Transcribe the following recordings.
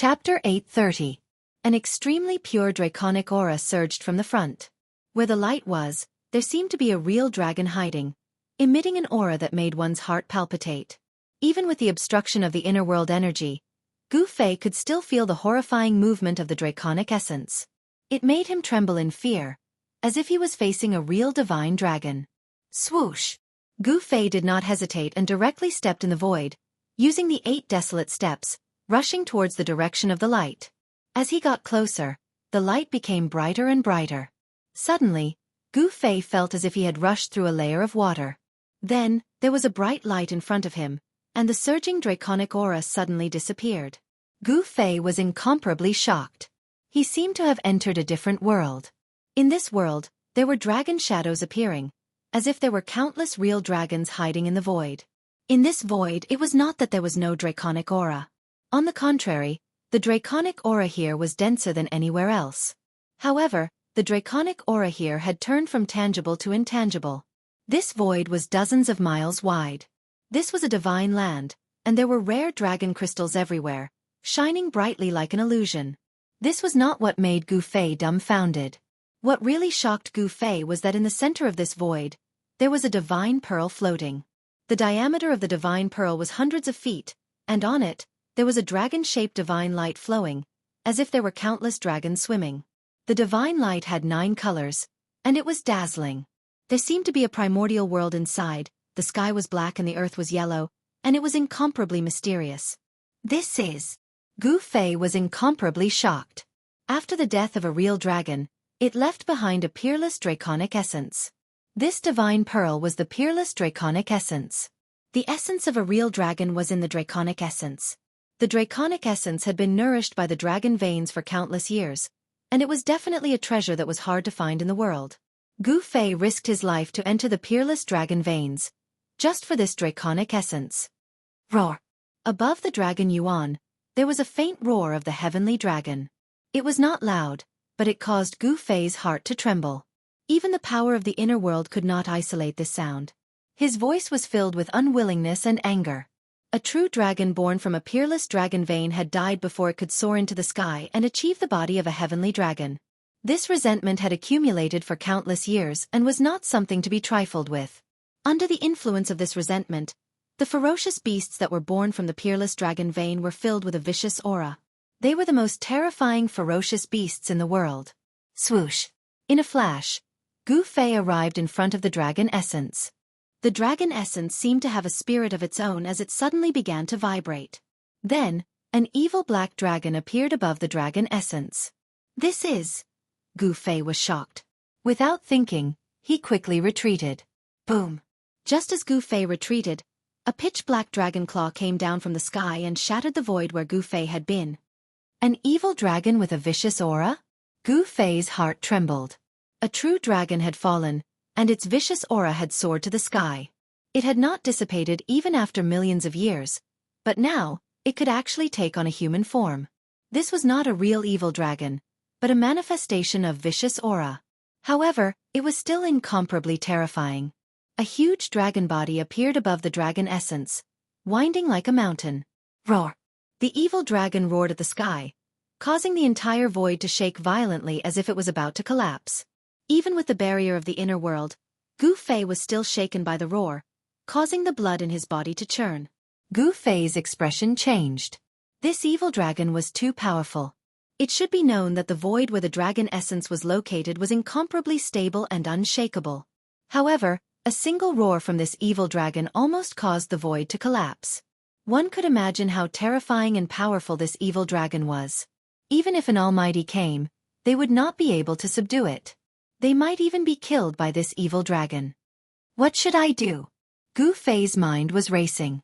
Chapter 830. An extremely pure draconic aura surged from the front. Where the light was, there seemed to be a real dragon hiding, emitting an aura that made one's heart palpitate. Even with the obstruction of the inner world energy, Gu Fei could still feel the horrifying movement of the draconic essence. It made him tremble in fear, as if he was facing a real divine dragon. Swoosh! Gu Fei did not hesitate and directly stepped in the void, using the 8 desolate steps, rushing towards the direction of the light. As he got closer, the light became brighter and brighter. Suddenly, Gu Fei felt as if he had rushed through a layer of water. Then, there was a bright light in front of him, and the surging draconic aura suddenly disappeared. Gu Fei was incomparably shocked. He seemed to have entered a different world. In this world, there were dragon shadows appearing, as if there were countless real dragons hiding in the void. In this void, it was not that there was no draconic aura. On the contrary, the draconic aura here was denser than anywhere else. However, the draconic aura here had turned from tangible to intangible. This void was dozens of miles wide. This was a divine land, and there were rare dragon crystals everywhere, shining brightly like an illusion. This was not what made Gu Fei dumbfounded. What really shocked Gu Fei was that in the center of this void, there was a divine pearl floating. The diameter of the divine pearl was hundreds of feet, and on it, there was a dragon-shaped divine light flowing, as if there were countless dragons swimming. The divine light had 9 colors, and it was dazzling. There seemed to be a primordial world inside, the sky was black and the earth was yellow, and it was incomparably mysterious. This is... Gu Fei was incomparably shocked. After the death of a real dragon, it left behind a peerless draconic essence. This divine pearl was the peerless draconic essence. The essence of a real dragon was in the draconic essence. The draconic essence had been nourished by the dragon veins for countless years, and it was definitely a treasure that was hard to find in the world. Gu Fei risked his life to enter the peerless dragon veins, just for this draconic essence. Roar! Above the dragon Yuan, there was a faint roar of the heavenly dragon. It was not loud, but it caused Gu Fei's heart to tremble. Even the power of the inner world could not isolate this sound. His voice was filled with unwillingness and anger. A true dragon born from a peerless dragon vein had died before it could soar into the sky and achieve the body of a heavenly dragon. This resentment had accumulated for countless years and was not something to be trifled with. Under the influence of this resentment, the ferocious beasts that were born from the peerless dragon vein were filled with a vicious aura. They were the most terrifying ferocious beasts in the world. Swoosh! In a flash, Gu Fei arrived in front of the dragon essence. The dragon essence seemed to have a spirit of its own as it suddenly began to vibrate. Then, an evil black dragon appeared above the dragon essence. This is... Gu Fei was shocked. Without thinking, he quickly retreated. Boom! Just as Gu Fei retreated, a pitch-black dragon claw came down from the sky and shattered the void where Gu Fei had been. An evil dragon with a vicious aura? Gu Fei's heart trembled. A true dragon had fallen, and its vicious aura had soared to the sky. It had not dissipated even after millions of years, but now, it could actually take on a human form. This was not a real evil dragon, but a manifestation of vicious aura. However, it was still incomparably terrifying. A huge dragon body appeared above the dragon essence, winding like a mountain. Roar! The evil dragon roared at the sky, causing the entire void to shake violently as if it was about to collapse. Even with the barrier of the inner world, Gu Fei was still shaken by the roar, causing the blood in his body to churn. Gu Fei's expression changed. This evil dragon was too powerful. It should be known that the void where the dragon essence was located was incomparably stable and unshakable. However, a single roar from this evil dragon almost caused the void to collapse. One could imagine how terrifying and powerful this evil dragon was. Even if an almighty came, they would not be able to subdue it. They might even be killed by this evil dragon. What should I do? Gu Fei's mind was racing.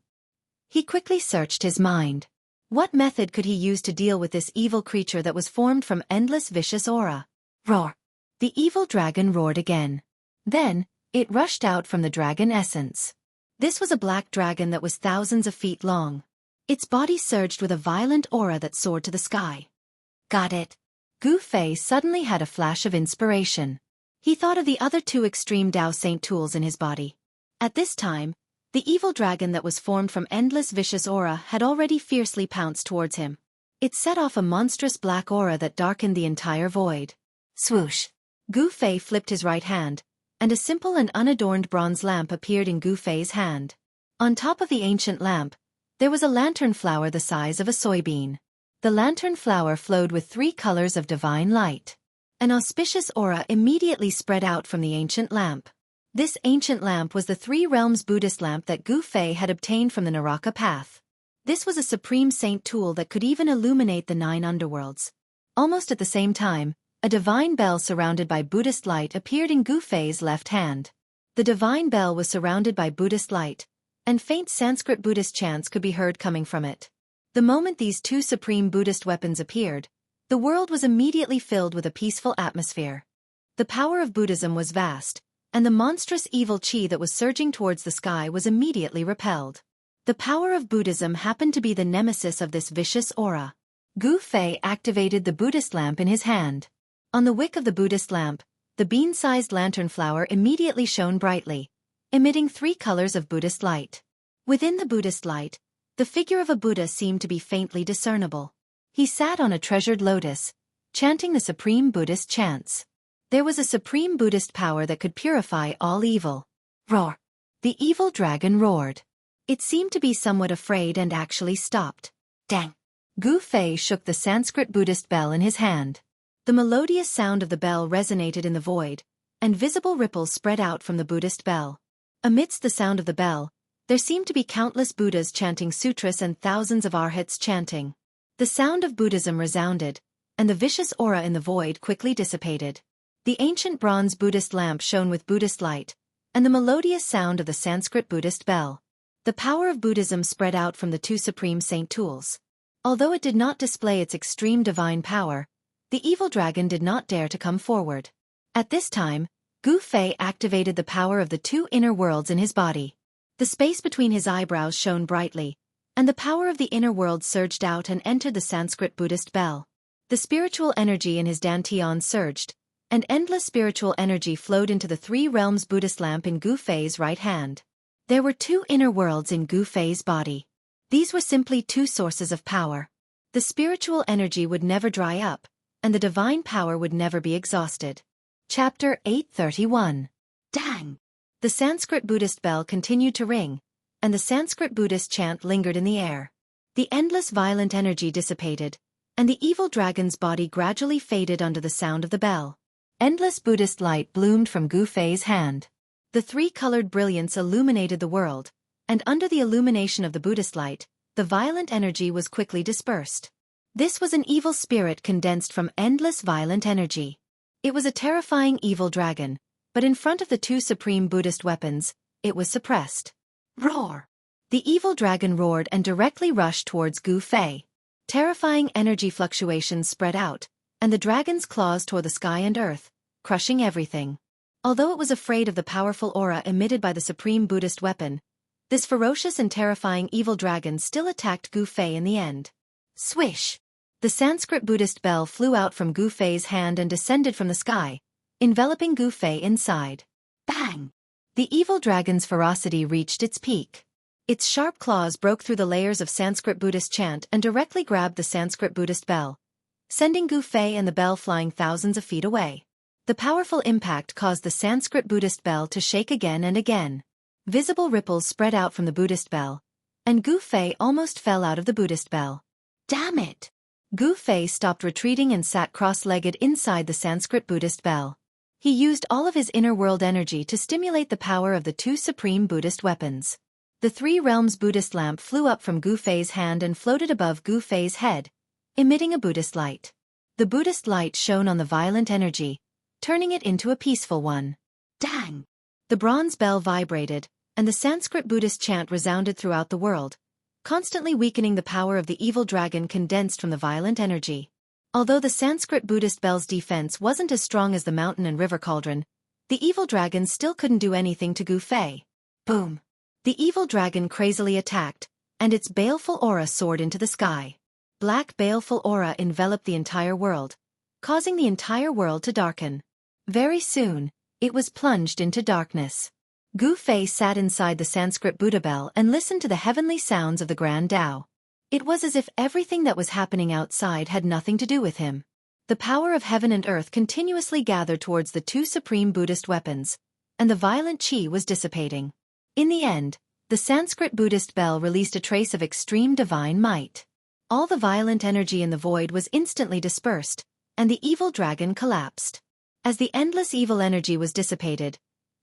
He quickly searched his mind. What method could he use to deal with this evil creature that was formed from endless vicious aura? Roar! The evil dragon roared again. Then, it rushed out from the dragon essence. This was a black dragon that was thousands of feet long. Its body surged with a violent aura that soared to the sky. Got it. Gu Fei suddenly had a flash of inspiration. He thought of the other 2 extreme Dao Saint tools in his body. At this time, the evil dragon that was formed from endless vicious aura had already fiercely pounced towards him. It set off a monstrous black aura that darkened the entire void. Swoosh! Gu Fei flipped his right hand, and a simple and unadorned bronze lamp appeared in Gu Fei's hand. On top of the ancient lamp, there was a lantern flower the size of a soybean. The lantern flower flowed with 3 colors of divine light. An auspicious aura immediately spread out from the ancient lamp. This ancient lamp was the 3 realms Buddhist lamp that Gu Fei had obtained from the Naraka path. This was a supreme saint tool that could even illuminate the 9 underworlds. Almost at the same time, a divine bell surrounded by Buddhist light appeared in Gu Fei's left hand. The divine bell was surrounded by Buddhist light, and faint Sanskrit Buddhist chants could be heard coming from it. The moment these 2 supreme Buddhist weapons appeared, the world was immediately filled with a peaceful atmosphere. The power of Buddhism was vast, and the monstrous evil chi that was surging towards the sky was immediately repelled. The power of Buddhism happened to be the nemesis of this vicious aura. Gu Fei activated the Buddhist lamp in his hand. On the wick of the Buddhist lamp, the bean-sized lantern flower immediately shone brightly, emitting 3 colors of Buddhist light. Within the Buddhist light, the figure of a Buddha seemed to be faintly discernible. He sat on a treasured lotus, chanting the supreme Buddhist chants. There was a supreme Buddhist power that could purify all evil. Roar! The evil dragon roared. It seemed to be somewhat afraid and actually stopped. Dang! Gu Fei shook the Sanskrit Buddhist bell in his hand. The melodious sound of the bell resonated in the void, and visible ripples spread out from the Buddhist bell. Amidst the sound of the bell, there seemed to be countless Buddhas chanting sutras and thousands of arhats chanting. The sound of Buddhism resounded, and the vicious aura in the void quickly dissipated. The ancient bronze Buddhist lamp shone with Buddhist light, and the melodious sound of the Sanskrit Buddhist bell. The power of Buddhism spread out from the 2 supreme saint tools. Although it did not display its extreme divine power, the evil dragon did not dare to come forward. At this time, Gu Fei activated the power of the 2 inner worlds in his body. The space between his eyebrows shone brightly, and the power of the inner world surged out and entered the Sanskrit Buddhist bell. The spiritual energy in his dantian surged, and endless spiritual energy flowed into the 3 realms Buddhist lamp in Gu Fei's right hand. There were 2 inner worlds in Gu Fei's body. These were simply 2 sources of power. The spiritual energy would never dry up, and the divine power would never be exhausted. Chapter 831. Dang! The Sanskrit Buddhist bell continued to ring, and the Sanskrit Buddhist chant lingered in the air. The endless violent energy dissipated, and the evil dragon's body gradually faded under the sound of the bell. Endless Buddhist light bloomed from Gu Fei's hand. The 3-colored brilliance illuminated the world, and under the illumination of the Buddhist light, the violent energy was quickly dispersed. This was an evil spirit condensed from endless violent energy. It was a terrifying evil dragon, but in front of the 2 supreme Buddhist weapons, it was suppressed. Roar! The evil dragon roared and directly rushed towards Gu Fei. Terrifying energy fluctuations spread out, and the dragon's claws tore the sky and earth, crushing everything. Although it was afraid of the powerful aura emitted by the supreme Buddhist weapon, this ferocious and terrifying evil dragon still attacked Gu Fei in the end. Swish! The Sanskrit Buddhist bell flew out from Gu Fei's hand and descended from the sky, enveloping Gu Fei inside. Bang! The evil dragon's ferocity reached its peak. Its sharp claws broke through the layers of Sanskrit Buddhist chant and directly grabbed the Sanskrit Buddhist bell, sending Gu Fei and the bell flying thousands of feet away. The powerful impact caused the Sanskrit Buddhist bell to shake again and again. Visible ripples spread out from the Buddhist bell, and Gu Fei almost fell out of the Buddhist bell. Damn it! Gu Fei stopped retreating and sat cross-legged inside the Sanskrit Buddhist bell. He used all of his inner world energy to stimulate the power of the 2 supreme Buddhist weapons. The 3 realms Buddhist lamp flew up from Gu Fei's hand and floated above Gu Fei's head, emitting a Buddhist light. The Buddhist light shone on the violent energy, turning it into a peaceful one. Dang! The bronze bell vibrated, and the Sanskrit Buddhist chant resounded throughout the world, constantly weakening the power of the evil dragon condensed from the violent energy. Although the Sanskrit Buddhist bell's defense wasn't as strong as the mountain and river cauldron, the evil dragon still couldn't do anything to Gu Fei. Boom! The evil dragon crazily attacked, and its baleful aura soared into the sky. Black baleful aura enveloped the entire world, causing the entire world to darken. Very soon, it was plunged into darkness. Gu Fei sat inside the Sanskrit Buddha bell and listened to the heavenly sounds of the Grand Tao. It was as if everything that was happening outside had nothing to do with him. The power of heaven and earth continuously gathered towards the two supreme Buddhist weapons, and the violent qi was dissipating. In the end, the Sanskrit Buddhist bell released a trace of extreme divine might. All the violent energy in the void was instantly dispersed, and the evil dragon collapsed. As the endless evil energy was dissipated,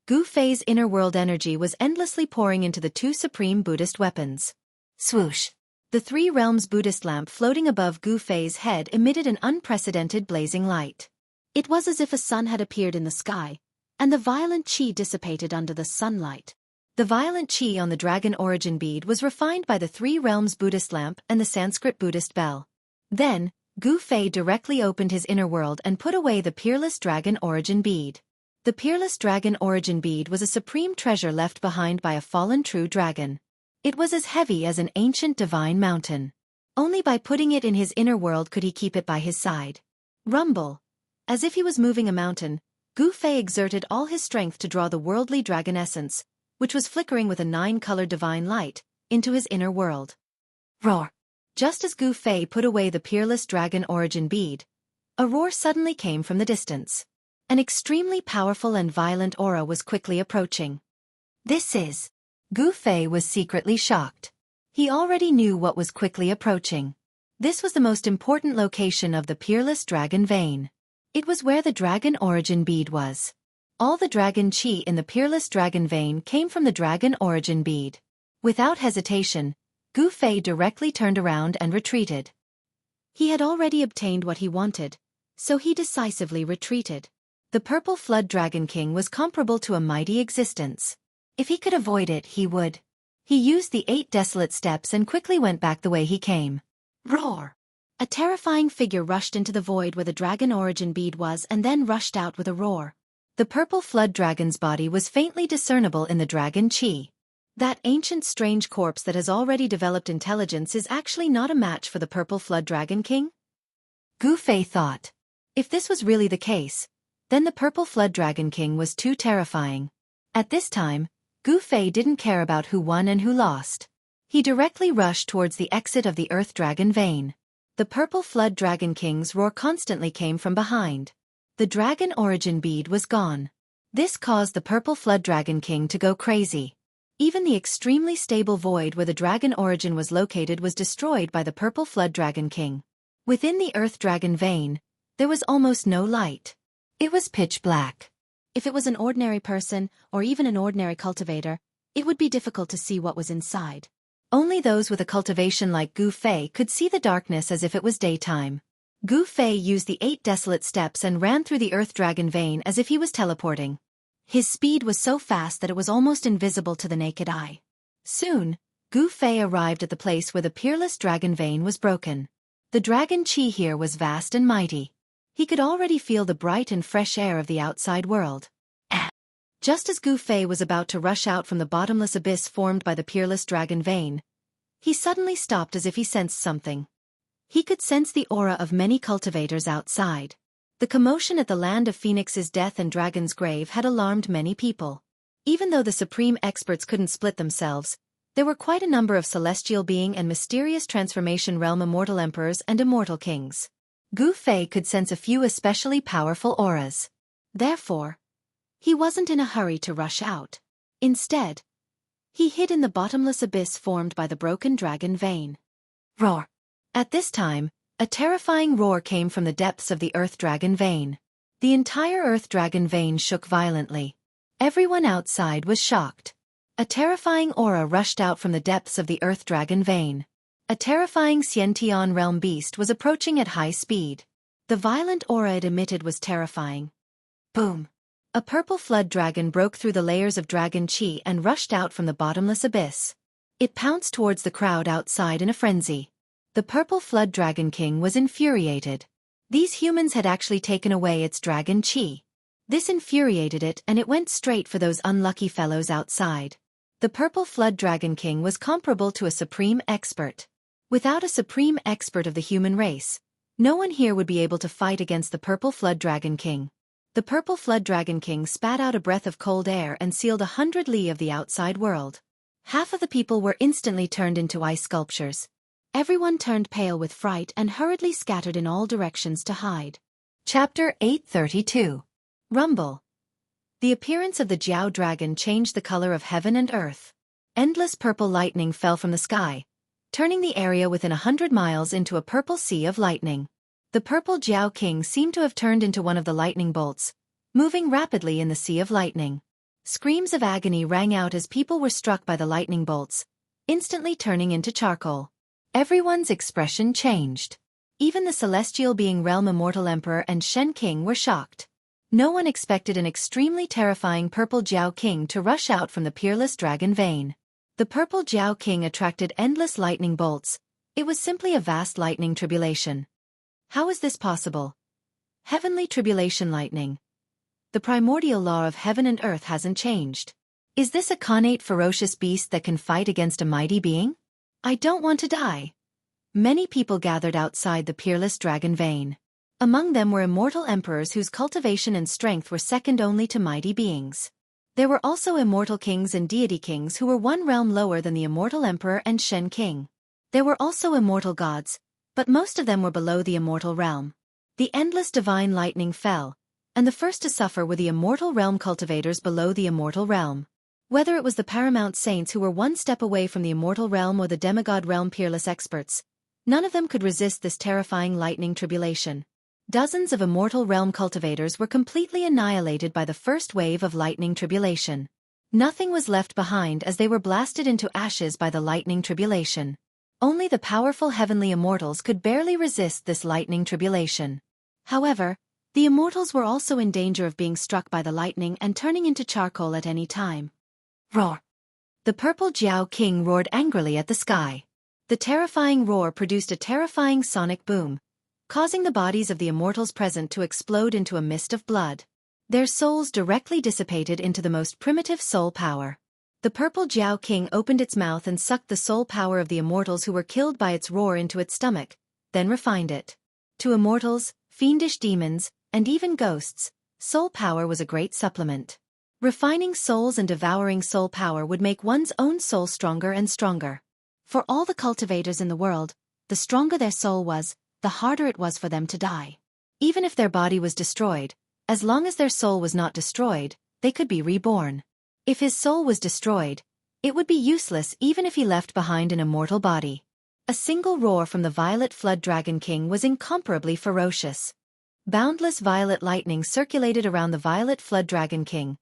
Gu Fei's inner world energy was endlessly pouring into the two supreme Buddhist weapons. Swoosh! The three realms Buddhist lamp floating above Gu Fei's head emitted an unprecedented blazing light. It was as if a sun had appeared in the sky, and the violent qi dissipated under the sunlight. The violent qi on the dragon origin bead was refined by the three realms Buddhist lamp and the Sanskrit Buddhist bell. Then, Gu Fei directly opened his inner world and put away the peerless dragon origin bead. The peerless dragon origin bead was a supreme treasure left behind by a fallen true dragon. It was as heavy as an ancient divine mountain. Only by putting it in his inner world could he keep it by his side. Rumble! As if he was moving a mountain, Gu Fei exerted all his strength to draw the worldly dragon essence, which was flickering with a 9-colored divine light, into his inner world. Roar! Just as Gu Fei put away the peerless dragon origin bead, a roar suddenly came from the distance. An extremely powerful and violent aura was quickly approaching. This is... Gu Fei was secretly shocked. He already knew what was quickly approaching. This was the most important location of the peerless dragon vein. It was where the dragon origin bead was. All the dragon qi in the peerless dragon vein came from the dragon origin bead. Without hesitation, Gu Fei directly turned around and retreated. He had already obtained what he wanted, so he decisively retreated. The purple flood dragon king was comparable to a mighty existence. If he could avoid it, he would. He used the 8 desolate steps and quickly went back the way he came. Roar! A terrifying figure rushed into the void where the dragon origin bead was and then rushed out with a roar. The purple flood dragon's body was faintly discernible in the dragon qi. That ancient strange corpse that has already developed intelligence is actually not a match for the purple flood dragon king? Gu Fei thought. If this was really the case, then the purple flood dragon king was too terrifying. At this time, Gu Fei didn't care about who won and who lost. He directly rushed towards the exit of the earth dragon vein. The purple flood dragon king's roar constantly came from behind. The dragon origin bead was gone. This caused the purple flood dragon king to go crazy. Even the extremely stable void where the dragon origin was located was destroyed by the purple flood dragon king. Within the earth dragon vein, there was almost no light. It was pitch black. If it was an ordinary person, or even an ordinary cultivator, it would be difficult to see what was inside. Only those with a cultivation like Gu Fei could see the darkness as if it was daytime. Gu Fei used the 8 desolate steps and ran through the earth dragon vein as if he was teleporting. His speed was so fast that it was almost invisible to the naked eye. Soon, Gu Fei arrived at the place where the peerless dragon vein was broken. The dragon qi here was vast and mighty. He could already feel the bright and fresh air of the outside world. Just as Gu Fei was about to rush out from the bottomless abyss formed by the peerless dragon vein, he suddenly stopped as if he sensed something. He could sense the aura of many cultivators outside. The commotion at the land of Phoenix's death and Dragon's grave had alarmed many people. Even though the supreme experts couldn't split themselves, there were quite a number of celestial being and mysterious transformation realm immortal emperors and immortal kings. Gu Fei could sense a few especially powerful auras. Therefore, he wasn't in a hurry to rush out. Instead, he hid in the bottomless abyss formed by the broken dragon vein. Roar! At this time, a terrifying roar came from the depths of the earth dragon vein. The entire earth dragon vein shook violently. Everyone outside was shocked. A terrifying aura rushed out from the depths of the earth dragon vein. A terrifying Xiantian realm beast was approaching at high speed. The violent aura it emitted was terrifying. Boom! A purple flood dragon broke through the layers of dragon qi and rushed out from the bottomless abyss. It pounced towards the crowd outside in a frenzy. The purple flood dragon king was infuriated. These humans had actually taken away its dragon qi. This infuriated it and it went straight for those unlucky fellows outside. The purple flood dragon king was comparable to a supreme expert. Without a supreme expert of the human race, no one here would be able to fight against the purple flood dragon king. The purple flood dragon king spat out a breath of cold air and sealed 100 li of the outside world. Half of the people were instantly turned into ice sculptures. Everyone turned pale with fright and hurriedly scattered in all directions to hide. Chapter 832. Rumble. The appearance of the Jiao dragon changed the color of heaven and earth. Endless purple lightning fell from the sky, turning the area within 100 miles into a purple sea of lightning. The purple Jiao king seemed to have turned into one of the lightning bolts, moving rapidly in the sea of lightning. Screams of agony rang out as people were struck by the lightning bolts, instantly turning into charcoal. Everyone's expression changed. Even the celestial being Realm Immortal Emperor and Shen King were shocked. No one expected an extremely terrifying purple Jiao King to rush out from the peerless dragon vein. The purple Jiao King attracted endless lightning bolts. It was simply a vast lightning tribulation. How is this possible? Heavenly tribulation lightning. The primordial law of heaven and earth hasn't changed. Is this a connate ferocious beast that can fight against a mighty being? I don't want to die. Many people gathered outside the peerless dragon vein. Among them were immortal emperors whose cultivation and strength were second only to mighty beings. There were also immortal kings and deity kings who were one realm lower than the immortal emperor and Shen King. There were also immortal gods, but most of them were below the immortal realm. The endless divine lightning fell, and the first to suffer were the immortal realm cultivators below the immortal realm. Whether it was the paramount saints who were one step away from the immortal realm or the demigod realm peerless experts, none of them could resist this terrifying lightning tribulation. Dozens of immortal realm cultivators were completely annihilated by the first wave of lightning tribulation. Nothing was left behind as they were blasted into ashes by the lightning tribulation. Only the powerful heavenly immortals could barely resist this lightning tribulation. However, the immortals were also in danger of being struck by the lightning and turning into charcoal at any time. Roar! The purple Jiao King roared angrily at the sky. The terrifying roar produced a terrifying sonic boom, causing the bodies of the immortals present to explode into a mist of blood. Their souls directly dissipated into the most primitive soul power. The purple Jiao King opened its mouth and sucked the soul power of the immortals who were killed by its roar into its stomach, then refined it. To immortals, fiendish demons, and even ghosts, soul power was a great supplement. Refining souls and devouring soul power would make one's own soul stronger and stronger. For all the cultivators in the world, the stronger their soul was, the harder it was for them to die. Even if their body was destroyed, as long as their soul was not destroyed, they could be reborn. If his soul was destroyed, it would be useless even if he left behind an immortal body. A single roar from the Violet Flood Dragon King was incomparably ferocious. Boundless violet lightning circulated around the Violet Flood Dragon King,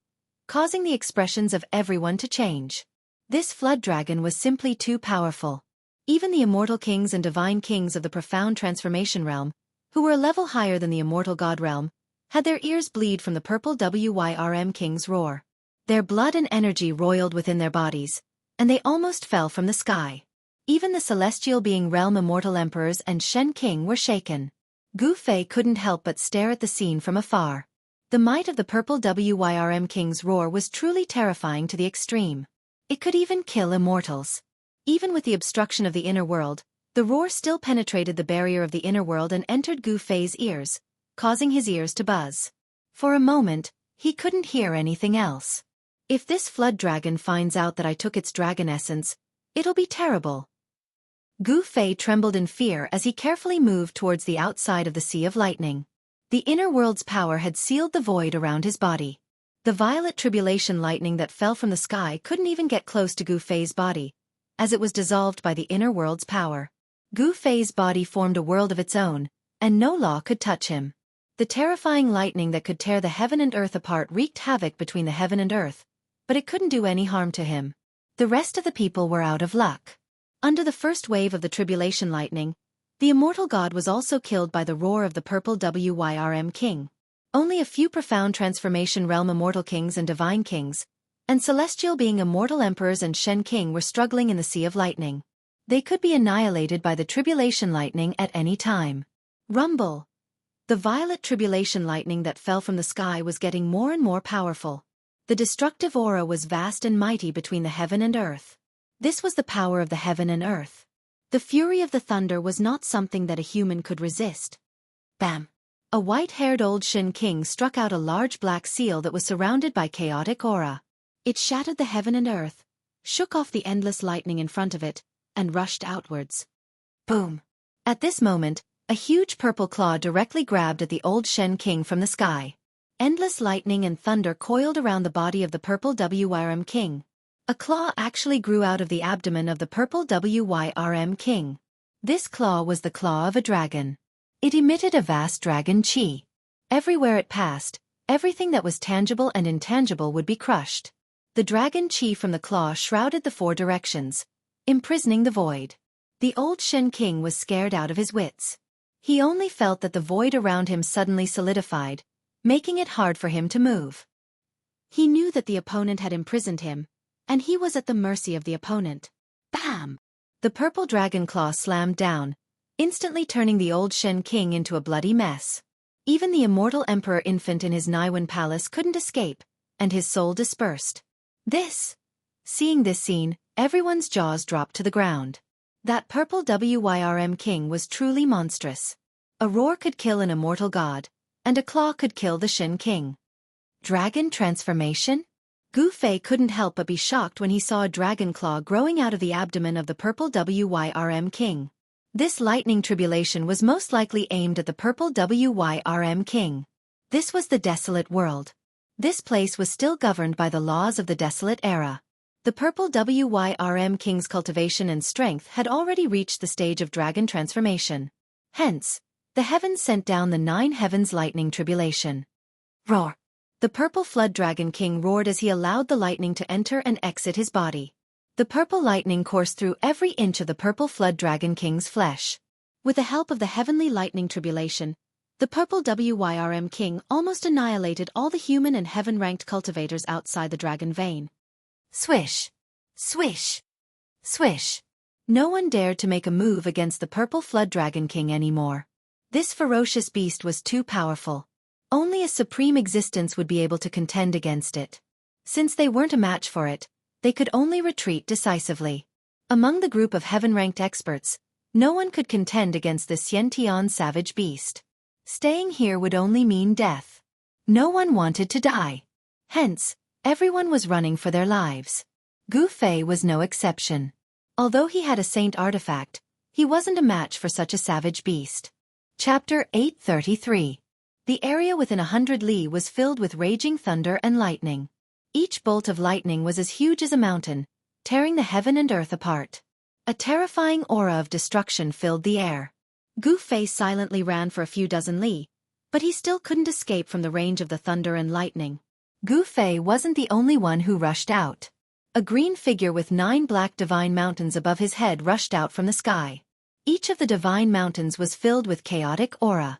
causing the expressions of everyone to change. This flood dragon was simply too powerful. Even the immortal kings and divine kings of the profound transformation realm, who were a level higher than the immortal god realm, had their ears bleed from the purple Wyrm king's roar. Their blood and energy roiled within their bodies, and they almost fell from the sky. Even the celestial being realm immortal emperors and Shen King were shaken. Gu Fei couldn't help but stare at the scene from afar. The might of the purple Wyrm king's roar was truly terrifying to the extreme. It could even kill immortals. Even with the obstruction of the inner world, the roar still penetrated the barrier of the inner world and entered Gu Fei's ears, causing his ears to buzz. For a moment, he couldn't hear anything else. If this flood dragon finds out that I took its dragon essence, it'll be terrible. Gu Fei trembled in fear as he carefully moved towards the outside of the Sea of Lightning. The inner world's power had sealed the void around his body. The violet tribulation lightning that fell from the sky couldn't even get close to Gu Fei's body, as it was dissolved by the inner world's power. Gu Fei's body formed a world of its own, and no law could touch him. The terrifying lightning that could tear the heaven and earth apart wreaked havoc between the heaven and earth, but it couldn't do any harm to him. The rest of the people were out of luck. Under the first wave of the tribulation lightning, the immortal god was also killed by the roar of the purple Wyrm king. Only a few profound transformation realm immortal kings and divine kings, and celestial being immortal emperors and Shen King were struggling in the Sea of Lightning. They could be annihilated by the tribulation lightning at any time. Rumble! The violet tribulation lightning that fell from the sky was getting more and more powerful. The destructive aura was vast and mighty between the heaven and earth. This was the power of the heaven and earth. The fury of the thunder was not something that a human could resist. Bam! A white-haired old Shen King struck out a large black seal that was surrounded by chaotic aura. It shattered the heaven and earth, shook off the endless lightning in front of it, and rushed outwards. Boom! At this moment, a huge purple claw directly grabbed at the old Shen King from the sky. Endless lightning and thunder coiled around the body of the purple WYRM King. A claw actually grew out of the abdomen of the purple WYRM King. This claw was the claw of a dragon. It emitted a vast dragon chi. Everywhere it passed, everything that was tangible and intangible would be crushed. The dragon chi from the claw shrouded the four directions, imprisoning the void. The old Shen King was scared out of his wits. He only felt that the void around him suddenly solidified, making it hard for him to move. He knew that the opponent had imprisoned him, and he was at the mercy of the opponent. Bam! The purple dragon claw slammed down, instantly turning the old Shen King into a bloody mess. Even the immortal emperor infant in his Naiwan palace couldn't escape, and his soul dispersed. Seeing this scene, everyone's jaws dropped to the ground. That purple WYRM King was truly monstrous. A roar could kill an immortal god, and a claw could kill the Shen King. Dragon transformation? Gu Fei couldn't help but be shocked when he saw a dragon claw growing out of the abdomen of the purple WYRM King. This lightning tribulation was most likely aimed at the purple WYRM King. This was the desolate world. This place was still governed by the laws of the desolate era. The purple WYRM King's cultivation and strength had already reached the stage of dragon transformation. Hence, the heavens sent down the 9 heavens lightning tribulation. Roar! The purple flood dragon king roared as he allowed the lightning to enter and exit his body. The purple lightning coursed through every inch of the purple flood dragon king's flesh. With the help of the heavenly lightning tribulation, the purple WYRM king almost annihilated all the human and heaven-ranked cultivators outside the dragon vein. Swish! Swish! Swish! No one dared to make a move against the purple flood dragon king anymore. This ferocious beast was too powerful. Only a supreme existence would be able to contend against it. Since they weren't a match for it, they could only retreat decisively. Among the group of heaven-ranked experts, no one could contend against this Xiantian savage beast. Staying here would only mean death. No one wanted to die. Hence, everyone was running for their lives. Gu Fei was no exception. Although he had a saint artifact, he wasn't a match for such a savage beast. Chapter 833. The area within 100 li was filled with raging thunder and lightning. Each bolt of lightning was as huge as a mountain, tearing the heaven and earth apart. A terrifying aura of destruction filled the air. Gu Fei silently ran for a few dozen li, but he still couldn't escape from the range of the thunder and lightning. Gu Fei wasn't the only one who rushed out. A green figure with 9 black divine mountains above his head rushed out from the sky. Each of the divine mountains was filled with chaotic aura.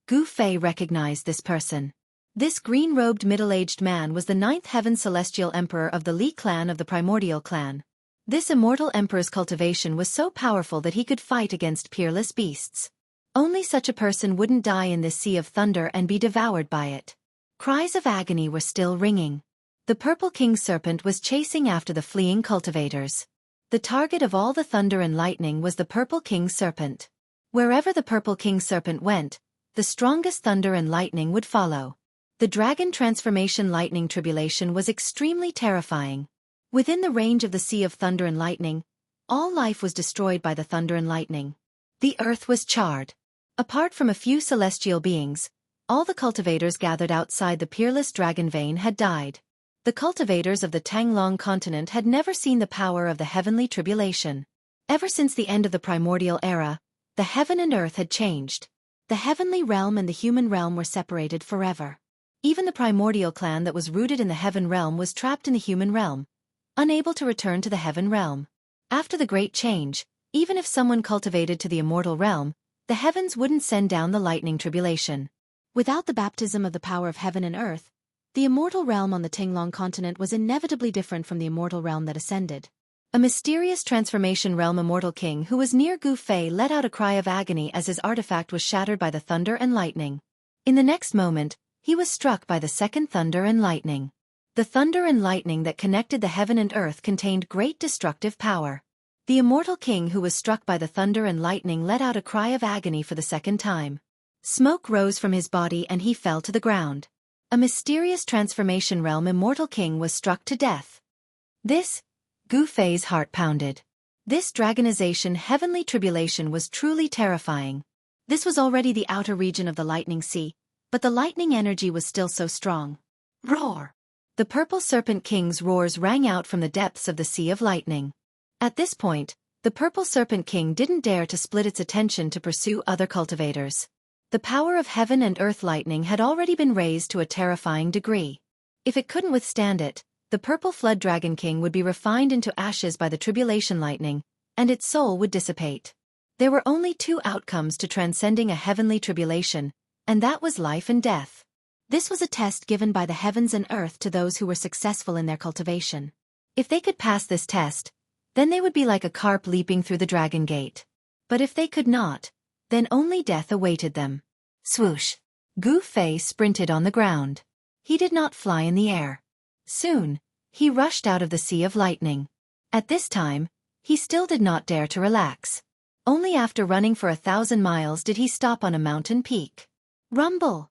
Gu Fei recognized this person. This green-robed middle-aged man was the 9th heaven celestial emperor of the Li clan of the primordial clan. This immortal emperor's cultivation was so powerful that he could fight against peerless beasts. Only such a person wouldn't die in this sea of thunder and be devoured by it. Cries of agony were still ringing. The purple king serpent was chasing after the fleeing cultivators. The target of all the thunder and lightning was the purple king serpent. Wherever the purple king serpent went, the strongest thunder and lightning would follow. The dragon transformation lightning tribulation was extremely terrifying. Within the range of the sea of thunder and lightning, all life was destroyed by the thunder and lightning. The earth was charred. Apart from a few celestial beings, all the cultivators gathered outside the peerless dragon vein had died. The cultivators of the Tanglong continent had never seen the power of the heavenly tribulation. Ever since the end of the primordial era, the heaven and earth had changed. The heavenly realm and the human realm were separated forever. Even the primordial clan that was rooted in the heaven realm was trapped in the human realm, unable to return to the heaven realm. After the great change, even if someone cultivated to the immortal realm, the heavens wouldn't send down the lightning tribulation. Without the baptism of the power of heaven and earth, the immortal realm on the Tinglong continent was inevitably different from the immortal realm that ascended. A mysterious transformation realm immortal king who was near Gu Fei let out a cry of agony as his artifact was shattered by the thunder and lightning. In the next moment, he was struck by the second thunder and lightning. The thunder and lightning that connected the heaven and earth contained great destructive power. The immortal king who was struck by the thunder and lightning let out a cry of agony for the second time. Smoke rose from his body and he fell to the ground. A mysterious transformation realm immortal king was struck to death. Gu Fei's heart pounded. This dragonization heavenly tribulation was truly terrifying. This was already the outer region of the lightning sea, but the lightning energy was still so strong. Roar! The purple serpent king's roars rang out from the depths of the sea of lightning. At this point, the purple serpent king didn't dare to split its attention to pursue other cultivators. The power of heaven and earth lightning had already been raised to a terrifying degree. If it couldn't withstand it, the purple flood dragon king would be refined into ashes by the tribulation lightning, and its soul would dissipate. There were only two outcomes to transcending a heavenly tribulation, and that was life and death. This was a test given by the heavens and earth to those who were successful in their cultivation. If they could pass this test, then they would be like a carp leaping through the dragon gate. But if they could not, then only death awaited them. Swoosh! Gu Fei sprinted on the ground. He did not fly in the air. Soon, he rushed out of the sea of lightning. At this time, he still did not dare to relax. Only after running for 1,000 miles did he stop on a mountain peak. Rumble!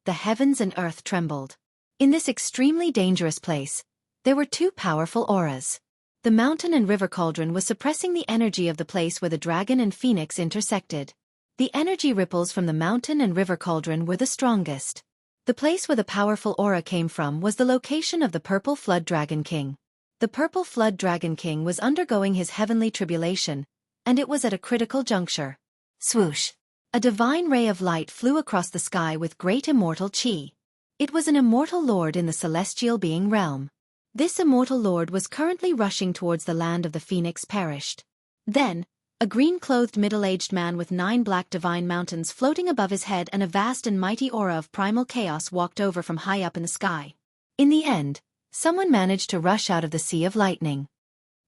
The heavens and earth trembled. In this extremely dangerous place, there were two powerful auras. The mountain and river cauldron was suppressing the energy of the place where the dragon and phoenix intersected. The energy ripples from the mountain and river cauldron were the strongest. The place where the powerful aura came from was the location of the purple flood dragon king. The purple flood dragon king was undergoing his heavenly tribulation, and it was at a critical juncture. Swoosh! A divine ray of light flew across the sky with great immortal chi. It was an immortal lord in the celestial being realm. This immortal lord was currently rushing towards the land of the phoenix perished. Then, a green-clothed middle-aged man with 9 black divine mountains floating above his head and a vast and mighty aura of primal chaos walked over from high up in the sky. In the end, someone managed to rush out of the sea of lightning.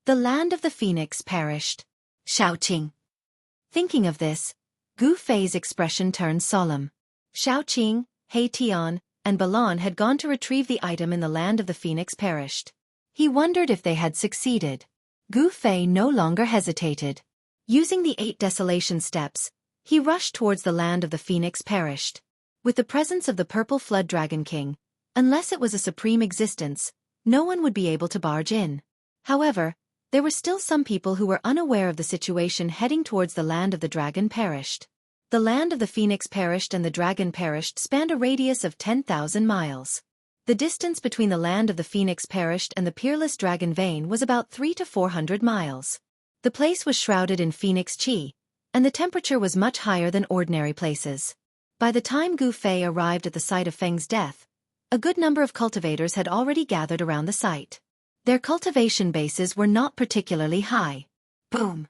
The land of the phoenix perished. Xiaoqing. Thinking of this, Gu Fei's expression turned solemn. Xiaoqing, He Tian, and Balan had gone to retrieve the item in the land of the phoenix perished. He wondered if they had succeeded. Gu Fei no longer hesitated. Using the 8 desolation steps, he rushed towards the land of the phoenix perished. With the presence of the purple flood dragon king, unless it was a supreme existence, no one would be able to barge in. However, there were still some people who were unaware of the situation heading towards the land of the dragon perished. The land of the phoenix perished and the dragon perished spanned a radius of 10,000 miles. The distance between the land of the phoenix perished and the peerless dragon vein was about 300 to 400 miles. The place was shrouded in phoenix chi, and the temperature was much higher than ordinary places. By the time Gu Fei arrived at the site of Feng's death, a good number of cultivators had already gathered around the site. Their cultivation bases were not particularly high. Boom!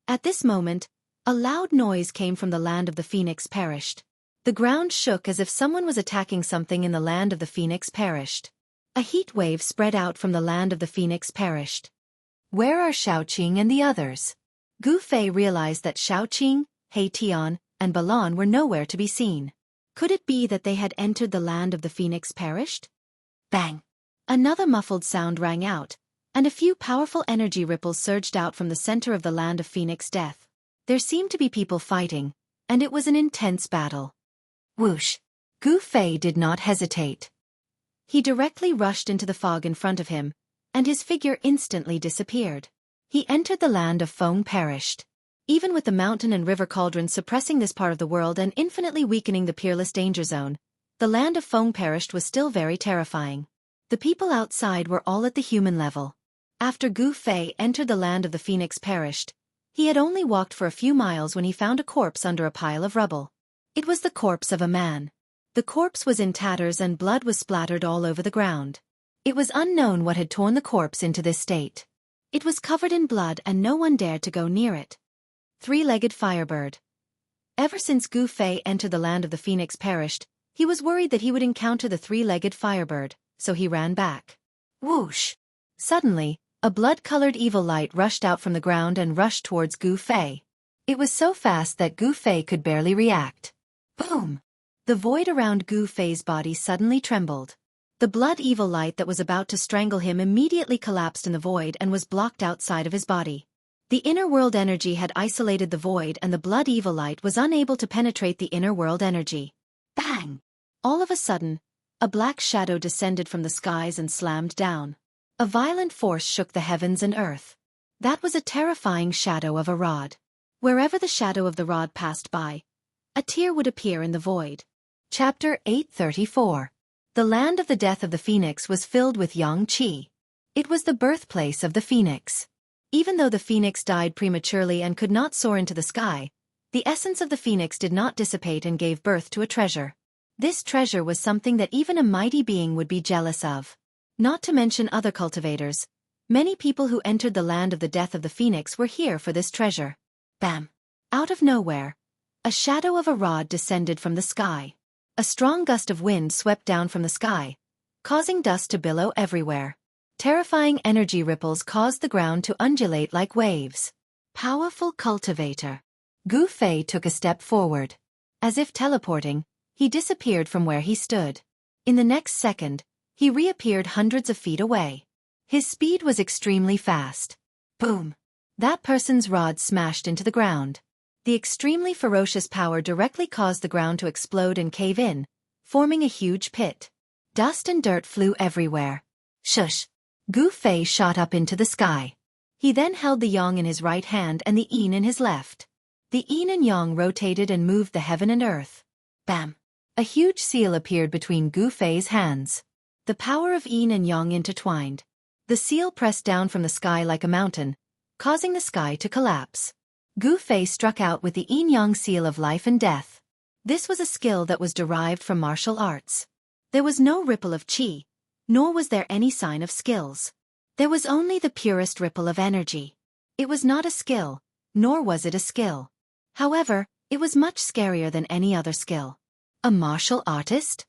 At this moment, a loud noise came from the land of the phoenix perished. The ground shook as if someone was attacking something in the land of the phoenix perished. A heat wave spread out from the land of the phoenix perished. Where are Xiaoqing and the others? Gu Fei realized that Xiaoqing, He Tian, and Balan were nowhere to be seen. Could it be that they had entered the land of the phoenix perished? Bang! Another muffled sound rang out, and a few powerful energy ripples surged out from the center of the land of phoenix death. There seemed to be people fighting, and it was an intense battle. Whoosh! Gu Fei did not hesitate. He directly rushed into the fog in front of him, and his figure instantly disappeared. He entered the land of Feng perished. Even with the mountain and river cauldrons suppressing this part of the world and infinitely weakening the peerless danger zone, the land of Feng perished was still very terrifying. The people outside were all at the human level. After Gu Fei entered the land of the phoenix perished, he had only walked for a few miles when he found a corpse under a pile of rubble. It was the corpse of a man. The corpse was in tatters and blood was splattered all over the ground. It was unknown what had torn the corpse into this state. It was covered in blood and no one dared to go near it. 3-legged firebird. Ever since Gu Fei entered the land of the phoenix perished, he was worried that he would encounter the 3-legged firebird, so he ran back. Whoosh! Suddenly, a blood-colored evil light rushed out from the ground and rushed towards Gu Fei. It was so fast that Gu Fei could barely react. Boom! The void around Gu Fei's body suddenly trembled. The blood evil light that was about to strangle him immediately collapsed in the void and was blocked outside of his body. The inner world energy had isolated the void and the blood evil light was unable to penetrate the inner world energy. Bang! All of a sudden, a black shadow descended from the skies and slammed down. A violent force shook the heavens and earth. That was a terrifying shadow of a rod. Wherever the shadow of the rod passed by, a tear would appear in the void. Chapter 834. The land of the death of the phoenix was filled with yang qi. It was the birthplace of the phoenix. Even though the phoenix died prematurely and could not soar into the sky, the essence of the phoenix did not dissipate and gave birth to a treasure. This treasure was something that even a mighty being would be jealous of. Not to mention other cultivators. Many people who entered the land of the death of the phoenix were here for this treasure. Bam! Out of nowhere, a shadow of a rod descended from the sky. A strong gust of wind swept down from the sky, causing dust to billow everywhere. Terrifying energy ripples caused the ground to undulate like waves. Powerful cultivator. Gu Fei took a step forward. As if teleporting, he disappeared from where he stood. In the next second, he reappeared hundreds of feet away. His speed was extremely fast. Boom! That person's rod smashed into the ground. The extremely ferocious power directly caused the ground to explode and cave in, forming a huge pit. Dust and dirt flew everywhere. Shush! Gu Fei shot up into the sky. He then held the yang in his right hand and the yin in his left. The yin and yang rotated and moved the heaven and earth. Bam! A huge seal appeared between Gu Fei's hands. The power of yin and yang intertwined. The seal pressed down from the sky like a mountain, causing the sky to collapse. Gu Fei struck out with the yin-yang seal of life and death. This was a skill that was derived from martial arts. There was no ripple of qi, nor was there any sign of skills. There was only the purest ripple of energy. It was not a skill, nor was it a skill. However, it was much scarier than any other skill. A martial artist?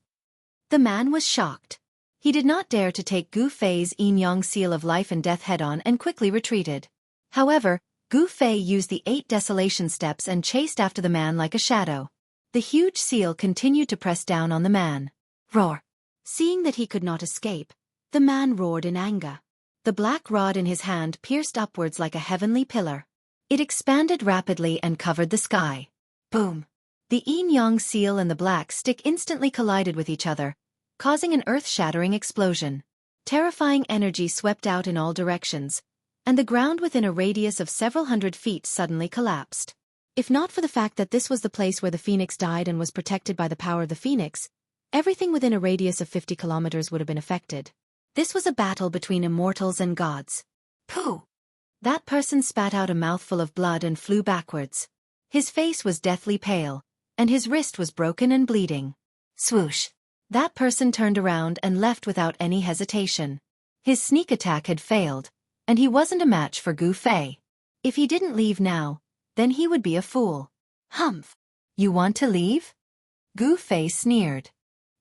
The man was shocked. He did not dare to take Gu Fei's yin-yang seal of life and death head-on and quickly retreated. However, Gu Fei used the 8 desolation steps and chased after the man like a shadow. The huge seal continued to press down on the man. Roar! Seeing that he could not escape, the man roared in anger. The black rod in his hand pierced upwards like a heavenly pillar. It expanded rapidly and covered the sky. Boom! The yin-yang seal and the black stick instantly collided with each other, causing an earth-shattering explosion. Terrifying energy swept out in all directions, and the ground within a radius of several hundred feet suddenly collapsed. If not for the fact that this was the place where the phoenix died and was protected by the power of the phoenix, everything within a radius of 50 kilometers would have been affected. This was a battle between immortals and gods. Pooh! That person spat out a mouthful of blood and flew backwards. His face was deathly pale, and his wrist was broken and bleeding. Swoosh! That person turned around and left without any hesitation. His sneak attack had failed, and he wasn't a match for Gu Fei. If he didn't leave now, then he would be a fool. Humph! You want to leave? Gu Fei sneered.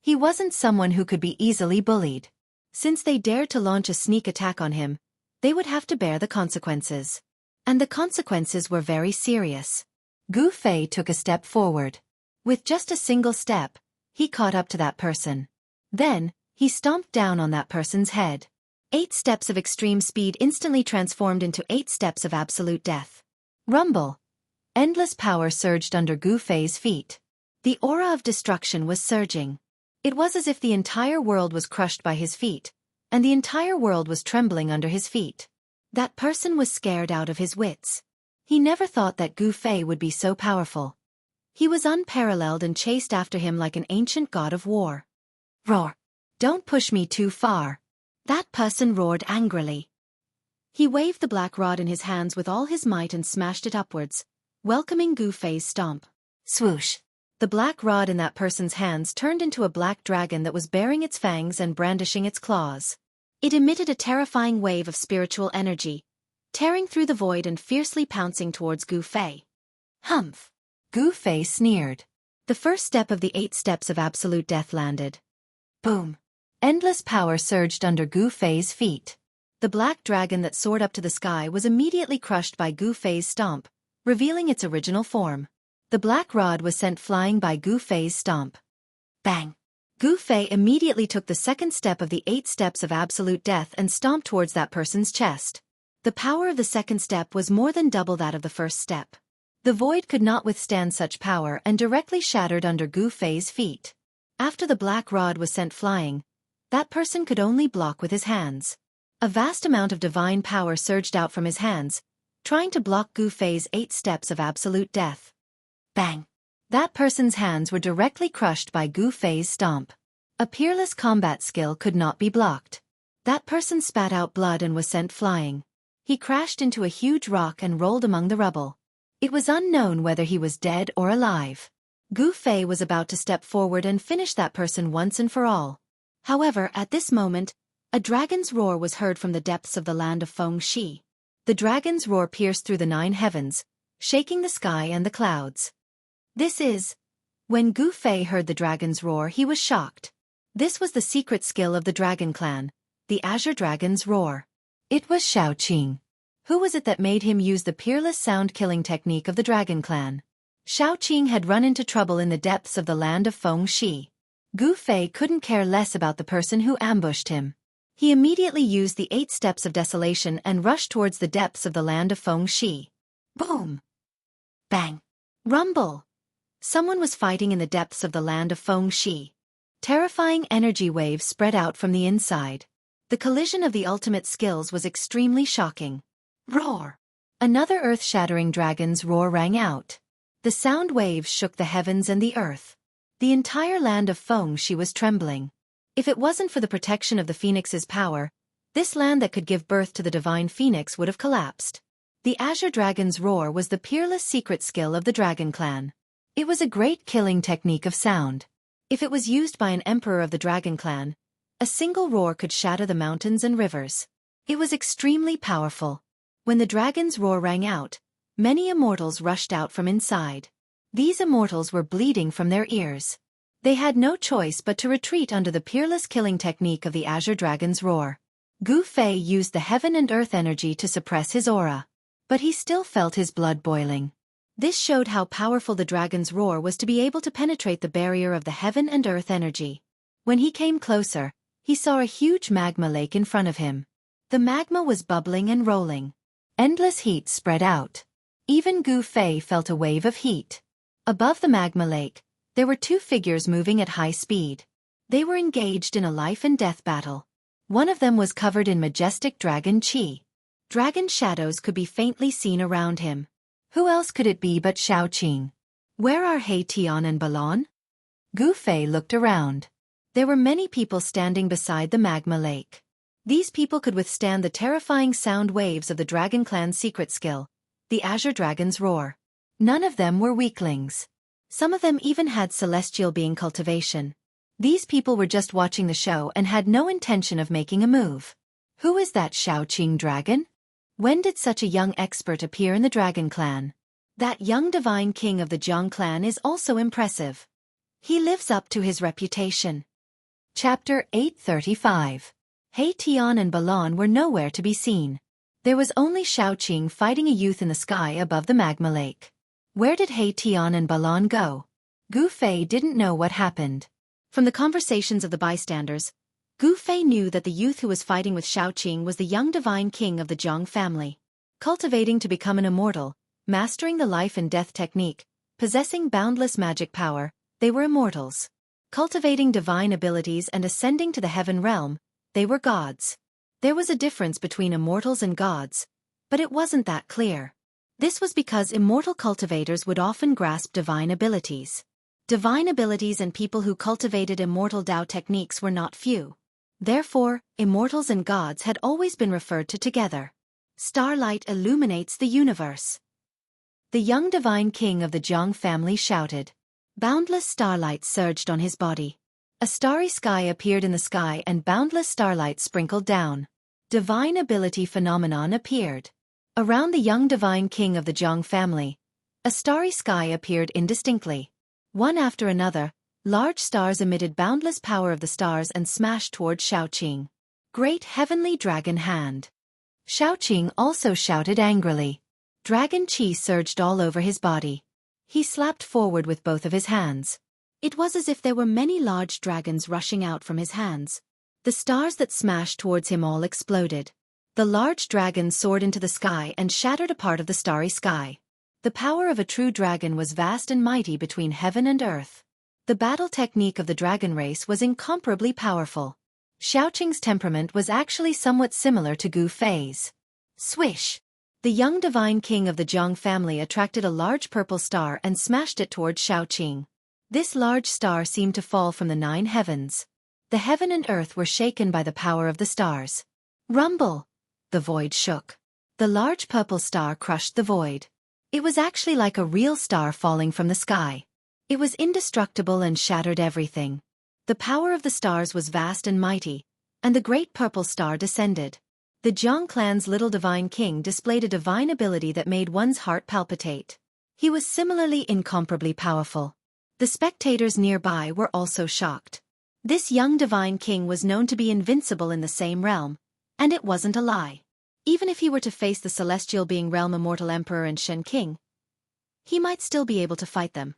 He wasn't someone who could be easily bullied. Since they dared to launch a sneak attack on him, they would have to bear the consequences. And the consequences were very serious. Gu Fei took a step forward. With just a single step, he caught up to that person. Then, he stomped down on that person's head. 8 steps of extreme speed instantly transformed into 8 steps of absolute death. Rumble! Endless power surged under Gu Fei's feet. The aura of destruction was surging. It was as if the entire world was crushed by his feet, and the entire world was trembling under his feet. That person was scared out of his wits. He never thought that Gu Fei would be so powerful. He was unparalleled and chased after him like an ancient god of war. Roar! Don't push me too far. That person roared angrily. He waved the black rod in his hands with all his might and smashed it upwards, welcoming Gu Fei's stomp. Swoosh! The black rod in that person's hands turned into a black dragon that was baring its fangs and brandishing its claws. It emitted a terrifying wave of spiritual energy, tearing through the void and fiercely pouncing towards Gu Fei. Humph! Gu Fei sneered. The first step of the 8 steps of absolute death landed. Boom! Endless power surged under Gu Fei's feet. The black dragon that soared up to the sky was immediately crushed by Gu Fei's stomp, revealing its original form. The black rod was sent flying by Gu Fei's stomp. Bang! Gu Fei immediately took the second step of the 8 steps of absolute death and stomped towards that person's chest. The power of the second step was more than double that of the first step. The void could not withstand such power and directly shattered under Gu Fei's feet. After the black rod was sent flying, that person could only block with his hands. A vast amount of divine power surged out from his hands, trying to block Gu Fei's 8 steps of absolute death. Bang! That person's hands were directly crushed by Gu Fei's stomp. A peerless combat skill could not be blocked. That person spat out blood and was sent flying. He crashed into a huge rock and rolled among the rubble. It was unknown whether he was dead or alive. Gu Fei was about to step forward and finish that person once and for all. However, at this moment, a dragon's roar was heard from the depths of the land of Fengxi. The dragon's roar pierced through the 9 heavens, shaking the sky and the clouds. When Gu Fei heard the dragon's roar, he was shocked. This was the secret skill of the dragon clan, the Azure Dragon's roar. It was Xiaoqing. Who was it that made him use the peerless sound-killing technique of the dragon clan? Xiaoqing had run into trouble in the depths of the land of Fengxi. Gu Fei couldn't care less about the person who ambushed him. He immediately used the 8 steps of desolation and rushed towards the depths of the land of Fengxi. Boom! Bang! Rumble! Someone was fighting in the depths of the land of Fengxi. Terrifying energy waves spread out from the inside. The collision of the ultimate skills was extremely shocking. Roar! Another earth-shattering dragon's roar rang out. The sound waves shook the heavens and the earth. The entire land of Fengxi was trembling. If it wasn't for the protection of the phoenix's power, this land that could give birth to the divine phoenix would have collapsed. The Azure Dragon's roar was the peerless secret skill of the dragon clan. It was a great killing technique of sound. If it was used by an emperor of the dragon clan, a single roar could shatter the mountains and rivers. It was extremely powerful. When the dragon's roar rang out, many immortals rushed out from inside. These immortals were bleeding from their ears. They had no choice but to retreat under the peerless killing technique of the Azure Dragon's roar. Gu Fei used the heaven and earth energy to suppress his aura. But he still felt his blood boiling. This showed how powerful the dragon's roar was to be able to penetrate the barrier of the heaven and earth energy. When he came closer, he saw a huge magma lake in front of him. The magma was bubbling and rolling. Endless heat spread out. Even Gu Fei felt a wave of heat. Above the magma lake, there were 2 figures moving at high speed. They were engaged in a life-and-death battle. One of them was covered in majestic dragon qi. Dragon shadows could be faintly seen around him. Who else could it be but Xiaoqing? Where are He Tian and Balon? Gu Fei looked around. There were many people standing beside the magma lake. These people could withstand the terrifying sound waves of the Dragon Clan's secret skill, the Azure Dragon's roar. None of them were weaklings. Some of them even had celestial being cultivation. These people were just watching the show and had no intention of making a move. Who is that Xiaoqing dragon? When did such a young expert appear in the Dragon Clan? That young divine king of the Jiang clan is also impressive. He lives up to his reputation. Chapter 835. He Tian and Balon were nowhere to be seen. There was only Xiaoqing fighting a youth in the sky above the magma lake. Where did He Tian and Balon go? Gu Fei didn't know what happened. From the conversations of the bystanders, Gu Fei knew that the youth who was fighting with Xiaoqing was the young divine king of the Jiang family. Cultivating to become an immortal, mastering the life and death technique, possessing boundless magic power, they were immortals. Cultivating divine abilities and ascending to the heaven realm, they were gods. There was a difference between immortals and gods, but it wasn't that clear. This was because immortal cultivators would often grasp divine abilities. Divine abilities and people who cultivated immortal Dao techniques were not few. Therefore, immortals and gods had always been referred to together. Starlight illuminates the universe. The young divine king of the Jiang family shouted. Boundless starlight surged on his body. A starry sky appeared in the sky and boundless starlight sprinkled down. Divine ability phenomenon appeared. Around the young divine king of the Jiang family, a starry sky appeared indistinctly. One after another, large stars emitted boundless power of the stars and smashed toward Xiaoqing. Great heavenly dragon hand. Xiaoqing also shouted angrily. Dragon qi surged all over his body. He slapped forward with both of his hands. It was as if there were many large dragons rushing out from his hands. The stars that smashed towards him all exploded. The large dragon soared into the sky and shattered a part of the starry sky. The power of a true dragon was vast and mighty between heaven and earth. The battle technique of the dragon race was incomparably powerful. Xiaoqing's temperament was actually somewhat similar to Gu Fei's. Swish! The young divine king of the Jiang family attracted a large purple star and smashed it toward Xiaoqing. This large star seemed to fall from the 9 heavens. The heaven and earth were shaken by the power of the stars. Rumble! The void shook. The large purple star crushed the void. It was actually like a real star falling from the sky. It was indestructible and shattered everything. The power of the stars was vast and mighty, and the great purple star descended. The Jiang clan's little divine king displayed a divine ability that made one's heart palpitate. He was similarly incomparably powerful. The spectators nearby were also shocked. This young divine king was known to be invincible in the same realm, and it wasn't a lie. Even if he were to face the celestial being realm immortal emperor and Shen king, he might still be able to fight them.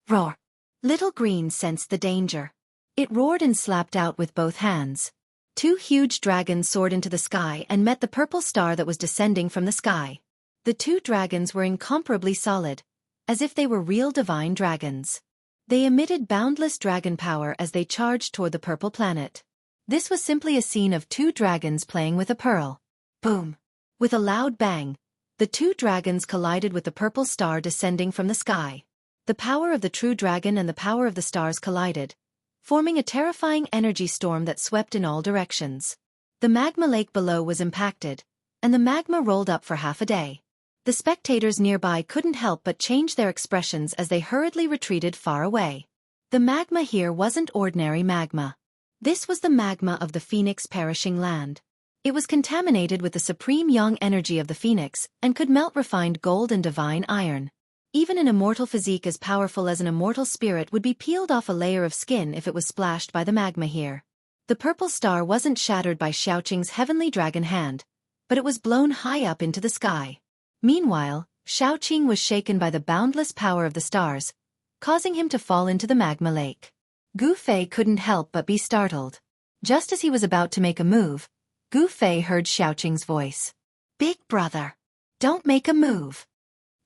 Roar! Little Green sensed the danger. It roared and slapped out with both hands. 2 huge dragons soared into the sky and met the purple star that was descending from the sky. The 2 dragons were incomparably solid, as if they were real divine dragons. They emitted boundless dragon power as they charged toward the purple planet. This was simply a scene of 2 dragons playing with a pearl. Boom! With a loud bang, the 2 dragons collided with the purple star descending from the sky. The power of the true dragon and the power of the stars collided, forming a terrifying energy storm that swept in all directions. The magma lake below was impacted, and the magma rolled up for half a day. The spectators nearby couldn't help but change their expressions as they hurriedly retreated far away. The magma here wasn't ordinary magma. This was the magma of the Phoenix perishing land. It was contaminated with the supreme yang energy of the Phoenix and could melt refined gold and divine iron. Even an immortal physique as powerful as an immortal spirit would be peeled off a layer of skin if it was splashed by the magma here. The purple star wasn't shattered by Xiaoqing's heavenly dragon hand, but it was blown high up into the sky. Meanwhile, Xiaoqing was shaken by the boundless power of the stars, causing him to fall into the magma lake. Gu Fei couldn't help but be startled. Just as he was about to make a move, Gu Fei heard Xiaoqing's voice. "Big brother, don't make a move."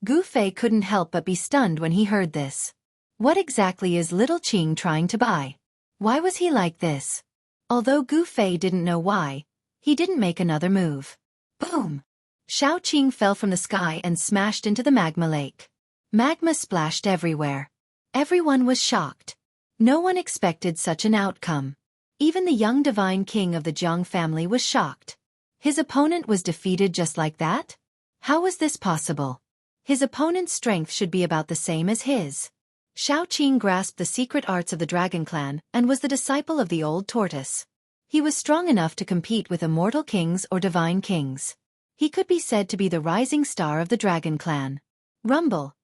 Gu Fei couldn't help but be stunned when he heard this. What exactly is little Qing trying to buy? Why was he like this? Although Gu Fei didn't know why, he didn't make another move. Boom! Xiaoqing fell from the sky and smashed into the magma lake. Magma splashed everywhere. Everyone was shocked. No one expected such an outcome. Even the young divine king of the Jiang family was shocked. His opponent was defeated just like that? How was this possible? His opponent's strength should be about the same as his. Xiaoqing grasped the secret arts of the Dragon Clan and was the disciple of the old tortoise. He was strong enough to compete with immortal kings or divine kings. He could be said to be the rising star of the Dragon Clan. Rumble!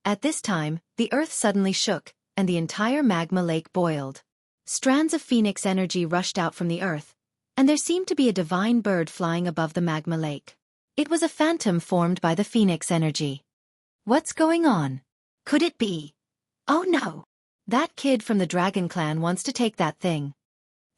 At this time, the earth suddenly shook, and the entire magma lake boiled. Strands of phoenix energy rushed out from the earth, and there seemed to be a divine bird flying above the magma lake. It was a phantom formed by the phoenix energy. What's going on? Could it be? Oh no! That kid from the Dragon Clan wants to take that thing.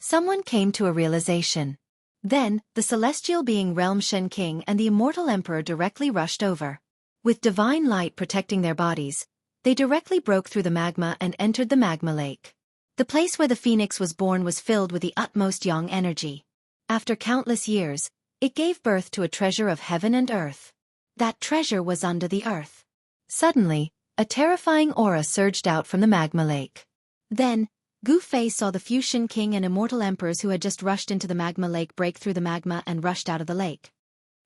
Someone came to a realization. Then, the celestial being Realm Shen King and the immortal emperor directly rushed over. With divine light protecting their bodies, they directly broke through the magma and entered the magma lake. The place where the phoenix was born was filled with the utmost yang energy. After countless years, it gave birth to a treasure of heaven and earth. That treasure was under the earth. Suddenly, a terrifying aura surged out from the magma lake. Then, Gu Fei saw the Fuxian King and immortal emperors who had just rushed into the magma lake break through the magma and rushed out of the lake.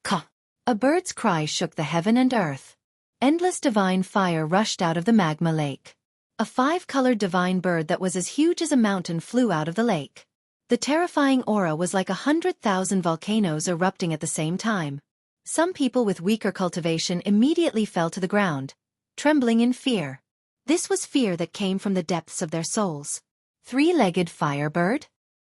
Caw! A bird's cry shook the heaven and earth. Endless divine fire rushed out of the magma lake. A 5-colored divine bird that was as huge as a mountain flew out of the lake. The terrifying aura was like 100,000 volcanoes erupting at the same time. Some people with weaker cultivation immediately fell to the ground, trembling in fear. This was fear that came from the depths of their souls. 3-legged firebird?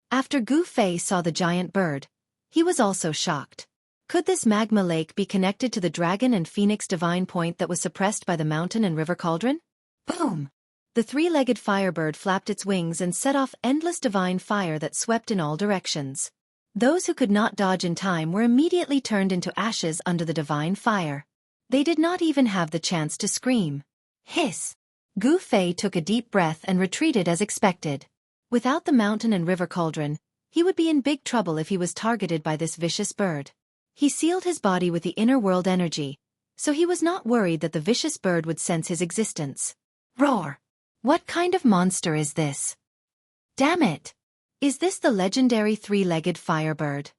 After Gu Fei saw the giant bird, he was also shocked. Could this magma lake be connected to the dragon and phoenix divine point that was suppressed by the mountain and river cauldron? Boom! The 3-legged firebird flapped its wings and set off endless divine fire that swept in all directions. Those who could not dodge in time were immediately turned into ashes under the divine fire. They did not even have the chance to scream. Hiss! Gu Fei took a deep breath and retreated as expected. Without the mountain and river cauldron, he would be in big trouble if he was targeted by this vicious bird. He sealed his body with the inner world energy, so he was not worried that the vicious bird would sense his existence. Roar! What kind of monster is this? Damn it! Is this the legendary three-legged firebird?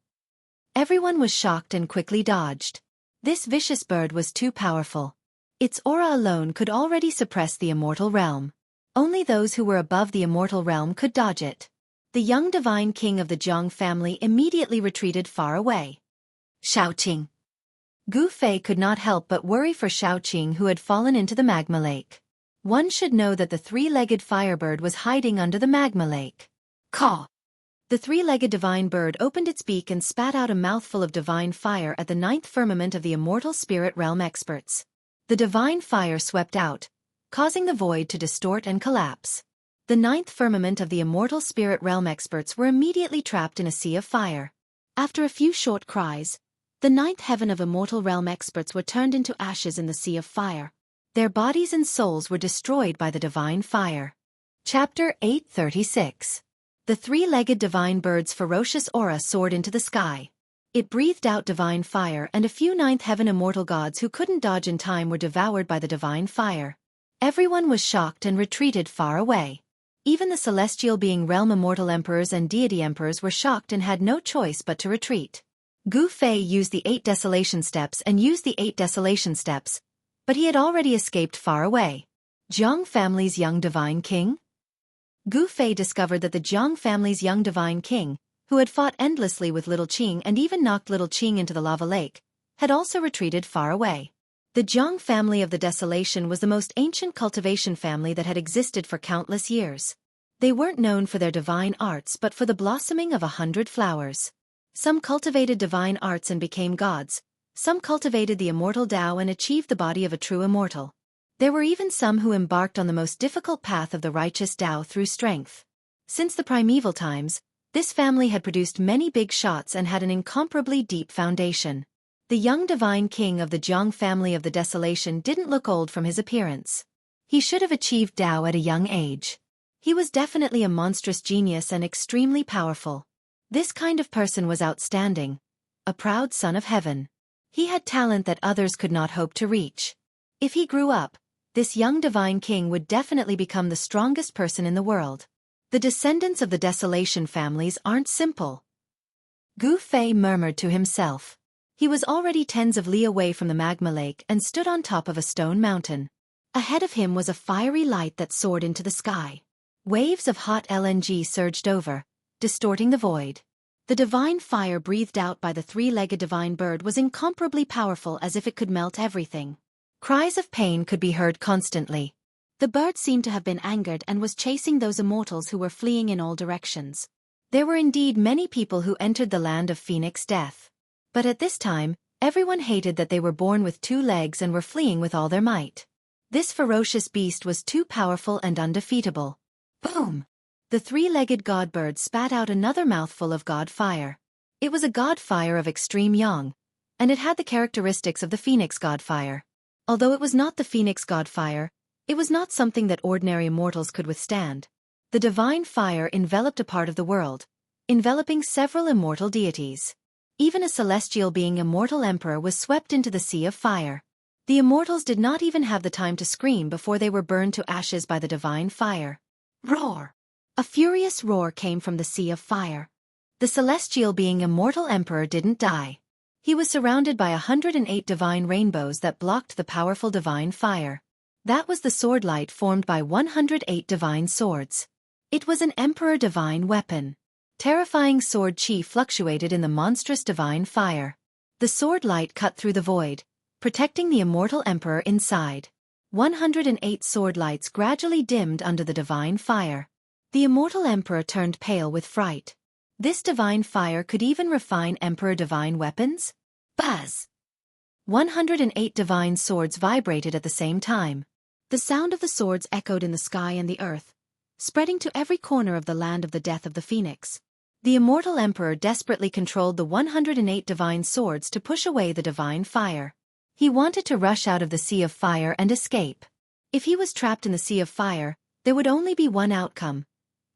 Everyone was shocked and quickly dodged. This vicious bird was too powerful. Its aura alone could already suppress the immortal realm. Only those who were above the immortal realm could dodge it. The young divine king of the Jiang family immediately retreated far away. Xiaoqing. Gu Fei could not help but worry for Xiaoqing, who had fallen into the magma lake. One should know that the three-legged firebird was hiding under the magma lake. Caw! The three-legged divine bird opened its beak and spat out a mouthful of divine fire at the ninth firmament of the immortal spirit realm experts. The divine fire swept out, causing the void to distort and collapse. The ninth firmament of the immortal spirit realm experts were immediately trapped in a sea of fire. After a few short cries, the ninth heaven of immortal realm experts were turned into ashes in the sea of fire. Their bodies and souls were destroyed by the divine fire. Chapter 836. The three-legged divine bird's ferocious aura soared into the sky. It breathed out divine fire, and a few ninth heaven immortal gods who couldn't dodge in time were devoured by the divine fire. Everyone was shocked and retreated far away. Even the celestial being realm immortal emperors and deity emperors were shocked and had no choice but to retreat. Gu Fei used the 8 desolation steps and used the 8 desolation steps, but he had already escaped far away. Jiang family's young divine king? Gu Fei discovered that the Jiang family's young divine king, who had fought endlessly with little Qing and even knocked little Qing into the lava lake, had also retreated far away. The Jiang family of the Desolation was the most ancient cultivation family that had existed for countless years. They weren't known for their divine arts but for the blossoming of 100 flowers. Some cultivated divine arts and became gods, some cultivated the immortal Tao and achieved the body of a true immortal. There were even some who embarked on the most difficult path of the righteous Tao through strength. Since the primeval times, this family had produced many big shots and had an incomparably deep foundation. The young divine king of the Jiang family of the Desolation didn't look old from his appearance. He should have achieved Tao at a young age. He was definitely a monstrous genius and extremely powerful. This kind of person was outstanding. A proud son of heaven. He had talent that others could not hope to reach. If he grew up, this young divine king would definitely become the strongest person in the world. The descendants of the Desolation families aren't simple. Gu Fei murmured to himself. He was already tens of li away from the magma lake and stood on top of a stone mountain. Ahead of him was a fiery light that soared into the sky. Waves of hot LNG surged over, distorting the void. The divine fire breathed out by the three-legged divine bird was incomparably powerful, as if it could melt everything. Cries of pain could be heard constantly. The bird seemed to have been angered and was chasing those immortals who were fleeing in all directions. There were indeed many people who entered the land of Phoenix death. But at this time, everyone hated that they were born with 2 legs and were fleeing with all their might. This ferocious beast was too powerful and undefeatable. Boom! The three-legged god bird spat out another mouthful of god fire. It was a god fire of extreme yang, and it had the characteristics of the phoenix god fire. Although it was not the phoenix god fire, it was not something that ordinary mortals could withstand. The divine fire enveloped a part of the world, enveloping several immortal deities. Even a celestial being immortal emperor was swept into the sea of fire. The immortals did not even have the time to scream before they were burned to ashes by the divine fire. Roar! A furious roar came from the sea of fire. The celestial being immortal emperor didn't die. He was surrounded by 108 divine rainbows that blocked the powerful divine fire. That was the sword light formed by 108 divine swords. It was an emperor divine weapon. Terrifying sword chi fluctuated in the monstrous divine fire. The sword light cut through the void, protecting the immortal emperor inside. 108 sword lights gradually dimmed under the divine fire. The immortal emperor turned pale with fright. This divine fire could even refine emperor divine weapons? Buzz! 108 divine swords vibrated at the same time. The sound of the swords echoed in the sky and the earth, spreading to every corner of the land of the death of the phoenix. The immortal emperor desperately controlled the 108 divine swords to push away the divine fire. He wanted to rush out of the sea of fire and escape. If he was trapped in the sea of fire, there would only be one outcome: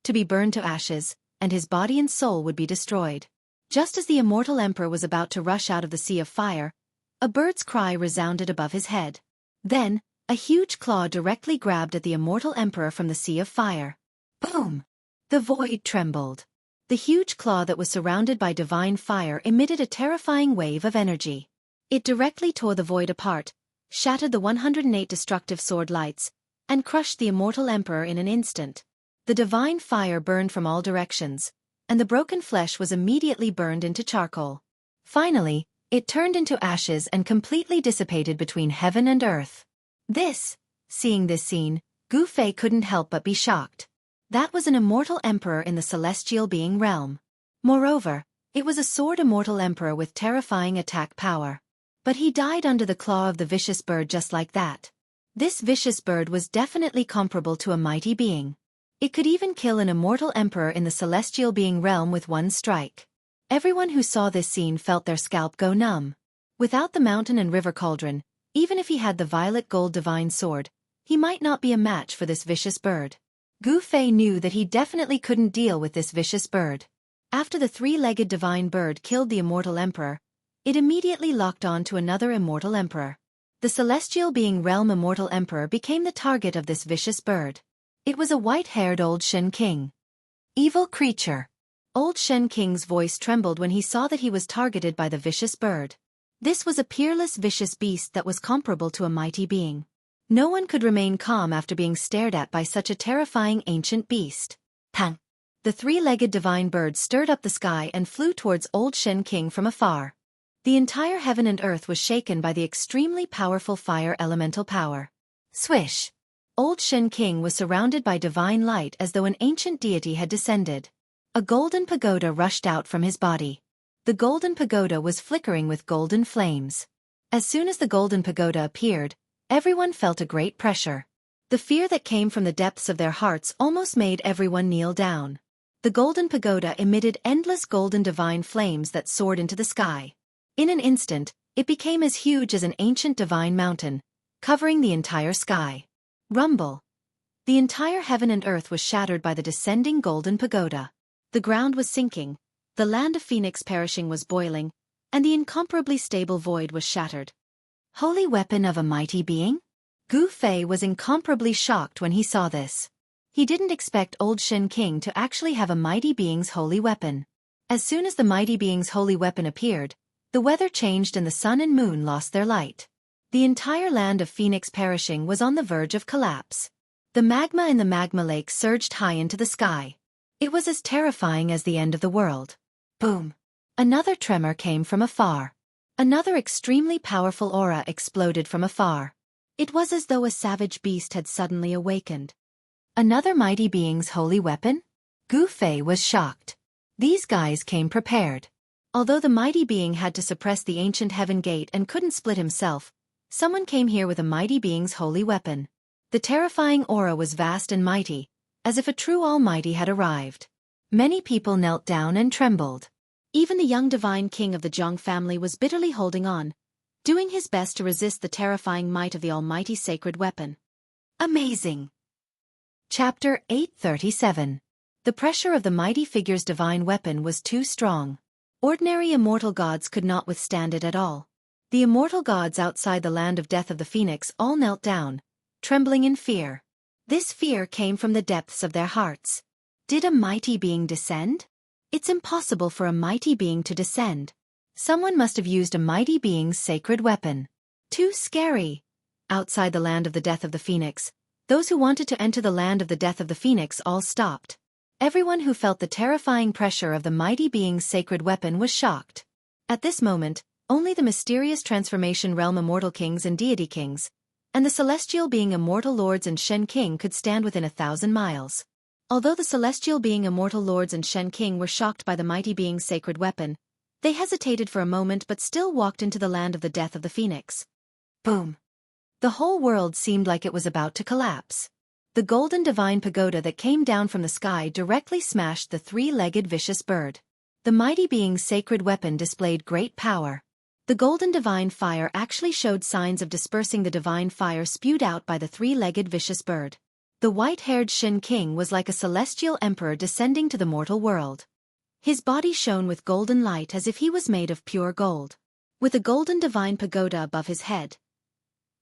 to be burned to ashes, and his body and soul would be destroyed. Just as the immortal emperor was about to rush out of the sea of fire, a bird's cry resounded above his head. Then, a huge claw directly grabbed at the immortal emperor from the sea of fire. Boom! The void trembled. The huge claw that was surrounded by divine fire emitted a terrifying wave of energy. It directly tore the void apart, shattered the 108 destructive sword lights, and crushed the immortal emperor in an instant. The divine fire burned from all directions, and the broken flesh was immediately burned into charcoal. Finally, it turned into ashes and completely dissipated between heaven and earth. Seeing this scene, Gu Fei couldn't help but be shocked. That was an immortal emperor in the celestial being realm. Moreover, it was a sword immortal emperor with terrifying attack power. But he died under the claw of the vicious bird just like that. This vicious bird was definitely comparable to a mighty being. It could even kill an immortal emperor in the celestial being realm with one strike. Everyone who saw this scene felt their scalp go numb. Without the mountain and river cauldron, even if he had the violet gold divine sword, he might not be a match for this vicious bird. Gu Fei knew that he definitely couldn't deal with this vicious bird. After the three-legged divine bird killed the immortal emperor, it immediately locked on to another immortal emperor. The celestial being realm immortal emperor became the target of this vicious bird. It was a white-haired old Shen King. Evil creature. Old Shen King's voice trembled when he saw that he was targeted by the vicious bird. This was a peerless vicious beast that was comparable to a mighty being. No one could remain calm after being stared at by such a terrifying ancient beast. Pang! The three-legged divine bird stirred up the sky and flew towards old Shen King from afar. The entire heaven and earth was shaken by the extremely powerful fire elemental power. Swish! Old Shen King was surrounded by divine light as though an ancient deity had descended. A golden pagoda rushed out from his body. The golden pagoda was flickering with golden flames. As soon as the golden pagoda appeared, everyone felt a great pressure. The fear that came from the depths of their hearts almost made everyone kneel down. The golden pagoda emitted endless golden divine flames that soared into the sky. In an instant, it became as huge as an ancient divine mountain, covering the entire sky. Rumble! The entire heaven and earth was shattered by the descending golden pagoda. The ground was sinking, the land of Phoenix perishing was boiling, and the incomparably stable void was shattered. Holy weapon of a mighty being? Gu Fei was incomparably shocked when he saw this. He didn't expect old Shen King to actually have a mighty being's holy weapon. As soon as the mighty being's holy weapon appeared, the weather changed and the sun and moon lost their light. The entire land of Phoenix perishing was on the verge of collapse. The magma in the magma lake surged high into the sky. It was as terrifying as the end of the world. Boom! Another tremor came from afar. Another extremely powerful aura exploded from afar. It was as though a savage beast had suddenly awakened. Another mighty being's holy weapon? Gu Fei was shocked. These guys came prepared. Although the mighty being had to suppress the ancient heaven gate and couldn't split himself, someone came here with a mighty being's holy weapon. The terrifying aura was vast and mighty, as if a true almighty had arrived. Many people knelt down and trembled. Even the young divine king of the Zhang family was bitterly holding on, doing his best to resist the terrifying might of the almighty sacred weapon. Amazing! Chapter 837. The pressure of the mighty figure's divine weapon was too strong. Ordinary immortal gods could not withstand it at all. The immortal gods outside the land of death of the Phoenix all knelt down, trembling in fear. This fear came from the depths of their hearts. Did a mighty being descend? It's impossible for a mighty being to descend. Someone must have used a mighty being's sacred weapon. Too scary. Outside the land of the death of the Phoenix, those who wanted to enter the land of the death of the Phoenix all stopped. Everyone who felt the terrifying pressure of the mighty being's sacred weapon was shocked. At this moment, only the mysterious transformation realm immortal kings and deity kings, and the celestial being immortal lords and Shen King could stand within 1,000 miles. Although the celestial being immortal lords and Shen King were shocked by the mighty being's sacred weapon, they hesitated for a moment but still walked into the land of the death of the Phoenix. Boom! The whole world seemed like it was about to collapse. The golden divine pagoda that came down from the sky directly smashed the three-legged vicious bird. The mighty being's sacred weapon displayed great power. The golden divine fire actually showed signs of dispersing the divine fire spewed out by the three-legged vicious bird. The white-haired Shen King was like a celestial emperor descending to the mortal world. His body shone with golden light as if he was made of pure gold. With a golden divine pagoda above his head,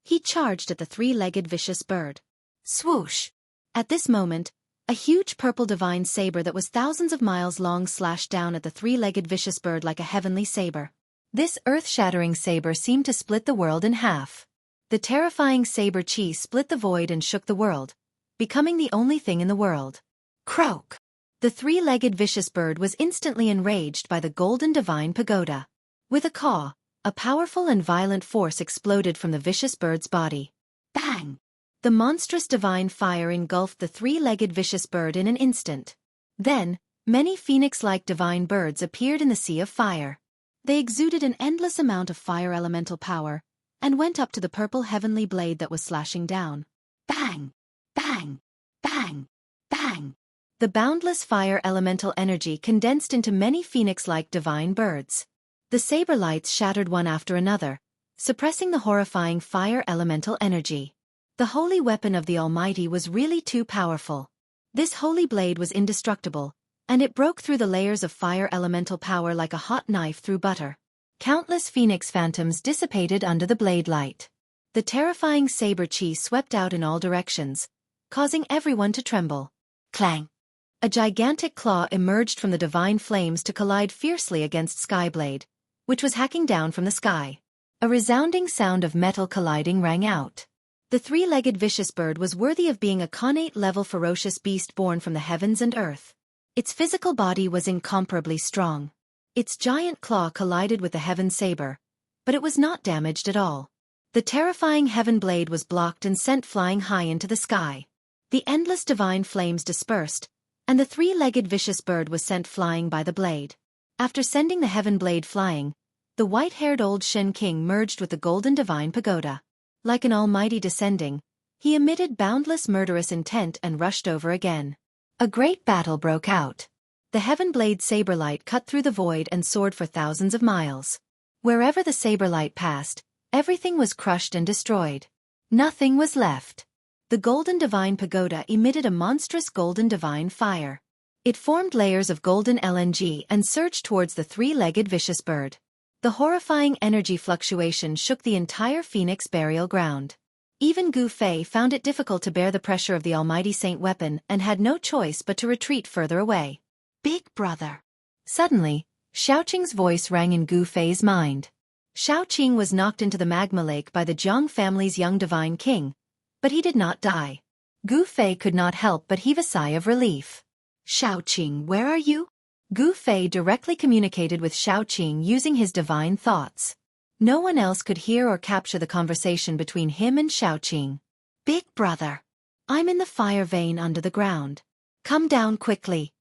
he charged at the three-legged vicious bird. Swoosh! At this moment, a huge purple divine saber that was thousands of miles long slashed down at the three-legged vicious bird like a heavenly saber. This earth-shattering saber seemed to split the world in half. The terrifying saber chi split the void and shook the world, becoming the only thing in the world. Croak! The three-legged vicious bird was instantly enraged by the golden divine pagoda. With a caw, a powerful and violent force exploded from the vicious bird's body. Bang! The monstrous divine fire engulfed the three-legged vicious bird in an instant. Then, many phoenix-like divine birds appeared in the sea of fire. They exuded an endless amount of fire elemental power, and went up to the purple heavenly blade that was slashing down. Bang! Bang! Bang! Bang! The boundless fire elemental energy condensed into many phoenix-like divine birds. The saber lights shattered one after another, suppressing the horrifying fire elemental energy. The holy weapon of the Almighty was really too powerful. This holy blade was indestructible, and it broke through the layers of fire elemental power like a hot knife through butter. Countless phoenix phantoms dissipated under the blade light. The terrifying saber chi swept out in all directions, causing everyone to tremble. Clang! A gigantic claw emerged from the divine flames to collide fiercely against Skyblade, which was hacking down from the sky. A resounding sound of metal colliding rang out. The three-legged vicious bird was worthy of being a Khanate-level ferocious beast born from the heavens and earth. Its physical body was incomparably strong. Its giant claw collided with the heaven saber, but it was not damaged at all. The terrifying heaven blade was blocked and sent flying high into the sky. The endless divine flames dispersed, and the three-legged vicious bird was sent flying by the blade. After sending the heaven blade flying, the white-haired old Shen King merged with the golden divine pagoda. Like an almighty descending, he emitted boundless murderous intent and rushed over again. A great battle broke out. The heaven blade saberlight cut through the void and soared for thousands of miles. Wherever the saberlight passed, everything was crushed and destroyed. Nothing was left. The golden divine pagoda emitted a monstrous golden divine fire. It formed layers of golden LNG and surged towards the three-legged vicious bird. The horrifying energy fluctuation shook the entire Phoenix burial ground. Even Gu Fei found it difficult to bear the pressure of the almighty saint weapon and had no choice but to retreat further away. Big brother! Suddenly, Xiaoqing's voice rang in Gu Fei's mind. Xiaoqing was knocked into the magma lake by the Jiang family's young divine king, but he did not die. Gu Fei could not help but heave a sigh of relief. Xiaoqing, where are you? Gu Fei directly communicated with Xiaoqing using his divine thoughts. No one else could hear or capture the conversation between him and Xiaoqing. Big brother! I'm in the fire vein under the ground. Come down quickly.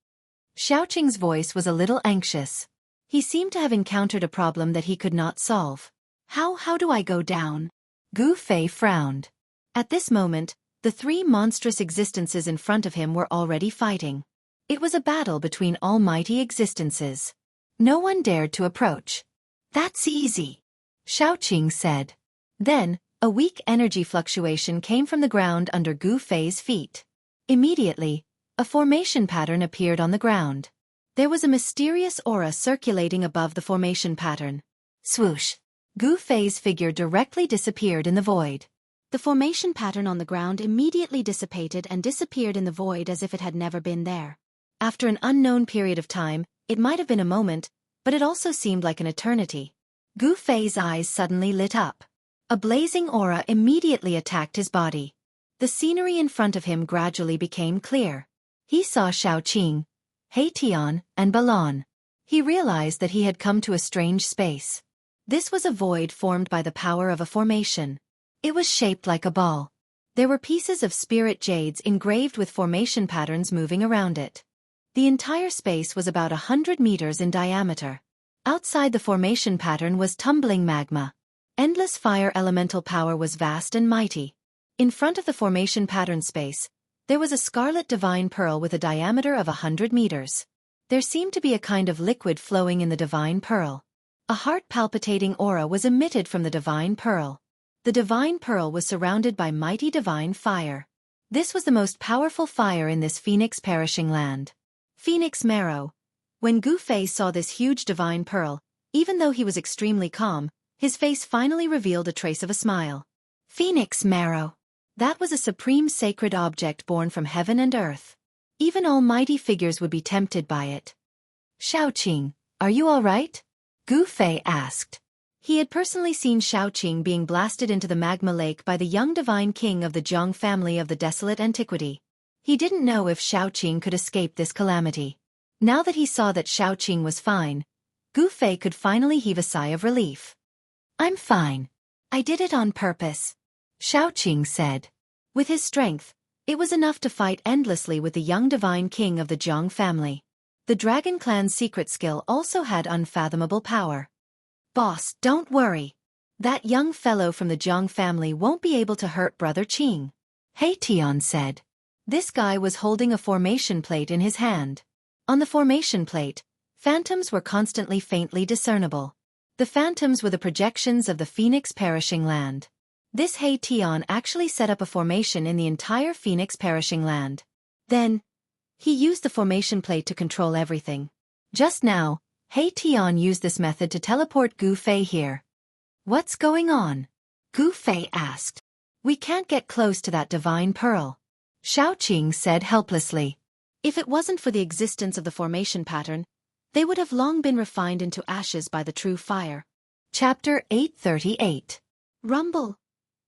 Xiaoqing's voice was a little anxious. He seemed to have encountered a problem that he could not solve. How do I go down? Gu Fei frowned. At this moment, the three monstrous existences in front of him were already fighting. It was a battle between almighty existences. No one dared to approach. That's easy, Xiaoqing said. Then, a weak energy fluctuation came from the ground under Gu Fei's feet. Immediately, a formation pattern appeared on the ground. There was a mysterious aura circulating above the formation pattern. Swoosh! Gu Fei's figure directly disappeared in the void. The formation pattern on the ground immediately dissipated and disappeared in the void as if it had never been there. After an unknown period of time, it might have been a moment, but it also seemed like an eternity. Gu Fei's eyes suddenly lit up. A blazing aura immediately attacked his body. The scenery in front of him gradually became clear. He saw Xiaoqing, He Tian, and Balon. He realized that he had come to a strange space. This was a void formed by the power of a formation. It was shaped like a ball. There were pieces of spirit jades engraved with formation patterns moving around it. The entire space was about 100 meters in diameter. Outside the formation pattern was tumbling magma. Endless fire elemental power was vast and mighty. In front of the formation pattern space, there was a scarlet divine pearl with a diameter of 100 meters. There seemed to be a kind of liquid flowing in the divine pearl. A heart-palpitating aura was emitted from the divine pearl. The divine pearl was surrounded by mighty divine fire. This was the most powerful fire in this Phoenix perishing land. Phoenix marrow, When Gu Fei saw this huge divine pearl, even though he was extremely calm, his face finally revealed a trace of a smile. Phoenix marrow. That was a supreme sacred object born from heaven and earth. Even almighty figures would be tempted by it. Xiaoqing, are you all right? Gu Fei asked. He had personally seen Xiaoqing being blasted into the magma lake by the young divine king of the Zhang family of the desolate antiquity. He didn't know if Xiaoqing could escape this calamity. Now that he saw that Xiaoqing was fine, Gu Fei could finally heave a sigh of relief. I'm fine. I did it on purpose, Xiaoqing said. With his strength, it was enough to fight endlessly with the young divine king of the Zhang family. The Dragon Clan's secret skill also had unfathomable power. Boss, don't worry. That young fellow from the Zhang family won't be able to hurt Brother Qing, He Tian said. This guy was holding a formation plate in his hand. On the formation plate, phantoms were constantly faintly discernible. The phantoms were the projections of the Phoenix Perishing Land. This He Tian actually set up a formation in the entire Phoenix Perishing Land. Then, he used the formation plate to control everything. Just now, He Tian used this method to teleport Gu Fei here. What's going on? Gu Fei asked. We can't get close to that divine pearl, Xiaoqing said helplessly. If it wasn't for the existence of the formation pattern, they would have long been refined into ashes by the true fire. Chapter 838. Rumble.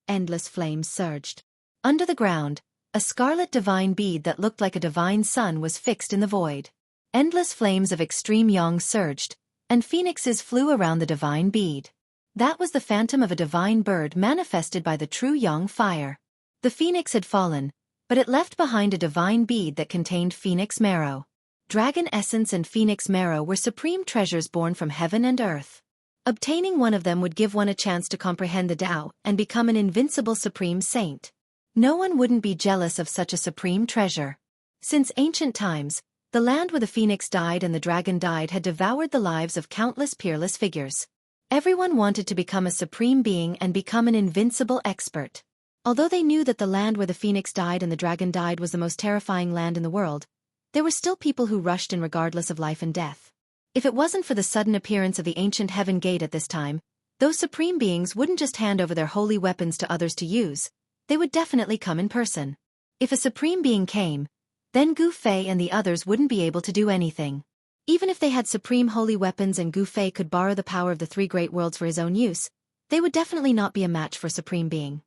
Endless flames surged. Under the ground, a scarlet divine bead that looked like a divine sun was fixed in the void. Endless flames of extreme yang surged, and phoenixes flew around the divine bead. That was the phantom of a divine bird manifested by the true yang fire. The phoenix had fallen, but it left behind a divine bead that contained phoenix marrow. Dragon essence and phoenix marrow were supreme treasures born from heaven and earth. Obtaining one of them would give one a chance to comprehend the Tao and become an invincible supreme saint. No one wouldn't be jealous of such a supreme treasure. Since ancient times, the land where the phoenix died and the dragon died had devoured the lives of countless peerless figures. Everyone wanted to become a supreme being and become an invincible expert. Although they knew that the land where the phoenix died and the dragon died was the most terrifying land in the world, there were still people who rushed in regardless of life and death. If it wasn't for the sudden appearance of the ancient heaven gate at this time, those supreme beings wouldn't just hand over their holy weapons to others to use, they would definitely come in person. If a supreme being came, then Gu Fei and the others wouldn't be able to do anything. Even if they had supreme holy weapons and Gu Fei could borrow the power of the three great worlds for his own use, they would definitely not be a match for a supreme being.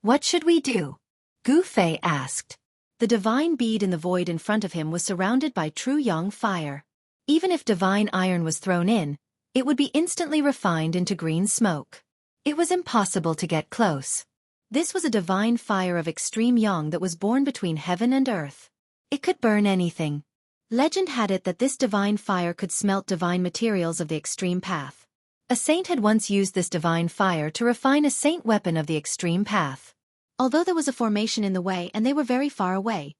What should we do? Gu Fei asked. The divine bead in the void in front of him was surrounded by true yang fire. Even if divine iron was thrown in, it would be instantly refined into green smoke. It was impossible to get close. This was a divine fire of extreme yang that was born between heaven and earth. It could burn anything. Legend had it that this divine fire could smelt divine materials of the extreme path. A saint had once used this divine fire to refine a saint weapon of the extreme path. Although there was a formation in the way and they were very far away,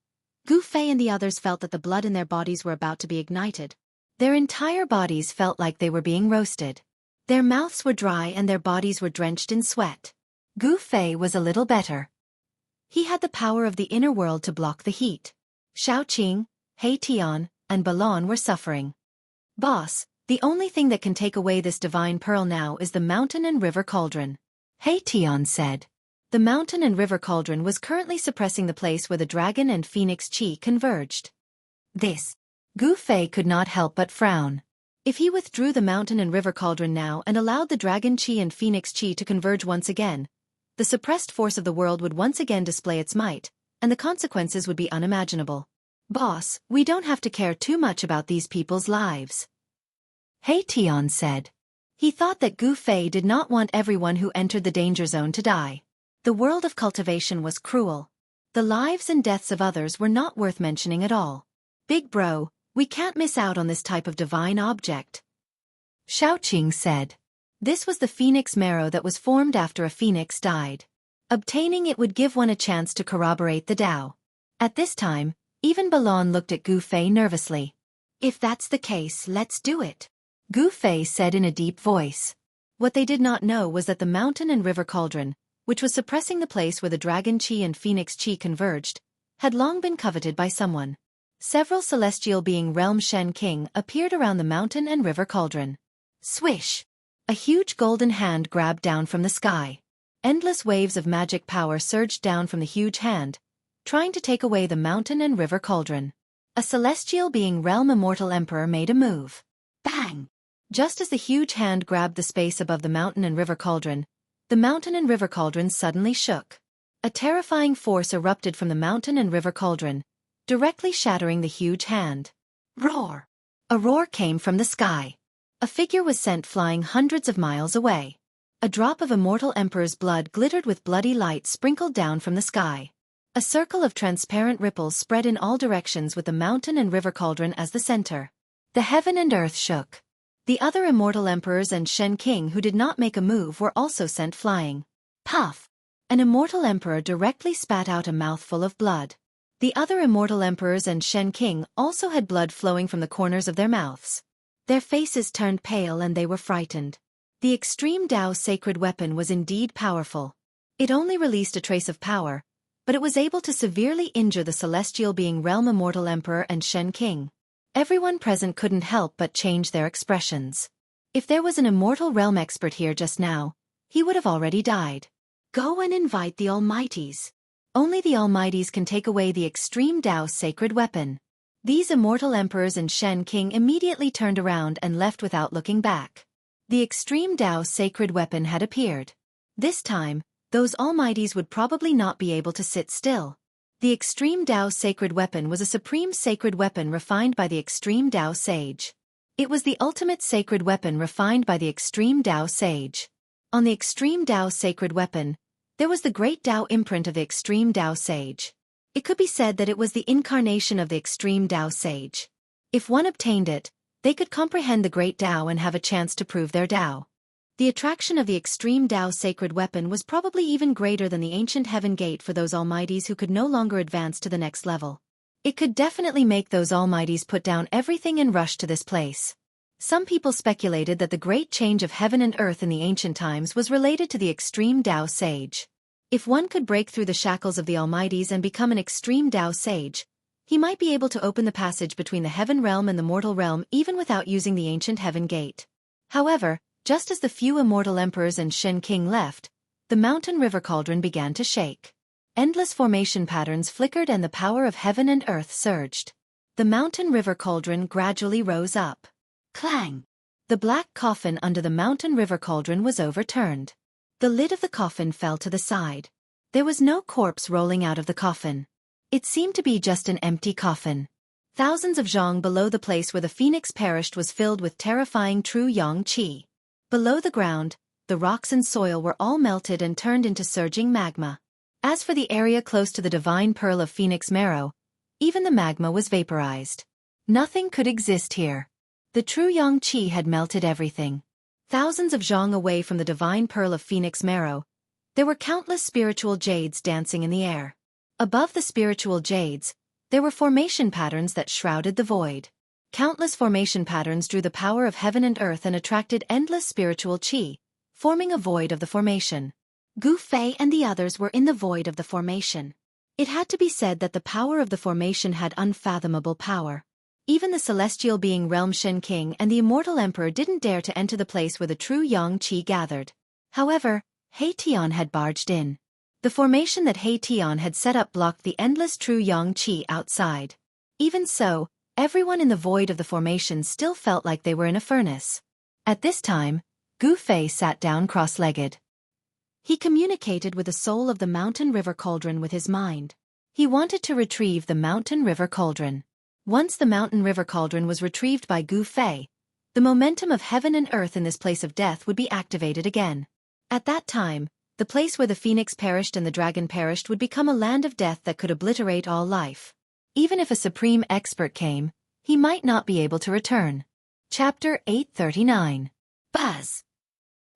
Gu Fei and the others felt that the blood in their bodies were about to be ignited. Their entire bodies felt like they were being roasted. Their mouths were dry and their bodies were drenched in sweat. Gu Fei was a little better. He had the power of the inner world to block the heat. Xiaoqing, He Tian, and Balon were suffering. Boss, the only thing that can take away this divine pearl now is the mountain and river cauldron, He Tian said. The mountain and river cauldron was currently suppressing the place where the dragon and phoenix chi converged. This. Gu Fei could not help but frown. If he withdrew the mountain and river cauldron now and allowed the dragon chi and phoenix chi to converge once again, the suppressed force of the world would once again display its might, and the consequences would be unimaginable. Boss, we don't have to care too much about these people's lives, He Tian said. He thought that Gu Fei did not want everyone who entered the danger zone to die. The world of cultivation was cruel. The lives and deaths of others were not worth mentioning at all. Big bro, we can't miss out on this type of divine object, Xiaoqing said. This was the phoenix marrow that was formed after a phoenix died. Obtaining it would give one a chance to corroborate the Tao. At this time, even Balon looked at Gu Fei nervously. If that's the case, let's do it, Gu Fei said in a deep voice. What they did not know was that the mountain and river cauldron, which was suppressing the place where the dragon chi and phoenix chi converged, had long been coveted by someone. Several celestial being realm Shen King appeared around the mountain and river cauldron. Swish! A huge golden hand grabbed down from the sky. Endless waves of magic power surged down from the huge hand, trying to take away the mountain and river cauldron. A celestial being realm immortal emperor made a move. Bang! Just as the huge hand grabbed the space above the mountain and river cauldron, the mountain and river cauldron suddenly shook. A terrifying force erupted from the mountain and river cauldron, directly shattering the huge hand. Roar! A roar came from the sky. A figure was sent flying hundreds of miles away. A drop of immortal emperor's blood glittered with bloody light sprinkled down from the sky. A circle of transparent ripples spread in all directions with the mountain and river cauldron as the center. The heaven and earth shook. The other immortal emperors and Shen King who did not make a move were also sent flying. Puff! An immortal emperor directly spat out a mouthful of blood. The other immortal emperors and Shen King also had blood flowing from the corners of their mouths. Their faces turned pale and they were frightened. The extreme Tao sacred weapon was indeed powerful. It only released a trace of power, but it was able to severely injure the celestial being realm immortal emperor and Shen King. Everyone present couldn't help but change their expressions. If there was an immortal realm expert here just now, he would have already died. Go and invite the Almighties. Only the Almighties can take away the extreme Tao sacred weapon. These immortal emperors and Shen King immediately turned around and left without looking back. The extreme Tao sacred weapon had appeared. This time, those Almighties would probably not be able to sit still. The extreme Tao sacred weapon was a supreme sacred weapon refined by the extreme Tao sage. It was the ultimate sacred weapon refined by the extreme Tao sage. On the extreme Tao sacred weapon, there was the great Tao imprint of the extreme Tao sage. It could be said that it was the incarnation of the extreme Tao sage. If one obtained it, they could comprehend the great Tao and have a chance to prove their Tao. The attraction of the extreme Tao sacred weapon was probably even greater than the ancient heaven gate for those Almighties who could no longer advance to the next level. It could definitely make those Almighties put down everything and rush to this place. Some people speculated that the great change of heaven and earth in the ancient times was related to the extreme Tao sage. If one could break through the shackles of the Almighties and become an extreme Tao sage, he might be able to open the passage between the heaven realm and the mortal realm even without using the ancient heaven gate. However, just as the few immortal emperors and Shen King left, the mountain river cauldron began to shake. Endless formation patterns flickered and the power of heaven and earth surged. The mountain river cauldron gradually rose up. Clang! The black coffin under the mountain river cauldron was overturned. The lid of the coffin fell to the side. There was no corpse rolling out of the coffin. It seemed to be just an empty coffin. Thousands of zhong below the place where the phoenix perished was filled with terrifying true yang qi. Below the ground, the rocks and soil were all melted and turned into surging magma. As for the area close to the divine pearl of phoenix marrow, even the magma was vaporized. Nothing could exist here. The true yang qi had melted everything. Thousands of zhong away from the divine pearl of phoenix marrow, there were countless spiritual jades dancing in the air. Above the spiritual jades, there were formation patterns that shrouded the void. Countless formation patterns drew the power of heaven and earth and attracted endless spiritual qi, forming a void of the formation. Gu Fei and the others were in the void of the formation. It had to be said that the power of the formation had unfathomable power. Even the celestial being realm Shen King and the immortal emperor didn't dare to enter the place where the true yang qi gathered. However, He Tian had barged in. The formation that He Tian had set up blocked the endless true yang qi outside. Even so, everyone in the void of the formation still felt like they were in a furnace. At this time, Gu Fei sat down cross-legged. He communicated with the soul of the mountain river cauldron with his mind. He wanted to retrieve the mountain river cauldron. Once the mountain river cauldron was retrieved by Gu Fei, the momentum of heaven and earth in this place of death would be activated again. At that time, the place where the phoenix perished and the dragon perished would become a land of death that could obliterate all life. Even if a supreme expert came, he might not be able to return. Chapter 839. Buzz!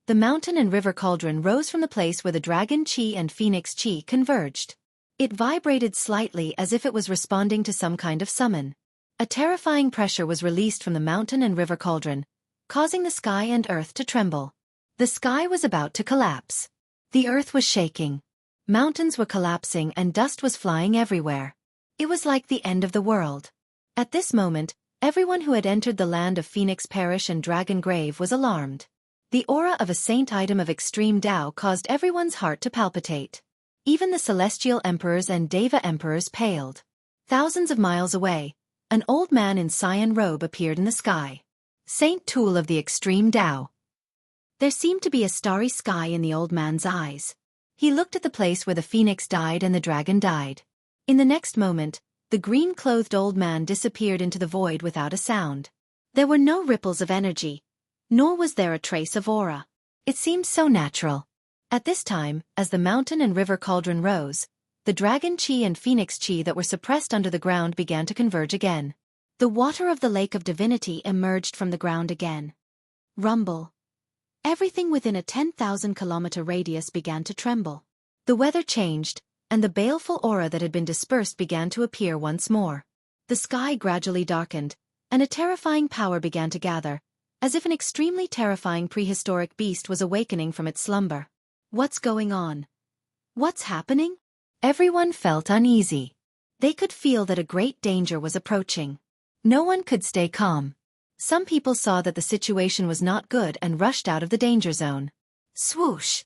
The mountain and river cauldron rose from the place where the dragon qi and phoenix qi converged. It vibrated slightly as if it was responding to some kind of summon. A terrifying pressure was released from the mountain and river cauldron, causing the sky and earth to tremble. The sky was about to collapse. The earth was shaking. Mountains were collapsing and dust was flying everywhere. It was like the end of the world. At this moment, everyone who had entered the land of Phoenix Parish and Dragon Grave was alarmed. The aura of a saint item of extreme Tao caused everyone's heart to palpitate. Even the celestial emperors and Deva emperors paled. Thousands of miles away, an old man in cyan robe appeared in the sky. Saint Tool of the extreme Tao. There seemed to be a starry sky in the old man's eyes. He looked at the place where the phoenix died and the dragon died. In the next moment, the green-clothed old man disappeared into the void without a sound. There were no ripples of energy, nor was there a trace of aura. It seemed so natural. At this time, as the mountain and river cauldron rose, the dragon chi and phoenix chi that were suppressed under the ground began to converge again. The water of the lake of divinity emerged from the ground again. Rumble. Everything within a 10,000-kilometer radius began to tremble. The weather changed, and the baleful aura that had been dispersed began to appear once more. The sky gradually darkened, and a terrifying power began to gather, as if an extremely terrifying prehistoric beast was awakening from its slumber. What's going on? What's happening? Everyone felt uneasy. They could feel that a great danger was approaching. No one could stay calm. Some people saw that the situation was not good and rushed out of the danger zone. Swoosh!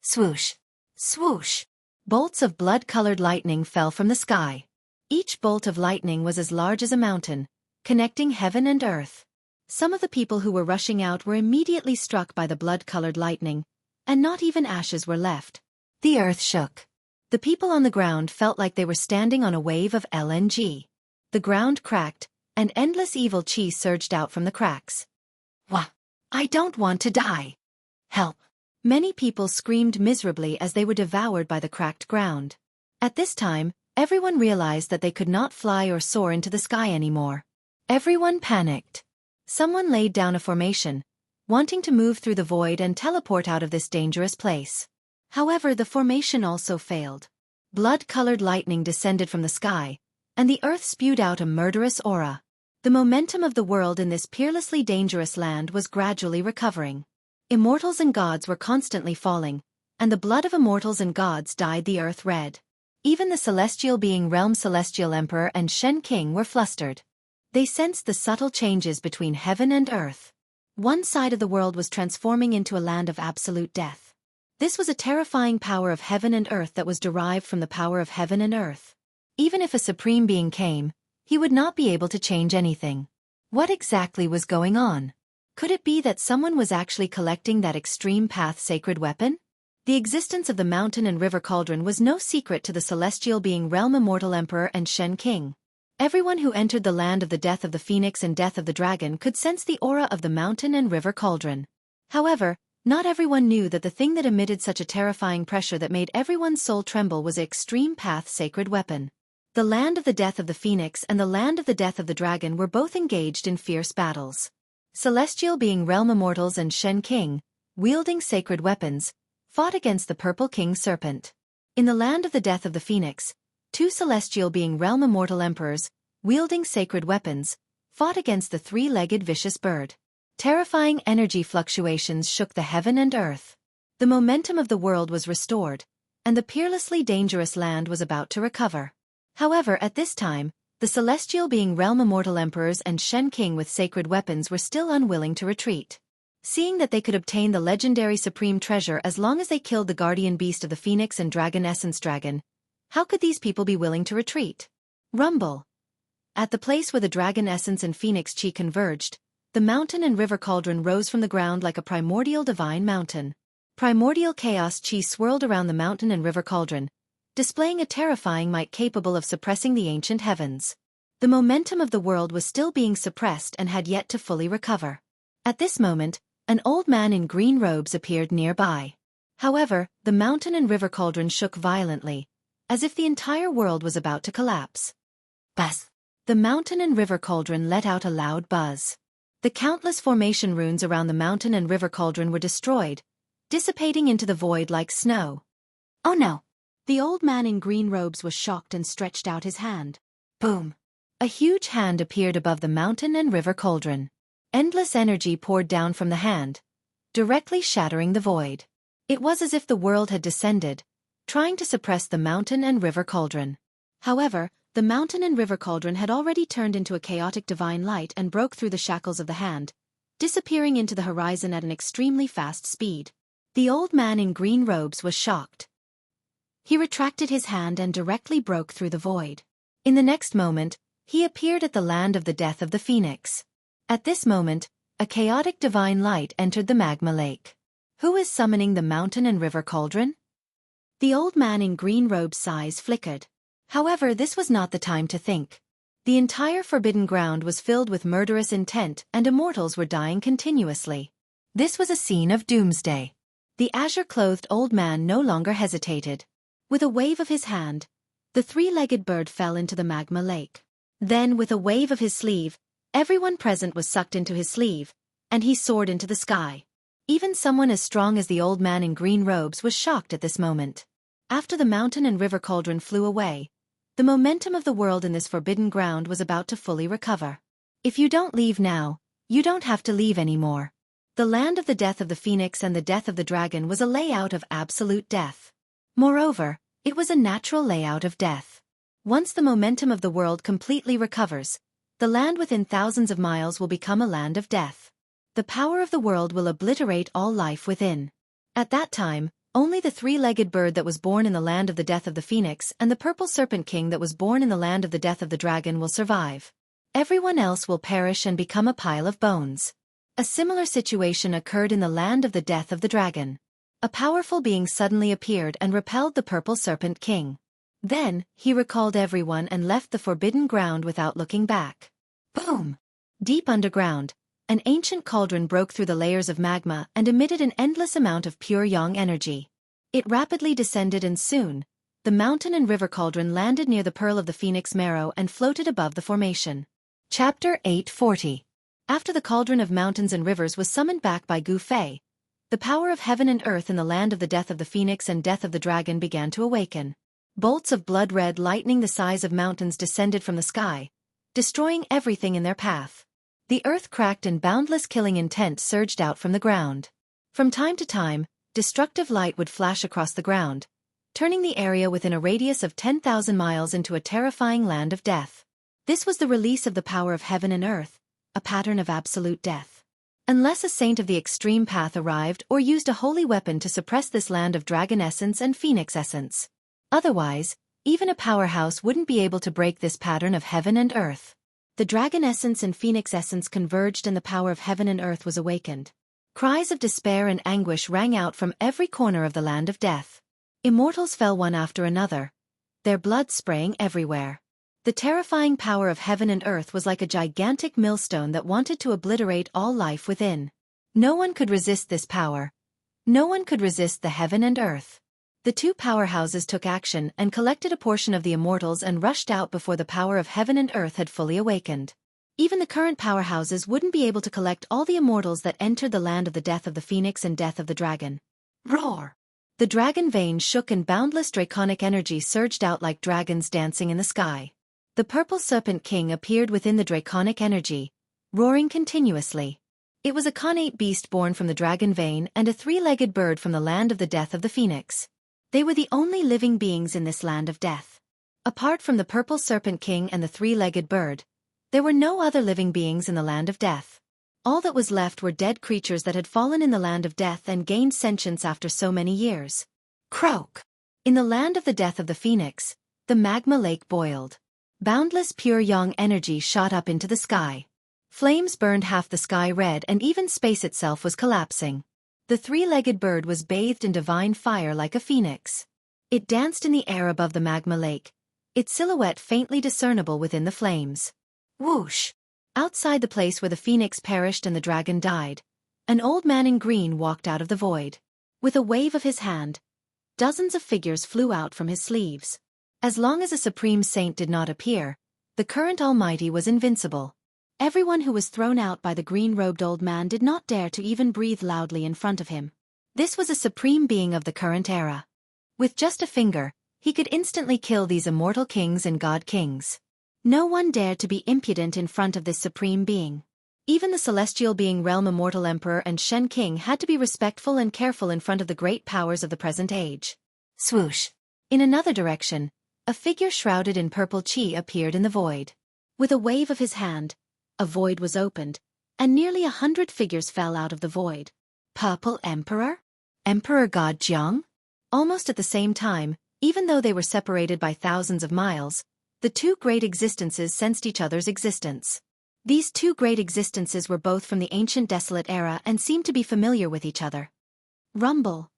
Swoosh! Swoosh! Bolts of blood-colored lightning fell from the sky. Each bolt of lightning was as large as a mountain, connecting heaven and earth. Some of the people who were rushing out were immediately struck by the blood-colored lightning, and not even ashes were left. The earth shook. The people on the ground felt like they were standing on a wave of LNG. The ground cracked, and endless evil chi surged out from the cracks. Wah! I don't want to die! Help! Many people screamed miserably as they were devoured by the cracked ground. At this time, everyone realized that they could not fly or soar into the sky anymore. Everyone panicked. Someone laid down a formation, wanting to move through the void and teleport out of this dangerous place. However, the formation also failed. Blood-colored lightning descended from the sky, and the earth spewed out a murderous aura. The momentum of the world in this peerlessly dangerous land was gradually recovering. Immortals and gods were constantly falling, and the blood of immortals and gods dyed the earth red. Even the celestial being Realm Celestial Emperor and Shen King were flustered. They sensed the subtle changes between heaven and earth. One side of the world was transforming into a land of absolute death. This was a terrifying power of heaven and earth that was derived from the power of heaven and earth. Even if a supreme being came, he would not be able to change anything. What exactly was going on? Could it be that someone was actually collecting that extreme path sacred weapon? The existence of the mountain and river cauldron was no secret to the celestial being Realm Immortal Emperor and Shen King. Everyone who entered the land of the death of the phoenix and death of the dragon could sense the aura of the mountain and river cauldron. However, not everyone knew that the thing that emitted such a terrifying pressure that made everyone's soul tremble was an extreme path sacred weapon. The land of the death of the phoenix and the land of the death of the dragon were both engaged in fierce battles. Celestial being Realm Immortals and Shen King, wielding sacred weapons, fought against the Purple King Serpent. In the land of the death of the phoenix, two celestial being Realm Immortal Emperors, wielding sacred weapons, fought against the three-legged vicious bird. Terrifying energy fluctuations shook the heaven and earth. The momentum of the world was restored, and the peerlessly dangerous land was about to recover. However, at this time, the celestial being Realm Immortal Emperors and Shen King with sacred weapons were still unwilling to retreat. Seeing that they could obtain the legendary supreme treasure as long as they killed the guardian beast of the phoenix and dragon essence dragon, how could these people be willing to retreat? Rumble. At the place where the dragon essence and phoenix chi converged, the mountain and river cauldron rose from the ground like a primordial divine mountain. Primordial chaos chi swirled around the mountain and river cauldron, displaying a terrifying might capable of suppressing the ancient heavens. The momentum of the world was still being suppressed and had yet to fully recover. At this moment, an old man in green robes appeared nearby. However, the mountain and river cauldron shook violently, as if the entire world was about to collapse. Buzz! The mountain and river cauldron let out a loud buzz. The countless formation runes around the mountain and river cauldron were destroyed, dissipating into the void like snow. Oh no! The old man in green robes was shocked and stretched out his hand. Boom! A huge hand appeared above the mountain and river cauldron. Endless energy poured down from the hand, directly shattering the void. It was as if the world had descended, trying to suppress the mountain and river cauldron. However, The mountain and river cauldron had already turned into a chaotic divine light and broke through the shackles of the hand, disappearing into the horizon at an extremely fast speed. The old man in green robes was shocked. He retracted his hand and directly broke through the void. In the next moment, he appeared at the land of the death of the phoenix. At this moment, a chaotic divine light entered the magma lake. Who is summoning the mountain and river cauldron? The old man in green robes' eyes flickered. However, this was not the time to think. The entire forbidden ground was filled with murderous intent and immortals were dying continuously. This was a scene of doomsday. The azure-clothed old man no longer hesitated. With a wave of his hand, the three-legged bird fell into the magma lake. Then, with a wave of his sleeve, everyone present was sucked into his sleeve, and he soared into the sky. Even someone as strong as the old man in green robes was shocked at this moment. After the mountain and river cauldron flew away, the momentum of the world in this forbidden ground was about to fully recover. If you don't leave now, you don't have to leave anymore. The land of the death of the phoenix and the death of the dragon was a layout of absolute death. Moreover, it was a natural layout of death. Once the momentum of the world completely recovers, the land within thousands of miles will become a land of death. The power of the world will obliterate all life within. At that time, only the three-legged bird that was born in the land of the death of the phoenix and the purple serpent king that was born in the land of the death of the dragon will survive. Everyone else will perish and become a pile of bones. A similar situation occurred in the land of the death of the dragon. A powerful being suddenly appeared and repelled the purple serpent king. Then, he recalled everyone and left the forbidden ground without looking back. Boom! Deep underground, an ancient cauldron broke through the layers of magma and emitted an endless amount of pure yang energy. It rapidly descended and soon, the mountain and river cauldron landed near the pearl of the phoenix marrow and floated above the formation. Chapter 840. After the cauldron of mountains and rivers was summoned back by Gu Fei, the power of heaven and earth in the land of the death of the phoenix and death of the dragon began to awaken. Bolts of blood-red lightning the size of mountains descended from the sky, destroying everything in their path. The earth cracked and boundless killing intent surged out from the ground. From time to time, destructive light would flash across the ground, turning the area within a radius of 10,000 miles into a terrifying land of death. This was the release of the power of heaven and earth, a pattern of absolute death. Unless a saint of the extreme path arrived or used a holy weapon to suppress this land of dragon essence and phoenix essence. Otherwise, even a powerhouse wouldn't be able to break this pattern of heaven and earth. The dragon essence and phoenix essence converged and the power of heaven and earth was awakened. Cries of despair and anguish rang out from every corner of the land of death. Immortals fell one after another, their blood spraying everywhere. The terrifying power of heaven and earth was like a gigantic millstone that wanted to obliterate all life within. No one could resist this power. No one could resist the heaven and earth. The two powerhouses took action and collected a portion of the immortals and rushed out before the power of heaven and earth had fully awakened. Even the current powerhouses wouldn't be able to collect all the immortals that entered the land of the death of the phoenix and death of the dragon. Roar! The dragon veins shook and boundless draconic energy surged out like dragons dancing in the sky. The purple serpent king appeared within the draconic energy, roaring continuously. It was a connate beast born from the dragon vein and a three-legged bird from the land of the death of the phoenix. They were the only living beings in this land of death. Apart from the purple serpent king and the three-legged bird, there were no other living beings in the land of death. All that was left were dead creatures that had fallen in the land of death and gained sentience after so many years. Croak! In the land of the death of the phoenix, the magma lake boiled. Boundless pure yang energy shot up into the sky. Flames burned half the sky red and even space itself was collapsing. The three-legged bird was bathed in divine fire like a phoenix. It danced in the air above the magma lake, its silhouette faintly discernible within the flames. Whoosh! Outside the place where the phoenix perished and the dragon died, an old man in green walked out of the void. With a wave of his hand, dozens of figures flew out from his sleeves. As long as a supreme saint did not appear, the current almighty was invincible. Everyone who was thrown out by the green-robed old man did not dare to even breathe loudly in front of him. This was a supreme being of the current era. With just a finger, he could instantly kill these immortal kings and god kings. No one dared to be impudent in front of this supreme being. Even the celestial being realm immortal emperor and Shen king had to be respectful and careful in front of the great powers of the present age. Swoosh! In another direction, A figure shrouded in purple qi appeared in the void. With a wave of his hand, a void was opened, and nearly 100 figures fell out of the void. Purple Emperor? Emperor God Jiang? Almost at the same time, even though they were separated by thousands of miles, the two great existences sensed each other's existence. These two great existences were both from the ancient desolate era and seemed to be familiar with each other. Rumble.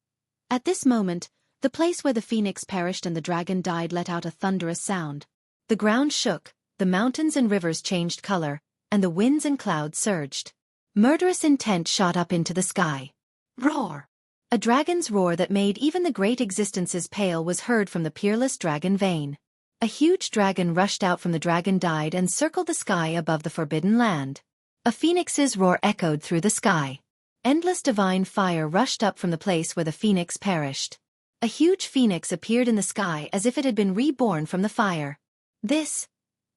At this moment, the place where the phoenix perished and the dragon died let out a thunderous sound. The ground shook, the mountains and rivers changed color, and the winds and clouds surged. Murderous intent shot up into the sky. Roar! A dragon's roar that made even the great existences pale was heard from the peerless dragon vein. A huge dragon rushed out from the dragon died and circled the sky above the forbidden land. A phoenix's roar echoed through the sky. Endless divine fire rushed up from the place where the phoenix perished. A huge phoenix appeared in the sky as if it had been reborn from the fire.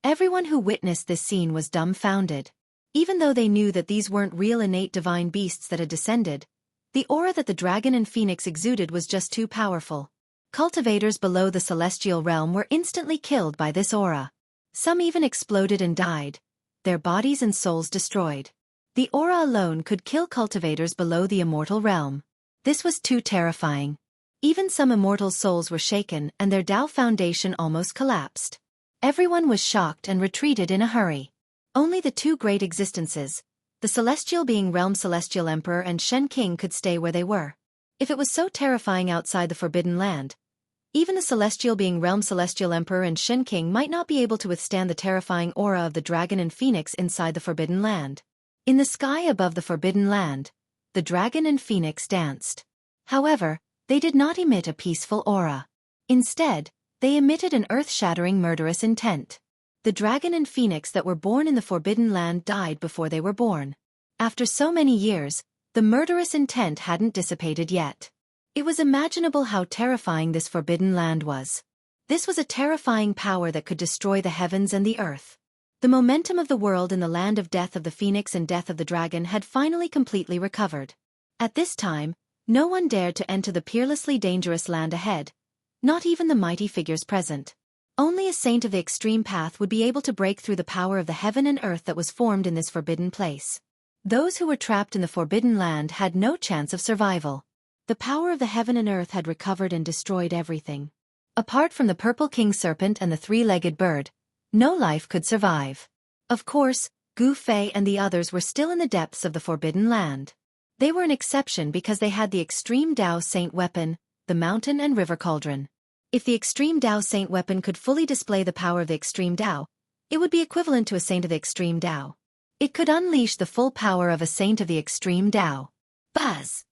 Everyone who witnessed this scene was dumbfounded. Even though they knew that these weren't real innate divine beasts that had descended, the aura that the dragon and phoenix exuded was just too powerful. Cultivators below the celestial realm were instantly killed by this aura. Some even exploded and died, their bodies and souls destroyed. The aura alone could kill cultivators below the immortal realm. This was too terrifying. Even some immortal souls were shaken and their Tao foundation almost collapsed. Everyone was shocked and retreated in a hurry. Only the two great existences, the celestial being Realm Celestial Emperor and Shen King, could stay where they were. If it was so terrifying outside the Forbidden Land, even the celestial being Realm Celestial Emperor and Shen King might not be able to withstand the terrifying aura of the dragon and phoenix inside the Forbidden Land. In the sky above the Forbidden Land, the dragon and phoenix danced. However, they did not emit a peaceful aura. Instead, they emitted an earth-shattering murderous intent. The dragon and phoenix that were born in the Forbidden Land died before they were born. After so many years, the murderous intent hadn't dissipated yet. It was imaginable how terrifying this Forbidden Land was. This was a terrifying power that could destroy the heavens and the earth. The momentum of the world in the land of death of the phoenix and death of the dragon had finally completely recovered. At this time, no one dared to enter the peerlessly dangerous land ahead, not even the mighty figures present. Only a saint of the extreme path would be able to break through the power of the heaven and earth that was formed in this forbidden place. Those who were trapped in the Forbidden Land had no chance of survival. The power of the heaven and earth had recovered and destroyed everything. Apart from the purple king serpent and the three-legged bird, no life could survive. Of course, Gu Fei and the others were still in the depths of the Forbidden Land. They were an exception because they had the extreme Tao Saint weapon, the mountain and river cauldron. If the extreme Tao Saint weapon could fully display the power of the extreme Tao, it would be equivalent to a saint of the extreme Tao. It could unleash the full power of a saint of the extreme Tao. Buzz!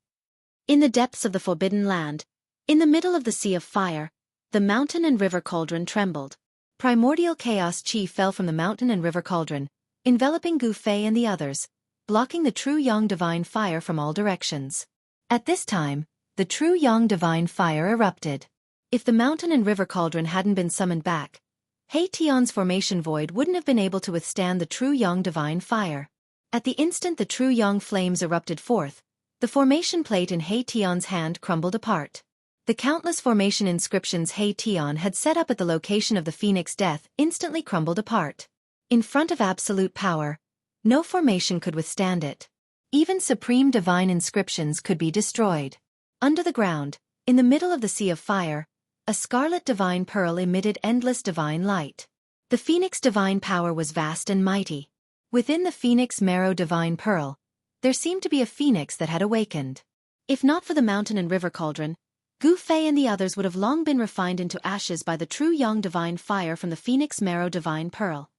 In the depths of the Forbidden Land, in the middle of the sea of fire, the mountain and river cauldron trembled. Primordial chaos chi fell from the mountain and river cauldron, enveloping Gu Fei and the others, blocking the true yang divine fire from all directions. At this time, the true yang divine fire erupted. If the mountain and river cauldron hadn't been summoned back, He Tian's formation void wouldn't have been able to withstand the true yang divine fire. At the instant the true yang flames erupted forth, the formation plate in He Tian's hand crumbled apart. The countless formation inscriptions He Tian had set up at the location of the phoenix death instantly crumbled apart. In front of absolute power, no formation could withstand it. Even supreme divine inscriptions could be destroyed. Under the ground, in the middle of the sea of fire, a scarlet divine pearl emitted endless divine light. The phoenix divine power was vast and mighty. Within the phoenix marrow divine pearl, there seemed to be a phoenix that had awakened. If not for the mountain and river cauldron, Gu Fei and the others would have long been refined into ashes by the true yang divine fire from the phoenix marrow divine pearl.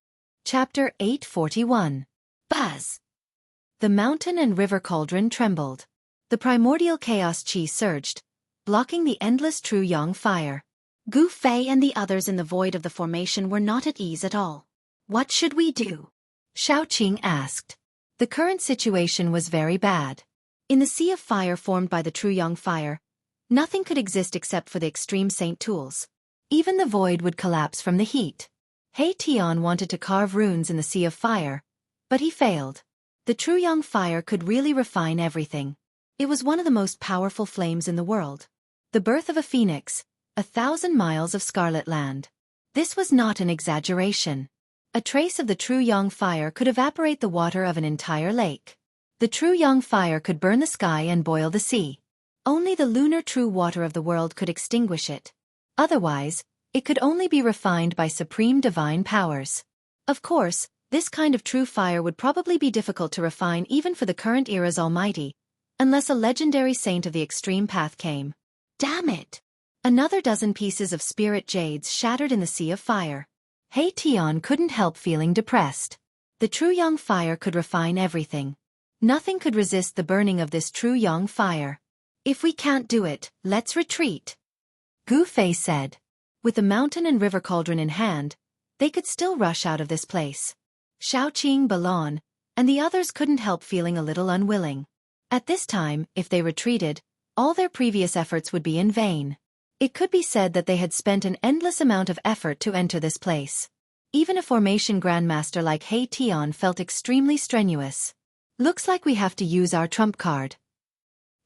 Chapter 841. Buzz! The mountain and river cauldron trembled. The primordial chaos chi surged, blocking the endless true yang fire. Gu Fei and the others in the void of the formation were not at ease at all. What should we do? Xiaoqing asked. The current situation was very bad. In the sea of fire formed by the true yang fire, nothing could exist except for the extreme saint tools. Even the void would collapse from the heat. He Tian wanted to carve runes in the sea of fire, but he failed. The true yang fire could really refine everything. It was one of the most powerful flames in the world. The birth of a phoenix, 1,000 miles of scarlet land. This was not an exaggeration. A trace of the true yang fire could evaporate the water of an entire lake. The true yang fire could burn the sky and boil the sea. Only the lunar true water of the world could extinguish it. Otherwise, it could only be refined by supreme divine powers. Of course, this kind of true fire would probably be difficult to refine even for the current era's Almighty, unless a legendary saint of the extreme path came. Damn it! Another dozen pieces of spirit jades shattered in the sea of fire. He Tian couldn't help feeling depressed. The true yang fire could refine everything. Nothing could resist the burning of this true yang fire. If we can't do it, let's retreat, Gu Fei said. With the mountain and river cauldron in hand, they could still rush out of this place. Xiaoqing, Balon, and the others couldn't help feeling a little unwilling. At this time, if they retreated, all their previous efforts would be in vain. It could be said that they had spent an endless amount of effort to enter this place. Even a formation grandmaster like He Tian felt extremely strenuous. Looks like we have to use our trump card,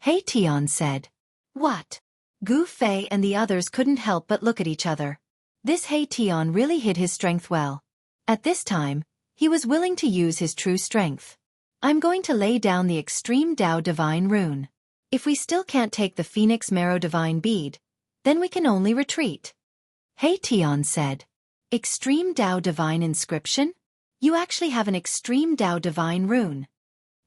He Tian said. What? Gu Fei and the others couldn't help but look at each other. This He Tian really hid his strength well. At this time, he was willing to use his true strength. I'm going to lay down the Extreme Dao Divine Rune. If we still can't take the Phoenix Marrow Divine Bead, then we can only retreat, He Tian said. Extreme Dao Divine Inscription? You actually have an Extreme Dao Divine Rune?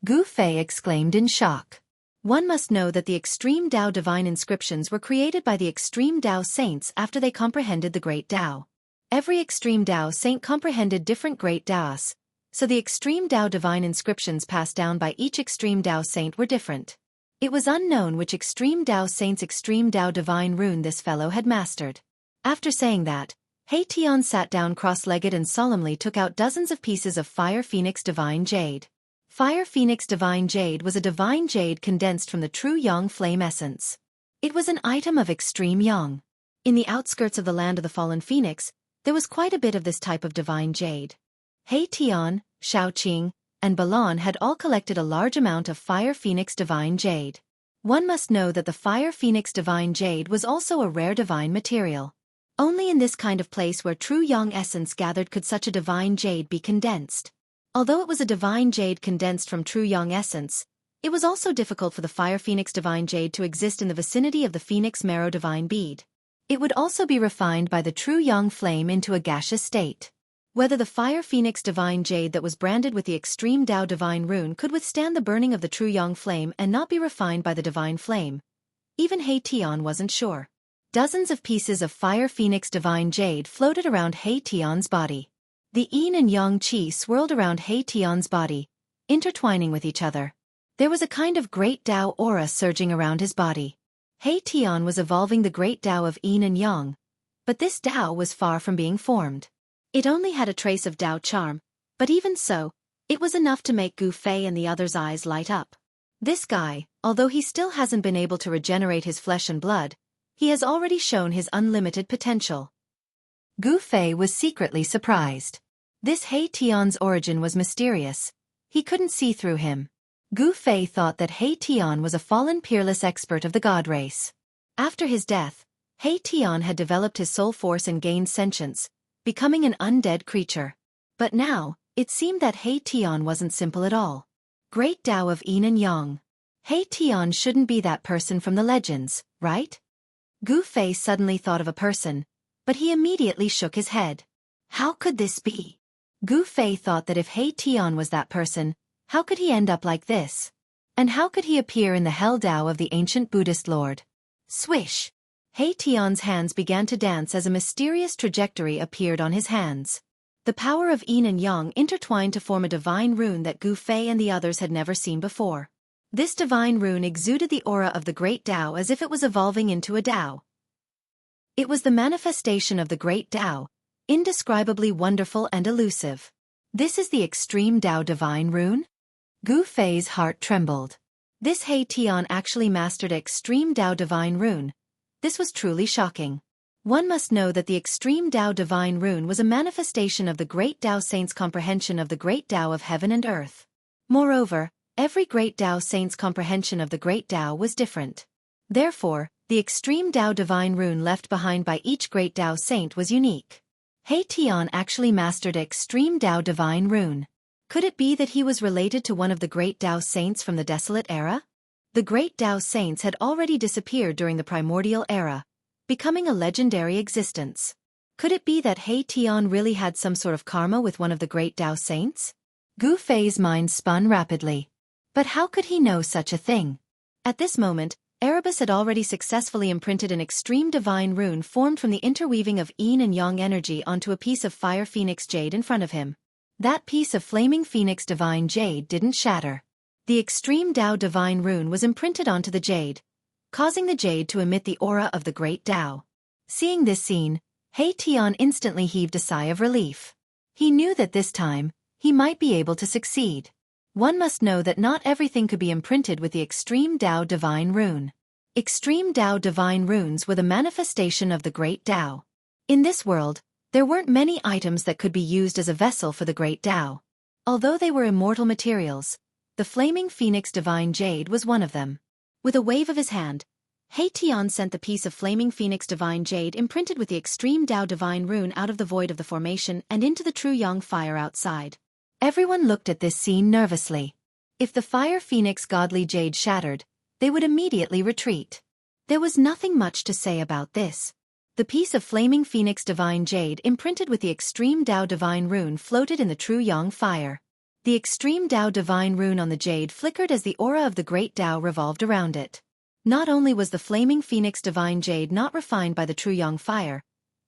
Gu Fei exclaimed in shock. One must know that the Extreme Dao Divine Inscriptions were created by the Extreme Dao Saints after they comprehended the Great Dao. Every Extreme Dao Saint comprehended different Great Daos, so the Extreme Dao Divine Inscriptions passed down by each Extreme Dao Saint were different. It was unknown which Extreme Dao Saint's Extreme Dao Divine Rune this fellow had mastered. After saying that, He Tian sat down cross-legged and solemnly took out dozens of pieces of Fire Phoenix Divine Jade. Fire Phoenix Divine Jade was a divine jade condensed from the true Yang flame essence. It was an item of extreme Yang. In the outskirts of the land of the fallen Phoenix, there was quite a bit of this type of divine jade. He Tian, Xiaoqing, and Balon had all collected a large amount of Fire Phoenix Divine Jade. One must know that the Fire Phoenix Divine Jade was also a rare divine material. Only in this kind of place where true Yang essence gathered could such a divine jade be condensed. Although it was a divine jade condensed from true Yang essence, it was also difficult for the Fire Phoenix Divine Jade to exist in the vicinity of the Phoenix Marrow Divine Bead. It would also be refined by the true Yang flame into a gaseous state. Whether the Fire Phoenix Divine Jade that was branded with the Extreme Dao Divine Rune could withstand the burning of the true Yang flame and not be refined by the divine flame, even He Tian wasn't sure. Dozens of pieces of Fire Phoenix Divine Jade floated around He Tian's body. The yin and yang qi swirled around He Tian's body, intertwining with each other. There was a kind of great Dao aura surging around his body. He Tian was evolving the great Dao of yin and yang, but this Dao was far from being formed. It only had a trace of Dao charm, but even so, it was enough to make Gu Fei and the others' eyes light up. This guy, although he still hasn't been able to regenerate his flesh and blood, he has already shown his unlimited potential. Gu Fei was secretly surprised. This He Tian's origin was mysterious. He couldn't see through him. Gu Fei thought that He Tian was a fallen peerless expert of the god race. After his death, He Tian had developed his soul force and gained sentience, becoming an undead creature. But now, it seemed that He Tian wasn't simple at all. Great Dao of yin and yang. He Tian shouldn't be that person from the legends, right? Gu Fei suddenly thought of a person, but he immediately shook his head. How could this be? Gu Fei thought that if He Tian was that person, how could he end up like this? And how could he appear in the Hell Dao of the ancient Buddhist lord? Swish! He Tian's hands began to dance as a mysterious trajectory appeared on his hands. The power of yin and yang intertwined to form a divine rune that Gu Fei and the others had never seen before. This divine rune exuded the aura of the great Dao as if it was evolving into a Dao. It was the manifestation of the great Dao, indescribably wonderful and elusive. This is the Extreme Dao Divine Rune? Gu Fei's heart trembled. This He Tian actually mastered Extreme Dao Divine Rune. This was truly shocking. One must know that the Extreme Dao Divine Rune was a manifestation of the Great Dao Saint's comprehension of the Great Dao of heaven and earth. Moreover, every Great Dao Saint's comprehension of the Great Dao was different. Therefore, the Extreme Dao Divine Rune left behind by each Great Dao Saint was unique. He Tian actually mastered Extreme Tao Divine Rune. Could it be that he was related to one of the great Tao saints from the Desolate Era? The great Tao saints had already disappeared during the Primordial Era, becoming a legendary existence. Could it be that He Tian really had some sort of karma with one of the great Tao saints? Gu Fei's mind spun rapidly. But how could he know such a thing? At this moment, Erebus had already successfully imprinted an extreme divine rune formed from the interweaving of yin and yang energy onto a piece of fire phoenix jade in front of him. That piece of flaming phoenix divine jade didn't shatter. The extreme Tao divine rune was imprinted onto the jade, causing the jade to emit the aura of the great Tao. Seeing this scene, He Tian instantly heaved a sigh of relief. He knew that this time, he might be able to succeed. One must know that not everything could be imprinted with the Extreme Tao Divine Rune. Extreme Tao Divine Runes were the manifestation of the Great Tao. In this world, there weren't many items that could be used as a vessel for the Great Tao. Although they were immortal materials, the Flaming Phoenix Divine Jade was one of them. With a wave of his hand, He Tian sent the piece of Flaming Phoenix Divine Jade imprinted with the Extreme Tao Divine Rune out of the void of the formation and into the true yang fire outside. Everyone looked at this scene nervously. If the Fire Phoenix Godly Jade shattered, they would immediately retreat. There was nothing much to say about this. The piece of Flaming Phoenix Divine Jade imprinted with the Extreme Tao Divine Rune floated in the true yang fire. The Extreme Tao Divine Rune on the jade flickered as the aura of the Great Tao revolved around it. Not only was the Flaming Phoenix Divine Jade not refined by the true yang fire,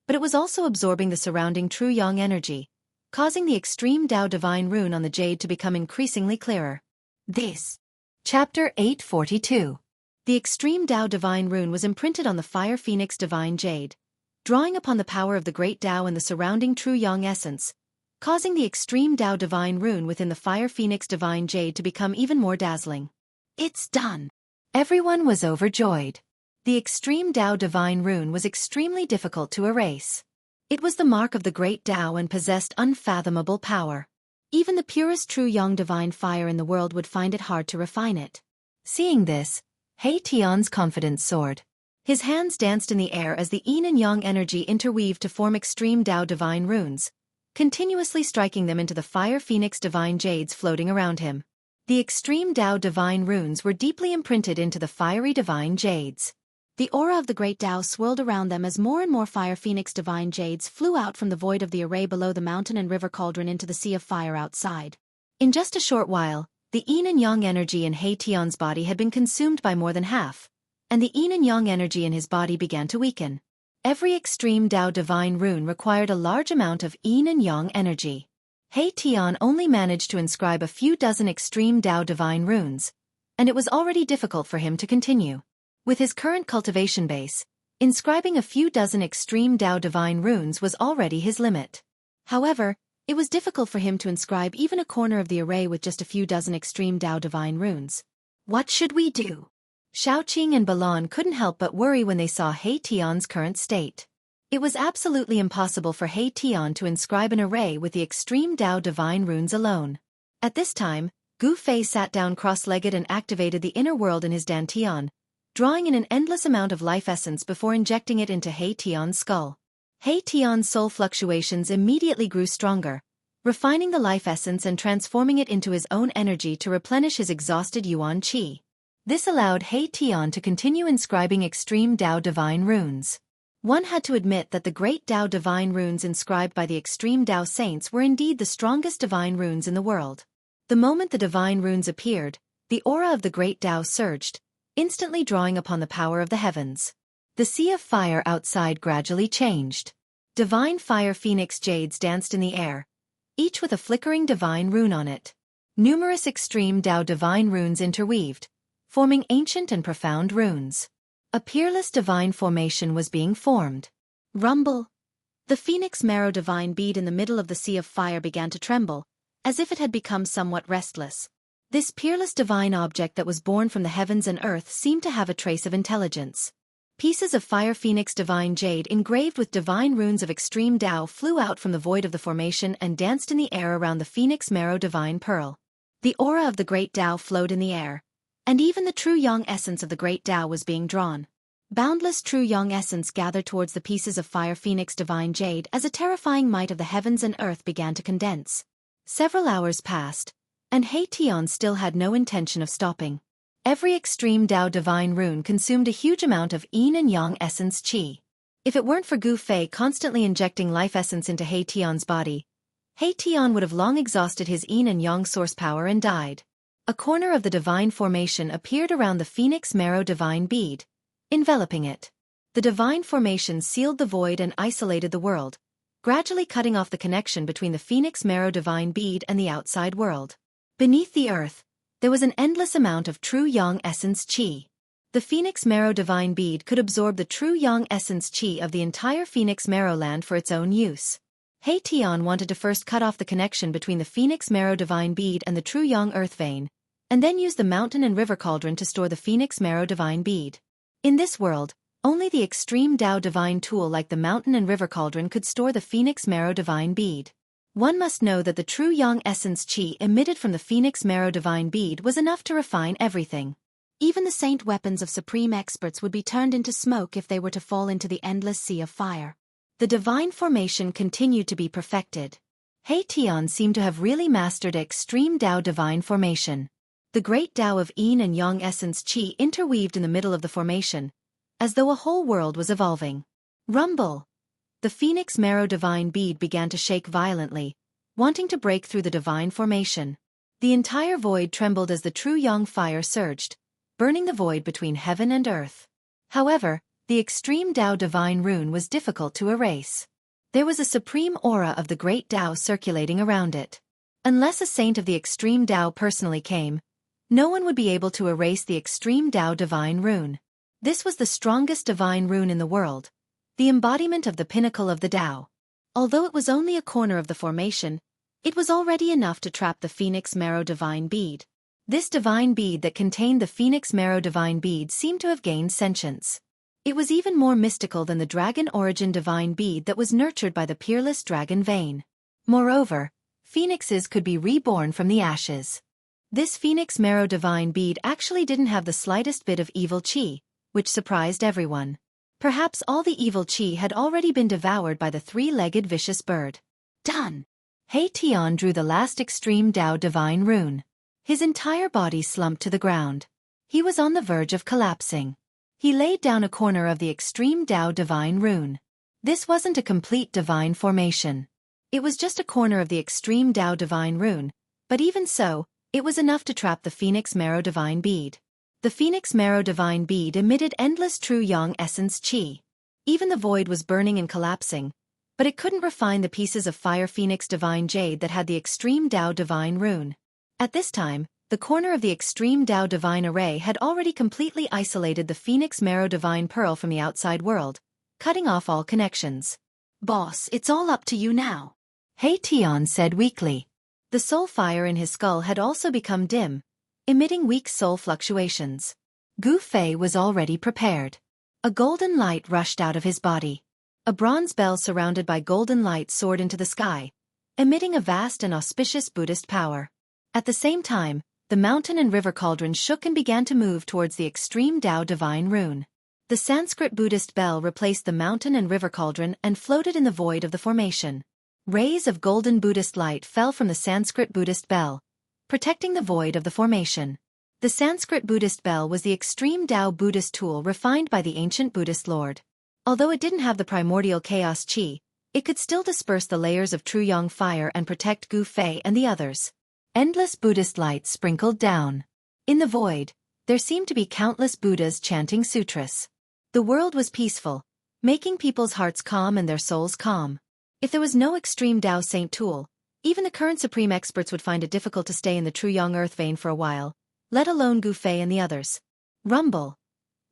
but it was also absorbing the surrounding true yang energy, causing the Extreme Tao Divine Rune on the jade to become increasingly clearer. This. Chapter 842. The Extreme Tao Divine Rune was imprinted on the Fire Phoenix Divine Jade, drawing upon the power of the Great Tao and the surrounding true yang essence, causing the Extreme Tao Divine Rune within the Fire Phoenix Divine Jade to become even more dazzling. It's done! Everyone was overjoyed. The Extreme Tao Divine Rune was extremely difficult to erase. It was the mark of the Great Tao and possessed unfathomable power. Even the purest true yang divine fire in the world would find it hard to refine it. Seeing this, He Tian's confidence soared. His hands danced in the air as the yin and yang energy interweaved to form Extreme Tao Divine Runes, continuously striking them into the Fire Phoenix Divine Jades floating around him. The Extreme Tao Divine Runes were deeply imprinted into the fiery Divine Jades. The aura of the Great Tao swirled around them as more and more Fire Phoenix Divine Jades flew out from the void of the array below the mountain and river cauldron into the sea of fire outside. In just a short while, the yin and yang energy in He Tian's body had been consumed by more than half, and the yin and yang energy in his body began to weaken. Every Extreme Tao Divine Rune required a large amount of yin and yang energy. He Tian only managed to inscribe a few dozen Extreme Tao Divine Runes, and it was already difficult for him to continue. With his current cultivation base, inscribing a few dozen Extreme Tao Divine Runes was already his limit. However, it was difficult for him to inscribe even a corner of the array with just a few dozen Extreme Tao Divine Runes. What should we do? Xiaoqing and Balan couldn't help but worry when they saw He Tian's current state. It was absolutely impossible for He Tian to inscribe an array with the Extreme Tao Divine Runes alone. At this time, Gu Fei sat down cross-legged and activated the inner world in his dantian, drawing in an endless amount of life essence before injecting it into He Tian's skull. He Tian's soul fluctuations immediately grew stronger, refining the life essence and transforming it into his own energy to replenish his exhausted yuan qi. This allowed He Tian to continue inscribing Extreme Tao Divine Runes. One had to admit that the Great Tao Divine Runes inscribed by the Extreme Tao Saints were indeed the strongest divine runes in the world. The moment the divine runes appeared, the aura of the Great Tao surged, instantly drawing upon the power of the heavens. The sea of fire outside gradually changed. Divine Fire Phoenix Jades danced in the air, each with a flickering divine rune on it. Numerous Extreme Tao Divine Runes interweaved, forming ancient and profound runes. A peerless divine formation was being formed. Rumble! The Phoenix Marrow divine bead in the middle of the sea of fire began to tremble, as if it had become somewhat restless. This peerless divine object that was born from the heavens and earth seemed to have a trace of intelligence. Pieces of Fire Phoenix Divine Jade engraved with divine runes of Extreme Tao flew out from the void of the formation and danced in the air around the Phoenix Marrow Divine Pearl. The aura of the Great Tao flowed in the air, and even the true yang essence of the Great Tao was being drawn. Boundless true young essence gathered towards the pieces of fire phoenix divine jade as a terrifying might of the heavens and earth began to condense. Several hours passed, and He Tian still had no intention of stopping. Every extreme Tao divine rune consumed a huge amount of yin and yang essence qi. If it weren't for Gu Fei constantly injecting life essence into He Tian's body, He Tian would have long exhausted his yin and yang source power and died. A corner of the divine formation appeared around the phoenix marrow divine bead, enveloping it. The divine formation sealed the void and isolated the world, gradually cutting off the connection between the phoenix marrow divine bead and the outside world. Beneath the earth, there was an endless amount of true yang essence qi. The phoenix marrow divine bead could absorb the true yang essence qi of the entire phoenix marrow land for its own use. He Tian wanted to first cut off the connection between the phoenix marrow divine bead and the true yang earth vein, and then use the mountain and river cauldron to store the phoenix marrow divine bead. In this world, only the extreme Tao divine tool like the mountain and river cauldron could store the phoenix marrow divine bead. One must know that the true yang essence qi emitted from the phoenix marrow divine bead was enough to refine everything. Even the saint weapons of supreme experts would be turned into smoke if they were to fall into the endless sea of fire. The divine formation continued to be perfected. He Tian seemed to have really mastered extreme Tao divine formation. The great Tao of yin and yang essence qi interweaved in the middle of the formation, as though a whole world was evolving. Rumble! The phoenix marrow divine bead began to shake violently, wanting to break through the divine formation. The entire void trembled as the true yang fire surged, burning the void between heaven and earth. However, the extreme Tao divine rune was difficult to erase. There was a supreme aura of the great Tao circulating around it. Unless a saint of the extreme Tao personally came, no one would be able to erase the extreme Tao divine rune. This was the strongest divine rune in the world, the embodiment of the pinnacle of the Tao. Although it was only a corner of the formation, it was already enough to trap the phoenix marrow divine bead. This divine bead that contained the phoenix marrow divine bead seemed to have gained sentience. It was even more mystical than the dragon origin divine bead that was nurtured by the peerless dragon vein. Moreover, phoenixes could be reborn from the ashes. This phoenix marrow divine bead actually didn't have the slightest bit of evil qi, which surprised everyone. Perhaps all the evil qi had already been devoured by the three-legged vicious bird. Done! He Tian drew the last extreme Tao divine rune. His entire body slumped to the ground. He was on the verge of collapsing. He laid down a corner of the extreme Tao divine rune. This wasn't a complete divine formation. It was just a corner of the extreme Tao divine rune, but even so, it was enough to trap the phoenix marrow divine bead. The phoenix marrow divine bead emitted endless true yang essence qi. Even the void was burning and collapsing, but it couldn't refine the pieces of fire phoenix divine jade that had the extreme Tao divine rune. At this time, the corner of the extreme Tao divine array had already completely isolated the phoenix marrow divine pearl from the outside world, cutting off all connections. Boss, it's all up to you now, He Tian said weakly. The soul fire in his skull had also become dim, emitting weak soul fluctuations. Gu Fei was already prepared. A golden light rushed out of his body. A bronze bell surrounded by golden light soared into the sky, emitting a vast and auspicious Buddhist power. At the same time, the mountain and river cauldron shook and began to move towards the extreme Tao divine rune. The Sanskrit Buddhist bell replaced the mountain and river cauldron and floated in the void of the formation. Rays of golden Buddhist light fell from the Sanskrit Buddhist bell, protecting the void of the formation. The Sanskrit Buddhist bell was the extreme Tao Buddhist tool refined by the ancient Buddhist lord. Although it didn't have the primordial chaos qi, it could still disperse the layers of true yang fire and protect Gu Fei and the others. Endless Buddhist light sprinkled down. In the void, there seemed to be countless Buddhas chanting sutras. The world was peaceful, making people's hearts calm and their souls calm. If there was no extreme Tao saint tool, even the current supreme experts would find it difficult to stay in the true yang earth vein for a while, let alone Gu Fei and the others. Rumble.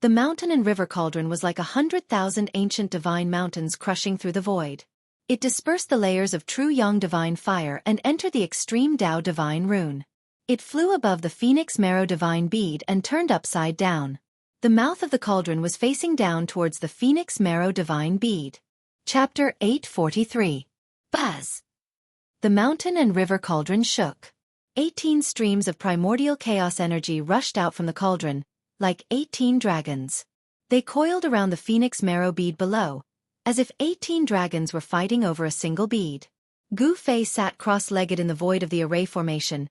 The mountain and river cauldron was like 100,000 ancient divine mountains crushing through the void. It dispersed the layers of true yang divine fire and entered the extreme Tao divine rune. It flew above the phoenix marrow divine bead and turned upside down. The mouth of the cauldron was facing down towards the phoenix marrow divine bead. Chapter 843. Buzz. The mountain and river cauldron shook. 18 streams of primordial chaos energy rushed out from the cauldron, like 18 dragons. They coiled around the phoenix marrow bead below, as if 18 dragons were fighting over a single bead. Gu Fei sat cross-legged in the void of the array formation,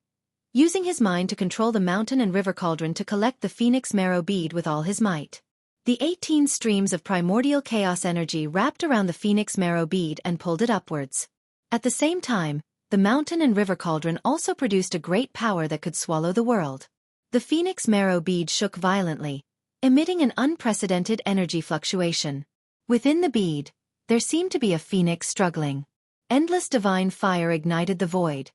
using his mind to control the mountain and river cauldron to collect the phoenix marrow bead with all his might. The 18 streams of primordial chaos energy wrapped around the phoenix marrow bead and pulled it upwards. At the same time, the mountain and river cauldron also produced a great power that could swallow the world. The phoenix marrow bead shook violently, emitting an unprecedented energy fluctuation. Within the bead, there seemed to be a phoenix struggling. Endless divine fire ignited the void,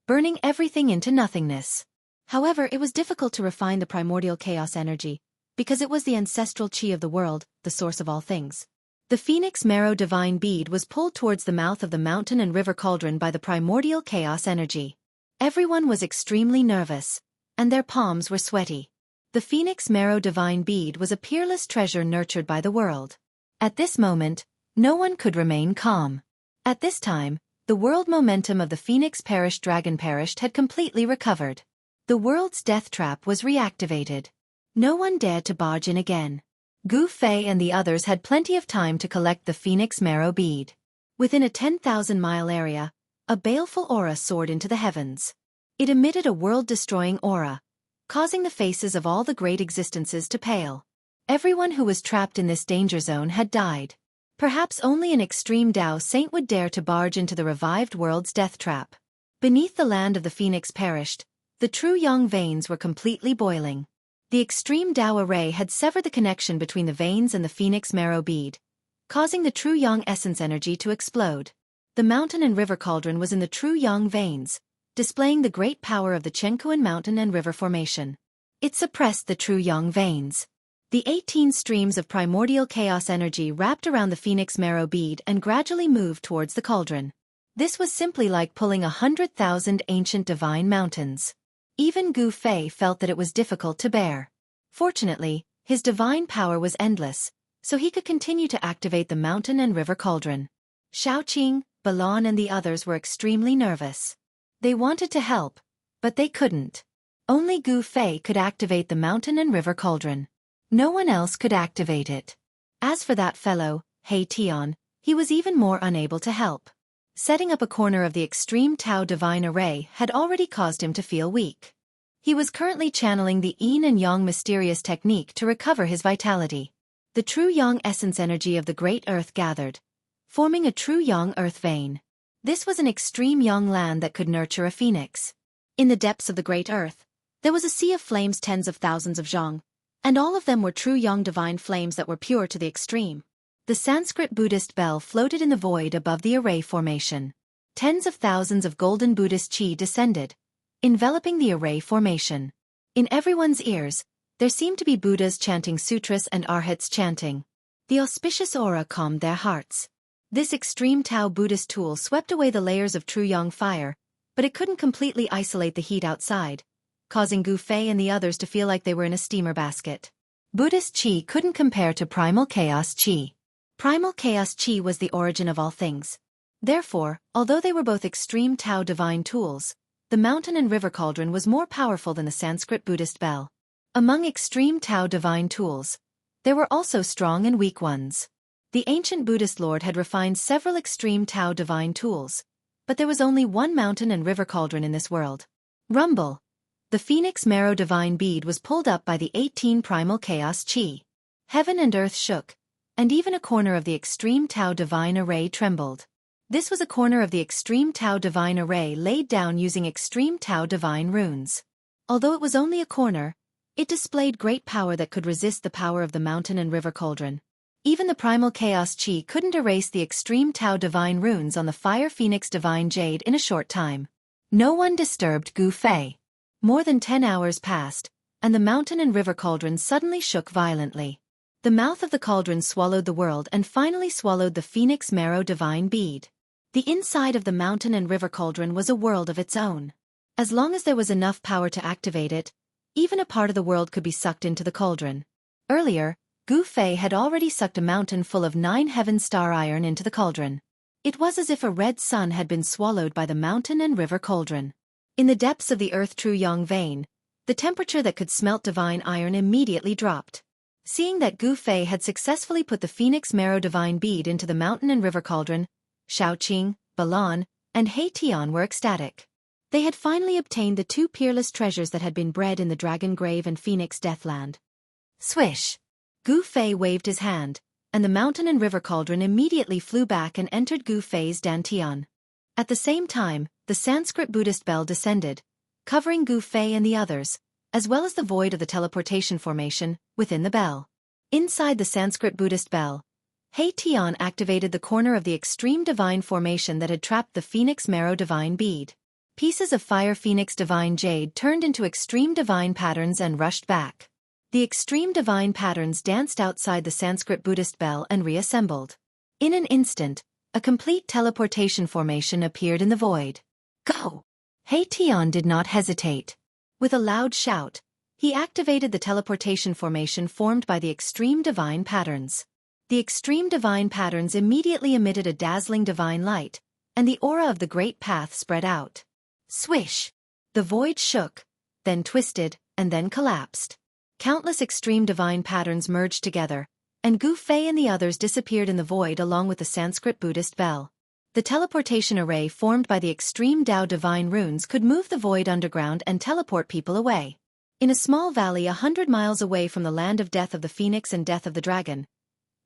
burning everything into nothingness. However, it was difficult to refine the primordial chaos energy, because it was the ancestral chi of the world, the source of all things. The phoenix marrow divine bead was pulled towards the mouth of the mountain and river cauldron by the primordial chaos energy. Everyone was extremely nervous, and their palms were sweaty. The phoenix marrow divine bead was a peerless treasure nurtured by the world. At this moment, no one could remain calm. At this time, the world momentum of the phoenix perished dragon perished had completely recovered. The world's death trap was reactivated. No one dared to barge in again. Gu Fei and the others had plenty of time to collect the phoenix marrow bead. Within a 10,000-mile area, a baleful aura soared into the heavens. It emitted a world-destroying aura, causing the faces of all the great existences to pale. Everyone who was trapped in this danger zone had died. Perhaps only an extreme Tao saint would dare to barge into the revived world's death trap. Beneath the land of the phoenix perished, the true yang veins were completely boiling. The extreme Tao array had severed the connection between the veins and the phoenix marrow bead, causing the true yang essence energy to explode. The mountain and river cauldron was in the true yang veins, displaying the great power of the Chenkuan mountain and river formation. It suppressed the true yang veins. The 18 streams of primordial chaos energy wrapped around the phoenix marrow bead and gradually moved towards the cauldron. This was simply like pulling 100,000 ancient divine mountains. Even Gu Fei felt that it was difficult to bear. Fortunately, his divine power was endless, so he could continue to activate the mountain and river cauldron. Xiaoqing, Balon and the others were extremely nervous. They wanted to help, but they couldn't. Only Gu Fei could activate the mountain and river cauldron. No one else could activate it. As for that fellow, He Tian, he was even more unable to help. Setting up a corner of the extreme Tao divine array had already caused him to feel weak. He was currently channeling the yin and yang mysterious technique to recover his vitality. The true yang essence energy of the great earth gathered, forming a true yang earth vein. This was an extreme yang land that could nurture a phoenix. In the depths of the great earth, there was a sea of flames, tens of thousands of zhang, and all of them were true yang divine flames that were pure to the extreme. The Sanskrit Buddhist bell floated in the void above the array formation. Tens of thousands of golden Buddhist chi descended, enveloping the array formation. In everyone's ears, there seemed to be Buddhas chanting sutras and arhats chanting. The auspicious aura calmed their hearts. This extreme Tao Buddhist tool swept away the layers of true yang fire, but it couldn't completely isolate the heat outside, causing Gu Fei and the others to feel like they were in a steamer basket. Buddhist chi couldn't compare to primal chaos chi. Primal chaos chi was the origin of all things. Therefore, although they were both extreme Tao divine tools, the mountain and river cauldron was more powerful than the Sanskrit Buddhist bell. Among extreme Tao divine tools, there were also strong and weak ones. The ancient Buddhist lord had refined several extreme Tao divine tools, but there was only one mountain and river cauldron in this world. Rumble. The phoenix marrow divine bead was pulled up by the 18 primal chaos chi. Heaven and earth shook, and even a corner of the extreme Tao divine array trembled. This was a corner of the extreme Tao divine array laid down using extreme Tao divine runes. Although it was only a corner, it displayed great power that could resist the power of the mountain and river cauldron. Even the primal chaos chi couldn't erase the extreme Tao divine runes on the fire phoenix divine jade in a short time. No one disturbed Gu Fei. More than 10 hours passed, and the mountain and river cauldron suddenly shook violently. The mouth of the cauldron swallowed the world and finally swallowed the phoenix marrow divine bead. The inside of the mountain and river cauldron was a world of its own. As long as there was enough power to activate it, even a part of the world could be sucked into the cauldron. Earlier, Gu Fei had already sucked a mountain full of 9 heaven star iron into the cauldron. It was as if a red sun had been swallowed by the mountain and river cauldron. In the depths of the earth true yang vein, the temperature that could smelt divine iron immediately dropped. Seeing that Gu Fei had successfully put the Phoenix Marrow Divine Bead into the mountain and river cauldron, Xiaoqing, Balan, and He Tian were ecstatic. They had finally obtained the two peerless treasures that had been bred in the Dragon Grave and Phoenix Deathland. Swish! Gu Fei waved his hand, and the mountain and river cauldron immediately flew back and entered Gu Fei's dantian. At the same time, the Sanskrit Buddhist bell descended, covering Gu Fei and the others, as well as the void of the teleportation formation within the bell. Inside the Sanskrit Buddhist bell, He Tian activated the corner of the extreme divine formation that had trapped the Phoenix Marrow Divine Bead. Pieces of Fire Phoenix Divine Jade turned into extreme divine patterns and rushed back. The extreme divine patterns danced outside the Sanskrit Buddhist bell and reassembled. In an instant, a complete teleportation formation appeared in the void. Go! He Tian did not hesitate. With a loud shout, he activated the teleportation formation formed by the extreme divine patterns. The extreme divine patterns immediately emitted a dazzling divine light, and the aura of the great path spread out. Swish! The void shook, then twisted, and then collapsed. Countless extreme divine patterns merged together, and Gu Fei and the others disappeared in the void along with the Sanskrit Buddhist bell. The teleportation array formed by the extreme Tao divine runes could move the void underground and teleport people away. In a small valley 100 miles away from the land of death of the Phoenix and death of the dragon,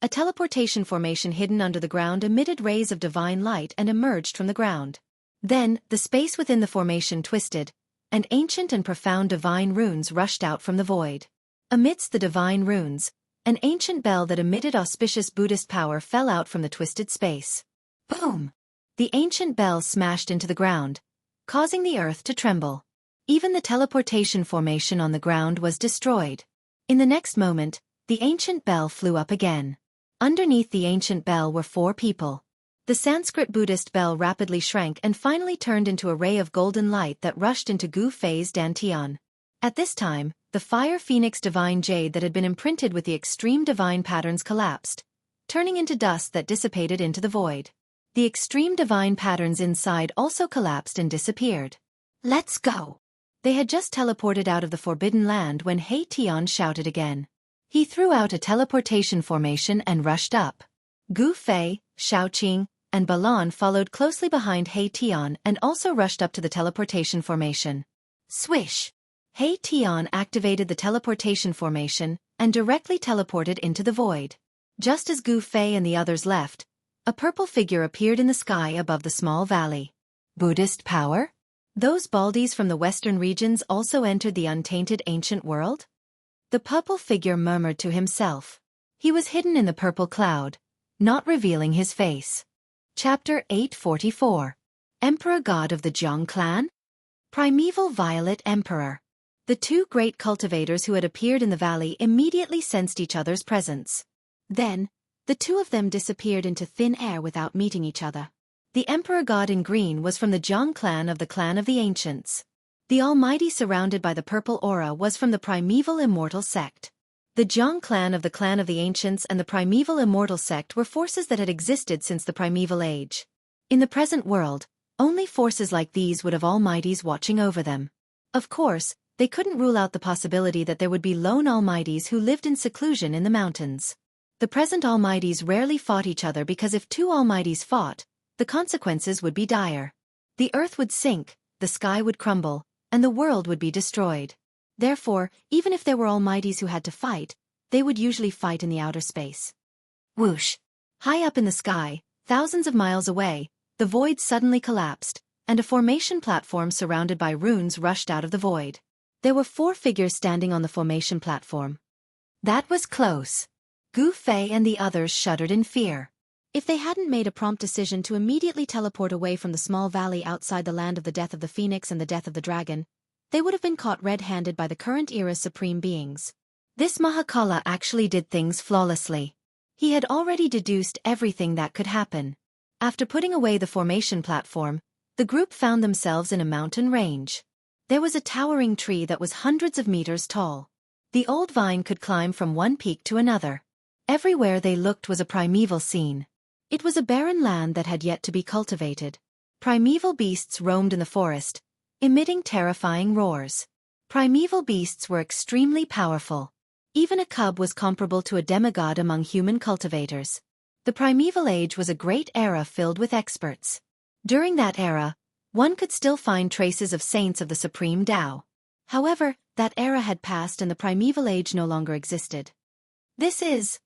a teleportation formation hidden under the ground emitted rays of divine light and emerged from the ground. Then, the space within the formation twisted, and ancient and profound divine runes rushed out from the void. Amidst the divine runes, an ancient bell that emitted auspicious Buddhist power fell out from the twisted space. Boom! The ancient bell smashed into the ground, causing the earth to tremble. Even the teleportation formation on the ground was destroyed. In the next moment, the ancient bell flew up again. Underneath the ancient bell were 4 people. The Sanskrit Buddhist bell rapidly shrank and finally turned into a ray of golden light that rushed into Gu Fei's dantian. At this time, the Fire Phoenix Divine Jade that had been imprinted with the extreme divine patterns collapsed, turning into dust that dissipated into the void. The extreme divine patterns inside also collapsed and disappeared. Let's go! They had just teleported out of the Forbidden Land when He Tian shouted again. He threw out a teleportation formation and rushed up. Gu Fei, Xiaoqing, and Balan followed closely behind He Tian and also rushed up to the teleportation formation. Swish! He Tian activated the teleportation formation and directly teleported into the void. Just as Gu Fei and the others left, a purple figure appeared in the sky above the small valley. Buddhist power? Those baldies from the western regions also entered the untainted ancient world? The purple figure murmured to himself. He was hidden in the purple cloud, not revealing his face. Chapter 844. Emperor God of the Zhang clan? Primeval Violet Emperor. The 2 great cultivators who had appeared in the valley immediately sensed each other's presence. Then, the 2 of them disappeared into thin air without meeting each other. The Emperor God in green was from the Zhang clan of the Ancients. The Almighty surrounded by the purple aura was from the Primeval Immortal Sect. The Zhang clan of the Ancients and the Primeval Immortal Sect were forces that had existed since the Primeval Age. In the present world, only forces like these would have Almighties watching over them. Of course, they couldn't rule out the possibility that there would be lone Almighties who lived in seclusion in the mountains. The present Almighties rarely fought each other because if 2 Almighties fought, the consequences would be dire. The earth would sink, the sky would crumble, and the world would be destroyed. Therefore, even if there were Almighties who had to fight, they would usually fight in the outer space. Whoosh! High up in the sky, thousands of miles away, the void suddenly collapsed, and a formation platform surrounded by runes rushed out of the void. There were 4 figures standing on the formation platform. That was close. Gu Fei and the others shuddered in fear. If they hadn't made a prompt decision to immediately teleport away from the small valley outside the land of the death of the Phoenix and the death of the dragon, they would have been caught red-handed by the current era's supreme beings. This Mahakala actually did things flawlessly. He had already deduced everything that could happen. After putting away the formation platform, the group found themselves in a mountain range. There was a towering tree that was hundreds of meters tall. The old vine could climb from one peak to another. Everywhere they looked was a primeval scene. It was a barren land that had yet to be cultivated. Primeval beasts roamed in the forest, emitting terrifying roars. Primeval beasts were extremely powerful. Even a cub was comparable to a demigod among human cultivators. The primeval age was a great era filled with experts. During that era, one could still find traces of saints of the supreme Tao. However, that era had passed and the primeval age no longer existed. This is...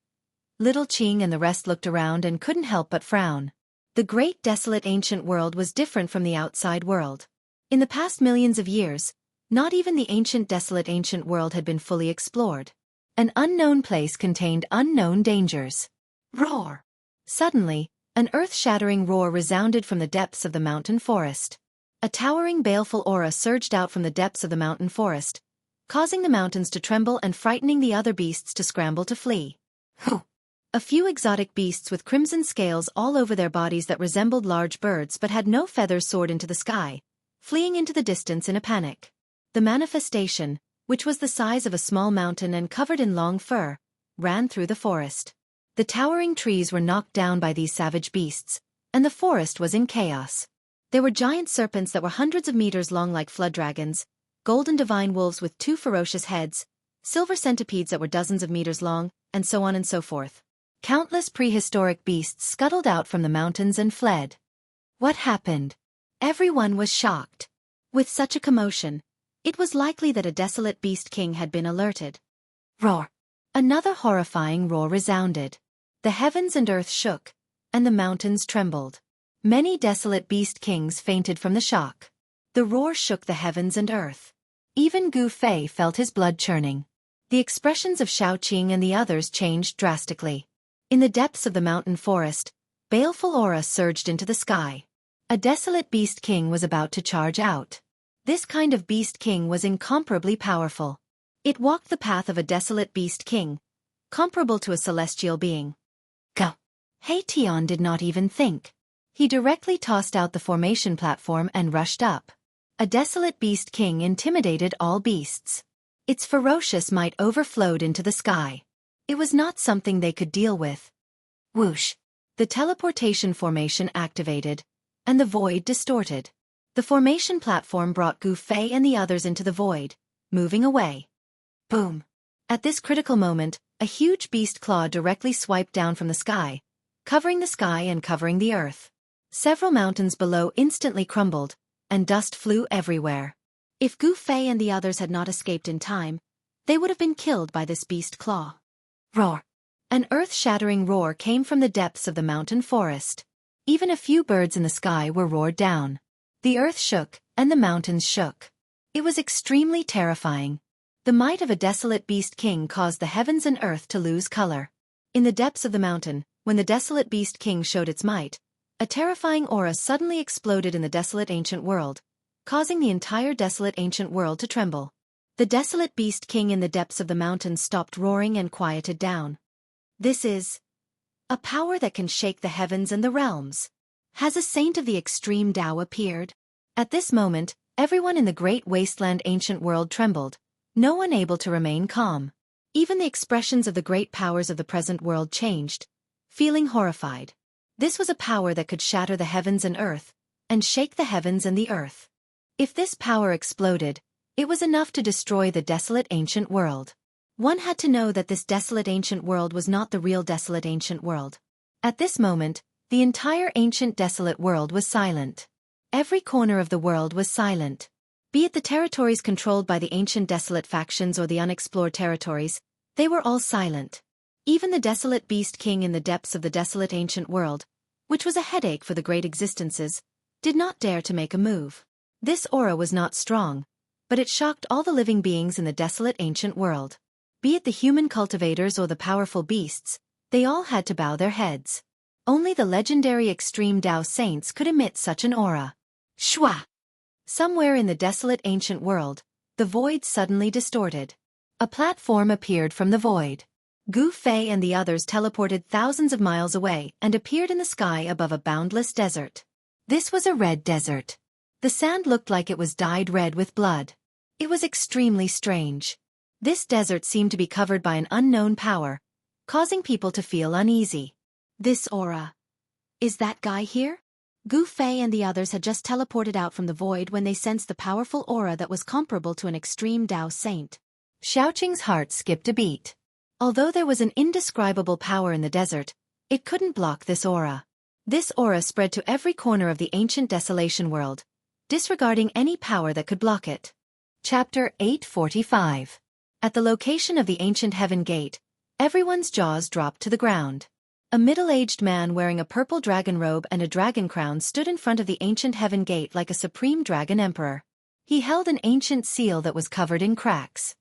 Little Qing and the rest looked around and couldn't help but frown. The great desolate ancient world was different from the outside world. In the past millions of years, not even the ancient desolate ancient world had been fully explored. An unknown place contained unknown dangers. Roar! Suddenly, an earth-shattering roar resounded from the depths of the mountain forest. A towering baleful aura surged out from the depths of the mountain forest, causing the mountains to tremble and frightening the other beasts to scramble to flee. A few exotic beasts with crimson scales all over their bodies that resembled large birds but had no feathers soared into the sky, fleeing into the distance in a panic. The manifestation, which was the size of a small mountain and covered in long fur, ran through the forest. The towering trees were knocked down by these savage beasts, and the forest was in chaos. There were giant serpents that were hundreds of meters long like flood dragons, golden divine wolves with 2 ferocious heads, silver centipedes that were dozens of meters long, and so on and so forth. Countless prehistoric beasts scuttled out from the mountains and fled. What happened? Everyone was shocked. With such a commotion, it was likely that a desolate beast king had been alerted. Roar! Another horrifying roar resounded. The heavens and earth shook, and the mountains trembled. Many desolate beast kings fainted from the shock. The roar shook the heavens and earth. Even Gu Fei felt his blood churning. The expressions of Xiaoqing and the others changed drastically. In the depths of the mountain forest, baleful aura surged into the sky. A desolate beast king was about to charge out. This kind of beast king was incomparably powerful. It walked the path of a desolate beast king, comparable to a celestial being. Go! He Tian did not even think. He directly tossed out the formation platform and rushed up. A desolate beast king intimidated all beasts. Its ferocious might overflowed into the sky. It was not something they could deal with. Whoosh! The teleportation formation activated, and the void distorted. The formation platform brought Gu Fei and the others into the void, moving away. Boom! At this critical moment, a huge beast claw directly swiped down from the sky, covering the sky and covering the earth. Several mountains below instantly crumbled, and dust flew everywhere. If Gu Fei and the others had not escaped in time, they would have been killed by this beast claw. Roar! An earth-shattering roar came from the depths of the mountain forest. Even a few birds in the sky were roared down. The earth shook, and the mountains shook. It was extremely terrifying. The might of a desolate beast king caused the heavens and earth to lose color. In the depths of the mountain, when the desolate beast king showed its might, a terrifying aura suddenly exploded in the desolate ancient world, causing the entire desolate ancient world to tremble. The desolate beast king in the depths of the mountain stopped roaring and quieted down. This is a power that can shake the heavens and the realms. Has a saint of the extreme Tao appeared? At this moment, everyone in the great wasteland ancient world trembled, no one able to remain calm. Even the expressions of the great powers of the present world changed, feeling horrified. This was a power that could shatter the heavens and earth, and shake the heavens and the earth. If this power exploded, it was enough to destroy the desolate ancient world. One had to know that this desolate ancient world was not the real desolate ancient world. At this moment, the entire ancient desolate world was silent. Every corner of the world was silent. Be it the territories controlled by the ancient desolate factions or the unexplored territories, they were all silent. Even the desolate beast king in the depths of the desolate ancient world, which was a headache for the great existences, did not dare to make a move. This aura was not strong, but it shocked all the living beings in the desolate ancient world. Be it the human cultivators or the powerful beasts, they all had to bow their heads. Only the legendary extreme Tao saints could emit such an aura. Shwa! Somewhere in the desolate ancient world, the void suddenly distorted. A platform appeared from the void. Gu Fei and the others teleported thousands of miles away and appeared in the sky above a boundless desert. This was a red desert. The sand looked like it was dyed red with blood. It was extremely strange. This desert seemed to be covered by an unknown power, causing people to feel uneasy. This aura. Is that guy here? Gu Fei and the others had just teleported out from the void when they sensed the powerful aura that was comparable to an extreme Tao saint. Xiaoqing's heart skipped a beat. Although there was an indescribable power in the desert, it couldn't block this aura. This aura spread to every corner of the ancient desolation world, disregarding any power that could block it. Chapter 845. At the location of the ancient heaven gate, everyone's jaws dropped to the ground. A middle-aged man wearing a purple dragon robe and a dragon crown stood in front of the ancient heaven gate like a supreme dragon emperor. He held an ancient seal that was covered in cracks.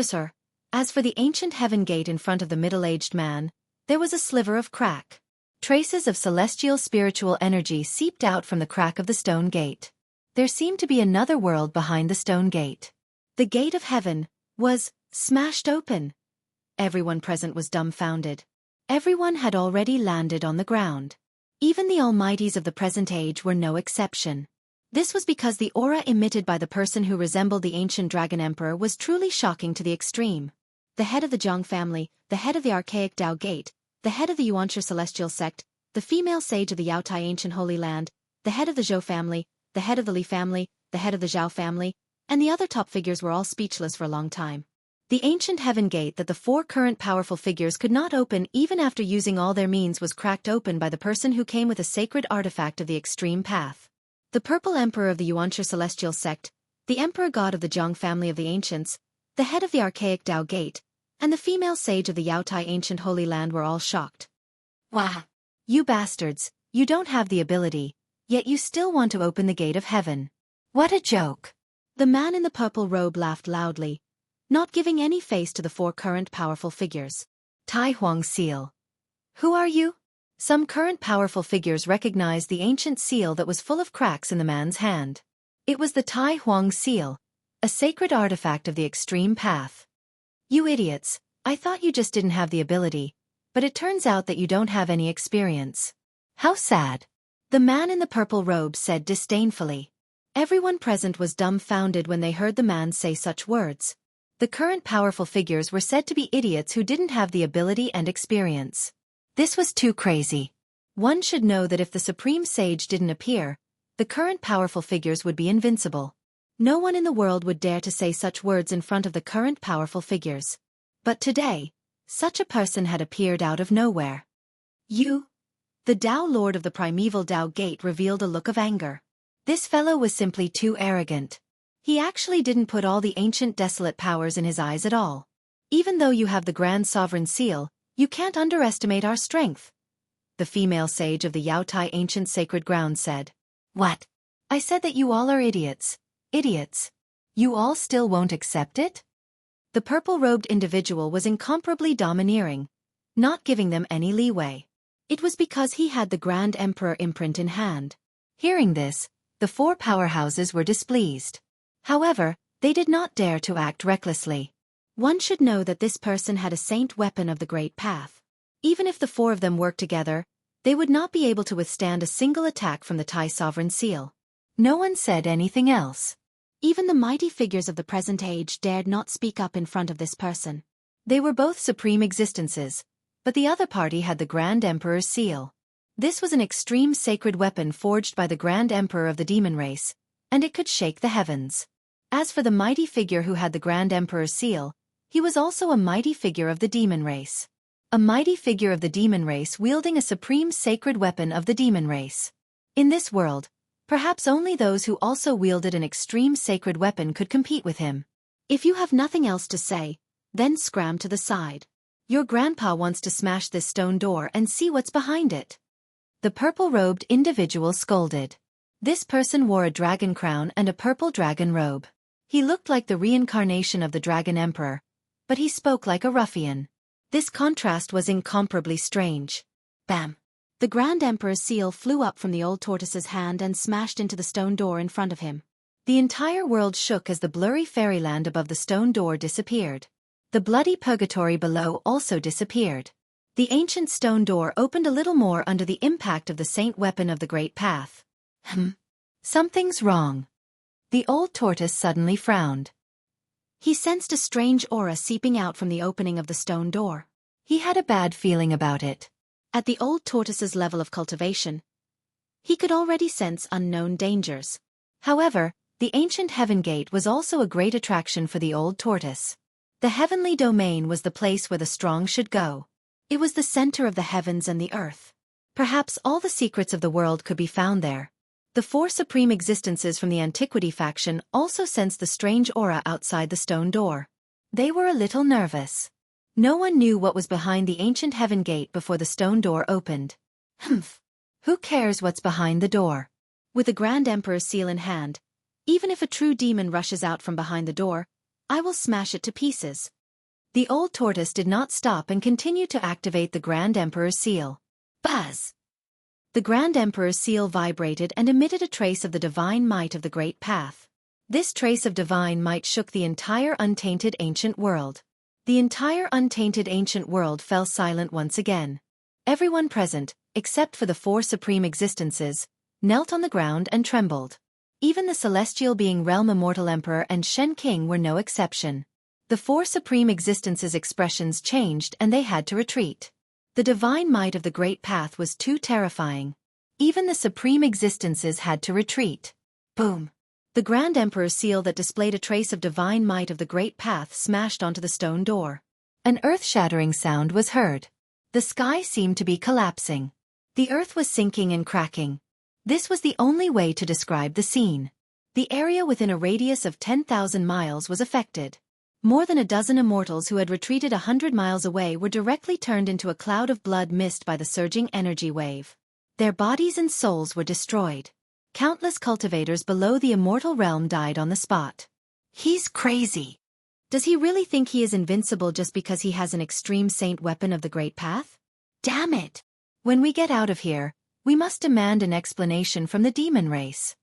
Sir. As for the ancient heaven gate in front of the middle-aged man, there was a sliver of crack. Traces of celestial spiritual energy seeped out from the crack of the stone gate. There seemed to be another world behind the stone gate. The gate of heaven was smashed open. Everyone present was dumbfounded. Everyone had already landed on the ground. Even the almighties of the present age were no exception. This was because the aura emitted by the person who resembled the ancient dragon emperor was truly shocking to the extreme. The head of the Zhang family, the head of the archaic Tao Gate, the head of the Yuanshi celestial sect, the female sage of the Yaotai ancient holy land, the head of the Zhou family, the head of the Li family, the head of the Zhao family, and the other top figures were all speechless for a long time. The ancient heaven gate that the four current powerful figures could not open even after using all their means was cracked open by the person who came with a sacred artifact of the extreme path. The purple emperor of the Yuanshi celestial sect, the emperor god of the Zhang family of the ancients, the head of the archaic Tao Gate, and the female sage of the Yaotai ancient holy land were all shocked. Wah! You bastards, you don't have the ability, yet you still want to open the gate of heaven. What a joke! The man in the purple robe laughed loudly, not giving any face to the four current powerful figures. Tai Huang seal. Who are you? Some current powerful figures recognized the ancient seal that was full of cracks in the man's hand. It was the Tai Huang seal, a sacred artifact of the extreme path. You idiots, I thought you just didn't have the ability, but it turns out that you don't have any experience. How sad. The man in the purple robe said disdainfully. Everyone present was dumbfounded when they heard the man say such words. The current powerful figures were said to be idiots who didn't have the ability and experience. This was too crazy. One should know that if the supreme sage didn't appear, the current powerful figures would be invincible. No one in the world would dare to say such words in front of the current powerful figures. But today, such a person had appeared out of nowhere. You? The Tao Lord of the primeval Tao Gate revealed a look of anger. This fellow was simply too arrogant. He actually didn't put all the ancient desolate powers in his eyes at all. Even though you have the Grand Sovereign Seal, you can't underestimate our strength. The female sage of the Yaotai ancient sacred ground said. What? I said that you all are idiots. Idiots. You all still won't accept it? The purple-robed individual was incomparably domineering, not giving them any leeway. It was because he had the Grand Emperor imprint in hand. Hearing this, the four powerhouses were displeased. However, they did not dare to act recklessly. One should know that this person had a saint weapon of the Great Path. Even if the four of them worked together, they would not be able to withstand a single attack from the Tai Sovereign Seal. No one said anything else. Even the mighty figures of the present age dared not speak up in front of this person. They were both supreme existences, but the other party had the Grand Emperor's seal. This was an extreme sacred weapon forged by the Grand Emperor of the demon race, and it could shake the heavens. As for the mighty figure who had the Grand Emperor's seal, he was also a mighty figure of the demon race. A mighty figure of the demon race wielding a supreme sacred weapon of the demon race. In this world, perhaps only those who also wielded an extreme sacred weapon could compete with him. If you have nothing else to say, then scram to the side. Your grandpa wants to smash this stone door and see what's behind it. The purple-robed individual scolded. This person wore a dragon crown and a purple dragon robe. He looked like the reincarnation of the Dragon Emperor, but he spoke like a ruffian. This contrast was incomparably strange. Bam! The Grand Emperor's seal flew up from the old tortoise's hand and smashed into the stone door in front of him. The entire world shook as the blurry fairyland above the stone door disappeared. The bloody purgatory below also disappeared. The ancient stone door opened a little more under the impact of the saint weapon of the Great Path. Something's wrong. The old tortoise suddenly frowned. He sensed a strange aura seeping out from the opening of the stone door. He had a bad feeling about it. At the old tortoise's level of cultivation, he could already sense unknown dangers. However, the ancient heaven gate was also a great attraction for the old tortoise. The heavenly domain was the place where the strong should go. It was the center of the heavens and the earth. Perhaps all the secrets of the world could be found there. The four supreme existences from the Antiquity faction also sensed the strange aura outside the stone door. They were a little nervous. No one knew what was behind the ancient heaven gate before the stone door opened. Humph. Who cares what's behind the door? With the Grand Emperor's seal in hand, even if a true demon rushes out from behind the door, I will smash it to pieces. The old tortoise did not stop and continued to activate the Grand Emperor's seal. Buzz! The Grand Emperor's seal vibrated and emitted a trace of the divine might of the Great Path. This trace of divine might shook the entire untainted ancient world. The entire untainted ancient world fell silent once again. Everyone present, except for the four supreme existences, knelt on the ground and trembled. Even the celestial being Realm Immortal Emperor and Shen King were no exception. The four supreme existences' expressions changed and they had to retreat. The divine might of the Great Path was too terrifying. Even the supreme existences had to retreat. Boom! The Grand Emperor's seal that displayed a trace of divine might of the Great Path smashed onto the stone door. An earth-shattering sound was heard. The sky seemed to be collapsing. The earth was sinking and cracking. This was the only way to describe the scene. The area within a radius of 10,000 miles was affected. More than a dozen immortals who had retreated 100 miles away were directly turned into a cloud of blood mist by the surging energy wave. Their bodies and souls were destroyed. Countless cultivators below the immortal realm died on the spot. He's crazy. Does he really think he is invincible just because he has an extreme saint weapon of the Great Path? Damn it! When we get out of here, we must demand an explanation from the demon race.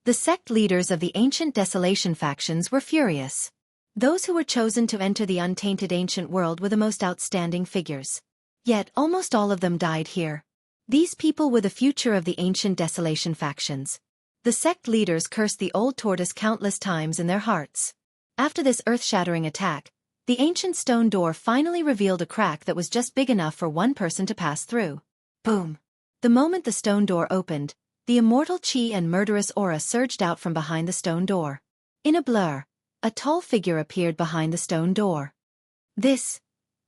The sect leaders of the ancient desolation factions were furious. Those who were chosen to enter the untainted ancient world were the most outstanding figures. Yet almost all of them died here. These people were the future of the ancient desolation factions. The sect leaders cursed the old tortoise countless times in their hearts. After this earth-shattering attack, the ancient stone door finally revealed a crack that was just big enough for one person to pass through. Boom! The moment the stone door opened, the immortal chi and murderous aura surged out from behind the stone door. In a blur, a tall figure appeared behind the stone door.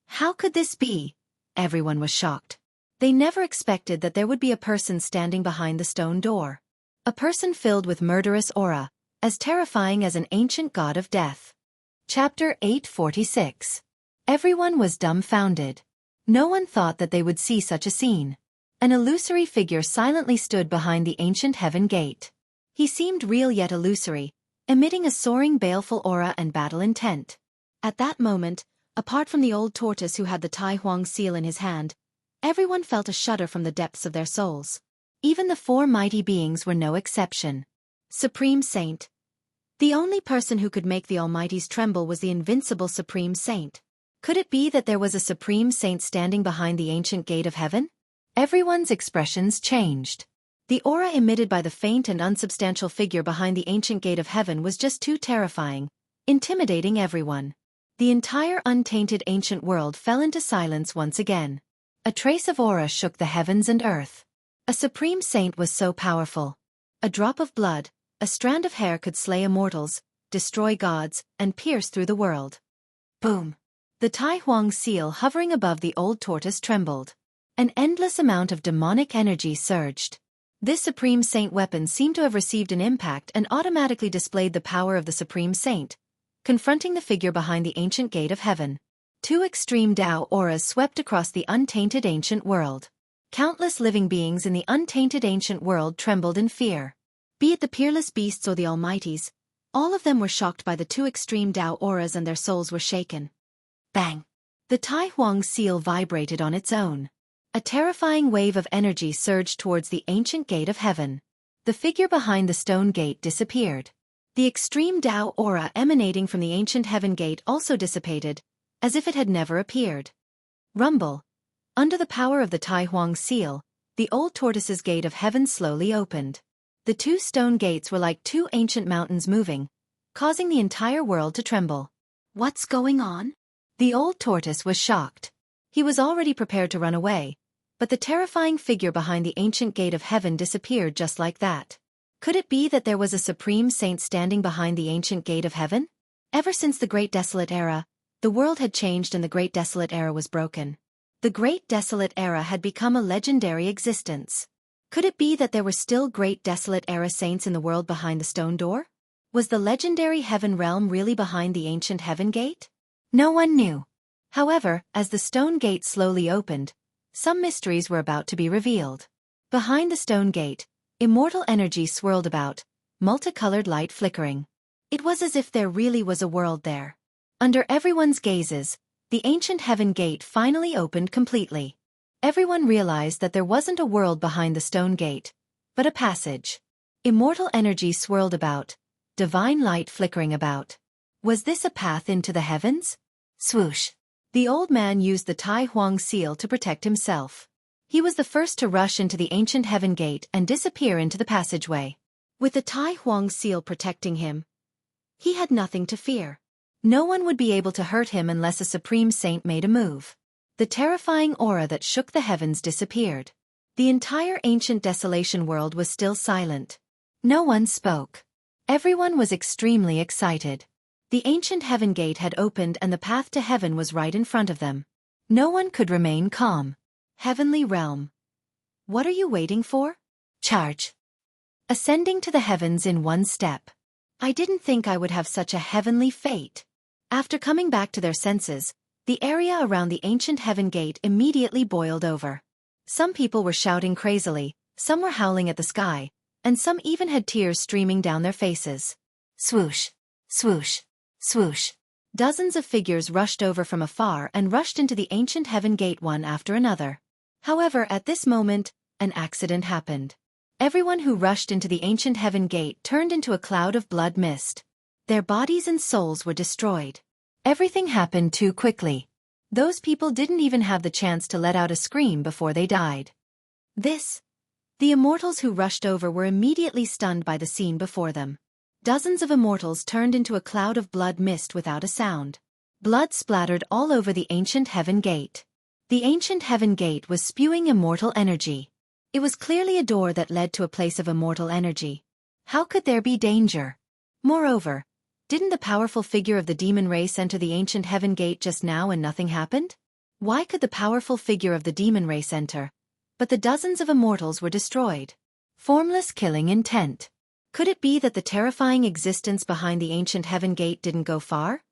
How could this be? Everyone was shocked. They never expected that there would be a person standing behind the stone door. A person filled with murderous aura, as terrifying as an ancient god of death. Chapter 846. Everyone was dumbfounded. No one thought that they would see such a scene. An illusory figure silently stood behind the ancient heaven gate. He seemed real yet illusory, emitting a soaring baleful aura and battle intent. At that moment, apart from the old tortoise who had the Tai Huang seal in his hand, everyone felt a shudder from the depths of their souls. Even the four mighty beings were no exception. Supreme Saint. The only person who could make the Almighties tremble was the invincible Supreme Saint. Could it be that there was a Supreme Saint standing behind the ancient gate of heaven? Everyone's expressions changed. The aura emitted by the faint and unsubstantial figure behind the ancient gate of heaven was just too terrifying, intimidating everyone. The entire untainted ancient world fell into silence once again. A trace of aura shook the heavens and earth. A supreme saint was so powerful. A drop of blood, a strand of hair could slay immortals, destroy gods, and pierce through the world. Boom! The Tai Huang seal hovering above the old tortoise trembled. An endless amount of demonic energy surged. This Supreme Saint weapon seemed to have received an impact and automatically displayed the power of the Supreme Saint, confronting the figure behind the ancient gate of heaven. Two extreme Tao auras swept across the untainted ancient world. Countless living beings in the untainted ancient world trembled in fear. Be it the peerless beasts or the Almighties, all of them were shocked by the two extreme Tao auras and their souls were shaken. Bang! The Tai Huang seal vibrated on its own. A terrifying wave of energy surged towards the ancient gate of heaven. The figure behind the stone gate disappeared. The extreme Tao aura emanating from the ancient heaven gate also dissipated, as if it had never appeared. Rumble. Under the power of the Tai Huang seal, the old tortoise's gate of heaven slowly opened. The two stone gates were like two ancient mountains moving, causing the entire world to tremble. What's going on? The old tortoise was shocked. He was already prepared to run away, but the terrifying figure behind the ancient gate of heaven disappeared just like that. Could it be that there was a supreme saint standing behind the ancient gate of heaven? Ever since the Great Desolate Era, The world had changed and the Great Desolate Era was broken. The Great Desolate Era had become a legendary existence. Could it be that there were still Great Desolate Era saints in the world behind the stone door? Was the legendary heaven realm really behind the ancient heaven gate? No one knew. However, as the stone gate slowly opened, some mysteries were about to be revealed. Behind the stone gate, immortal energy swirled about, multicolored light flickering. It was as if there really was a world there. Under everyone's gazes, the ancient heaven gate finally opened completely. Everyone realized that there wasn't a world behind the stone gate, but a passage. Immortal energy swirled about, divine light flickering about. Was this a path into the heavens? Swoosh. The old man used the Tai Huang seal to protect himself. He was the first to rush into the ancient heaven gate and disappear into the passageway. With the Tai Huang seal protecting him, he had nothing to fear. No one would be able to hurt him unless a supreme saint made a move. The terrifying aura that shook the heavens disappeared. The entire ancient desolation world was still silent. No one spoke. Everyone was extremely excited. The ancient heaven gate had opened and the path to heaven was right in front of them. No one could remain calm. Heavenly realm. What are you waiting for? Charge. Ascending to the heavens in one step. I didn't think I would have such a heavenly fate. After coming back to their senses, the area around the ancient heaven gate immediately boiled over. Some people were shouting crazily, some were howling at the sky, and some even had tears streaming down their faces. Swoosh, swoosh, swoosh. Dozens of figures rushed over from afar and rushed into the ancient heaven gate one after another. However, at this moment, an accident happened. Everyone who rushed into the ancient heaven gate turned into a cloud of blood mist. Their bodies and souls were destroyed. Everything happened too quickly. Those people didn't even have the chance to let out a scream before they died. The immortals who rushed over were immediately stunned by the scene before them. Dozens of immortals turned into a cloud of blood mist without a sound. Blood splattered all over the ancient heaven gate. The ancient heaven gate was spewing immortal energy. It was clearly a door that led to a place of immortal energy. How could there be danger? Moreover, didn't the powerful figure of the demon race enter the ancient heaven gate just now and nothing happened? Why could the powerful figure of the demon race enter, but the dozens of immortals were destroyed? Formless killing intent. Could it be that the terrifying existence behind the ancient heaven gate didn't go far?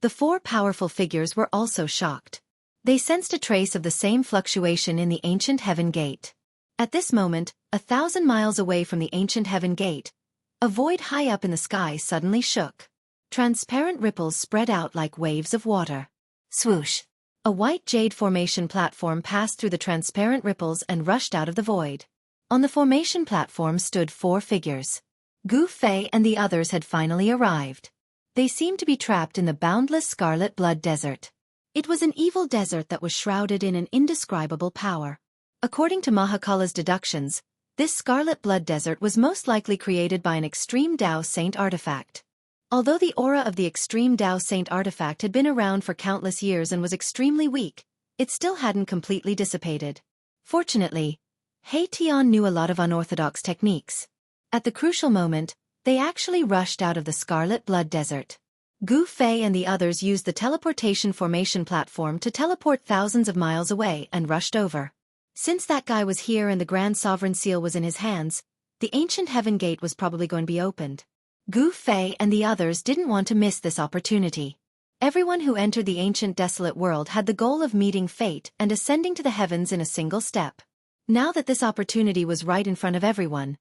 The four powerful figures were also shocked. They sensed a trace of the same fluctuation in the ancient heaven gate. At this moment, 1,000 miles away from the ancient heaven gate, a void high up in the sky suddenly shook. Transparent ripples spread out like waves of water. Swoosh. A white jade formation platform passed through the transparent ripples and rushed out of the void. On the formation platform stood 4 figures. Gu Fei and the others had finally arrived. They seemed to be trapped in the boundless scarlet blood desert. It was an evil desert that was shrouded in an indescribable power. According to Mahakala's deductions, this scarlet blood desert was most likely created by an extreme Dao Saint artifact. Although the aura of the extreme Dao Saint artifact had been around for countless years and was extremely weak, it still hadn't completely dissipated. Fortunately, He Tian knew a lot of unorthodox techniques. At the crucial moment, they actually rushed out of the scarlet blood desert. Gu Fei and the others used the teleportation formation platform to teleport thousands of miles away and rushed over. Since that guy was here and the Grand Sovereign Seal was in his hands, the ancient heaven gate was probably going to be opened. Gu Fei and the others didn't want to miss this opportunity. Everyone who entered the ancient desolate world had the goal of meeting fate and ascending to the heavens in a single step. Now that this opportunity was right in front of everyone,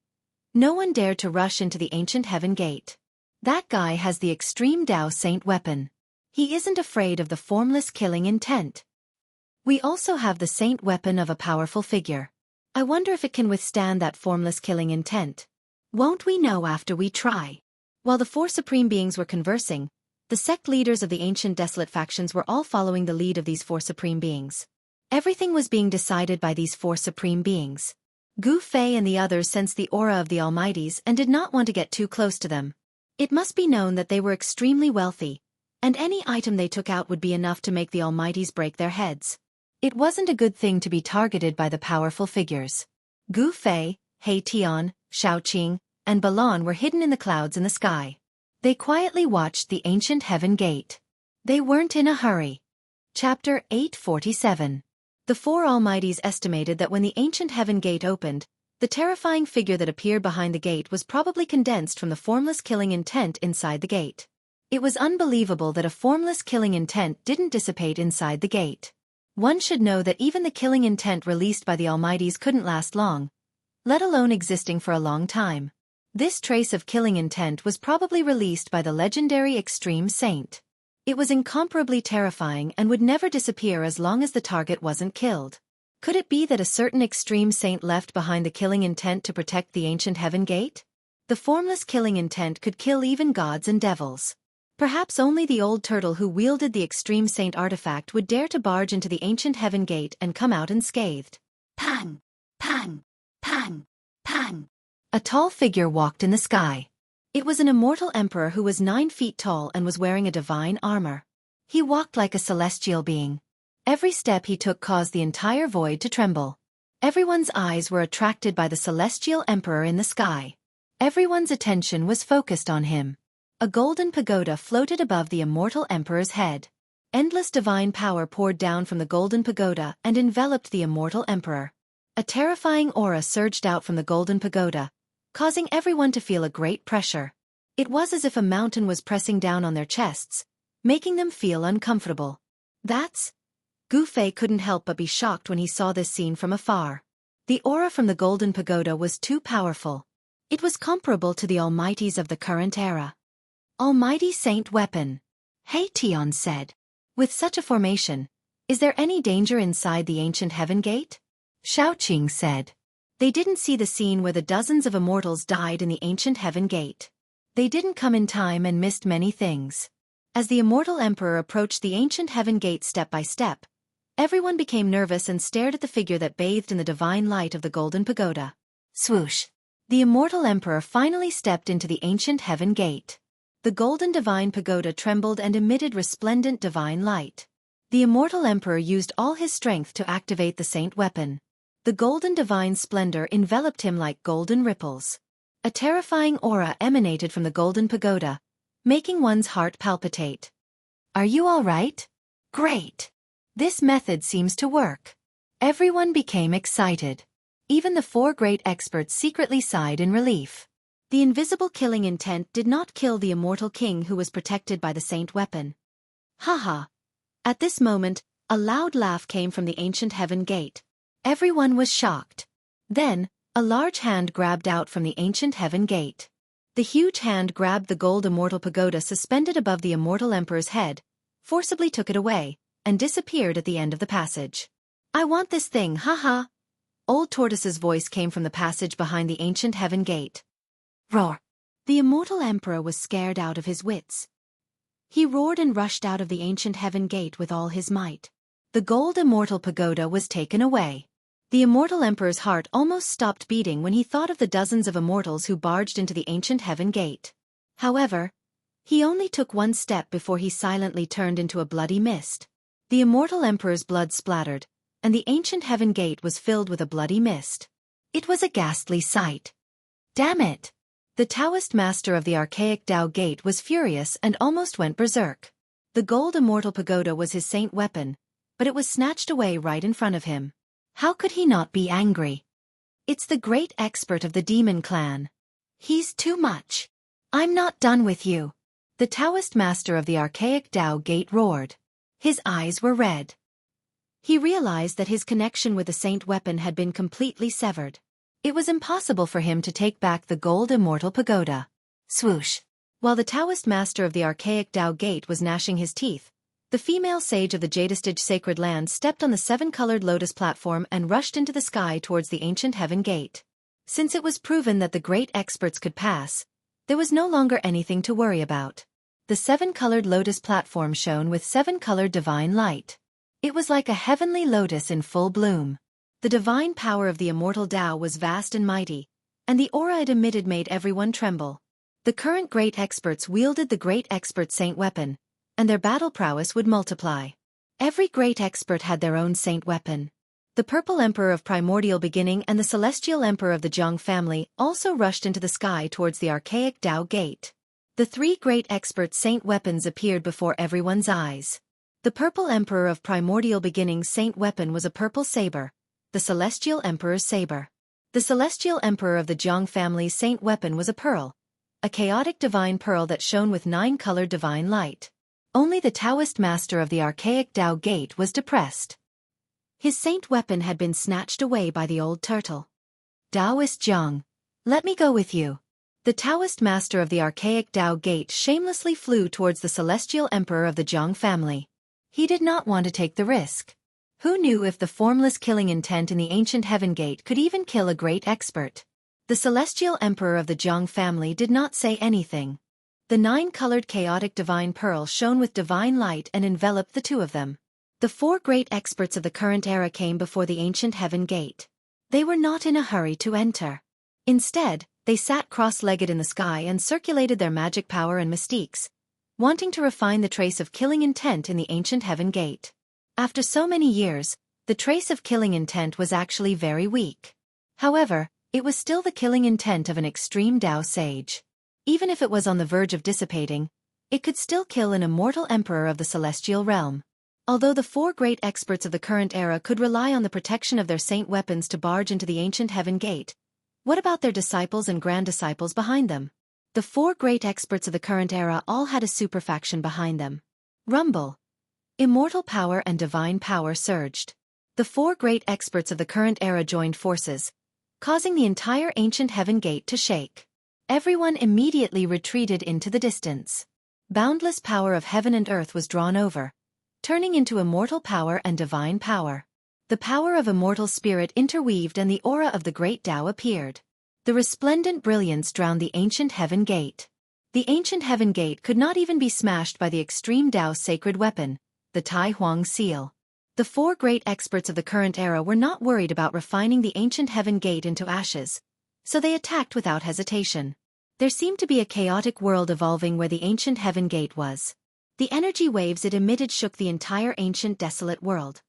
no one dared to rush into the ancient heaven gate. That guy has the extreme Dao Saint weapon. He isn't afraid of the formless killing intent. We also have the saint weapon of a powerful figure. I wonder if it can withstand that formless killing intent. Won't we know after we try? While the 4 supreme beings were conversing, the sect leaders of the ancient desolate factions were all following the lead of these 4 supreme beings. Everything was being decided by these 4 supreme beings. Gu Fei and the others sensed the aura of the Almighties and did not want to get too close to them. It must be known that they were extremely wealthy, and any item they took out would be enough to make the Almighties break their heads. It wasn't a good thing to be targeted by the powerful figures. Gu Fei, He Tian, Shaoqing, and Balan were hidden in the clouds in the sky. They quietly watched the ancient heaven gate. They weren't in a hurry. Chapter 847. The four Almighties estimated that when the ancient heaven gate opened, the terrifying figure that appeared behind the gate was probably condensed from the formless killing intent inside the gate. It was unbelievable that a formless killing intent didn't dissipate inside the gate. One should know that even the killing intent released by the Almighties couldn't last long, let alone existing for a long time. This trace of killing intent was probably released by the legendary Extreme Saint. It was incomparably terrifying and would never disappear as long as the target wasn't killed. Could it be that a certain Extreme Saint left behind the killing intent to protect the ancient heaven gate? The formless killing intent could kill even gods and devils. Perhaps only the old turtle who wielded the Extreme Saint artifact would dare to barge into the ancient heaven gate and come out unscathed. Pang! Pang! Pang! Pang! A tall figure walked in the sky. It was an immortal emperor who was 9 feet tall and was wearing a divine armor. He walked like a celestial being. Every step he took caused the entire void to tremble. Everyone's eyes were attracted by the celestial emperor in the sky. Everyone's attention was focused on him. A golden pagoda floated above the immortal emperor's head. Endless divine power poured down from the golden pagoda and enveloped the immortal emperor. A terrifying aura surged out from the golden pagoda, causing everyone to feel a great pressure. It was as if a mountain was pressing down on their chests, making them feel uncomfortable. Gu Fei couldn't help but be shocked when he saw this scene from afar. The aura from the golden pagoda was too powerful. It was comparable to the almighties of the current era. Almighty Saint Weapon. He Tian said. With such a formation, is there any danger inside the ancient heaven gate? Xiaoqing said. They didn't see the scene where the dozens of immortals died in the ancient heaven gate. They didn't come in time and missed many things. As the immortal emperor approached the ancient heaven gate step by step, everyone became nervous and stared at the figure that bathed in the divine light of the golden pagoda. Swoosh! The immortal emperor finally stepped into the ancient heaven gate. The golden divine pagoda trembled and emitted resplendent divine light. The immortal emperor used all his strength to activate the saint weapon. The golden divine splendor enveloped him like golden ripples. A terrifying aura emanated from the golden pagoda, making one's heart palpitate. Are you all right? Great! This method seems to work. Everyone became excited. Even the 4 great experts secretly sighed in relief. The invisible killing intent did not kill the immortal king who was protected by the saint weapon. Haha! At this moment, a loud laugh came from the ancient heaven gate. Everyone was shocked. Then, a large hand grabbed out from the ancient heaven gate. The huge hand grabbed the gold immortal pagoda suspended above the immortal emperor's head, forcibly took it away, and disappeared at the end of the passage. I want this thing, haha! Old Tortoise's voice came from the passage behind the ancient heaven gate. Roar! The immortal emperor was scared out of his wits. He roared and rushed out of the ancient heaven gate with all his might. The gold immortal pagoda was taken away. The immortal emperor's heart almost stopped beating when he thought of the dozens of immortals who barged into the ancient heaven gate. However, he only took one step before he silently turned into a bloody mist. The immortal emperor's blood splattered, and the ancient heaven gate was filled with a bloody mist. It was a ghastly sight. Damn it! The Taoist master of the archaic Tao gate was furious and almost went berserk. The gold immortal pagoda was his saint weapon, but it was snatched away right in front of him. How could he not be angry? It's the great expert of the demon clan. He's too much. I'm not done with you. The Taoist master of the archaic Tao gate roared. His eyes were red. He realized that his connection with the saint weapon had been completely severed. It was impossible for him to take back the gold immortal pagoda. Swoosh! While the Taoist master of the archaic Tao gate was gnashing his teeth, the female sage of the Jadestige sacred land stepped on the 7-colored lotus platform and rushed into the sky towards the ancient heaven gate. Since it was proven that the great experts could pass, there was no longer anything to worry about. The 7-colored lotus platform shone with 7-colored divine light. It was like a heavenly lotus in full bloom. The divine power of the immortal Tao was vast and mighty, and the aura it emitted made everyone tremble. The current great experts wielded the great expert saint weapon, and their battle prowess would multiply. Every great expert had their own saint weapon. The Purple Emperor of Primordial Beginning and the Celestial Emperor of the Zhang family also rushed into the sky towards the archaic Tao gate. The three great expert saint weapons appeared before everyone's eyes. The purple emperor of primordial beginnings saint weapon was a purple saber, the celestial emperor's saber. The celestial emperor of the Jiang family's saint weapon was a pearl, a chaotic divine pearl that shone with 9-colored divine light. Only the Taoist master of the archaic Tao gate was depressed. His saint weapon had been snatched away by the old turtle. Taoist Jiang, let me go with you. The Taoist master of the archaic Tao gate shamelessly flew towards the celestial emperor of the Jiang family. He did not want to take the risk. Who knew if the formless killing intent in the ancient heaven gate could even kill a great expert? The celestial emperor of the Jiang family did not say anything. The 9-colored chaotic divine pearl shone with divine light and enveloped the two of them. The 4 great experts of the current era came before the ancient heaven gate. They were not in a hurry to enter. Instead, they sat cross-legged in the sky and circulated their magic power and mystiques, wanting to refine the trace of killing intent in the ancient heaven gate. After so many years, the trace of killing intent was actually very weak. However, it was still the killing intent of an extreme Tao sage. Even if it was on the verge of dissipating, it could still kill an immortal emperor of the celestial realm. Although the 4 great experts of the current era could rely on the protection of their saint weapons to barge into the ancient heaven gate, what about their disciples and grand disciples behind them? The 4 great experts of the current era all had a superfaction behind them. Rumble. Immortal power and divine power surged. The 4 great experts of the current era joined forces, causing the entire ancient heaven gate to shake. Everyone immediately retreated into the distance. Boundless power of heaven and earth was drawn over, turning into immortal power and divine power. The power of immortal spirit interweaved and the aura of the great Tao appeared. The resplendent brilliance drowned the ancient heaven gate. The ancient heaven gate could not even be smashed by the extreme Tao's sacred weapon, the Tai Huang seal. The 4 great experts of the current era were not worried about refining the ancient heaven gate into ashes, so they attacked without hesitation. There seemed to be a chaotic world evolving where the ancient heaven gate was. The energy waves it emitted shook the entire ancient desolate world.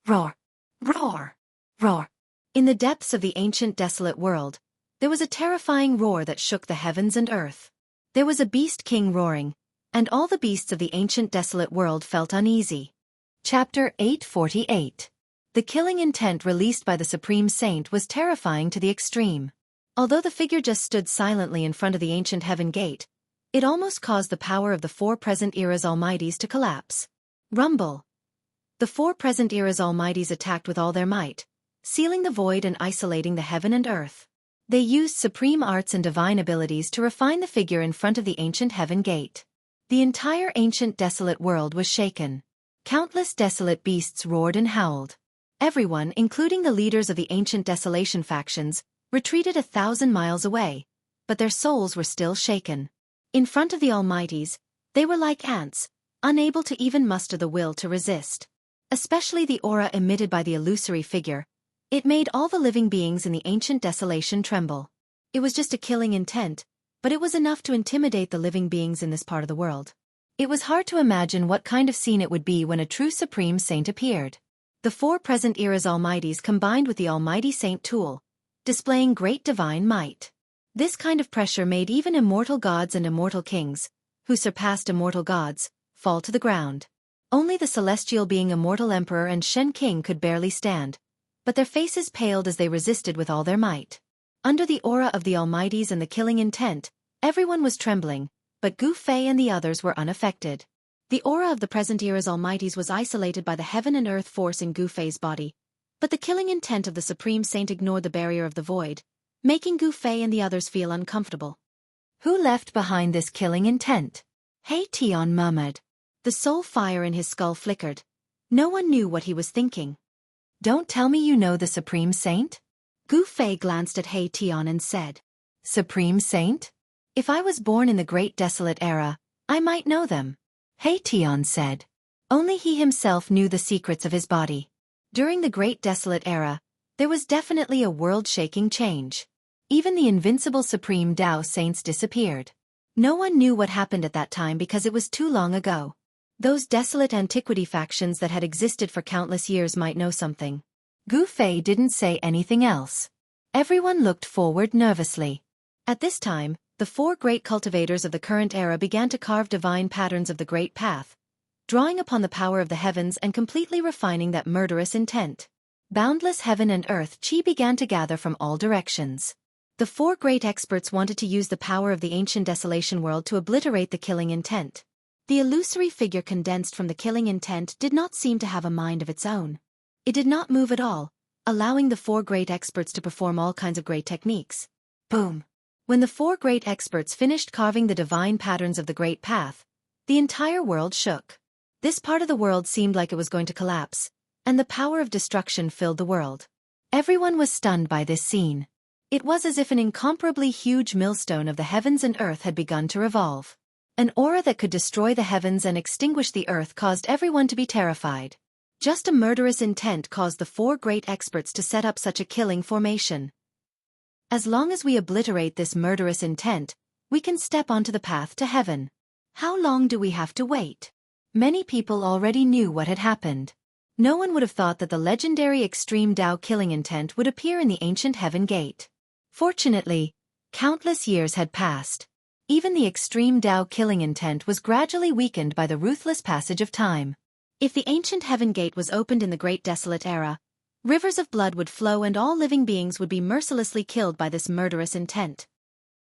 Roar! Roar! Roar! In the depths of the ancient desolate world, there was a terrifying roar that shook the heavens and earth. There was a beast king roaring, and all the beasts of the ancient desolate world felt uneasy. Chapter 848. The killing intent released by the Supreme Saint was terrifying to the extreme. Although the figure just stood silently in front of the ancient heaven gate, it almost caused the power of the 4 present era's almighties to collapse. Rumble. The 4 present era's almighties attacked with all their might, sealing the void and isolating the heaven and earth. They used supreme arts and divine abilities to refine the figure in front of the ancient heaven gate. The entire ancient desolate world was shaken. Countless desolate beasts roared and howled. Everyone, including the leaders of the ancient desolation factions, retreated 1,000 miles away, but their souls were still shaken. In front of the almighties, they were like ants, unable to even muster the will to resist. Especially the aura emitted by the illusory figure. It made all the living beings in the ancient desolation tremble. It was just a killing intent, but it was enough to intimidate the living beings in this part of the world. It was hard to imagine what kind of scene it would be when a true Supreme Saint appeared. The 4 present era's almighties combined with the Almighty Saint tool, displaying great divine might. This kind of pressure made even immortal gods and immortal kings, who surpassed immortal gods, fall to the ground. Only the celestial being Immortal Emperor and Shen King could barely stand, but their faces paled as they resisted with all their might. Under the aura of the Almighties and the killing intent, everyone was trembling, but Gu Fei and the others were unaffected. The aura of the present era's Almighties was isolated by the heaven and earth force in Gu Fei's body, but the killing intent of the Supreme Saint ignored the barrier of the void, making Gu Fei and the others feel uncomfortable. Who left behind this killing intent? He Tian murmured. The soul fire in his skull flickered. No one knew what he was thinking. Don't tell me you know the Supreme Saint? Gu Fei glanced at He Tian and said, Supreme Saint? If I was born in the Great Desolate Era, I might know them. He Tian said. Only he himself knew the secrets of his body. During the Great Desolate Era, there was definitely a world-shaking change. Even the invincible Supreme Tao Saints disappeared. No one knew what happened at that time because it was too long ago. Those desolate antiquity factions that had existed for countless years might know something. Gu Fei didn't say anything else. Everyone looked forward nervously. At this time, the four great cultivators of the current era began to carve divine patterns of the Great Path, drawing upon the power of the heavens and completely refining that murderous intent. Boundless heaven and earth chi began to gather from all directions. The four great experts wanted to use the power of the ancient desolation world to obliterate the killing intent. The illusory figure condensed from the killing intent did not seem to have a mind of its own. It did not move at all, allowing the four great experts to perform all kinds of great techniques. Boom! When the four great experts finished carving the divine patterns of the Great Path, the entire world shook. This part of the world seemed like it was going to collapse, and the power of destruction filled the world. Everyone was stunned by this scene. It was as if an incomparably huge millstone of the heavens and earth had begun to revolve. An aura that could destroy the heavens and extinguish the earth caused everyone to be terrified. Just a murderous intent caused the four great experts to set up such a killing formation. As long as we obliterate this murderous intent, we can step onto the path to heaven. How long do we have to wait? Many people already knew what had happened. No one would have thought that the legendary extreme Tao killing intent would appear in the ancient heaven gate. Fortunately, countless years had passed. Even the extreme Tao killing intent was gradually weakened by the ruthless passage of time. If the ancient heaven gate was opened in the Great Desolate Era, rivers of blood would flow and all living beings would be mercilessly killed by this murderous intent.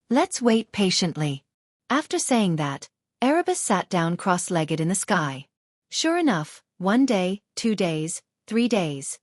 Let's wait patiently. After saying that, Erebus sat down cross-legged in the sky. Sure enough, 1 day, 2 days, 3 days.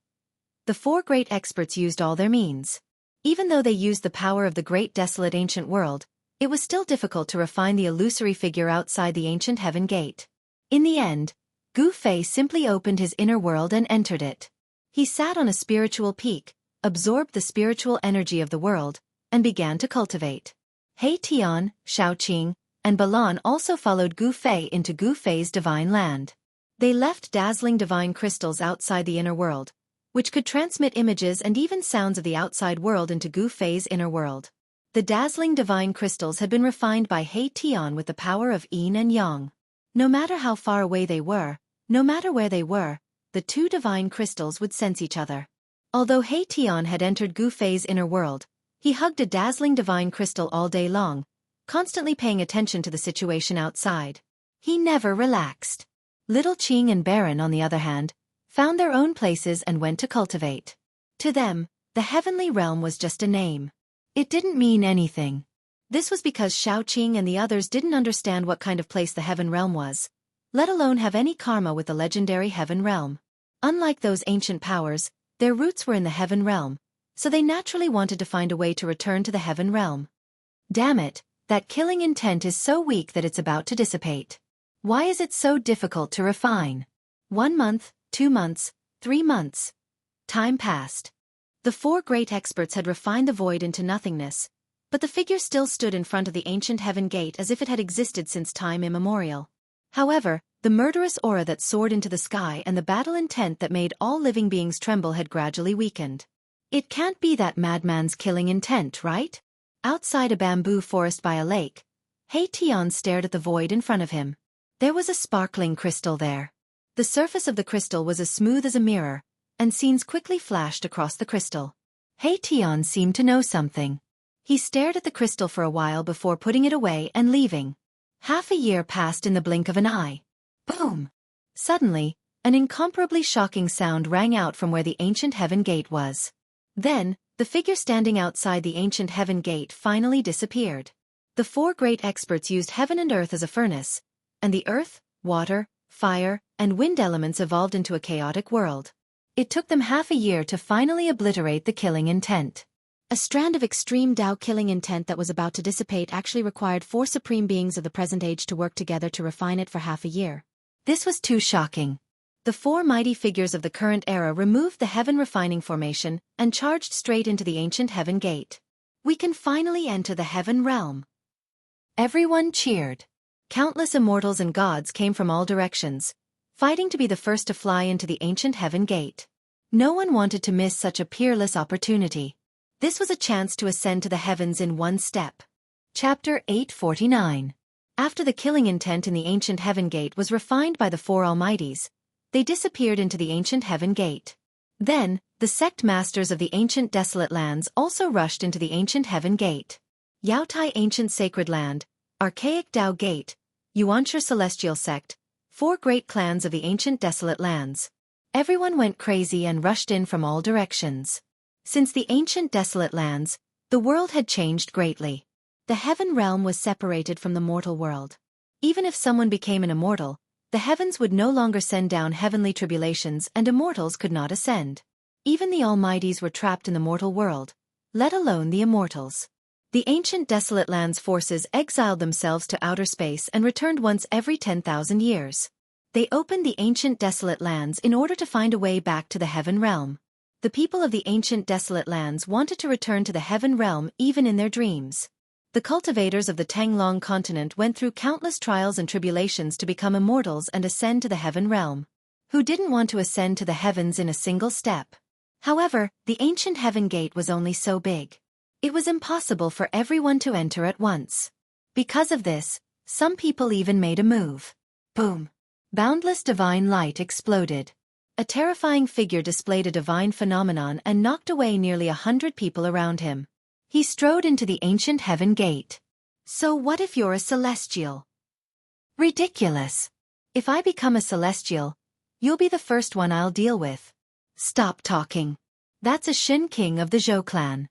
The four great experts used all their means. Even though they used the power of the great desolate ancient world, it was still difficult to refine the illusory figure outside the ancient heaven gate. In the end, Gu Fei simply opened his inner world and entered it. He sat on a spiritual peak, absorbed the spiritual energy of the world, and began to cultivate. He Tian, Xiaoqing, and Balan also followed Gu Fei into Gu Fei's divine land. They left dazzling divine crystals outside the inner world, which could transmit images and even sounds of the outside world into Gu Fei's inner world. The dazzling divine crystals had been refined by He Tian with the power of yin and yang. No matter how far away they were, no matter where they were, the two divine crystals would sense each other. Although He Tian had entered Gu Fei's inner world, he hugged a dazzling divine crystal all day long, constantly paying attention to the situation outside. He never relaxed. Little Qing and Baron, on the other hand, found their own places and went to cultivate. To them, the heavenly realm was just a name. It didn't mean anything. This was because Xiaoqing and the others didn't understand what kind of place the heaven realm was, let alone have any karma with the legendary heaven realm. Unlike those ancient powers, their roots were in the heaven realm, so they naturally wanted to find a way to return to the heaven realm. Damn it, that killing intent is so weak that it's about to dissipate. Why is it so difficult to refine? 1 month, 2 months, 3 months. Time passed. The four great experts had refined the void into nothingness, but the figure still stood in front of the ancient heaven gate as if it had existed since time immemorial. However, the murderous aura that soared into the sky and the battle intent that made all living beings tremble had gradually weakened. It can't be that madman's killing intent, right? Outside a bamboo forest by a lake, He Tian stared at the void in front of him. There was a sparkling crystal there. The surface of the crystal was as smooth as a mirror, and scenes quickly flashed across the crystal. He Tian seemed to know something. He stared at the crystal for a while before putting it away and leaving. Half a year passed in the blink of an eye. Boom! Suddenly, an incomparably shocking sound rang out from where the ancient heaven gate was. Then, the figure standing outside the ancient heaven gate finally disappeared. The four great experts used heaven and earth as a furnace, and the earth, water, fire, and wind elements evolved into a chaotic world. It took them half a year to finally obliterate the killing intent. A strand of extreme Tao killing intent that was about to dissipate actually required 4 supreme beings of the present age to work together to refine it for half a year. This was too shocking. The 4 mighty figures of the current era removed the heaven refining formation and charged straight into the ancient heaven gate. We can finally enter the heaven realm. Everyone cheered. Countless immortals and gods came from all directions, fighting to be the first to fly into the ancient heaven gate. No one wanted to miss such a peerless opportunity. This was a chance to ascend to the heavens in one step. Chapter 849. After the killing intent in the ancient heaven gate was refined by the 4 almighties, they disappeared into the ancient heaven gate. Then, the sect masters of the ancient desolate lands also rushed into the ancient heaven gate. Yaotai Ancient Sacred Land, Archaic Dao Gate, Yuanshi Celestial Sect, 4 great clans of the ancient desolate lands. Everyone went crazy and rushed in from all directions. Since the ancient desolate lands, the world had changed greatly. The heaven realm was separated from the mortal world. Even if someone became an immortal, the heavens would no longer send down heavenly tribulations and immortals could not ascend. Even the Almighties were trapped in the mortal world, let alone the immortals. The ancient desolate lands forces exiled themselves to outer space and returned once every 10,000 years. They opened the ancient desolate lands in order to find a way back to the heaven realm. The people of the ancient desolate lands wanted to return to the heaven realm even in their dreams. The cultivators of the Tanglong continent went through countless trials and tribulations to become immortals and ascend to the heaven realm. Who didn't want to ascend to the heavens in a single step? However, the ancient heaven gate was only so big. It was impossible for everyone to enter at once. Because of this, some people even made a move. Boom! Boundless divine light exploded. A terrifying figure displayed a divine phenomenon and knocked away nearly 100 people around him. He strode into the ancient heaven gate. So what if you're a celestial? Ridiculous. If I become a celestial, you'll be the first one I'll deal with. Stop talking. That's a Shin King of the Zhou clan.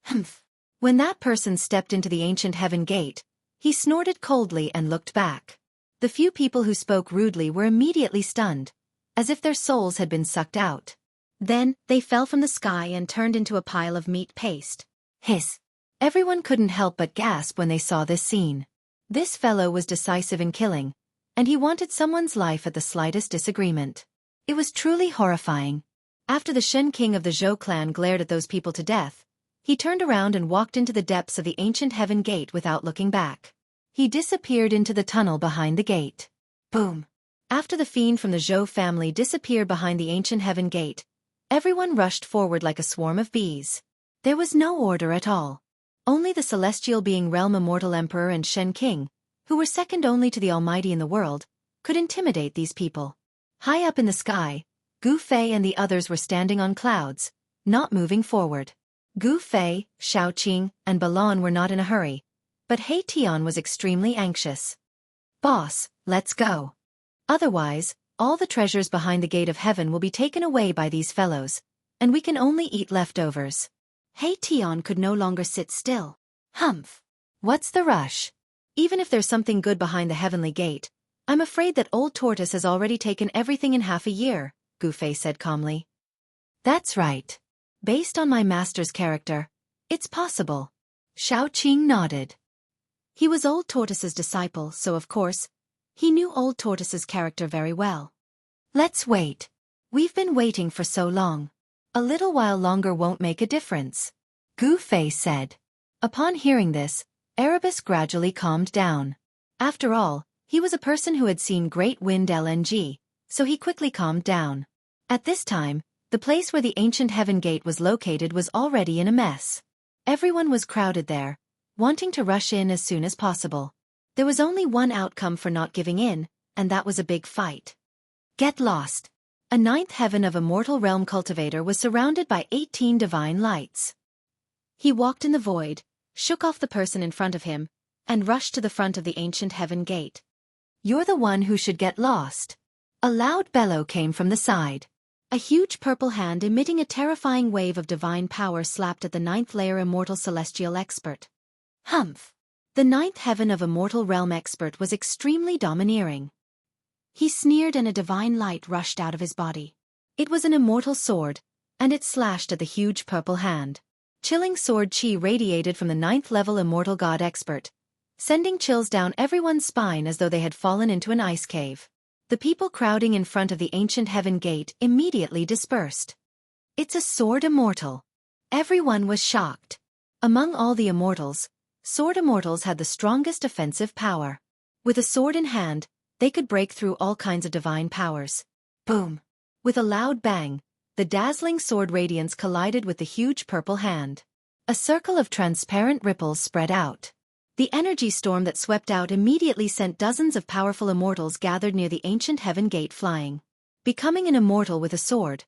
Humph. When that person stepped into the ancient heaven gate, he snorted coldly and looked back. The few people who spoke rudely were immediately stunned, as if their souls had been sucked out. Then, they fell from the sky and turned into a pile of meat paste. Hiss. Everyone couldn't help but gasp when they saw this scene. This fellow was decisive in killing, and he wanted someone's life at the slightest disagreement. It was truly horrifying. After the Shen King of the Zhou clan glared at those people to death, he turned around and walked into the depths of the ancient heaven gate without looking back. He disappeared into the tunnel behind the gate. Boom! After the fiend from the Zhou family disappeared behind the ancient heaven gate, everyone rushed forward like a swarm of bees. There was no order at all. Only the celestial being Realm Immortal Emperor and Shen King, who were second only to the Almighty in the world, could intimidate these people. High up in the sky, Gu Fei and the others were standing on clouds, not moving forward. Gu Fei, Xiaoqing, and Balon were not in a hurry, but He Tian was extremely anxious. Boss, let's go. Otherwise, all the treasures behind the gate of heaven will be taken away by these fellows, and we can only eat leftovers. He Tian could no longer sit still. Humph! What's the rush? Even if there's something good behind the heavenly gate, I'm afraid that old Tortoise has already taken everything in half a year, Gu Fei said calmly. That's right. Based on my master's character, it's possible. Xiaoqing nodded. He was Old Tortoise's disciple, so of course, he knew Old Tortoise's character very well. Let's wait. We've been waiting for so long. A little while longer won't make a difference, Gu Fei said. Upon hearing this, Erebus gradually calmed down. After all, he was a person who had seen great wind LNG, so he quickly calmed down. At this time, the place where the ancient heaven gate was located was already in a mess. Everyone was crowded there, wanting to rush in as soon as possible. There was only one outcome for not giving in, and that was a big fight. Get lost. A ninth heaven of immortal realm cultivator was surrounded by 18 divine lights. He walked in the void, shook off the person in front of him, and rushed to the front of the ancient heaven gate. You're the one who should get lost. A loud bellow came from the side. A huge purple hand emitting a terrifying wave of divine power slapped at the ninth layer immortal celestial expert. Humph! The ninth heaven of immortal realm expert was extremely domineering. He sneered and a divine light rushed out of his body. It was an immortal sword, and it slashed at the huge purple hand. Chilling sword chi radiated from the ninth level immortal god expert, sending chills down everyone's spine as though they had fallen into an ice cave. The people crowding in front of the ancient heaven gate immediately dispersed. It's a sword immortal. Everyone was shocked. Among all the immortals, sword immortals had the strongest offensive power. With a sword in hand, they could break through all kinds of divine powers. Boom! With a loud bang, the dazzling sword radiance collided with the huge purple hand. A circle of transparent ripples spread out. The energy storm that swept out immediately sent dozens of powerful immortals gathered near the ancient heaven gate flying. Becoming an immortal with a sword.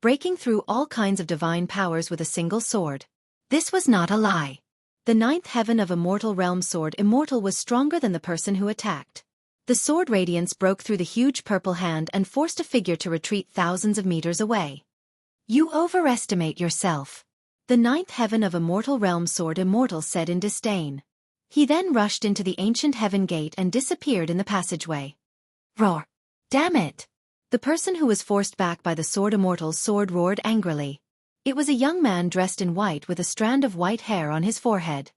Breaking through all kinds of divine powers with a single sword. This was not a lie. The ninth heaven of Immortal Realm Sword Immortal was stronger than the person who attacked. The sword radiance broke through the huge purple hand and forced a figure to retreat thousands of meters away. You overestimate yourself. The ninth heaven of Immortal Realm Sword Immortal said in disdain. He then rushed into the ancient heaven gate and disappeared in the passageway. Roar! Damn it! The person who was forced back by the sword Immortal's sword roared angrily. It was a young man dressed in white with a strand of white hair on his forehead.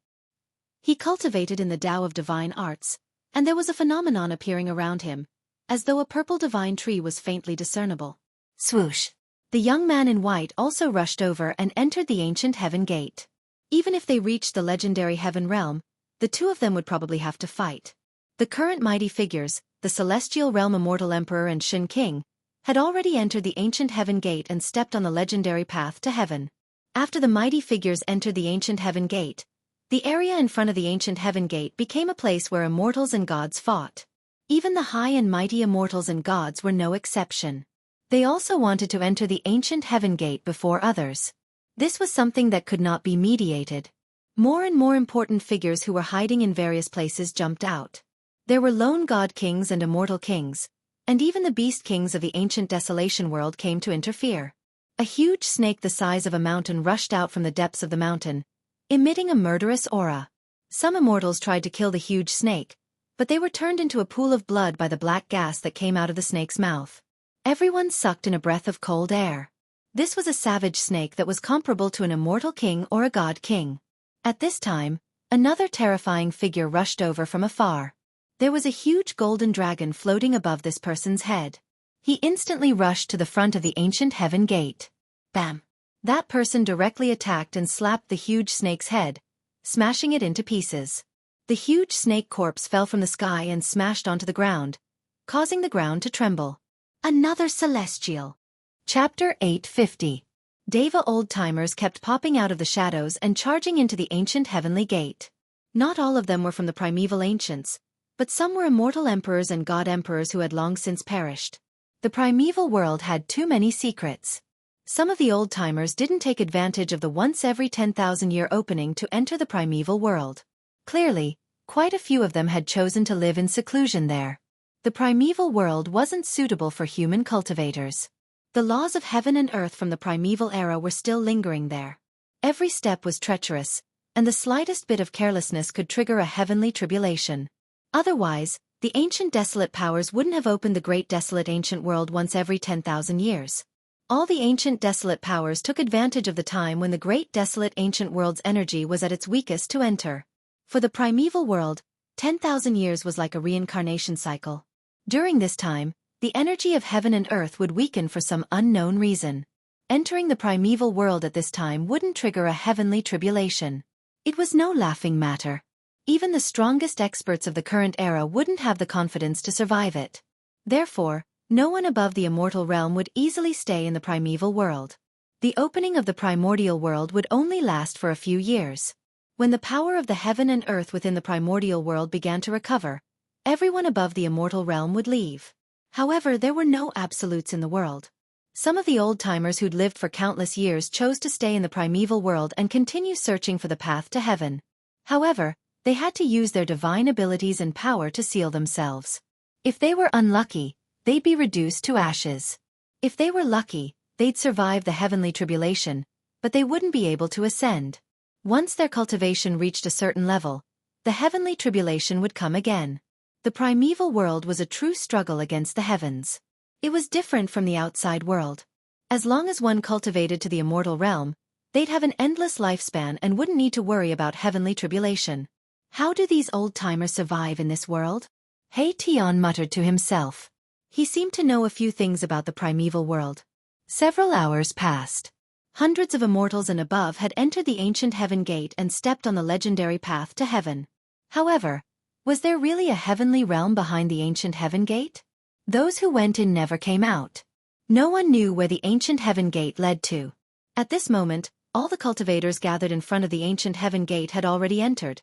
He cultivated in the Tao of divine arts, and there was a phenomenon appearing around him, as though a purple divine tree was faintly discernible. Swoosh! The young man in white also rushed over and entered the ancient heaven gate. Even if they reached the legendary heaven realm, the two of them would probably have to fight. The current mighty figures, the celestial realm Immortal Emperor and Shin King, had already entered the ancient heaven gate and stepped on the legendary path to heaven. After the mighty figures entered the ancient heaven gate, the area in front of the ancient heaven gate became a place where immortals and gods fought. Even the high and mighty immortals and gods were no exception. They also wanted to enter the ancient heaven gate before others. This was something that could not be mediated. More and more important figures who were hiding in various places jumped out. There were lone god kings and immortal kings, and even the beast kings of the ancient desolation world came to interfere. A huge snake the size of a mountain rushed out from the depths of the mountain, emitting a murderous aura. Some immortals tried to kill the huge snake, but they were turned into a pool of blood by the black gas that came out of the snake's mouth. Everyone sucked in a breath of cold air. This was a savage snake that was comparable to an immortal king or a god king. At this time, another terrifying figure rushed over from afar. There was a huge golden dragon floating above this person's head. He instantly rushed to the front of the ancient heaven gate. Bam! That person directly attacked and slapped the huge snake's head, smashing it into pieces. The huge snake corpse fell from the sky and smashed onto the ground, causing the ground to tremble. Another celestial. Chapter 850. Deva old-timers kept popping out of the shadows and charging into the ancient heavenly gate. Not all of them were from the primeval ancients, but some were immortal emperors and god emperors who had long since perished. The primeval world had too many secrets. Some of the old-timers didn't take advantage of the once-every-10,000-year opening to enter the primeval world. Clearly, quite a few of them had chosen to live in seclusion there. The primeval world wasn't suitable for human cultivators. The laws of heaven and earth from the primeval era were still lingering there. Every step was treacherous, and the slightest bit of carelessness could trigger a heavenly tribulation. Otherwise, the ancient desolate powers wouldn't have opened the great desolate ancient world once every 10,000 years. All the ancient desolate powers took advantage of the time when the great desolate ancient world's energy was at its weakest to enter. For the primeval world, 10,000 years was like a reincarnation cycle. During this time, the energy of heaven and earth would weaken for some unknown reason. Entering the primeval world at this time wouldn't trigger a heavenly tribulation. It was no laughing matter. Even the strongest experts of the current era wouldn't have the confidence to survive it. Therefore, no one above the immortal realm would easily stay in the primeval world. The opening of the primordial world would only last for a few years. When the power of the heaven and earth within the primordial world began to recover, everyone above the immortal realm would leave. However, there were no absolutes in the world. Some of the old-timers who'd lived for countless years chose to stay in the primeval world and continue searching for the path to heaven. However, they had to use their divine abilities and power to seal themselves. If they were unlucky, they'd be reduced to ashes. If they were lucky, they'd survive the heavenly tribulation, but they wouldn't be able to ascend. Once their cultivation reached a certain level, the heavenly tribulation would come again. The primeval world was a true struggle against the heavens. It was different from the outside world. As long as one cultivated to the immortal realm, they'd have an endless lifespan and wouldn't need to worry about heavenly tribulation. How do these old-timers survive in this world? He Tian muttered to himself. He seemed to know a few things about the primeval world. Several hours passed. Hundreds of immortals and above had entered the ancient heaven gate and stepped on the legendary path to heaven. However, was there really a heavenly realm behind the ancient heaven gate? Those who went in never came out. No one knew where the ancient heaven gate led to. At this moment, all the cultivators gathered in front of the ancient heaven gate had already entered,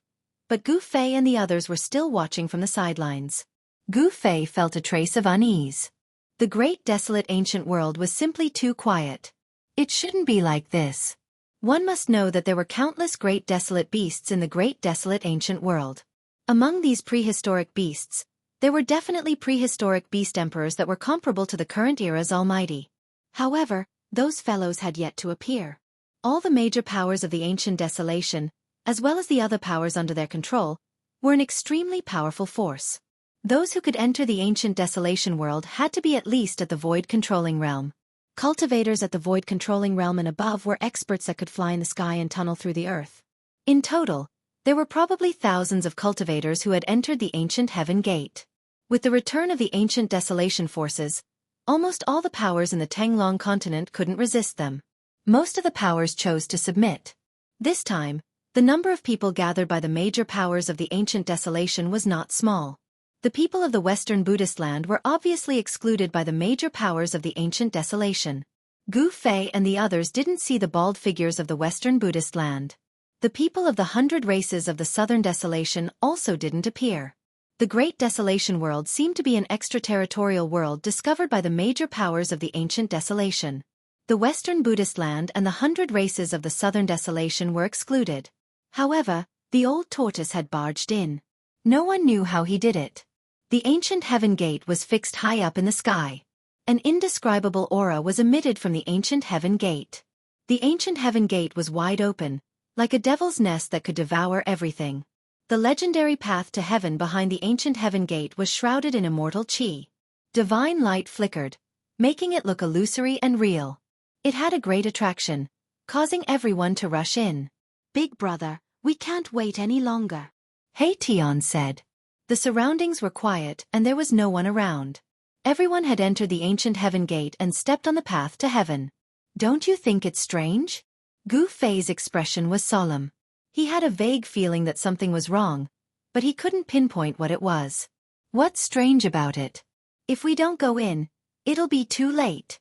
but Gu Fei and the others were still watching from the sidelines. Gu Fei felt a trace of unease. The great desolate ancient world was simply too quiet. It shouldn't be like this. One must know that there were countless great desolate beasts in the great desolate ancient world. Among these prehistoric beasts, there were definitely prehistoric beast emperors that were comparable to the current era's almighty. However, those fellows had yet to appear. All the major powers of the ancient desolation, as well as the other powers under their control, were an extremely powerful force. Those who could enter the ancient desolation world had to be at least at the void controlling realm. Cultivators at the void controlling realm and above were experts that could fly in the sky and tunnel through the earth. In total, there were probably thousands of cultivators who had entered the ancient heaven gate. With the return of the ancient desolation forces, almost all the powers in the Tenglong continent couldn't resist them. Most of the powers chose to submit. This time, the number of people gathered by the major powers of the ancient desolation was not small. The people of the Western Buddhist land were obviously excluded by the major powers of the ancient desolation. Gu Fei and the others didn't see the bald figures of the Western Buddhist land. The people of the 100 races of the Southern Desolation also didn't appear. The Great Desolation world seemed to be an extraterritorial world discovered by the major powers of the ancient desolation. The Western Buddhist land and the 100 races of the Southern Desolation were excluded. However, the old tortoise had barged in. No one knew how he did it. The ancient heaven gate was fixed high up in the sky. An indescribable aura was emitted from the ancient heaven gate. The ancient heaven gate was wide open, like a devil's nest that could devour everything. The legendary path to heaven behind the ancient heaven gate was shrouded in immortal chi. Divine light flickered, making it look illusory and real. It had a great attraction, causing everyone to rush in. "Big brother, we can't wait any longer," Hei Tian said. The surroundings were quiet and there was no one around. Everyone had entered the ancient heaven gate and stepped on the path to heaven. "Don't you think it's strange?" Gu Fei's expression was solemn. He had a vague feeling that something was wrong, but he couldn't pinpoint what it was. "What's strange about it? If we don't go in, it'll be too late."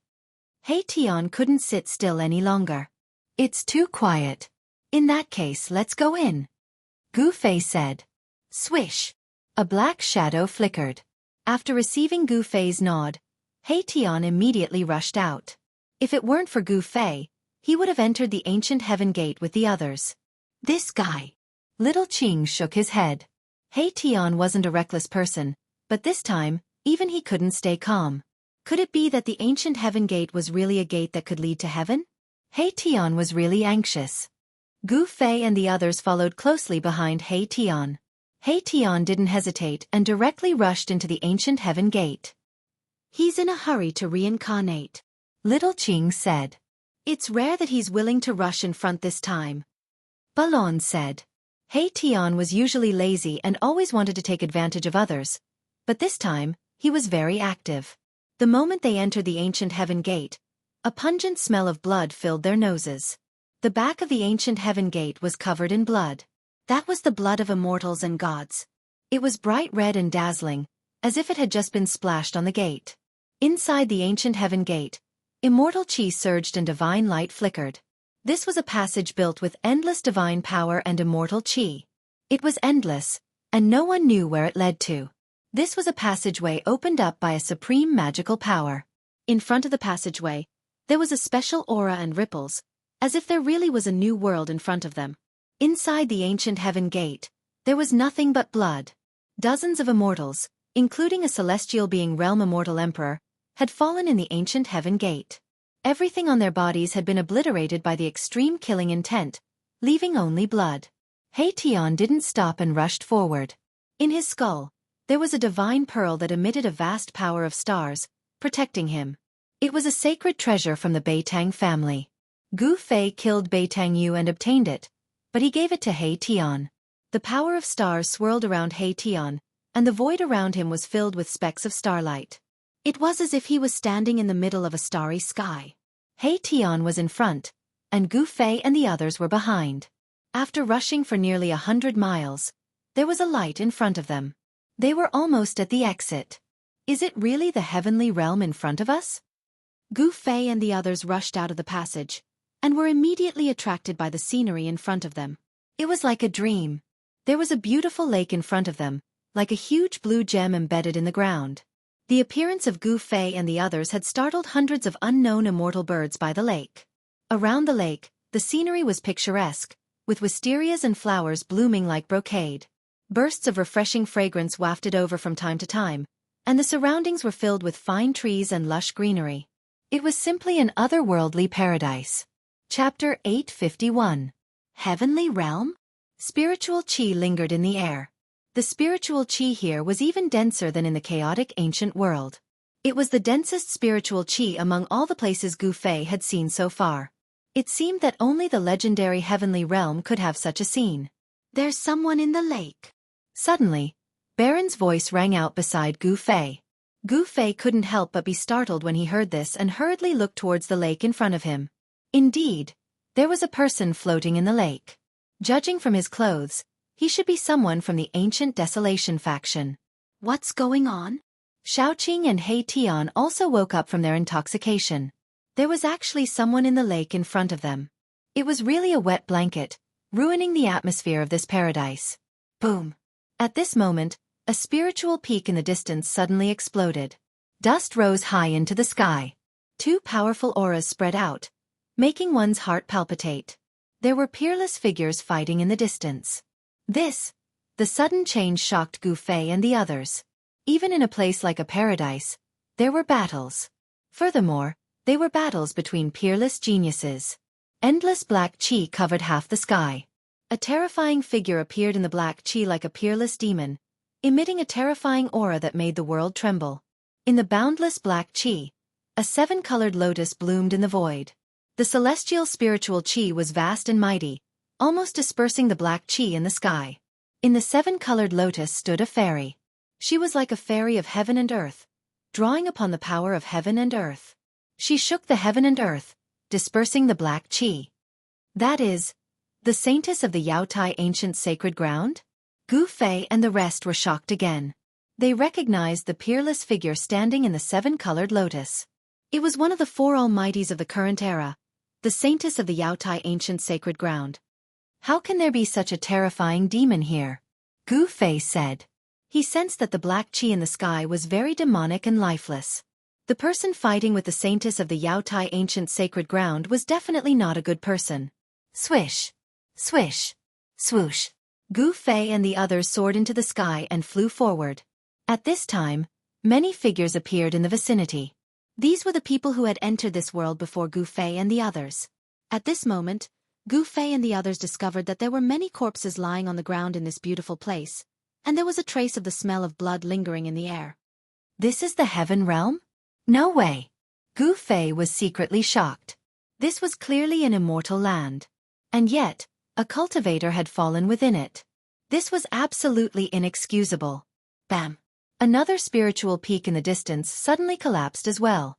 Hei Tian couldn't sit still any longer. "It's too quiet. In that case, let's go in," Gu Fei said. Swish! A black shadow flickered. After receiving Gu Fei's nod, Hei Tian immediately rushed out. If it weren't for Gu Fei, he would have entered the ancient heaven gate with the others. "This guy." Little Qing shook his head. Hei Tian wasn't a reckless person, but this time, even he couldn't stay calm. Could it be that the ancient heaven gate was really a gate that could lead to heaven? Hei Tian was really anxious. Gu Fei and the others followed closely behind Hei Tian. Hei Tian didn't hesitate and directly rushed into the ancient heaven gate. "He's in a hurry to reincarnate," Little Qing said. "It's rare that he's willing to rush in front this time," Balon said. Hei Tian was usually lazy and always wanted to take advantage of others, but this time, he was very active. The moment they entered the ancient heaven gate, a pungent smell of blood filled their noses. The back of the ancient heaven gate was covered in blood. That was the blood of immortals and gods. It was bright red and dazzling, as if it had just been splashed on the gate. Inside the ancient heaven gate, immortal chi surged and divine light flickered. This was a passage built with endless divine power and immortal chi. It was endless, and no one knew where it led to. This was a passageway opened up by a supreme magical power. In front of the passageway, there was a special aura and ripples, as if there really was a new world in front of them. Inside the ancient heaven gate, there was nothing but blood. Dozens of immortals, including a celestial being realm immortal emperor, had fallen in the ancient heaven gate. Everything on their bodies had been obliterated by the extreme killing intent, leaving only blood. Hei Tian didn't stop and rushed forward. In his skull, there was a divine pearl that emitted a vast power of stars, protecting him. It was a sacred treasure from the Beitang family. Gu Fei killed Beitang Yu and obtained it, but he gave it to Hei Tian. The power of stars swirled around Hei Tian, and the void around him was filled with specks of starlight. It was as if he was standing in the middle of a starry sky. Hei Tian was in front, and Gu Fei and the others were behind. After rushing for nearly 100 miles, there was a light in front of them. They were almost at the exit. "Is it really the heavenly realm in front of us?" Gu Fei and the others rushed out of the passage, and were immediately attracted by the scenery in front of them. It was like a dream. There was a beautiful lake in front of them, like a huge blue gem embedded in the ground. The appearance of Gu Fei and the others had startled hundreds of unknown immortal birds by the lake. Around the lake, The scenery was picturesque, with wisterias and flowers blooming like brocade. Bursts of refreshing fragrance wafted over from time to time, and the surroundings were filled with fine trees and lush greenery. It was simply an otherworldly paradise. Chapter 851. Heavenly Realm? Spiritual qi lingered in the air. The spiritual qi here was even denser than in the chaotic ancient world. It was the densest spiritual qi among all the places Gu Fei had seen so far. It seemed that only the legendary heavenly realm could have such a scene. "There's someone in the lake." Suddenly, Baron's voice rang out beside Gu Fei. Gu Fei couldn't help but be startled when he heard this and hurriedly looked towards the lake in front of him. Indeed, there was a person floating in the lake. Judging from his clothes, he should be someone from the ancient Desolation faction. "What's going on?" Xiaoqing and He Tian also woke up from their intoxication. There was actually someone in the lake in front of them. It was really a wet blanket, ruining the atmosphere of this paradise. Boom! At this moment, a spiritual peak in the distance suddenly exploded. Dust rose high into the sky. Two powerful auras spread out, making one's heart palpitate. There were peerless figures fighting in the distance. The sudden change shocked Gu Fei and the others. Even in a place like a paradise, there were battles. Furthermore, they were battles between peerless geniuses. Endless black qi covered half the sky. A terrifying figure appeared in the black qi like a peerless demon, emitting a terrifying aura that made the world tremble. In the boundless black qi, a seven-colored lotus bloomed in the void. The celestial spiritual qi was vast and mighty, almost dispersing the black qi in the sky. In the seven-colored lotus stood a fairy. She was like a fairy of heaven and earth, drawing upon the power of heaven and earth. She shook the heaven and earth, dispersing the black qi. That is, the saintess of the Yaotai ancient sacred ground? Gu Fei and the rest were shocked again. They recognized the peerless figure standing in the seven-colored lotus. It was one of the four almighties of the current era, the saintess of the Yaotai ancient sacred ground. "How can there be such a terrifying demon here?" Gu Fei said. He sensed that the black qi in the sky was very demonic and lifeless. The person fighting with the saintess of the Yaotai ancient sacred ground was definitely not a good person. Swish! Swish! Swoosh! Gu Fei and the others soared into the sky and flew forward. At this time, many figures appeared in the vicinity. These were the people who had entered this world before Gu Fei and the others. At this moment, Gu Fei and the others discovered that there were many corpses lying on the ground in this beautiful place, and there was a trace of the smell of blood lingering in the air. This is the heaven realm? No way! Gu Fei was secretly shocked. This was clearly an immortal land. And yet, a cultivator had fallen within it. This was absolutely inexcusable. Bam! Another spiritual peak in the distance suddenly collapsed as well.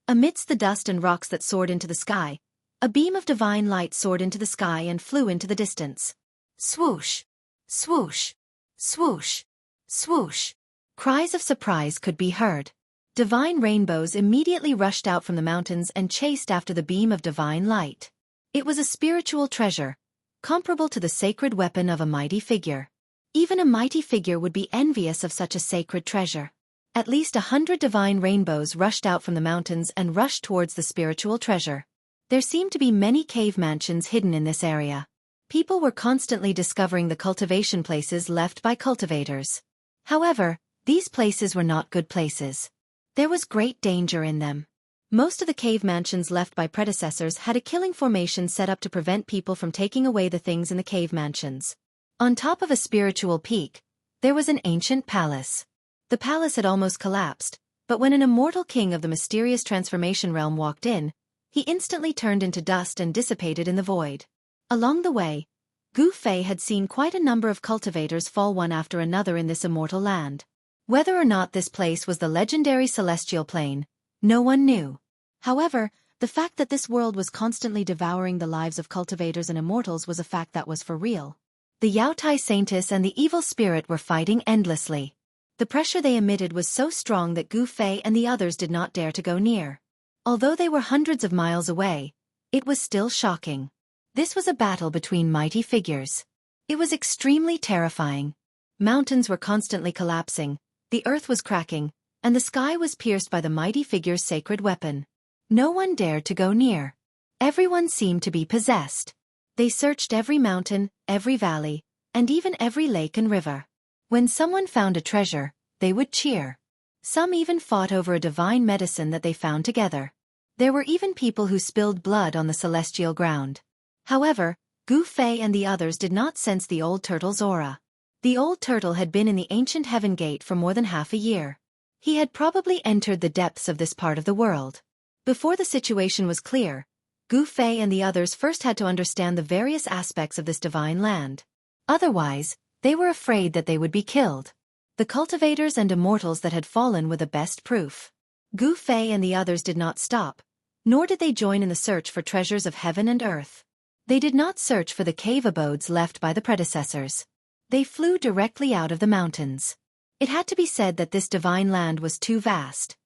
Amidst the dust and rocks that soared into the sky, a beam of divine light soared into the sky and flew into the distance. Swoosh! Swoosh! Swoosh! Swoosh! Cries of surprise could be heard. Divine rainbows immediately rushed out from the mountains and chased after the beam of divine light. It was a spiritual treasure, comparable to the sacred weapon of a mighty figure. Even a mighty figure would be envious of such a sacred treasure. At least 100 divine rainbows rushed out from the mountains and rushed towards the spiritual treasure. There seemed to be many cave mansions hidden in this area. People were constantly discovering the cultivation places left by cultivators. However, these places were not good places. There was great danger in them. Most of the cave mansions left by predecessors had a killing formation set up to prevent people from taking away the things in the cave mansions. On top of a spiritual peak, there was an ancient palace. The palace had almost collapsed, but when an immortal king of the mysterious transformation realm walked in, he instantly turned into dust and dissipated in the void. Along the way, Gu Fei had seen quite a number of cultivators fall one after another in this immortal land. Whether or not this place was the legendary celestial plane, no one knew. However, the fact that this world was constantly devouring the lives of cultivators and immortals was a fact that was for real. The Yaotai Saintess and the evil spirit were fighting endlessly. The pressure they emitted was so strong that Gu Fei and the others did not dare to go near. Although they were hundreds of miles away, it was still shocking. This was a battle between mighty figures. It was extremely terrifying. Mountains were constantly collapsing, the earth was cracking, and the sky was pierced by the mighty figure's sacred weapon. No one dared to go near. Everyone seemed to be possessed. They searched every mountain, every valley, and even every lake and river. When someone found a treasure, they would cheer. Some even fought over a divine medicine that they found together. There were even people who spilled blood on the celestial ground. However, Gu Fei and the others did not sense the old turtle's aura. The old turtle had been in the ancient heaven gate for more than half a year. He had probably entered the depths of this part of the world. Before the situation was clear, Gu Fei and the others first had to understand the various aspects of this divine land. Otherwise, they were afraid that they would be killed. The cultivators and immortals that had fallen were the best proof. Gu Fei and the others did not stop, nor did they join in the search for treasures of heaven and earth. They did not search for the cave abodes left by the predecessors. They flew directly out of the mountains. It had to be said that this divine land was too vast.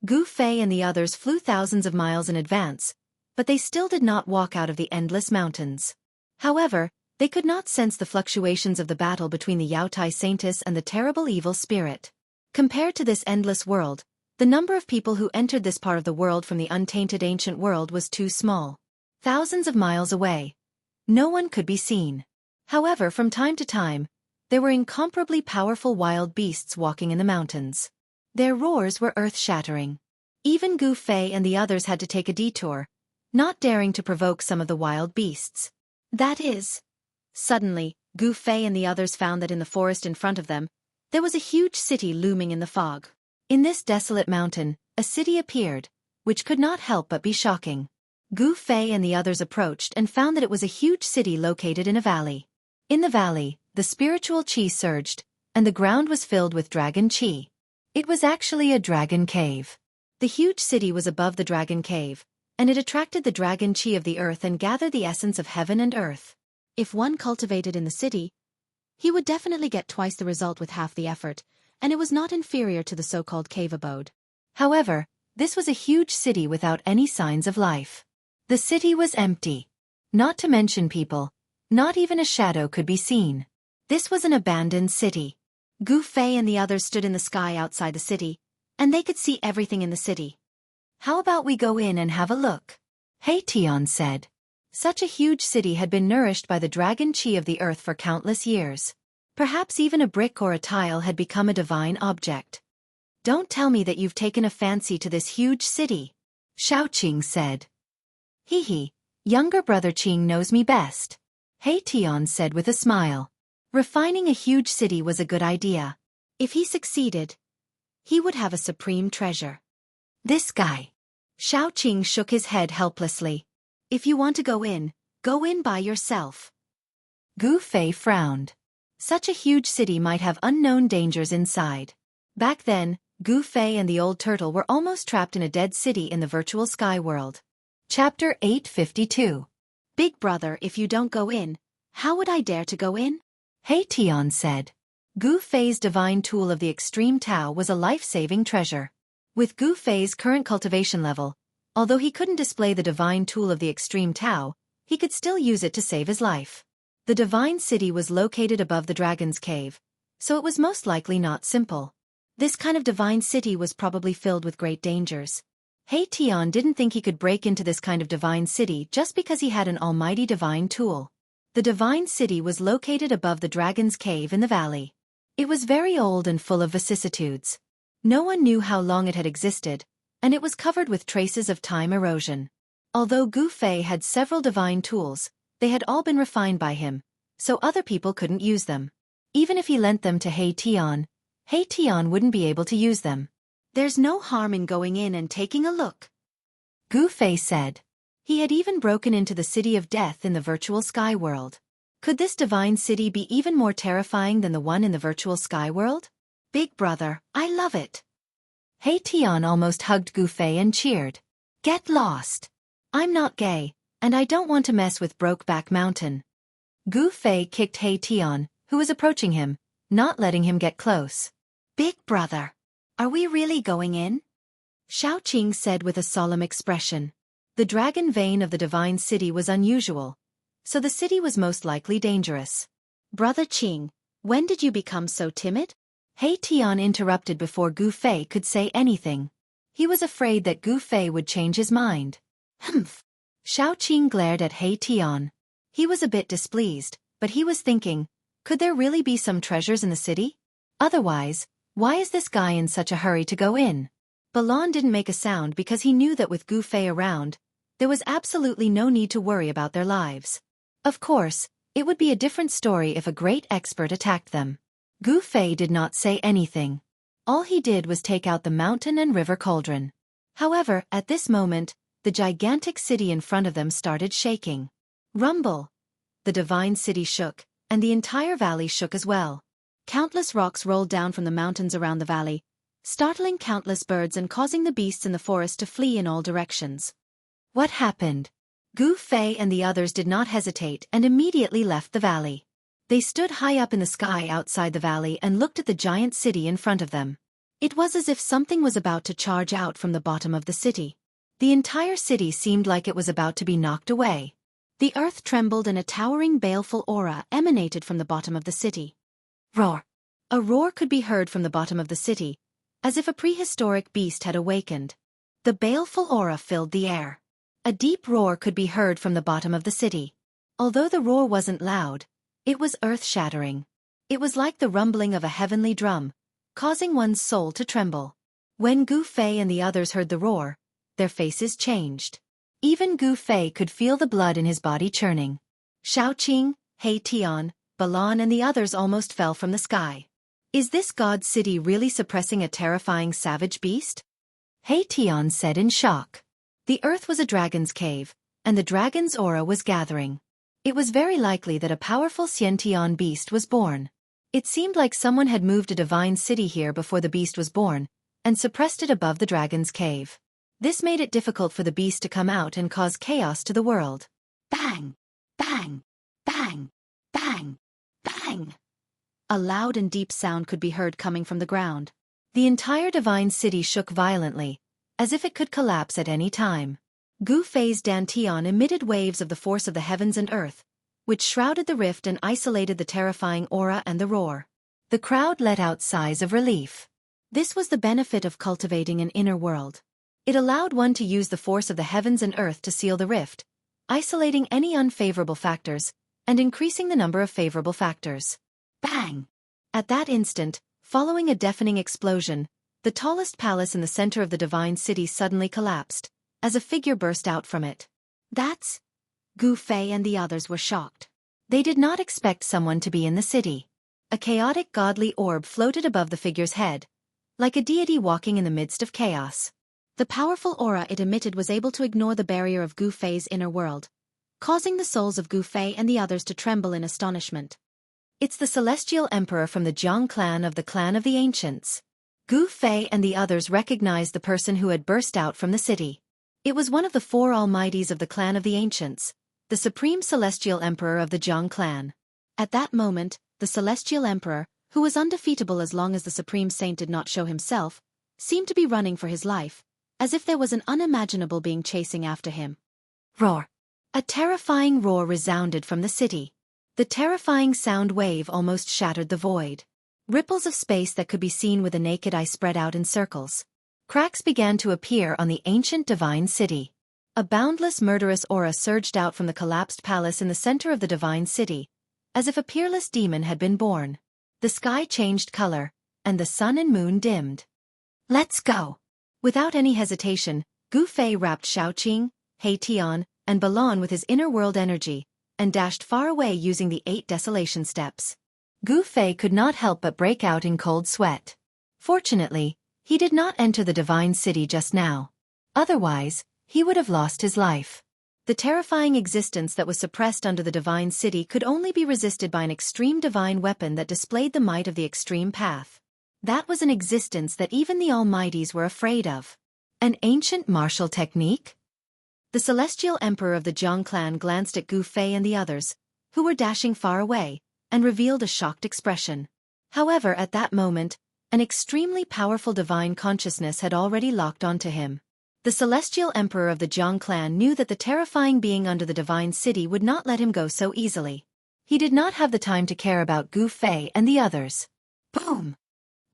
Gu Fei and the others flew thousands of miles in advance, but they still did not walk out of the endless mountains. However, they could not sense the fluctuations of the battle between the Yaotai Saintess and the terrible evil spirit. Compared to this endless world, the number of people who entered this part of the world from the untainted ancient world was too small. Thousands of miles away, no one could be seen. However, from time to time, there were incomparably powerful wild beasts walking in the mountains. Their roars were earth-shattering. Even Gu Fei and the others had to take a detour, not daring to provoke some of the wild beasts. That is. Suddenly, Gu Fei and the others found that in the forest in front of them, there was a huge city looming in the fog. In this desolate mountain, a city appeared, which could not help but be shocking. Gu Fei and the others approached and found that it was a huge city located in a valley. In the valley, the spiritual qi surged, and the ground was filled with dragon qi. It was actually a dragon cave. The huge city was above the dragon cave, and it attracted the dragon qi of the earth and gathered the essence of heaven and earth. If one cultivated in the city, he would definitely get twice the result with half the effort, and it was not inferior to the so-called cave abode. However, this was a huge city without any signs of life. The city was empty. Not to mention people. Not even a shadow could be seen. This was an abandoned city. Gu Fei and the others stood in the sky outside the city, and they could see everything in the city. How about we go in and have a look? Hey Tian said. Such a huge city had been nourished by the dragon qi of the earth for countless years. Perhaps even a brick or a tile had become a divine object. Don't tell me that you've taken a fancy to this huge city, Xiaoqing said. Hee, younger brother Qing knows me best. Hey Tian said with a smile. Refining a huge city was a good idea. If he succeeded, he would have a supreme treasure. This guy. Xiaoqing shook his head helplessly. If you want to go in by yourself. Gu Fei frowned. Such a huge city might have unknown dangers inside. Back then, Gu Fei and the old turtle were almost trapped in a dead city in the virtual sky world. Chapter 852. Big brother, if you don't go in, how would I dare to go in? Hey Tian said. Gu Fei's divine tool of the extreme Tao was a life-saving treasure. With Gu Fei's current cultivation level, although he couldn't display the divine tool of the extreme Tao, he could still use it to save his life. The divine city was located above the dragon's cave, so it was most likely not simple. This kind of divine city was probably filled with great dangers. Hey Tian didn't think he could break into this kind of divine city just because he had an almighty divine tool. The divine city was located above the dragon's cave in the valley. It was very old and full of vicissitudes. No one knew how long it had existed, and it was covered with traces of time erosion. Although Gu Fei had several divine tools, they had all been refined by him, so other people couldn't use them. Even if he lent them to Hey Tian wouldn't be able to use them. There's no harm in going in and taking a look, Gu Fei said. He had even broken into the city of death in the virtual sky world. Could this divine city be even more terrifying than the one in the virtual sky world? Big brother, I love it. Hey Tian almost hugged Gu Fei and cheered. Get lost. I'm not gay, and I don't want to mess with Brokeback Mountain. Gu Fei kicked Hey Tian, who was approaching him, not letting him get close. Big brother, are we really going in? Xiaoqing said with a solemn expression. The dragon vein of the divine city was unusual, so the city was most likely dangerous. Brother Qing, when did you become so timid? Hey Tian interrupted before Gu Fei could say anything. He was afraid that Gu Fei would change his mind. Humph. Xiaoqing glared at He Tian. He was a bit displeased, but he was thinking, could there really be some treasures in the city? Otherwise, why is this guy in such a hurry to go in? Balan didn't make a sound because he knew that with Gu Fei around, there was absolutely no need to worry about their lives. Of course, it would be a different story if a great expert attacked them. Gu Fei did not say anything. All he did was take out the mountain and river cauldron. However, at this moment, the gigantic city in front of them started shaking. Rumble! The divine city shook, and the entire valley shook as well. Countless rocks rolled down from the mountains around the valley, startling countless birds and causing the beasts in the forest to flee in all directions. What happened? Gu Fei and the others did not hesitate and immediately left the valley. They stood high up in the sky outside the valley and looked at the giant city in front of them. It was as if something was about to charge out from the bottom of the city. The entire city seemed like it was about to be knocked away. The earth trembled and a towering baleful aura emanated from the bottom of the city. Roar! A roar could be heard from the bottom of the city, as if a prehistoric beast had awakened. The baleful aura filled the air. A deep roar could be heard from the bottom of the city. Although the roar wasn't loud, it was earth-shattering. It was like the rumbling of a heavenly drum, causing one's soul to tremble. When Gu Fei and the others heard the roar, their faces changed. Even Gu Fei could feel the blood in his body churning. Xiaoqing, He Tian, Balan and the others almost fell from the sky. Is this god city really suppressing a terrifying savage beast? He Tian said in shock. The earth was a dragon's cave, and the dragon's aura was gathering. It was very likely that a powerful Xiantian beast was born. It seemed like someone had moved a divine city here before the beast was born, and suppressed it above the dragon's cave. This made it difficult for the beast to come out and cause chaos to the world. Bang! Bang! Bang! Bang! Bang! A loud and deep sound could be heard coming from the ground. The entire divine city shook violently, as if it could collapse at any time. Gu Fei's dantian emitted waves of the force of the heavens and earth, which shrouded the rift and isolated the terrifying aura and the roar. The crowd let out sighs of relief. This was the benefit of cultivating an inner world. It allowed one to use the force of the heavens and earth to seal the rift, isolating any unfavorable factors, and increasing the number of favorable factors. Bang! At that instant, following a deafening explosion, the tallest palace in the center of the divine city suddenly collapsed, as a figure burst out from it. That's... Gu Fei and the others were shocked. They did not expect someone to be in the city. A chaotic godly orb floated above the figure's head, like a deity walking in the midst of chaos. The powerful aura it emitted was able to ignore the barrier of Gu Fei's inner world, causing the souls of Gu Fei and the others to tremble in astonishment. It's the Celestial Emperor from the Jiang clan of the Ancients. Gu Fei and the others recognized the person who had burst out from the city. It was one of the four almighties of the clan of the Ancients, the Supreme Celestial Emperor of the Jiang clan. At that moment, the Celestial Emperor, who was undefeatable as long as the Supreme Saint did not show himself, seemed to be running for his life, as if there was an unimaginable being chasing after him. Roar! A terrifying roar resounded from the city. The terrifying sound wave almost shattered the void. Ripples of space that could be seen with the naked eye spread out in circles. Cracks began to appear on the ancient divine city. A boundless murderous aura surged out from the collapsed palace in the center of the divine city, as if a peerless demon had been born. The sky changed color, and the sun and moon dimmed. Let's go! Without any hesitation, Gu Fei wrapped Xiaoqing, He Tian, and Balan with his inner world energy, and dashed far away using the 8 desolation steps. Gu Fei could not help but break out in cold sweat. Fortunately, he did not enter the divine city just now. Otherwise, he would have lost his life. The terrifying existence that was suppressed under the divine city could only be resisted by an extreme divine weapon that displayed the might of the extreme path. That was an existence that even the almighties were afraid of. An ancient martial technique? The Celestial Emperor of the Jiang clan glanced at Gu Fei and the others, who were dashing far away, and revealed a shocked expression. However, at that moment, an extremely powerful divine consciousness had already locked onto him. The Celestial Emperor of the Jiang clan knew that the terrifying being under the divine city would not let him go so easily. He did not have the time to care about Gu Fei and the others. Boom!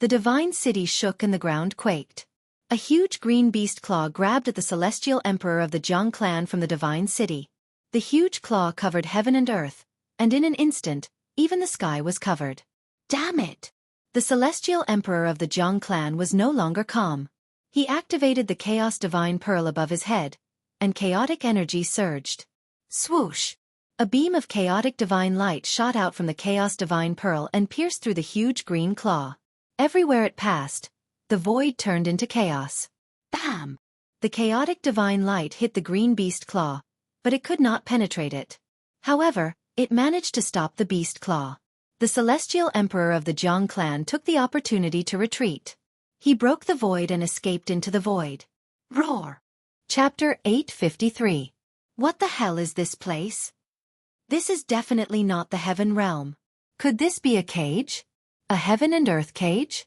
The divine city shook and the ground quaked. A huge green beast claw grabbed at the celestial emperor of the Jiang clan from the divine city. The huge claw covered heaven and earth, and in an instant, even the sky was covered. Damn it! The celestial emperor of the Jiang clan was no longer calm. He activated the chaos divine pearl above his head, and chaotic energy surged. Swoosh! A beam of chaotic divine light shot out from the chaos divine pearl and pierced through the huge green claw. Everywhere it passed, the void turned into chaos. Bam! The chaotic divine light hit the green beast claw, but it could not penetrate it. However, it managed to stop the beast claw. The celestial emperor of the Jiang clan took the opportunity to retreat. He broke the void and escaped into the void. Roar! Chapter 853. What the hell is this place? This is definitely not the heaven realm. Could this be a cage? A heaven and earth cage?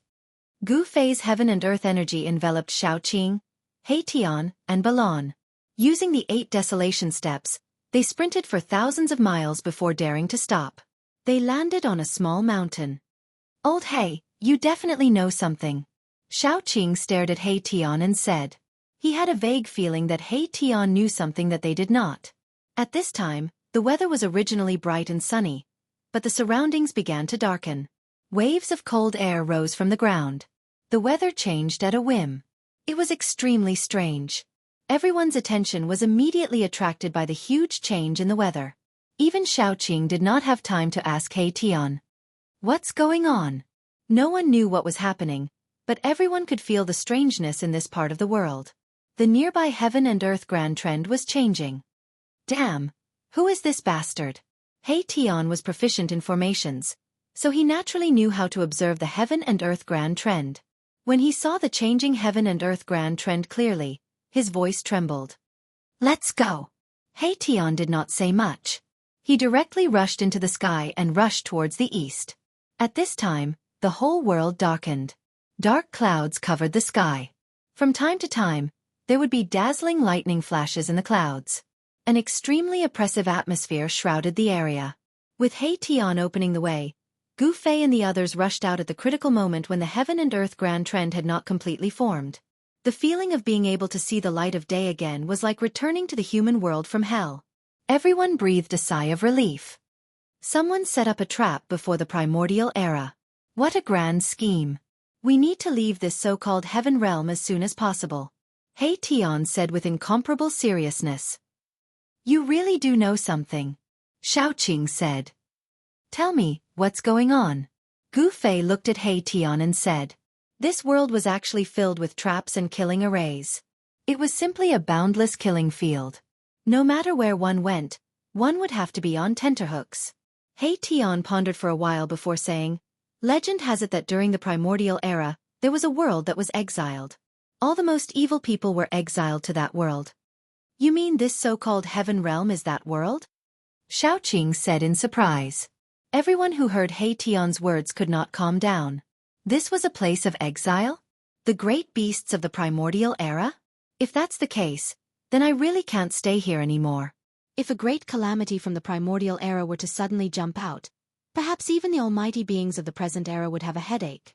Gu Fei's heaven and earth energy enveloped Xiaoqing, Tian, and Balon. Using the 8 desolation steps, they sprinted for thousands of miles before daring to stop. They landed on a small mountain. Old He, you definitely know something. Xiaoqing stared at Tian and said. He had a vague feeling that Tian knew something that they did not. At this time, the weather was originally bright and sunny, but the surroundings began to darken. Waves of cold air rose from the ground. The weather changed at a whim. It was extremely strange. Everyone's attention was immediately attracted by the huge change in the weather. Even Xiaoqing did not have time to ask Tian. What's going on? No one knew what was happening, but everyone could feel the strangeness in this part of the world. The nearby heaven and earth grand trend was changing. Damn! Who is this bastard? Tian was proficient in formations, so he naturally knew how to observe the heaven and earth grand trend. When he saw the changing heaven and earth grand trend clearly, his voice trembled. Let's go! Tian did not say much. He directly rushed into the sky and rushed towards the east. At this time, the whole world darkened. Dark clouds covered the sky. From time to time, there would be dazzling lightning flashes in the clouds. An extremely oppressive atmosphere shrouded the area. With Tian opening the way, Gu Fei and the others rushed out at the critical moment when the heaven and earth grand trend had not completely formed. The feeling of being able to see the light of day again was like returning to the human world from hell. Everyone breathed a sigh of relief. Someone set up a trap before the primordial era. What a grand scheme. We need to leave this so-called heaven realm as soon as possible. Tian said with incomparable seriousness. You really do know something. Xiaoqing said. Tell me, what's going on? Gu Fei looked at Tian and said. This world was actually filled with traps and killing arrays. It was simply a boundless killing field. No matter where one went, one would have to be on tenterhooks. Tian pondered for a while before saying, Legend has it that during the primordial era, there was a world that was exiled. All the most evil people were exiled to that world. You mean this so-called heaven realm is that world? Xiaoqing said in surprise. Everyone who heard Tian's words could not calm down. This was a place of exile? The great beasts of the primordial era? If that's the case, then I really can't stay here anymore. If a great calamity from the primordial era were to suddenly jump out, perhaps even the almighty beings of the present era would have a headache.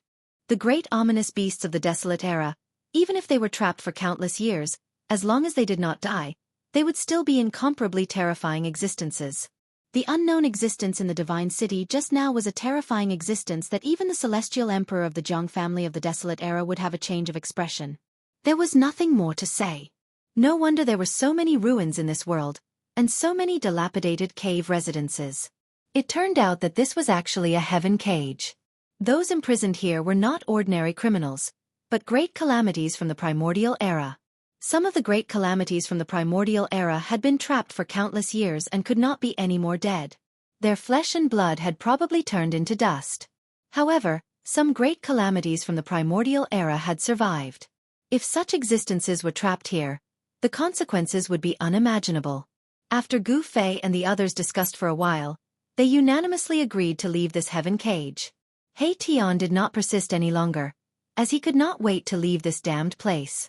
The great ominous beasts of the desolate era, even if they were trapped for countless years, as long as they did not die, they would still be incomparably terrifying existences. The unknown existence in the divine city just now was a terrifying existence that even the celestial emperor of the Jiang family of the desolate era would have a change of expression. There was nothing more to say. No wonder there were so many ruins in this world, and so many dilapidated cave residences. It turned out that this was actually a heaven cage. Those imprisoned here were not ordinary criminals, but great calamities from the primordial era. Some of the great calamities from the primordial era had been trapped for countless years and could not be any more dead. Their flesh and blood had probably turned into dust. However, some great calamities from the primordial era had survived. If such existences were trapped here, the consequences would be unimaginable. After Gu Fei and the others discussed for a while, they unanimously agreed to leave this heaven cage. Tian did not persist any longer, as he could not wait to leave this damned place.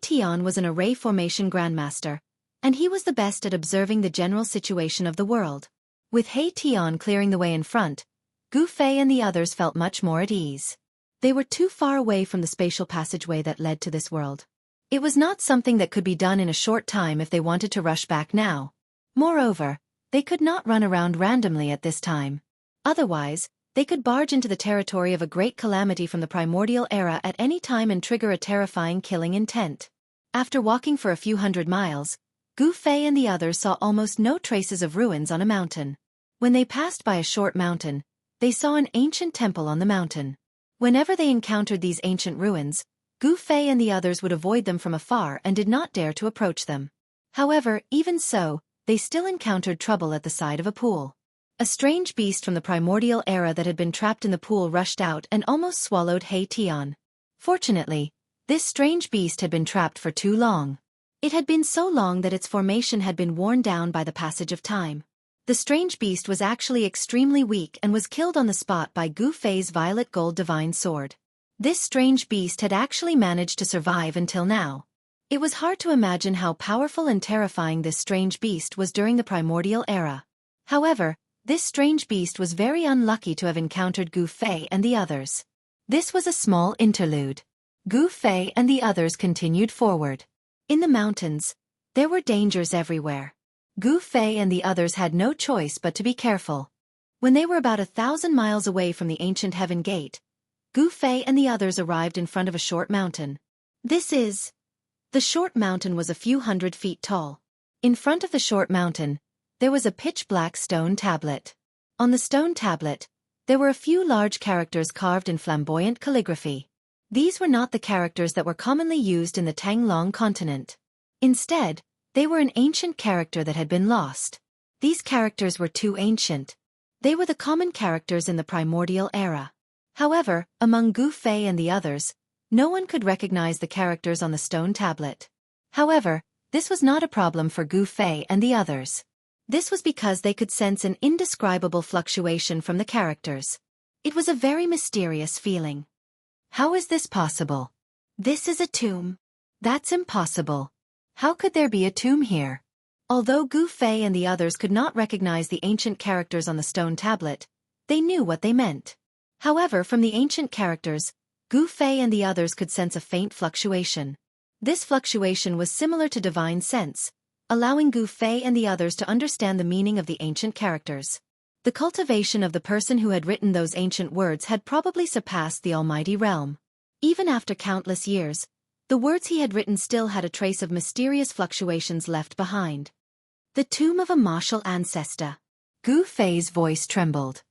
Tian was an array formation grandmaster, and he was the best at observing the general situation of the world. With Tian clearing the way in front, Gu Fei and the others felt much more at ease. They were too far away from the spatial passageway that led to this world. It was not something that could be done in a short time if they wanted to rush back now. Moreover, they could not run around randomly at this time. Otherwise, they could barge into the territory of a great calamity from the primordial era at any time and trigger a terrifying killing intent. After walking for a few hundred miles, Gu Fei and the others saw almost no traces of ruins on a mountain. When they passed by a short mountain, they saw an ancient temple on the mountain. Whenever they encountered these ancient ruins, Gu Fei and the others would avoid them from afar and did not dare to approach them. However, even so, they still encountered trouble at the side of a pool. A strange beast from the primordial era that had been trapped in the pool rushed out and almost swallowed He Tian. Fortunately, this strange beast had been trapped for too long. It had been so long that its formation had been worn down by the passage of time. The strange beast was actually extremely weak and was killed on the spot by Gu Fei's violet gold divine sword. This strange beast had actually managed to survive until now. It was hard to imagine how powerful and terrifying this strange beast was during the primordial era. However, this strange beast was very unlucky to have encountered Gu Fei and the others. This was a small interlude. Gu Fei and the others continued forward. In the mountains, there were dangers everywhere. Gu Fei and the others had no choice but to be careful. When they were about 1,000 miles away from the ancient Heaven Gate, Gu Fei and the others arrived in front of a short mountain. The short mountain was a few hundred feet tall. In front of the short mountain, there was a pitch-black stone tablet. On the stone tablet, there were a few large characters carved in flamboyant calligraphy. These were not the characters that were commonly used in the Tanglong continent. Instead, they were an ancient character that had been lost. These characters were too ancient. They were the common characters in the primordial era. However, among Gu Fei and the others, no one could recognize the characters on the stone tablet. However, this was not a problem for Gu Fei and the others. This was because they could sense an indescribable fluctuation from the characters. It was a very mysterious feeling. How is this possible? This is a tomb. That's impossible. How could there be a tomb here? Although Gu Fei and the others could not recognize the ancient characters on the stone tablet, they knew what they meant. However, from the ancient characters, Gu Fei and the others could sense a faint fluctuation. This fluctuation was similar to divine sense, allowing Gu Fei and the others to understand the meaning of the ancient characters. The cultivation of the person who had written those ancient words had probably surpassed the almighty realm. Even after countless years, the words he had written still had a trace of mysterious fluctuations left behind. The tomb of a martial ancestor. Gu Fei's voice trembled.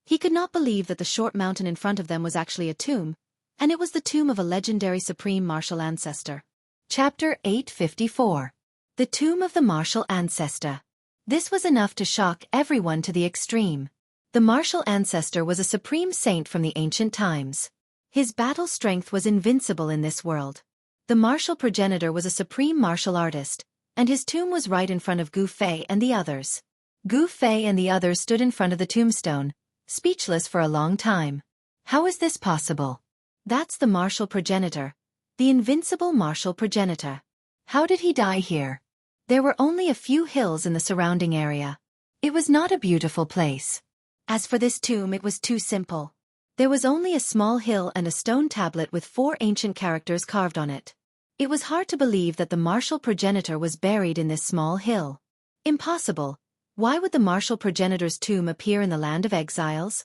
He could not believe that the short mountain in front of them was actually a tomb, and it was the tomb of a legendary supreme martial ancestor. Chapter 854. The Tomb of the Martial Ancestor. This was enough to shock everyone to the extreme. The martial ancestor was a supreme saint from the ancient times. His battle strength was invincible in this world. The martial progenitor was a supreme martial artist, and his tomb was right in front of Gu Fei and the others. Gu Fei and the others stood in front of the tombstone, speechless for a long time. How is this possible? That's the martial progenitor, the invincible martial progenitor. How did he die here? There were only a few hills in the surrounding area. It was not a beautiful place. As for this tomb, it was too simple. There was only a small hill and a stone tablet with 4 ancient characters carved on it. It was hard to believe that the martial progenitor was buried in this small hill. Impossible. Why would the martial progenitor's tomb appear in the land of exiles?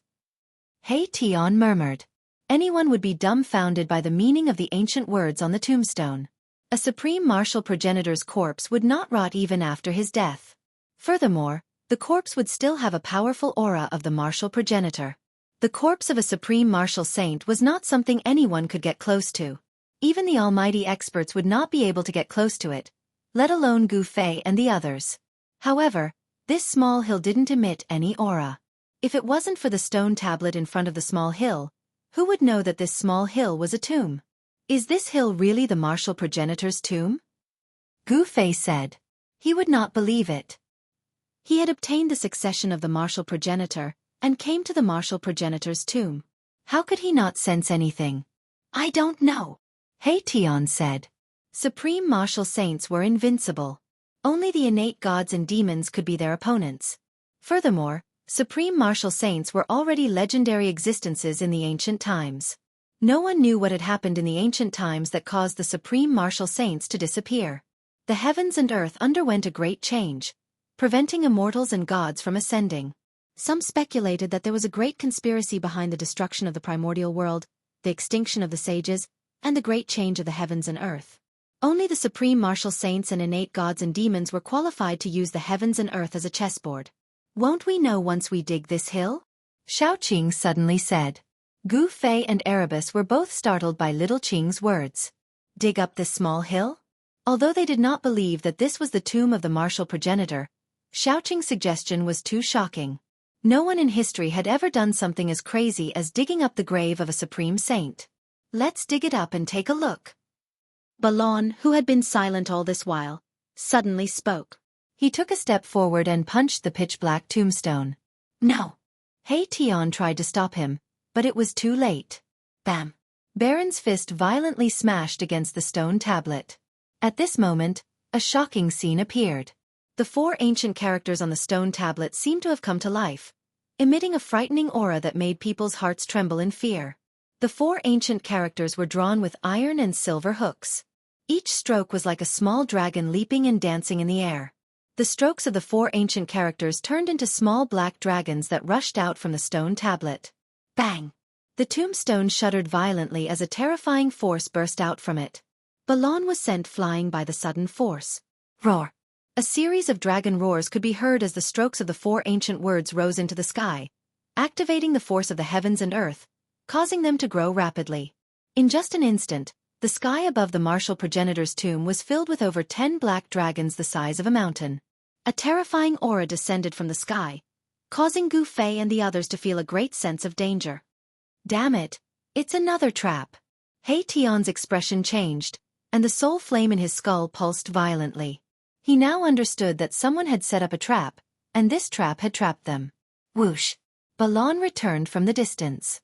He Tian murmured. Anyone would be dumbfounded by the meaning of the ancient words on the tombstone. A supreme martial progenitor's corpse would not rot even after his death. Furthermore, the corpse would still have a powerful aura of the martial progenitor. The corpse of a supreme martial saint was not something anyone could get close to. Even the almighty experts would not be able to get close to it, let alone Gu Fei and the others. However, this small hill didn't emit any aura. If it wasn't for the stone tablet in front of the small hill, who would know that this small hill was a tomb? Is this hill really the martial progenitor's tomb? Gu Fei said. He would not believe it. He had obtained the succession of the martial progenitor, and came to the martial progenitor's tomb. How could he not sense anything? I don't know. He Tian said. Supreme martial saints were invincible. Only the innate gods and demons could be their opponents. Furthermore, supreme martial saints were already legendary existences in the ancient times. No one knew what had happened in the ancient times that caused the supreme martial saints to disappear. The heavens and earth underwent a great change, preventing immortals and gods from ascending. Some speculated that there was a great conspiracy behind the destruction of the primordial world, the extinction of the sages, and the great change of the heavens and earth. Only the supreme martial saints and innate gods and demons were qualified to use the heavens and earth as a chessboard. "Won't we know once we dig this hill?" Xiaoqing suddenly said. Gu Fei and Erebus were both startled by little Qing's words. Dig up this small hill? Although they did not believe that this was the tomb of the martial progenitor, Xiaoqing's suggestion was too shocking. No one in history had ever done something as crazy as digging up the grave of a supreme saint. "Let's dig it up and take a look." Balon, who had been silent all this while, suddenly spoke. He took a step forward and punched the pitch-black tombstone. "No!" Hei Tian tried to stop him, but it was too late. Bam! Baron's fist violently smashed against the stone tablet. At this moment, a shocking scene appeared. The 4 ancient characters on the stone tablet seemed to have come to life, emitting a frightening aura that made people's hearts tremble in fear. The 4 ancient characters were drawn with iron and silver hooks. Each stroke was like a small dragon leaping and dancing in the air. The strokes of the 4 ancient characters turned into small black dragons that rushed out from the stone tablet. Bang! The tombstone shuddered violently as a terrifying force burst out from it. Balon was sent flying by the sudden force. Roar! A series of dragon roars could be heard as the strokes of the 4 ancient words rose into the sky, activating the force of the heavens and earth, causing them to grow rapidly. In just an instant, the sky above the martial progenitor's tomb was filled with over 10 black dragons the size of a mountain. A terrifying aura descended from the sky, causing Gu Fei and the others to feel a great sense of danger. "Damn it! It's another trap!" Hei Tian's expression changed, and the soul flame in his skull pulsed violently. He now understood that someone had set up a trap, and this trap had trapped them. Whoosh! Balon returned from the distance.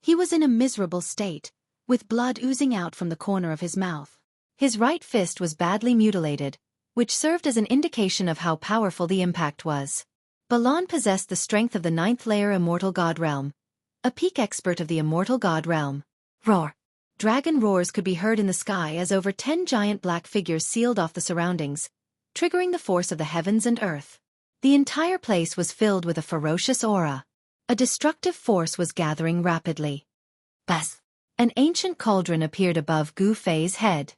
He was in a miserable state, with blood oozing out from the corner of his mouth. His right fist was badly mutilated, which served as an indication of how powerful the impact was. Balon possessed the strength of the 9th layer Immortal God Realm, a peak expert of the Immortal God Realm. Roar! Dragon roars could be heard in the sky as over 10 giant black figures sealed off the surroundings, triggering the force of the heavens and earth. The entire place was filled with a ferocious aura. A destructive force was gathering rapidly. Buzz! An ancient cauldron appeared above Gu Fei's head.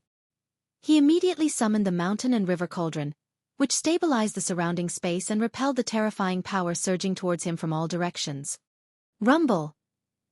He immediately summoned the mountain and river cauldron, which stabilized the surrounding space and repelled the terrifying power surging towards him from all directions. Rumble!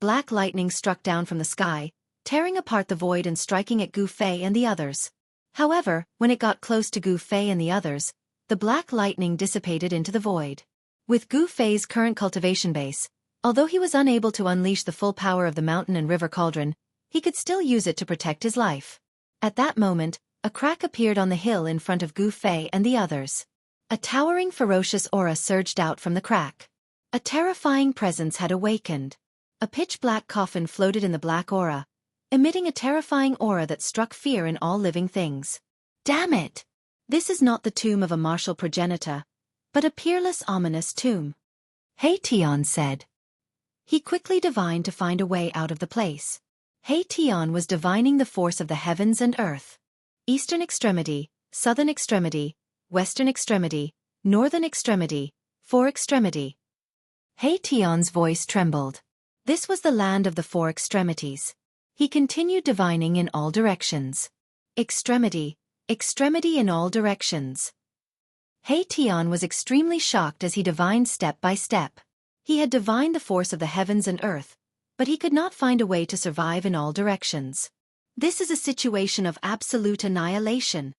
Black lightning struck down from the sky, tearing apart the void and striking at Gu Fei and the others. However, when it got close to Gu Fei and the others, the black lightning dissipated into the void. With Gu Fei's current cultivation base, although he was unable to unleash the full power of the mountain and river cauldron, he could still use it to protect his life. At that moment, a crack appeared on the hill in front of Gu Fei and the others. A towering ferocious aura surged out from the crack. A terrifying presence had awakened. A pitch-black coffin floated in the black aura, emitting a terrifying aura that struck fear in all living things. Damn it! This is not the tomb of a martial progenitor, but a peerless ominous tomb. Hei Tian said. He quickly divined to find a way out of the place. Hei Tian was divining the force of the heavens and earth. Eastern extremity, southern extremity, western extremity, northern extremity, 4 extremity. Hei Tian's voice trembled. This was the land of the 4 extremities. He continued divining in all directions. Extremity, extremity in all directions. Hei Tian was extremely shocked as he divined step by step. He had divined the force of the heavens and earth, but he could not find a way to survive in all directions. This is a situation of absolute annihilation.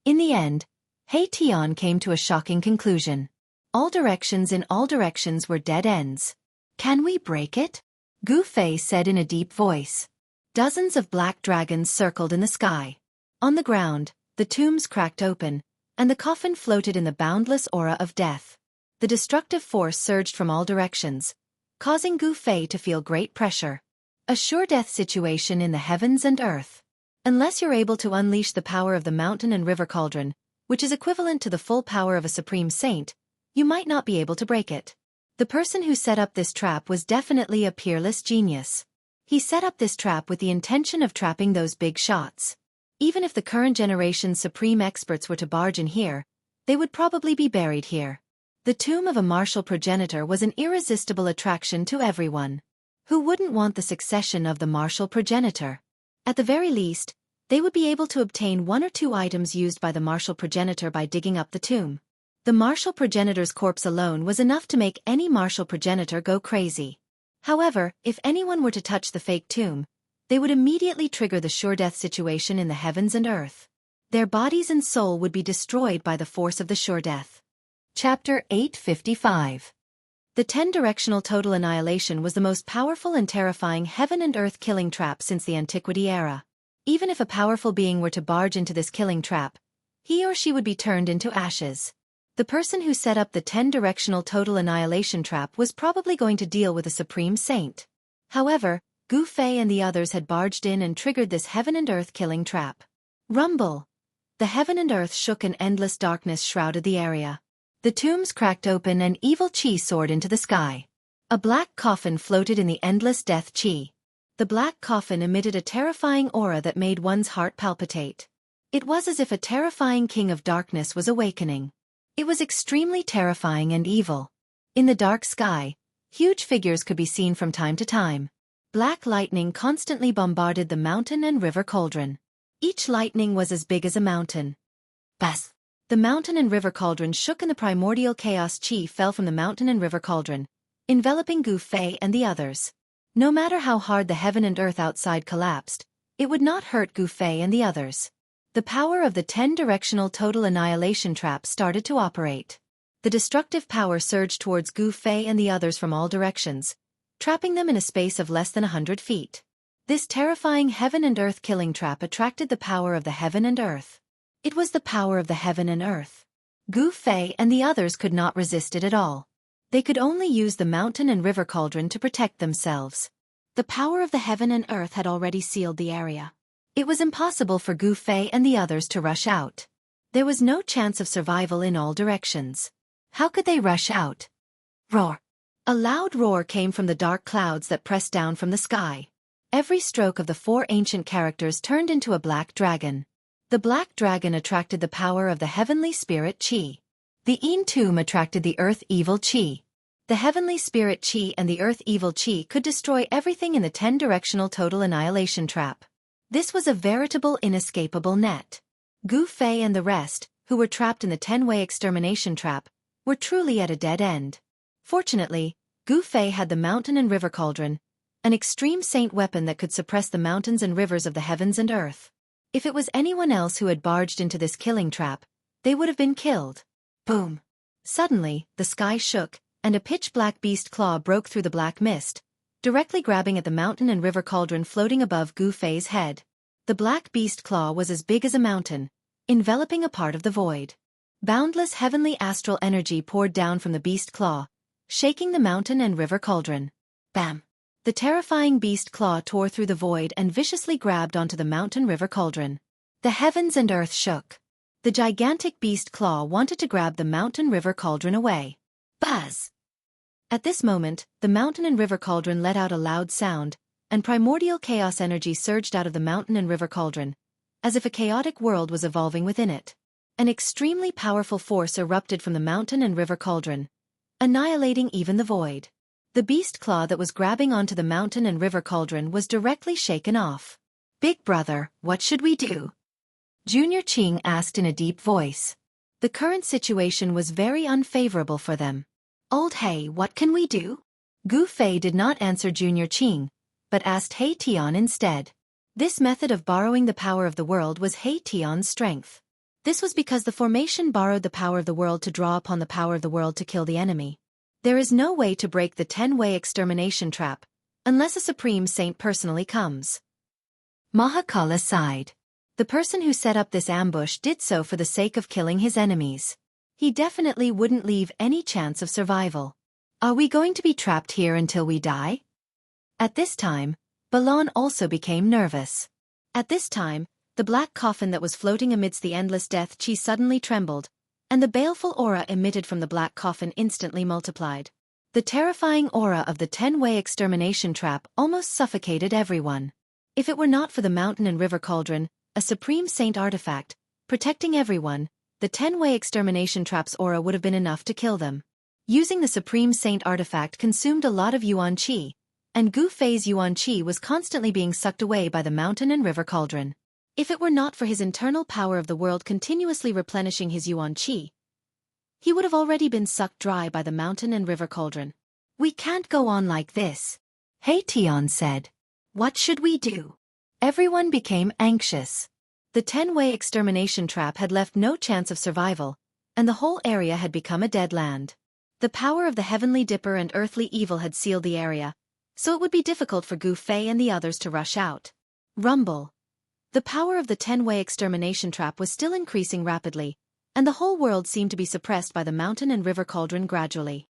In the end, Hei Tian came to a shocking conclusion. All directions in all directions were dead ends. Can we break it? Gu Fei said in a deep voice. Dozens of black dragons circled in the sky. On the ground, the tombs cracked open, and the coffin floated in the boundless aura of death. The destructive force surged from all directions, causing Gu Fei to feel great pressure. A sure death situation in the heavens and earth. Unless you're able to unleash the power of the mountain and river cauldron, which is equivalent to the full power of a supreme saint, you might not be able to break it. The person who set up this trap was definitely a peerless genius. He set up this trap with the intention of trapping those big shots. Even if the current generation's supreme experts were to barge in here, they would probably be buried here. The tomb of a martial progenitor was an irresistible attraction to everyone. Who wouldn't want the succession of the martial progenitor? At the very least, they would be able to obtain 1 or 2 items used by the martial progenitor by digging up the tomb. The martial progenitor's corpse alone was enough to make any martial progenitor go crazy. However, if anyone were to touch the fake tomb, they would immediately trigger the sure death situation in the heavens and earth. Their bodies and soul would be destroyed by the force of the sure death. Chapter 855. The 10-directional total annihilation was the most powerful and terrifying heaven and earth killing trap since the Antiquity era. Even if a powerful being were to barge into this killing trap, he or she would be turned into ashes. The person who set up the 10-directional total annihilation trap was probably going to deal with a supreme saint. However, Gu Fei and the others had barged in and triggered this heaven and earth killing trap. Rumble! The heaven and earth shook and endless darkness shrouded the area. The tombs cracked open and evil chi soared into the sky. A black coffin floated in the endless death chi. The black coffin emitted a terrifying aura that made one's heart palpitate. It was as if a terrifying king of darkness was awakening. It was extremely terrifying and evil. In the dark sky, huge figures could be seen from time to time. Black lightning constantly bombarded the mountain and river cauldron. Each lightning was as big as a mountain. Bas! The mountain and river cauldron shook and the primordial chaos chi fell from the mountain and river cauldron, enveloping Gu Fei and the others. No matter how hard the heaven and earth outside collapsed, it would not hurt Gu Fei and the others. The power of the 10-directional total annihilation trap started to operate. The destructive power surged towards Gu Fei and the others from all directions, trapping them in a space of less than 100 feet. This terrifying heaven and earth killing trap attracted the power of the heaven and earth. It was the power of the heaven and earth. Gu Fei and the others could not resist it at all. They could only use the mountain and river cauldron to protect themselves. The power of the heaven and earth had already sealed the area. It was impossible for Gu Fei and the others to rush out. There was no chance of survival in all directions. How could they rush out? Roar! A loud roar came from the dark clouds that pressed down from the sky. Every stroke of the 4 ancient characters turned into a black dragon. The black dragon attracted the power of the heavenly spirit chi. The Yin tomb attracted the earth evil chi. The heavenly spirit chi and the earth evil chi could destroy everything in the 10-directional total annihilation trap. This was a veritable inescapable net. Gu Fei and the rest, who were trapped in the 10-way extermination trap, were truly at a dead end. Fortunately, Gu Fei had the mountain and river cauldron, an extreme saint weapon that could suppress the mountains and rivers of the heavens and earth. If it was anyone else who had barged into this killing trap, they would have been killed. Boom! Suddenly, the sky shook, and a pitch-black beast claw broke through the black mist, directly grabbing at the mountain and river cauldron floating above Gu Fei's head. The black beast claw was as big as a mountain, enveloping a part of the void. Boundless heavenly astral energy poured down from the beast claw, shaking the mountain and river cauldron. Bam! The terrifying beast claw tore through the void and viciously grabbed onto the mountain river cauldron. The heavens and earth shook. The gigantic beast claw wanted to grab the mountain river cauldron away. Buzz! At this moment, the mountain and river cauldron let out a loud sound, and primordial chaos energy surged out of the mountain and river cauldron, as if a chaotic world was evolving within it. An extremely powerful force erupted from the mountain and river cauldron, annihilating even the void. The beast claw that was grabbing onto the mountain and river cauldron was directly shaken off. "Big brother, what should we do?" Junior Qing asked in a deep voice. The current situation was very unfavorable for them. "Old Hei, what can we do?" Gu Fei did not answer Junior Qing, but asked Hei Tian instead. This method of borrowing the power of the world was Hei Tian's strength. This was because the formation borrowed the power of the world to draw upon the power of the world to kill the enemy. There is no way to break the 10-way extermination trap, unless a supreme saint personally comes. Mahakala sighed. The person who set up this ambush did so for the sake of killing his enemies. He definitely wouldn't leave any chance of survival. "Are we going to be trapped here until we die?" At this time, Balon also became nervous. At this time, the black coffin that was floating amidst the endless death chi suddenly trembled, and the baleful aura emitted from the black coffin instantly multiplied. The terrifying aura of the 10-way extermination trap almost suffocated everyone. If it were not for the mountain and river cauldron, a supreme saint artifact, protecting everyone, the 10-way extermination trap's aura would have been enough to kill them. Using the supreme saint artifact consumed a lot of yuan qi, and Gu Fei's yuan qi was constantly being sucked away by the mountain and river cauldron. If it were not for his internal power of the world continuously replenishing his yuan qi, he would have already been sucked dry by the mountain and river cauldron. We can't go on like this, He Tian said. What should we do? Everyone became anxious. The 10-way extermination trap had left no chance of survival, and the whole area had become a dead land. The power of the heavenly dipper and earthly evil had sealed the area, so it would be difficult for Gu Fei and the others to rush out. Rumble. The power of the 10-way extermination trap was still increasing rapidly, and the whole world seemed to be suppressed by the mountain and river cauldron gradually.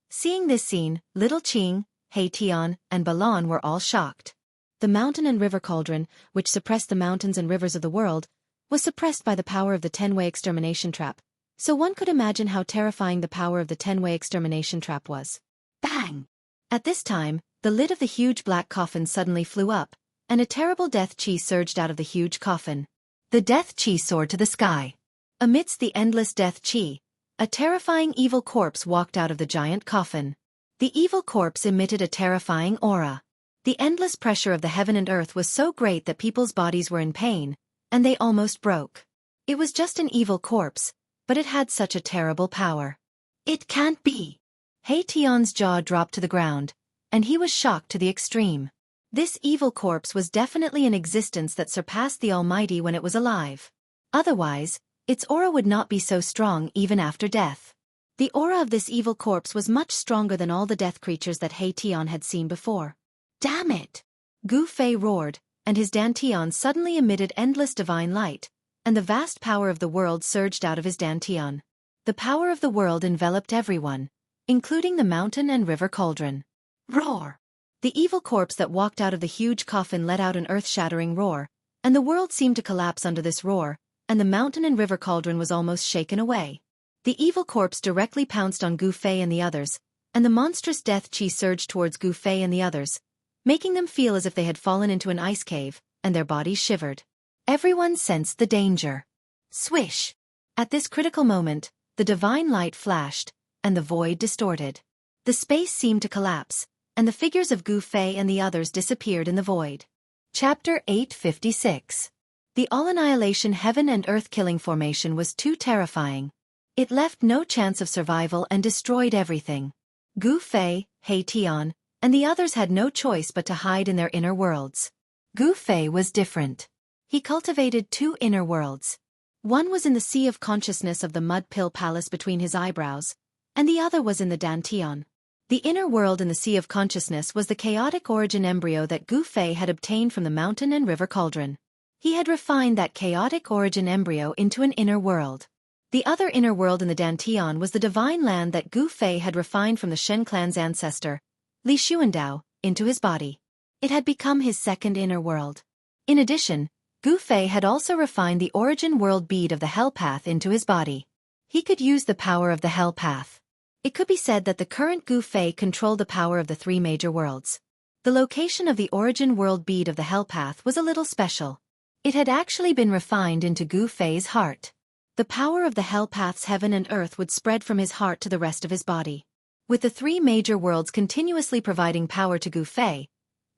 Seeing this scene, Little Qing, He Tian, and Balan were all shocked. The mountain and river cauldron, which suppressed the mountains and rivers of the world, was suppressed by the power of the 10-way extermination trap, so one could imagine how terrifying the power of the 10-way extermination trap was. Bang! At this time, the lid of the huge black coffin suddenly flew up, and a terrible death chi surged out of the huge coffin. The death chi soared to the sky. Amidst the endless death chi, a terrifying evil corpse walked out of the giant coffin. The evil corpse emitted a terrifying aura. The endless pressure of the heaven and earth was so great that people's bodies were in pain, and they almost broke. It was just an evil corpse, but it had such a terrible power. It can't be. He Tian's jaw dropped to the ground, and he was shocked to the extreme. This evil corpse was definitely an existence that surpassed the Almighty when it was alive. Otherwise, its aura would not be so strong even after death. The aura of this evil corpse was much stronger than all the death creatures that He Tian had seen before. Damn it! Gu Fei roared, and his dantian suddenly emitted endless divine light, and the vast power of the world surged out of his dantian. The power of the world enveloped everyone, including the mountain and river cauldron. Roar! The evil corpse that walked out of the huge coffin let out an earth-shattering roar, and the world seemed to collapse under this roar, and the mountain and river cauldron was almost shaken away. The evil corpse directly pounced on Gu Fei and the others, and the monstrous death chi surged towards Gu Fei and the others, making them feel as if they had fallen into an ice cave, and their bodies shivered. Everyone sensed the danger. Swish! At this critical moment, the divine light flashed, and the void distorted. The space seemed to collapse, and the figures of Gu Fei and the others disappeared in the void. Chapter 856. The all-annihilation heaven and earth killing formation was too terrifying. It left no chance of survival and destroyed everything. Gu Fei, He Tian, and the others had no choice but to hide in their inner worlds. Gu Fei was different. He cultivated two inner worlds. One was in the sea of consciousness of the mud pill palace between his eyebrows, and the other was in the dantian. The inner world in the sea of consciousness was the chaotic origin embryo that Gu Fei had obtained from the mountain and river cauldron. He had refined that chaotic origin embryo into an inner world. The other inner world in the dantian was the divine land that Gu Fei had refined from the Shen clan's ancestor, Li Xuandao, into his body. It had become his second inner world. In addition, Gu Fei had also refined the origin world bead of the Hell Path into his body. He could use the power of the Hell Path. It could be said that the current Gu Fei controlled the power of the three major worlds. The location of the origin world bead of the Hell Path was a little special. It had actually been refined into Gu Fei's heart. The power of the Hell Path's heaven and earth would spread from his heart to the rest of his body. With the three major worlds continuously providing power to Gu Fei,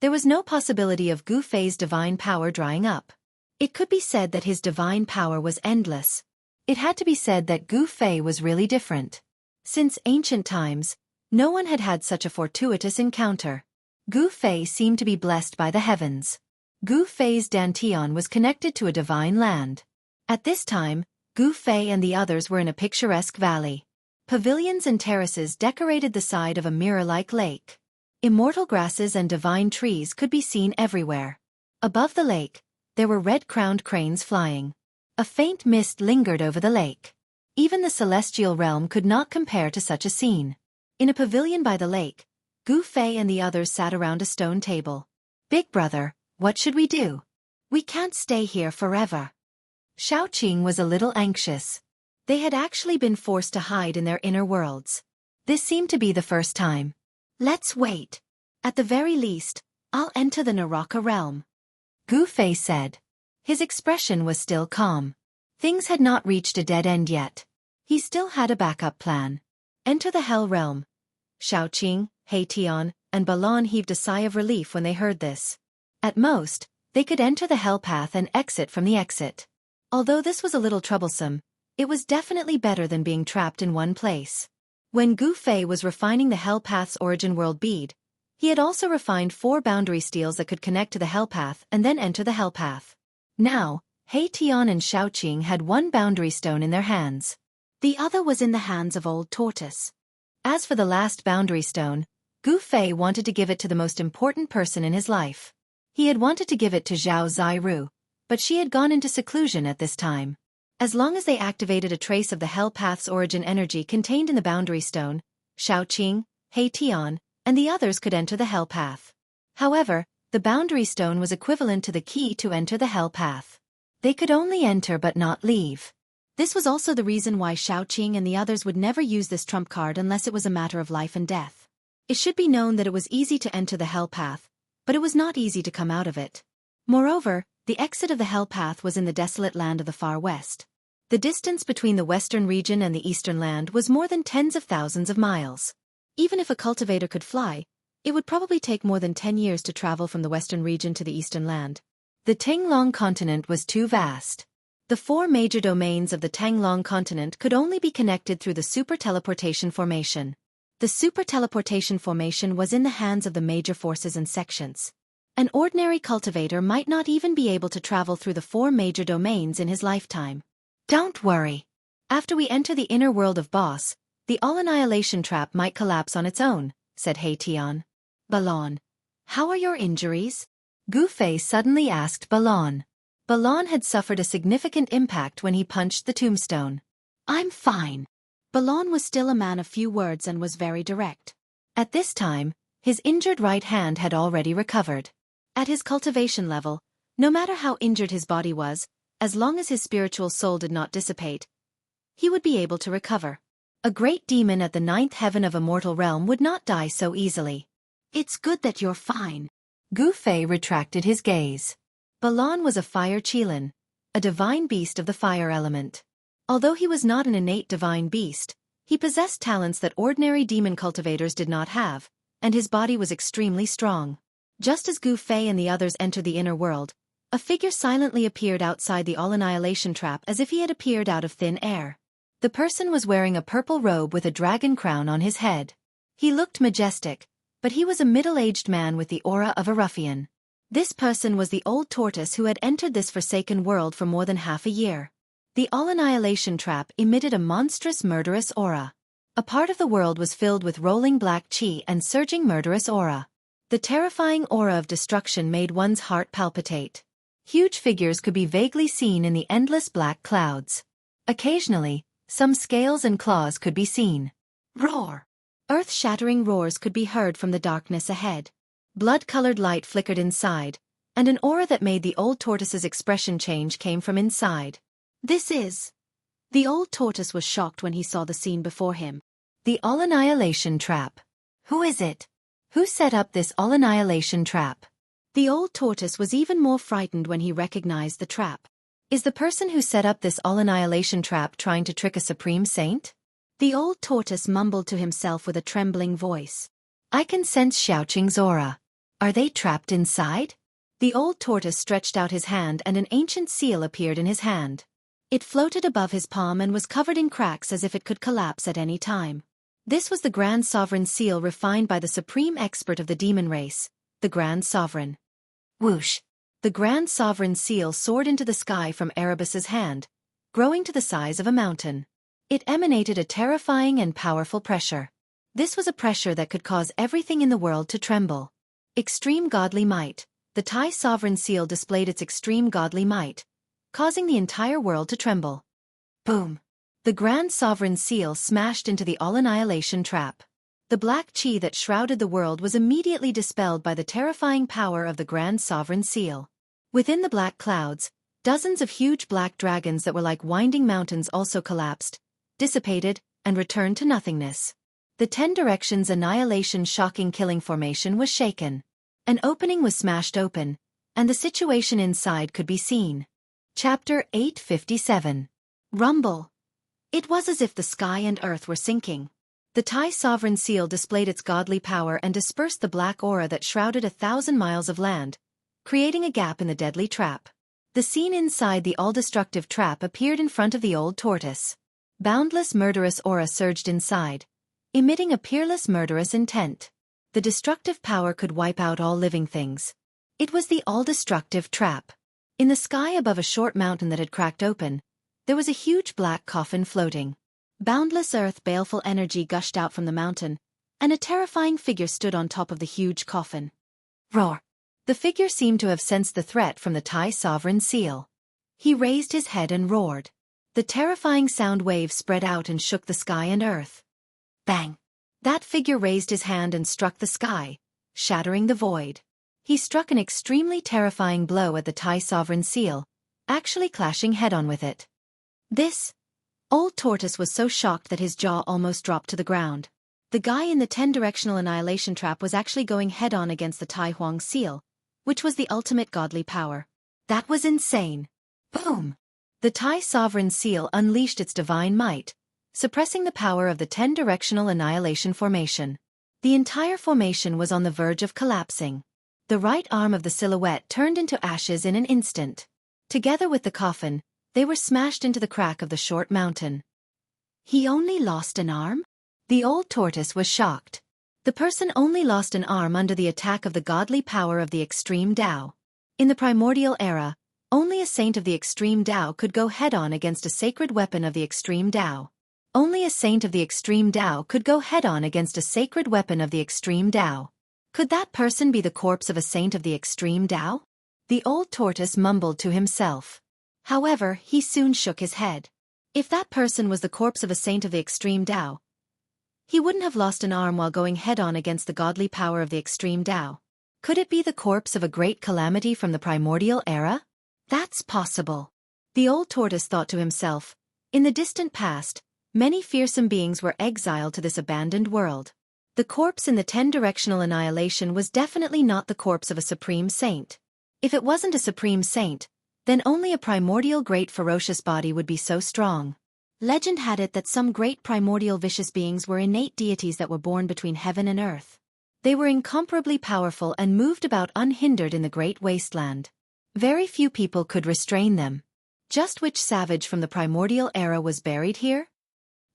there was no possibility of Gu Fei's divine power drying up. It could be said that his divine power was endless. It had to be said that Gu Fei was really different. Since ancient times, no one had had such a fortuitous encounter. Gu Fei seemed to be blessed by the heavens. Gu Fei's dantian was connected to a divine land. At this time, Gu Fei and the others were in a picturesque valley. Pavilions and terraces decorated the side of a mirror-like lake. Immortal grasses and divine trees could be seen everywhere. Above the lake, there were red-crowned cranes flying. A faint mist lingered over the lake. Even the celestial realm could not compare to such a scene. In a pavilion by the lake, Gu Fei and the others sat around a stone table. "Big brother, what should we do? We can't stay here forever." Xiaoqing was a little anxious. They had actually been forced to hide in their inner worlds. This seemed to be the first time. Let's wait. At the very least, I'll enter the Naraka realm, Gu Fei said. His expression was still calm. Things had not reached a dead end yet. He still had a backup plan. Enter the Hell realm. Xiaoqing, Tian, and Balan heaved a sigh of relief when they heard this. At most, they could enter the Hell path and exit from the exit. Although this was a little troublesome, it was definitely better than being trapped in one place. When Gu Fei was refining the Hell path's origin world bead, he had also refined 4 boundary steels that could connect to the Hell path and then enter the Hell path. Now, Tian and Xiaoqing had 1 boundary stone in their hands. The other was in the hands of Old Tortoise. As for the last boundary stone, Gu Fei wanted to give it to the most important person in his life. He had wanted to give it to Zhao Ziru, but she had gone into seclusion at this time. As long as they activated a trace of the Hell path's origin energy contained in the boundary stone, Xiaoqing, Tian, and the others could enter the Hell path. However, the boundary stone was equivalent to the key to enter the Hell path. They could only enter but not leave. This was also the reason why Xiaoqing and the others would never use this trump card unless it was a matter of life and death. It should be known that it was easy to enter the Hell path, but it was not easy to come out of it. Moreover, the exit of the Hell path was in the desolate land of the far west. The distance between the western region and the eastern land was more than tens of thousands of miles. Even if a cultivator could fly, it would probably take more than 10 years to travel from the western region to the eastern land. The Tanglong continent was too vast. The 4 major domains of the Tanglong continent could only be connected through the super teleportation formation. The super teleportation formation was in the hands of the major forces and sections. An ordinary cultivator might not even be able to travel through the 4 major domains in his lifetime. Don't worry. After we enter the inner world of Boss, the all-annihilation trap might collapse on its own, said Tian. Balan, how are your injuries? Gu Fei suddenly asked Balan. Balan had suffered a significant impact when he punched the tombstone. I'm fine. Balan was still a man of few words and was very direct. At this time, his injured right hand had already recovered. At his cultivation level, no matter how injured his body was, as long as his spiritual soul did not dissipate, he would be able to recover. A great demon at the 9th heaven of a mortal realm would not die so easily. It's good that you're fine. Gu Fei retracted his gaze. Balan was a fire qilin, a divine beast of the fire element. Although he was not an innate divine beast, he possessed talents that ordinary demon cultivators did not have, and his body was extremely strong. Just as Gu Fei and the others entered the inner world, a figure silently appeared outside the all-annihilation trap as if he had appeared out of thin air. The person was wearing a purple robe with a dragon crown on his head. He looked majestic, but he was a middle-aged man with the aura of a ruffian. This person was the old tortoise who had entered this forsaken world for more than half a year. The all-annihilation trap emitted a monstrous murderous aura. A part of the world was filled with rolling black qi and surging murderous aura. The terrifying aura of destruction made one's heart palpitate. Huge figures could be vaguely seen in the endless black clouds. Occasionally, some scales and claws could be seen. Roar! Earth-shattering roars could be heard from the darkness ahead. Blood-colored light flickered inside, and an aura that made the old tortoise's expression change came from inside. This is... The old tortoise was shocked when he saw the scene before him. The all-annihilation trap. Who is it? Who set up this all-annihilation trap? The old tortoise was even more frightened when he recognized the trap. Is the person who set up this all-annihilation trap trying to trick a supreme saint? The old tortoise mumbled to himself with a trembling voice. I can sense Xiaoqing's aura. Are they trapped inside? The old tortoise stretched out his hand and an ancient seal appeared in his hand. It floated above his palm and was covered in cracks as if it could collapse at any time. This was the Grand Sovereign seal refined by the supreme expert of the demon race, the Grand Sovereign. Whoosh! The Grand Sovereign seal soared into the sky from Erebus's hand, growing to the size of a mountain. It emanated a terrifying and powerful pressure. This was a pressure that could cause everything in the world to tremble. Extreme godly might. The Thai Sovereign seal displayed its extreme godly might, causing the entire world to tremble. Boom! The Grand Sovereign seal smashed into the all-annihilation trap. The black qi that shrouded the world was immediately dispelled by the terrifying power of the Grand Sovereign seal. Within the black clouds, dozens of huge black dragons that were like winding mountains also collapsed, dissipated, and returned to nothingness. The 10 Directions Annihilation Shocking Killing Formation was shaken. An opening was smashed open, and the situation inside could be seen. Chapter 857. Rumble. It was as if the sky and earth were sinking. The Thai sovereign seal displayed its godly power and dispersed the black aura that shrouded 1,000 miles of land, creating a gap in the deadly trap. The scene inside the all-destructive trap appeared in front of the old tortoise. Boundless murderous aura surged inside, emitting a peerless murderous intent. The destructive power could wipe out all living things. It was the all-destructive trap. In the sky above a short mountain that had cracked open, there was a huge black coffin floating. Boundless earth baleful energy gushed out from the mountain, and a terrifying figure stood on top of the huge coffin. Roar! The figure seemed to have sensed the threat from the Thai sovereign seal. He raised his head and roared. The terrifying sound waves spread out and shook the sky and earth. Bang! That figure raised his hand and struck the sky, shattering the void. He struck an extremely terrifying blow at the Thai sovereign seal, actually clashing head-on with it. This old tortoise was so shocked that his jaw almost dropped to the ground. The guy in the 10-directional annihilation trap was actually going head-on against the Tai Huang seal, which was the ultimate godly power. That was insane. Boom! The Thai sovereign seal unleashed its divine might, suppressing the power of the 10-directional annihilation formation. The entire formation was on the verge of collapsing. The right arm of the silhouette turned into ashes in an instant. Together with the coffin, they were smashed into the crack of the short mountain. He only lost an arm? The old tortoise was shocked. The person only lost an arm under the attack of the godly power of the extreme Tao. In the primordial era, only a saint of the extreme Tao could go head-on against a sacred weapon of the extreme Tao. Only a saint of the extreme Tao could go head-on against a sacred weapon of the extreme Tao. Could that person be the corpse of a saint of the extreme Tao? The old tortoise mumbled to himself. However, he soon shook his head. If that person was the corpse of a saint of the extreme Tao, he wouldn't have lost an arm while going head-on against the godly power of the extreme Tao. Could it be the corpse of a great calamity from the primordial era? That's possible. The old tortoise thought to himself. In the distant past, many fearsome beings were exiled to this abandoned world. The corpse in the 10-directional annihilation was definitely not the corpse of a supreme saint. If it wasn't a supreme saint, then only a primordial great ferocious body would be so strong. Legend had it that some great primordial vicious beings were innate deities that were born between heaven and earth. They were incomparably powerful and moved about unhindered in the great wasteland. Very few people could restrain them. Just which savage from the primordial era was buried here?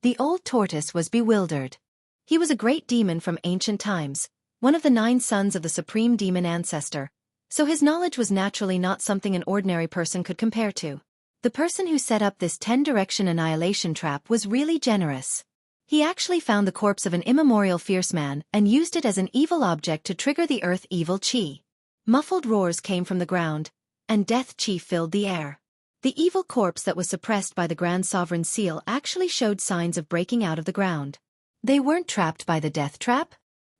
The old tortoise was bewildered. He was a great demon from ancient times, one of the 9 sons of the supreme demon ancestor, so his knowledge was naturally not something an ordinary person could compare to. The person who set up this 10-direction annihilation trap was really generous. He actually found the corpse of an immemorial fierce man and used it as an evil object to trigger the earth evil chi. Muffled roars came from the ground, and death chi filled the air. The evil corpse that was suppressed by the Grand Sovereign Seal actually showed signs of breaking out of the ground. They weren't trapped by the death trap?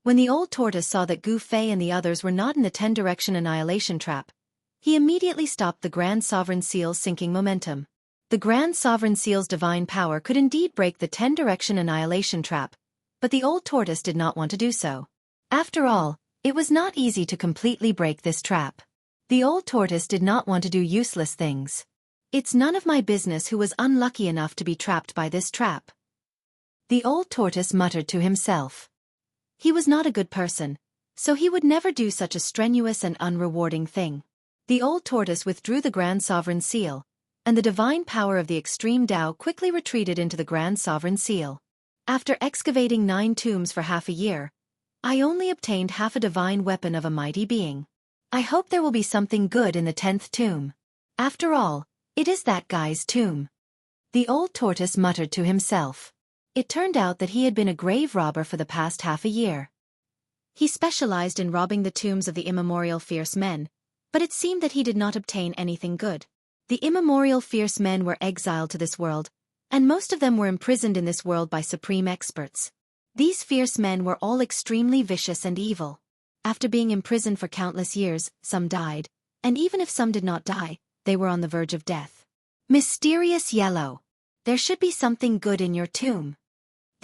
When the old tortoise saw that Gu Fei and the others were not in the 10-direction annihilation trap, he immediately stopped the Grand Sovereign Seal's sinking momentum. The Grand Sovereign Seal's divine power could indeed break the 10-direction annihilation trap, but the old tortoise did not want to do so. After all, it was not easy to completely break this trap. The old tortoise did not want to do useless things. It's none of my business who was unlucky enough to be trapped by this trap. The old tortoise muttered to himself. He was not a good person, so he would never do such a strenuous and unrewarding thing. The old tortoise withdrew the Grand Sovereign Seal, and the divine power of the extreme Tao quickly retreated into the Grand Sovereign Seal. After excavating 9 tombs for half a year, I only obtained half a divine weapon of a mighty being. I hope there will be something good in the 10th tomb. After all, it is that guy's tomb. The old tortoise muttered to himself. It turned out that he had been a grave robber for the past half a year. He specialized in robbing the tombs of the immemorial fierce men, but it seemed that he did not obtain anything good. The immemorial fierce men were exiled to this world, and most of them were imprisoned in this world by supreme experts. These fierce men were all extremely vicious and evil. After being imprisoned for countless years, some died, and even if some did not die, they were on the verge of death. Mysterious yellow. There should be something good in your tomb.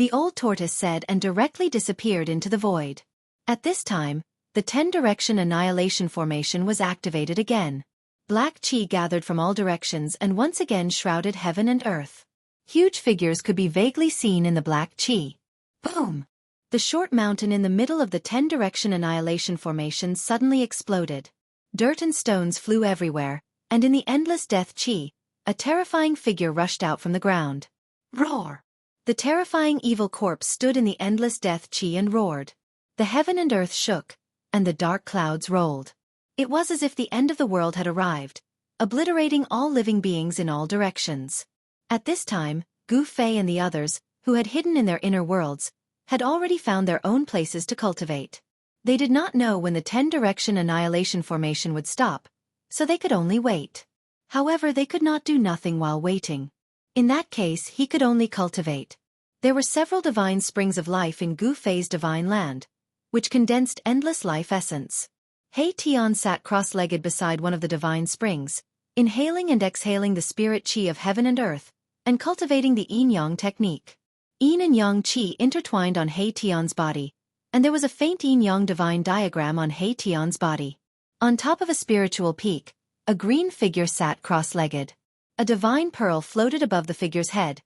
the old tortoise said, and directly disappeared into the void. At this time, the 10-direction annihilation formation was activated again. Black chi gathered from all directions and once again shrouded heaven and earth. Huge figures could be vaguely seen in the black chi. Boom! The short mountain in the middle of the 10-direction annihilation formation suddenly exploded. Dirt and stones flew everywhere, and in the endless death chi, a terrifying figure rushed out from the ground. Roar! The terrifying evil corpse stood in the endless death chi and roared. The heaven and earth shook, and the dark clouds rolled. It was as if the end of the world had arrived, obliterating all living beings in all directions. At this time, Gu Fei and the others, who had hidden in their inner worlds, had already found their own places to cultivate. They did not know when the 10-direction annihilation formation would stop, so they could only wait. However, they could not do nothing while waiting. In that case, he could only cultivate. There were several divine springs of life in Gu Fei's divine land, which condensed endless life essence. He Tian sat cross-legged beside one of the divine springs, inhaling and exhaling the spirit chi of heaven and earth, and cultivating the yin-yang technique. Yin and yang chi intertwined on He Tian's body, and there was a faint yin-yang divine diagram on He Tian's body. On top of a spiritual peak, a green figure sat cross-legged. A divine pearl floated above the figure's head,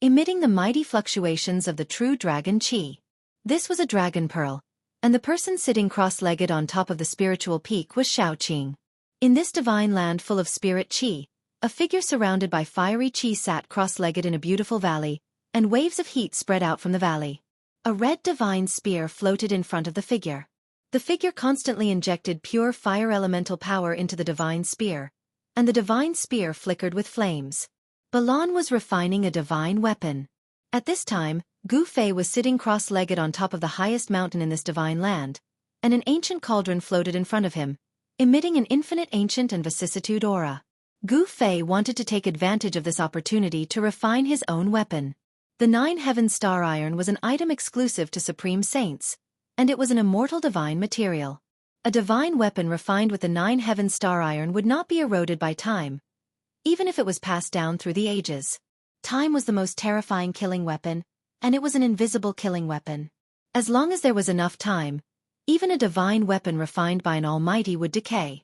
emitting the mighty fluctuations of the true dragon chi. This was a dragon pearl, and the person sitting cross-legged on top of the spiritual peak was Xiaoqing. In this divine land full of spirit chi, a figure surrounded by fiery chi sat cross-legged in a beautiful valley, and waves of heat spread out from the valley. A red divine spear floated in front of the figure. The figure constantly injected pure fire elemental power into the divine spear, and the divine spear flickered with flames. Balan was refining a divine weapon. At this time, Gu Fei was sitting cross-legged on top of the highest mountain in this divine land, and an ancient cauldron floated in front of him, emitting an infinite ancient and vicissitude aura. Gu Fei wanted to take advantage of this opportunity to refine his own weapon. The 9 Heaven Star Iron was an item exclusive to Supreme Saints, and it was an immortal divine material. A divine weapon refined with the 9 Heaven Star Iron would not be eroded by time, even if it was passed down through the ages. Time was the most terrifying killing weapon, and it was an invisible killing weapon. As long as there was enough time, even a divine weapon refined by an almighty would decay.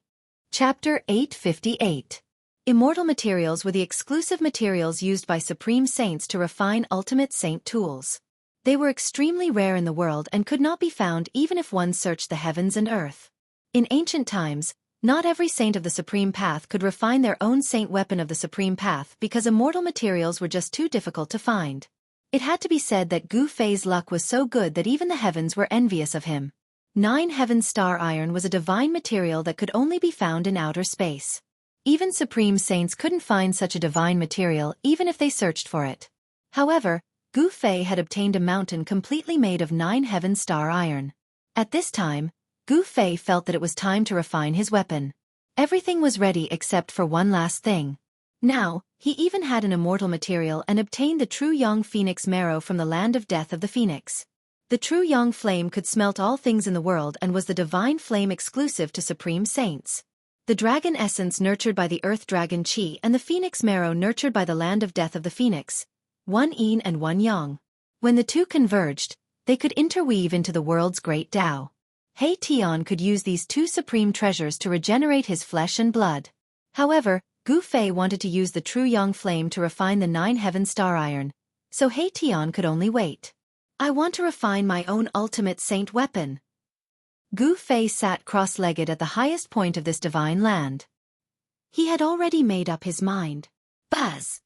Chapter 858. Immortal materials were the exclusive materials used by Supreme Saints to refine ultimate saint tools. They were extremely rare in the world and could not be found even if one searched the heavens and earth. In ancient times, not every saint of the Supreme Path could refine their own saint weapon of the Supreme Path because immortal materials were just too difficult to find. It had to be said that Gu Fei's luck was so good that even the heavens were envious of him. 9 Heaven Star Iron was a divine material that could only be found in outer space. Even Supreme Saints couldn't find such a divine material even if they searched for it. However, Gu Fei had obtained a mountain completely made of 9 Heaven Star Iron. At this time, Gu Fei felt that it was time to refine his weapon. Everything was ready except for one last thing. Now, he even had an immortal material and obtained the true Yang Phoenix marrow from the land of death of the Phoenix. The true Yang flame could smelt all things in the world and was the divine flame exclusive to Supreme Saints. The dragon essence nurtured by the earth dragon chi and the phoenix marrow nurtured by the land of death of the phoenix, one yin and one yang. When the two converged, they could interweave into the world's great Tao. He Tian could use these two supreme treasures to regenerate his flesh and blood. However, Gu Fei wanted to use the true Yang flame to refine the 9 Heaven Star Iron, so He Tian could only wait. I want to refine my own ultimate saint weapon. Gu Fei sat cross-legged at the highest point of this divine land. He had already made up his mind. Buzz!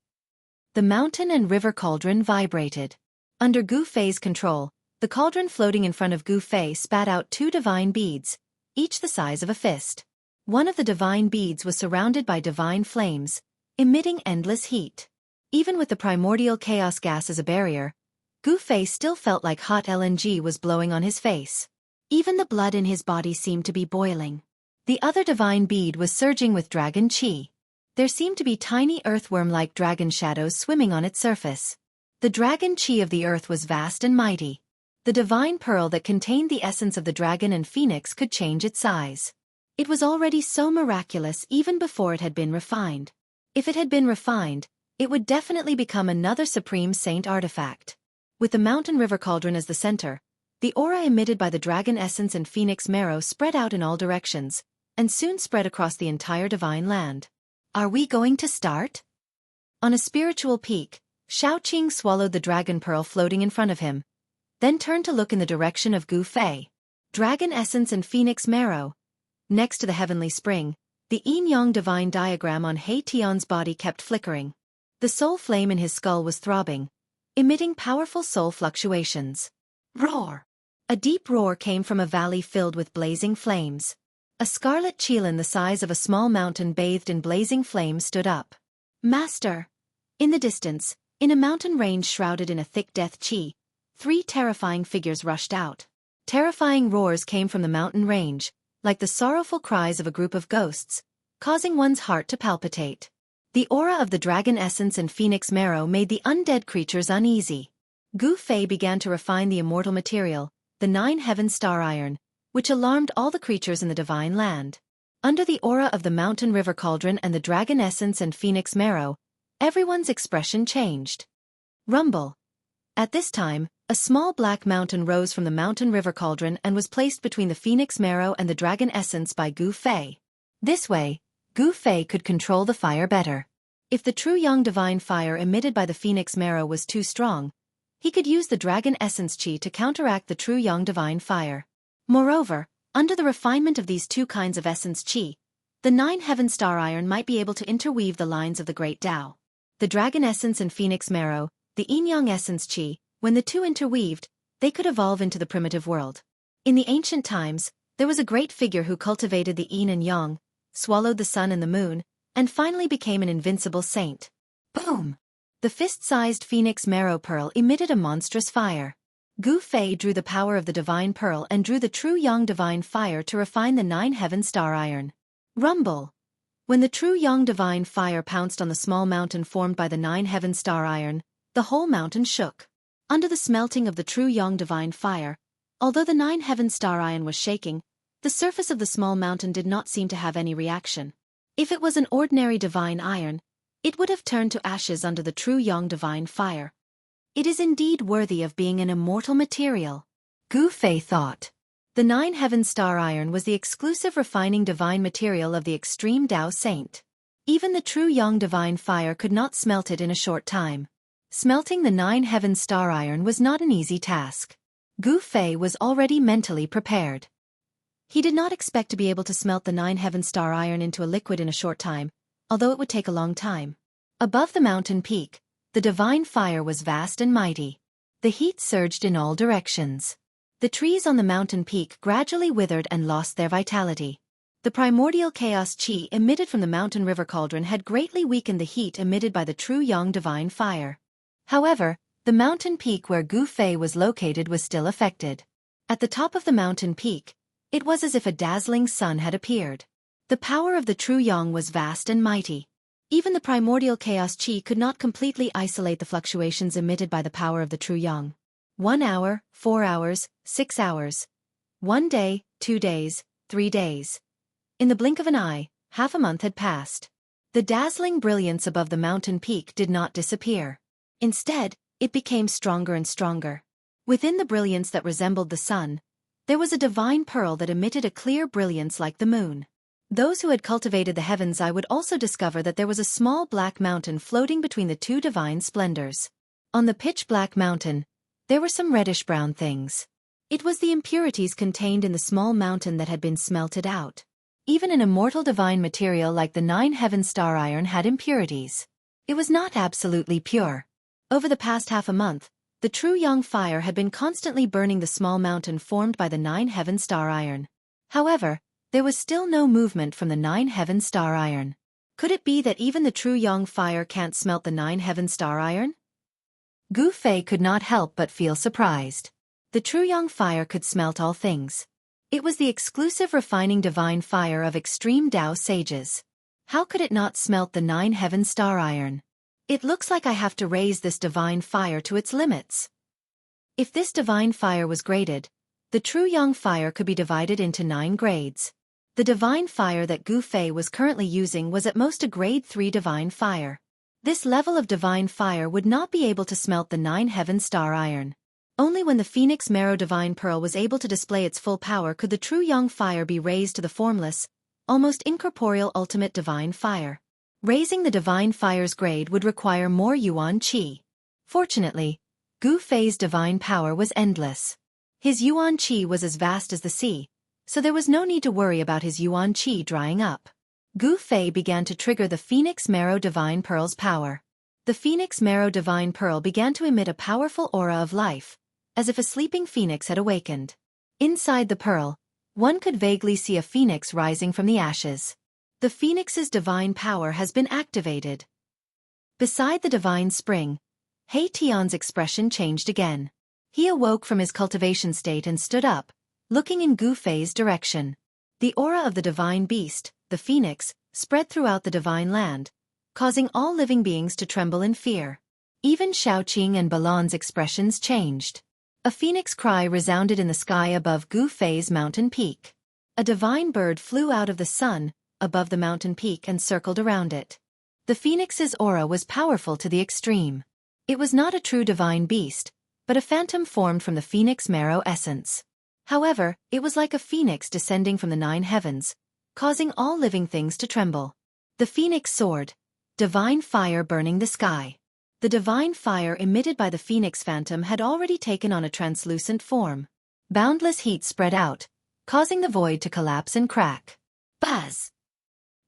The mountain and river cauldron vibrated. Under Gu Fei's control, the cauldron floating in front of Gu Fei spat out 2 divine beads, each the size of a fist. One of the divine beads was surrounded by divine flames, emitting endless heat. Even with the primordial chaos gas as a barrier, Gu Fei still felt like hot LNG was blowing on his face. Even the blood in his body seemed to be boiling. The other divine bead was surging with dragon chi. There seemed to be tiny earthworm-like dragon shadows swimming on its surface. The dragon chi of the earth was vast and mighty. The divine pearl that contained the essence of the dragon and phoenix could change its size. It was already so miraculous even before it had been refined. If it had been refined, it would definitely become another Supreme Saint artifact. With the mountain river cauldron as the center, the aura emitted by the dragon essence and phoenix marrow spread out in all directions, and soon spread across the entire divine land. Are we going to start? On a spiritual peak, Xiaoqing swallowed the dragon pearl floating in front of him, then turned to look in the direction of Gu Fei. Dragon essence and phoenix marrow. Next to the heavenly spring, the yin-yang divine diagram on He Tian's body kept flickering. The soul flame in his skull was throbbing, emitting powerful soul fluctuations. Roar! A deep roar came from a valley filled with blazing flames. A scarlet qilin the size of a small mountain bathed in blazing flames stood up. Master! In the distance, in a mountain range shrouded in a thick death qi, 3 terrifying figures rushed out. Terrifying roars came from the mountain range, like the sorrowful cries of a group of ghosts, causing one's heart to palpitate. The aura of the dragon essence and phoenix marrow made the undead creatures uneasy. Gu Fei began to refine the immortal material, the 9 heaven star iron, which alarmed all the creatures in the divine land. Under the aura of the mountain river cauldron and the dragon essence and phoenix marrow, everyone's expression changed. Rumble. At this time, a small black mountain rose from the mountain river cauldron and was placed between the phoenix marrow and the dragon essence by Gu Fei. This way, Gu Fei could control the fire better. If the true yang divine fire emitted by the phoenix marrow was too strong, he could use the dragon essence qi to counteract the true yang divine fire. Moreover, under the refinement of these 2 kinds of essence qi, the 9 heaven star iron might be able to interweave the lines of the great Tao. The dragon essence and phoenix marrow, the yin-yang essence qi, when the 2 interweaved, they could evolve into the primitive world. In the ancient times, there was a great figure who cultivated the yin and yang, swallowed the sun and the moon, and finally became an invincible saint. Boom! The fist-sized phoenix marrow pearl emitted a monstrous fire. Gu Fei drew the power of the divine pearl and drew the true yang divine fire to refine the 9 heaven star iron. Rumble! When the true yang divine fire pounced on the small mountain formed by the 9 heaven star iron, the whole mountain shook. Under the smelting of the true yang divine fire, although the 9 heaven star iron was shaking, the surface of the small mountain did not seem to have any reaction. If it was an ordinary divine iron, it would have turned to ashes under the true yang divine fire. It is indeed worthy of being an immortal material, Gu Fei thought. The 9 heaven star iron was the exclusive refining divine material of the extreme Tao saint. Even the true yang divine fire could not smelt it in a short time. Smelting the 9 heaven star iron was not an easy task. Gu Fei was already mentally prepared. He did not expect to be able to smelt the 9 heaven star iron into a liquid in a short time, although it would take a long time. Above the mountain peak, the divine fire was vast and mighty. The heat surged in all directions. The trees on the mountain peak gradually withered and lost their vitality. The primordial chaos qi emitted from the mountain river cauldron had greatly weakened the heat emitted by the true yang divine fire. However, the mountain peak where Gu Fei was located was still affected. At the top of the mountain peak, it was as if a dazzling sun had appeared. The power of the true yang was vast and mighty. Even the primordial chaos qi could not completely isolate the fluctuations emitted by the power of the true yang. 1 hour, 4 hours, 6 hours. 1 day, 2 days, 3 days. In the blink of an eye, half a month had passed. The dazzling brilliance above the mountain peak did not disappear. Instead, it became stronger and stronger. Within the brilliance that resembled the sun, there was a divine pearl that emitted a clear brilliance like the moon. Those who had cultivated the heaven's eye would also discover that there was a small black mountain floating between the 2 divine splendors. On the pitch-black mountain, there were some reddish-brown things. It was the impurities contained in the small mountain that had been smelted out. Even an immortal divine material like the 9 heaven star iron had impurities. It was not absolutely pure. Over the past half a month, the true yang fire had been constantly burning the small mountain formed by the 9 heaven star iron. However, there was still no movement from the 9 heaven star iron. Could it be that even the true yang fire can't smelt the 9 heaven star iron? Gu Fei could not help but feel surprised. The true yang fire could smelt all things. It was the exclusive refining divine fire of extreme Tao sages. How could it not smelt the 9 heaven star iron? It looks like I have to raise this divine fire to its limits. If this divine fire was graded, the true yang fire could be divided into 9 grades. The divine fire that Gu Fei was currently using was at most a grade 3 divine fire. This level of divine fire would not be able to smelt the 9 heaven star iron. Only when the Phoenix Marrow Divine Pearl was able to display its full power could the true Yang fire be raised to the formless, almost incorporeal ultimate divine fire. Raising the divine fire's grade would require more Yuan Qi. Fortunately, Gu Fei's divine power was endless. His Yuan Qi was as vast as the sea, so there was no need to worry about his Yuan Qi drying up. Gu Fei began to trigger the Phoenix Marrow Divine Pearl's power. The Phoenix Marrow Divine Pearl began to emit a powerful aura of life, as if a sleeping phoenix had awakened. Inside the pearl, one could vaguely see a phoenix rising from the ashes. The phoenix's divine power has been activated. Beside the divine spring, He Tian's expression changed again. He awoke from his cultivation state and stood up, looking in Gu Fei's direction. The aura of the divine beast, the phoenix, spread throughout the divine land, causing all living beings to tremble in fear. Even Xiaoqing and Balan's expressions changed. A phoenix cry resounded in the sky above Gu Fei's mountain peak. A divine bird flew out of the sun, above the mountain peak and circled around it. The phoenix's aura was powerful to the extreme. It was not a true divine beast, but a phantom formed from the phoenix marrow essence. However, it was like a phoenix descending from the 9 heavens, causing all living things to tremble. The phoenix soared, divine fire burning the sky. The divine fire emitted by the phoenix phantom had already taken on a translucent form. Boundless heat spread out, causing the void to collapse and crack. Buzz!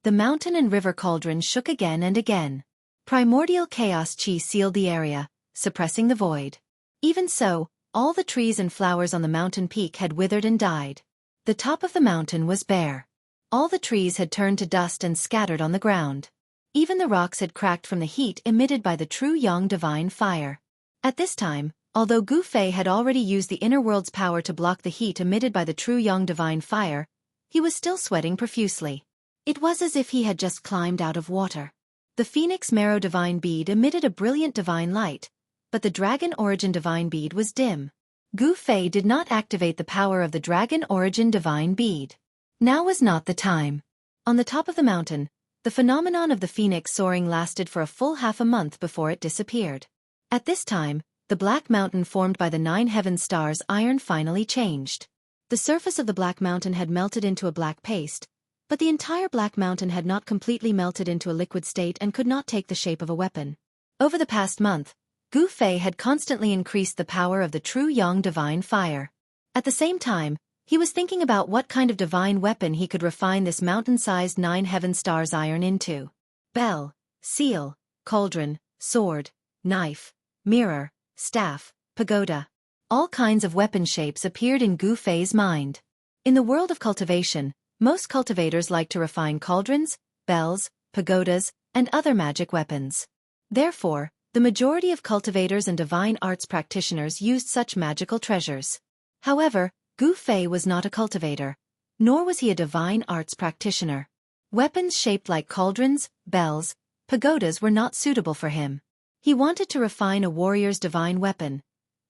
The mountain and river cauldron shook again and again. Primordial chaos chi sealed the area, suppressing the void. Even so, all the trees and flowers on the mountain peak had withered and died. The top of the mountain was bare. All the trees had turned to dust and scattered on the ground. Even the rocks had cracked from the heat emitted by the true Yang divine fire. At this time, although Gu Fei had already used the inner world's power to block the heat emitted by the true Yang divine fire, he was still sweating profusely. It was as if he had just climbed out of water. The Phoenix Marrow divine bead emitted a brilliant divine light, but the Dragon Origin divine bead was dim. Gu Fei did not activate the power of the Dragon Origin divine bead. Now was not the time. On the top of the mountain, the phenomenon of the phoenix soaring lasted for a full half a month before it disappeared. At this time, the black mountain formed by the 9 heaven stars iron finally changed. The surface of the black mountain had melted into a black paste, but the entire black mountain had not completely melted into a liquid state and could not take the shape of a weapon. Over the past month, Gu Fei had constantly increased the power of the true Yang divine fire. At the same time, he was thinking about what kind of divine weapon he could refine this mountain-sized 9 heaven stars iron into. Bell, seal, cauldron, sword, knife, mirror, staff, pagoda. All kinds of weapon shapes appeared in Gu Fei's mind. In the world of cultivation, most cultivators like to refine cauldrons, bells, pagodas, and other magic weapons. Therefore, the majority of cultivators and divine arts practitioners used such magical treasures. However, Gu Fei was not a cultivator, nor was he a divine arts practitioner. Weapons shaped like cauldrons, bells, pagodas were not suitable for him. He wanted to refine a warrior's divine weapon,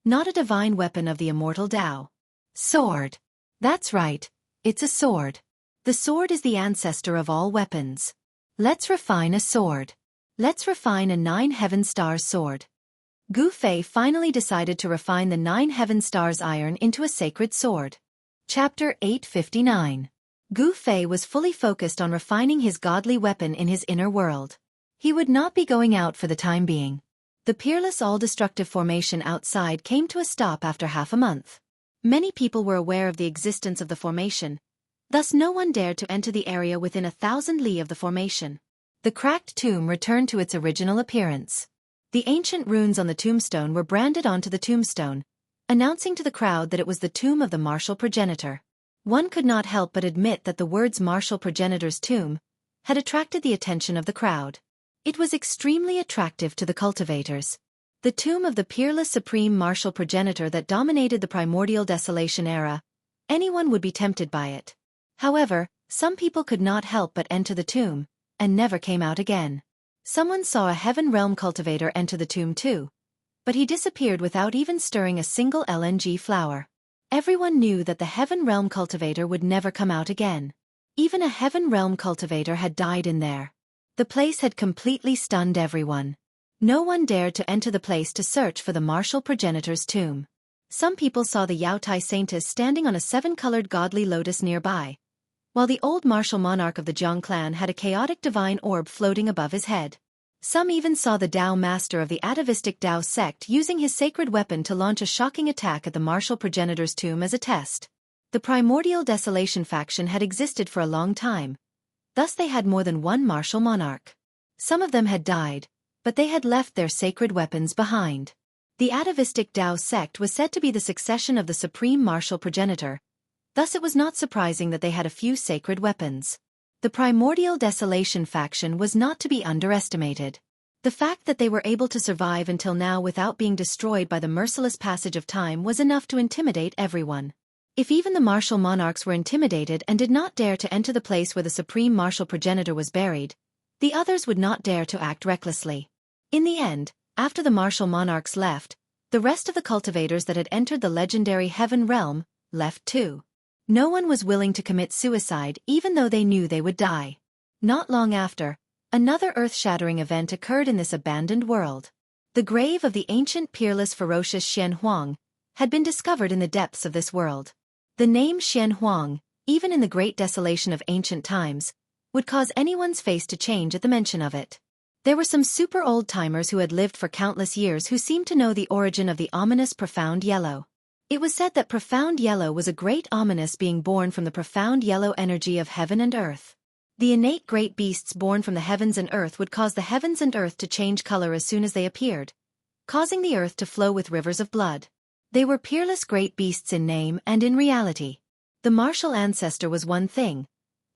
not a divine weapon of the immortal Tao. Sword. That's right, it's a sword. The sword is the ancestor of all weapons. Let's refine a sword. Let's refine a 9 heaven stars sword. Gu Fei finally decided to refine the 9 heaven stars iron into a sacred sword. Chapter 859. Gu Fei was fully focused on refining his godly weapon in his inner world. He would not be going out for the time being. The peerless all-destructive formation outside came to a stop after half a month. Many people were aware of the existence of the formation, thus no one dared to enter the area within 1,000 li of the formation. The cracked tomb returned to its original appearance. The ancient runes on the tombstone were branded onto the tombstone, announcing to the crowd that it was the tomb of the martial progenitor. One could not help but admit that the words martial progenitor's tomb had attracted the attention of the crowd. It was extremely attractive to the cultivators. The tomb of the peerless supreme martial progenitor that dominated the primordial desolation era, anyone would be tempted by it. However, some people could not help but enter the tomb, and never came out again. Someone saw a heaven realm cultivator enter the tomb too, but he disappeared without even stirring a single LNG flower. Everyone knew that the heaven realm cultivator would never come out again. Even a heaven realm cultivator had died in there. The place had completely stunned everyone. No one dared to enter the place to search for the martial progenitor's tomb. Some people saw the Yaotai Saintess standing on a 7-colored godly lotus nearby, while the old martial monarch of the Jiang clan had a chaotic divine orb floating above his head. Some even saw the Dao master of the atavistic Dao sect using his sacred weapon to launch a shocking attack at the martial progenitor's tomb as a test. The primordial desolation faction had existed for a long time. Thus they had more than one martial monarch. Some of them had died, but they had left their sacred weapons behind. The atavistic Dao sect was said to be the succession of the supreme martial progenitor. Thus it was not surprising that they had a few sacred weapons. The primordial desolation faction was not to be underestimated. The fact that they were able to survive until now without being destroyed by the merciless passage of time was enough to intimidate everyone. If even the martial monarchs were intimidated and did not dare to enter the place where the supreme martial progenitor was buried, the others would not dare to act recklessly. In the end, after the martial monarchs left, the rest of the cultivators that had entered the legendary heaven realm left too. No one was willing to commit suicide even though they knew they would die. Not long after, another earth-shattering event occurred in this abandoned world. The grave of the ancient peerless ferocious Xian Huang had been discovered in the depths of this world. The name Xian Huang, even in the great desolation of ancient times, would cause anyone's face to change at the mention of it. There were some super old-timers who had lived for countless years who seemed to know the origin of the ominous profound yellow. It was said that profound yellow was a great ominous being born from the profound yellow energy of heaven and earth. The innate great beasts born from the heavens and earth would cause the heavens and earth to change color as soon as they appeared, causing the earth to flow with rivers of blood. They were peerless great beasts in name and in reality. The martial ancestor was one thing,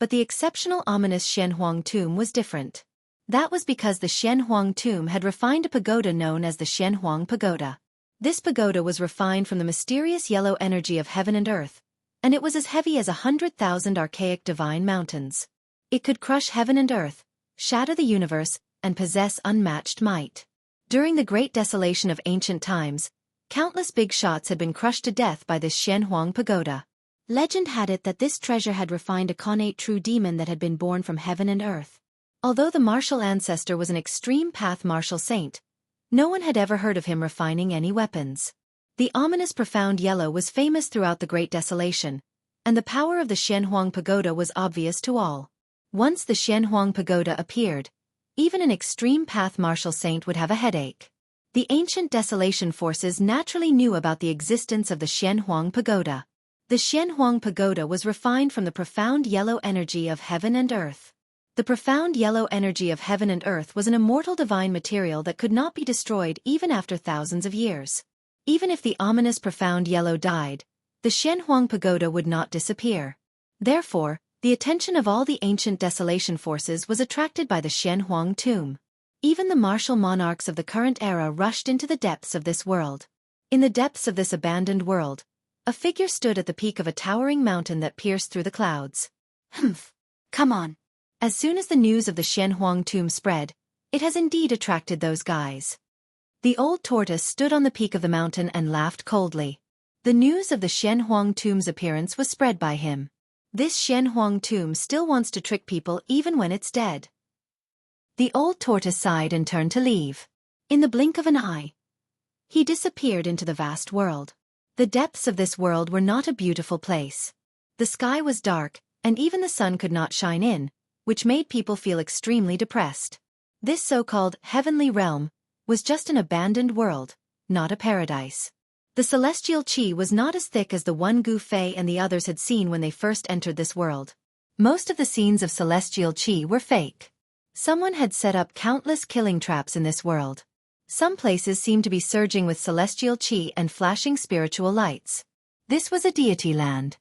but the exceptional ominous Xian Huang tomb was different. That was because the Xian Huang tomb had refined a pagoda known as the Xian Huang Pagoda. This pagoda was refined from the mysterious yellow energy of heaven and earth, and it was as heavy as 100,000 archaic divine mountains. It could crush heaven and earth, shatter the universe, and possess unmatched might. During the great desolation of ancient times, countless big shots had been crushed to death by this Xian Huang Pagoda. Legend had it that this treasure had refined a connate true demon that had been born from heaven and earth. Although the martial ancestor was an extreme path martial saint, no one had ever heard of him refining any weapons. The ominous profound yellow was famous throughout the Great Desolation, and the power of the Xian Huang Pagoda was obvious to all. Once the Xian Huang Pagoda appeared, even an extreme path martial saint would have a headache. The ancient desolation forces naturally knew about the existence of the Xian Huang Pagoda. The Xian Huang Pagoda was refined from the profound yellow energy of heaven and earth. The profound yellow energy of heaven and earth was an immortal divine material that could not be destroyed even after thousands of years. Even if the ominous profound yellow died, the Xian Huang Pagoda would not disappear. Therefore, the attention of all the ancient desolation forces was attracted by the Xian Huang tomb. Even the martial monarchs of the current era rushed into the depths of this world. In the depths of this abandoned world, a figure stood at the peak of a towering mountain that pierced through the clouds. Humph! Come on! As soon as the news of the Xian Huang tomb spread, it has indeed attracted those guys. The old tortoise stood on the peak of the mountain and laughed coldly. The news of the Xian Huang tomb's appearance was spread by him. This Xian Huang tomb still wants to trick people even when it's dead. The old tortoise sighed and turned to leave. In the blink of an eye, he disappeared into the vast world. The depths of this world were not a beautiful place. The sky was dark, and even the sun could not shine in, which made people feel extremely depressed. This so-called heavenly realm was just an abandoned world, not a paradise. The celestial qi was not as thick as the one Gu Fei and the others had seen when they first entered this world. Most of the scenes of celestial qi were fake. Someone had set up countless killing traps in this world. Some places seemed to be surging with celestial qi and flashing spiritual lights. This was a deity land.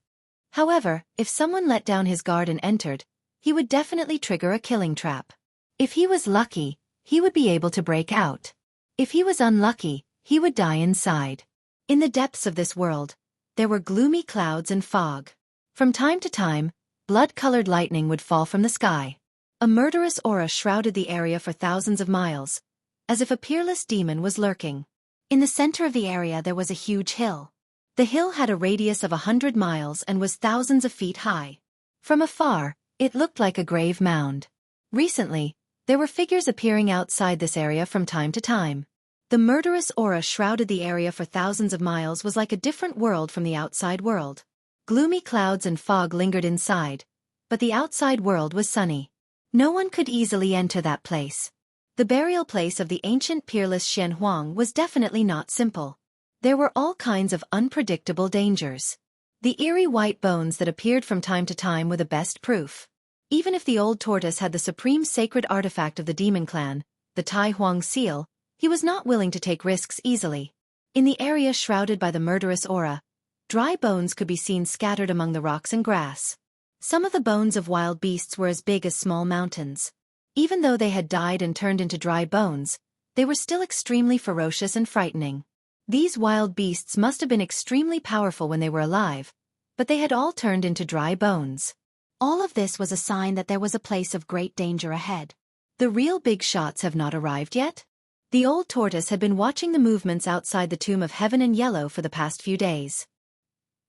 However, if someone let down his guard and entered, he would definitely trigger a killing trap. If he was lucky, he would be able to break out. If he was unlucky, he would die inside. In the depths of this world, there were gloomy clouds and fog. From time to time, blood-colored lightning would fall from the sky. A murderous aura shrouded the area for thousands of miles, as if a peerless demon was lurking. In the center of the area there was a huge hill. The hill had a radius of 100 miles and was thousands of feet high. From afar, it looked like a grave mound. Recently, There were figures appearing outside this area from time to time. The murderous aura shrouded the area for thousands of miles was like a different world from the outside world. Gloomy clouds and fog lingered inside, but the outside world was sunny. No one could easily enter that place. The burial place of the ancient peerless Shen Huang was definitely not simple. There were all kinds of unpredictable dangers. The eerie white bones that appeared from time to time were the best proof. Even if the old tortoise had the supreme sacred artifact of the demon clan, the Tai Huang seal, he was not willing to take risks easily. In the area shrouded by the murderous aura, dry bones could be seen scattered among the rocks and grass. Some of the bones of wild beasts were as big as small mountains. Even though they had died and turned into dry bones, they were still extremely ferocious and frightening. These wild beasts must have been extremely powerful when they were alive, but they had all turned into dry bones. All of this was a sign that there was a place of great danger ahead. The real big shots have not arrived yet? The old tortoise had been watching the movements outside the Tomb of Heaven and Yellow for the past few days.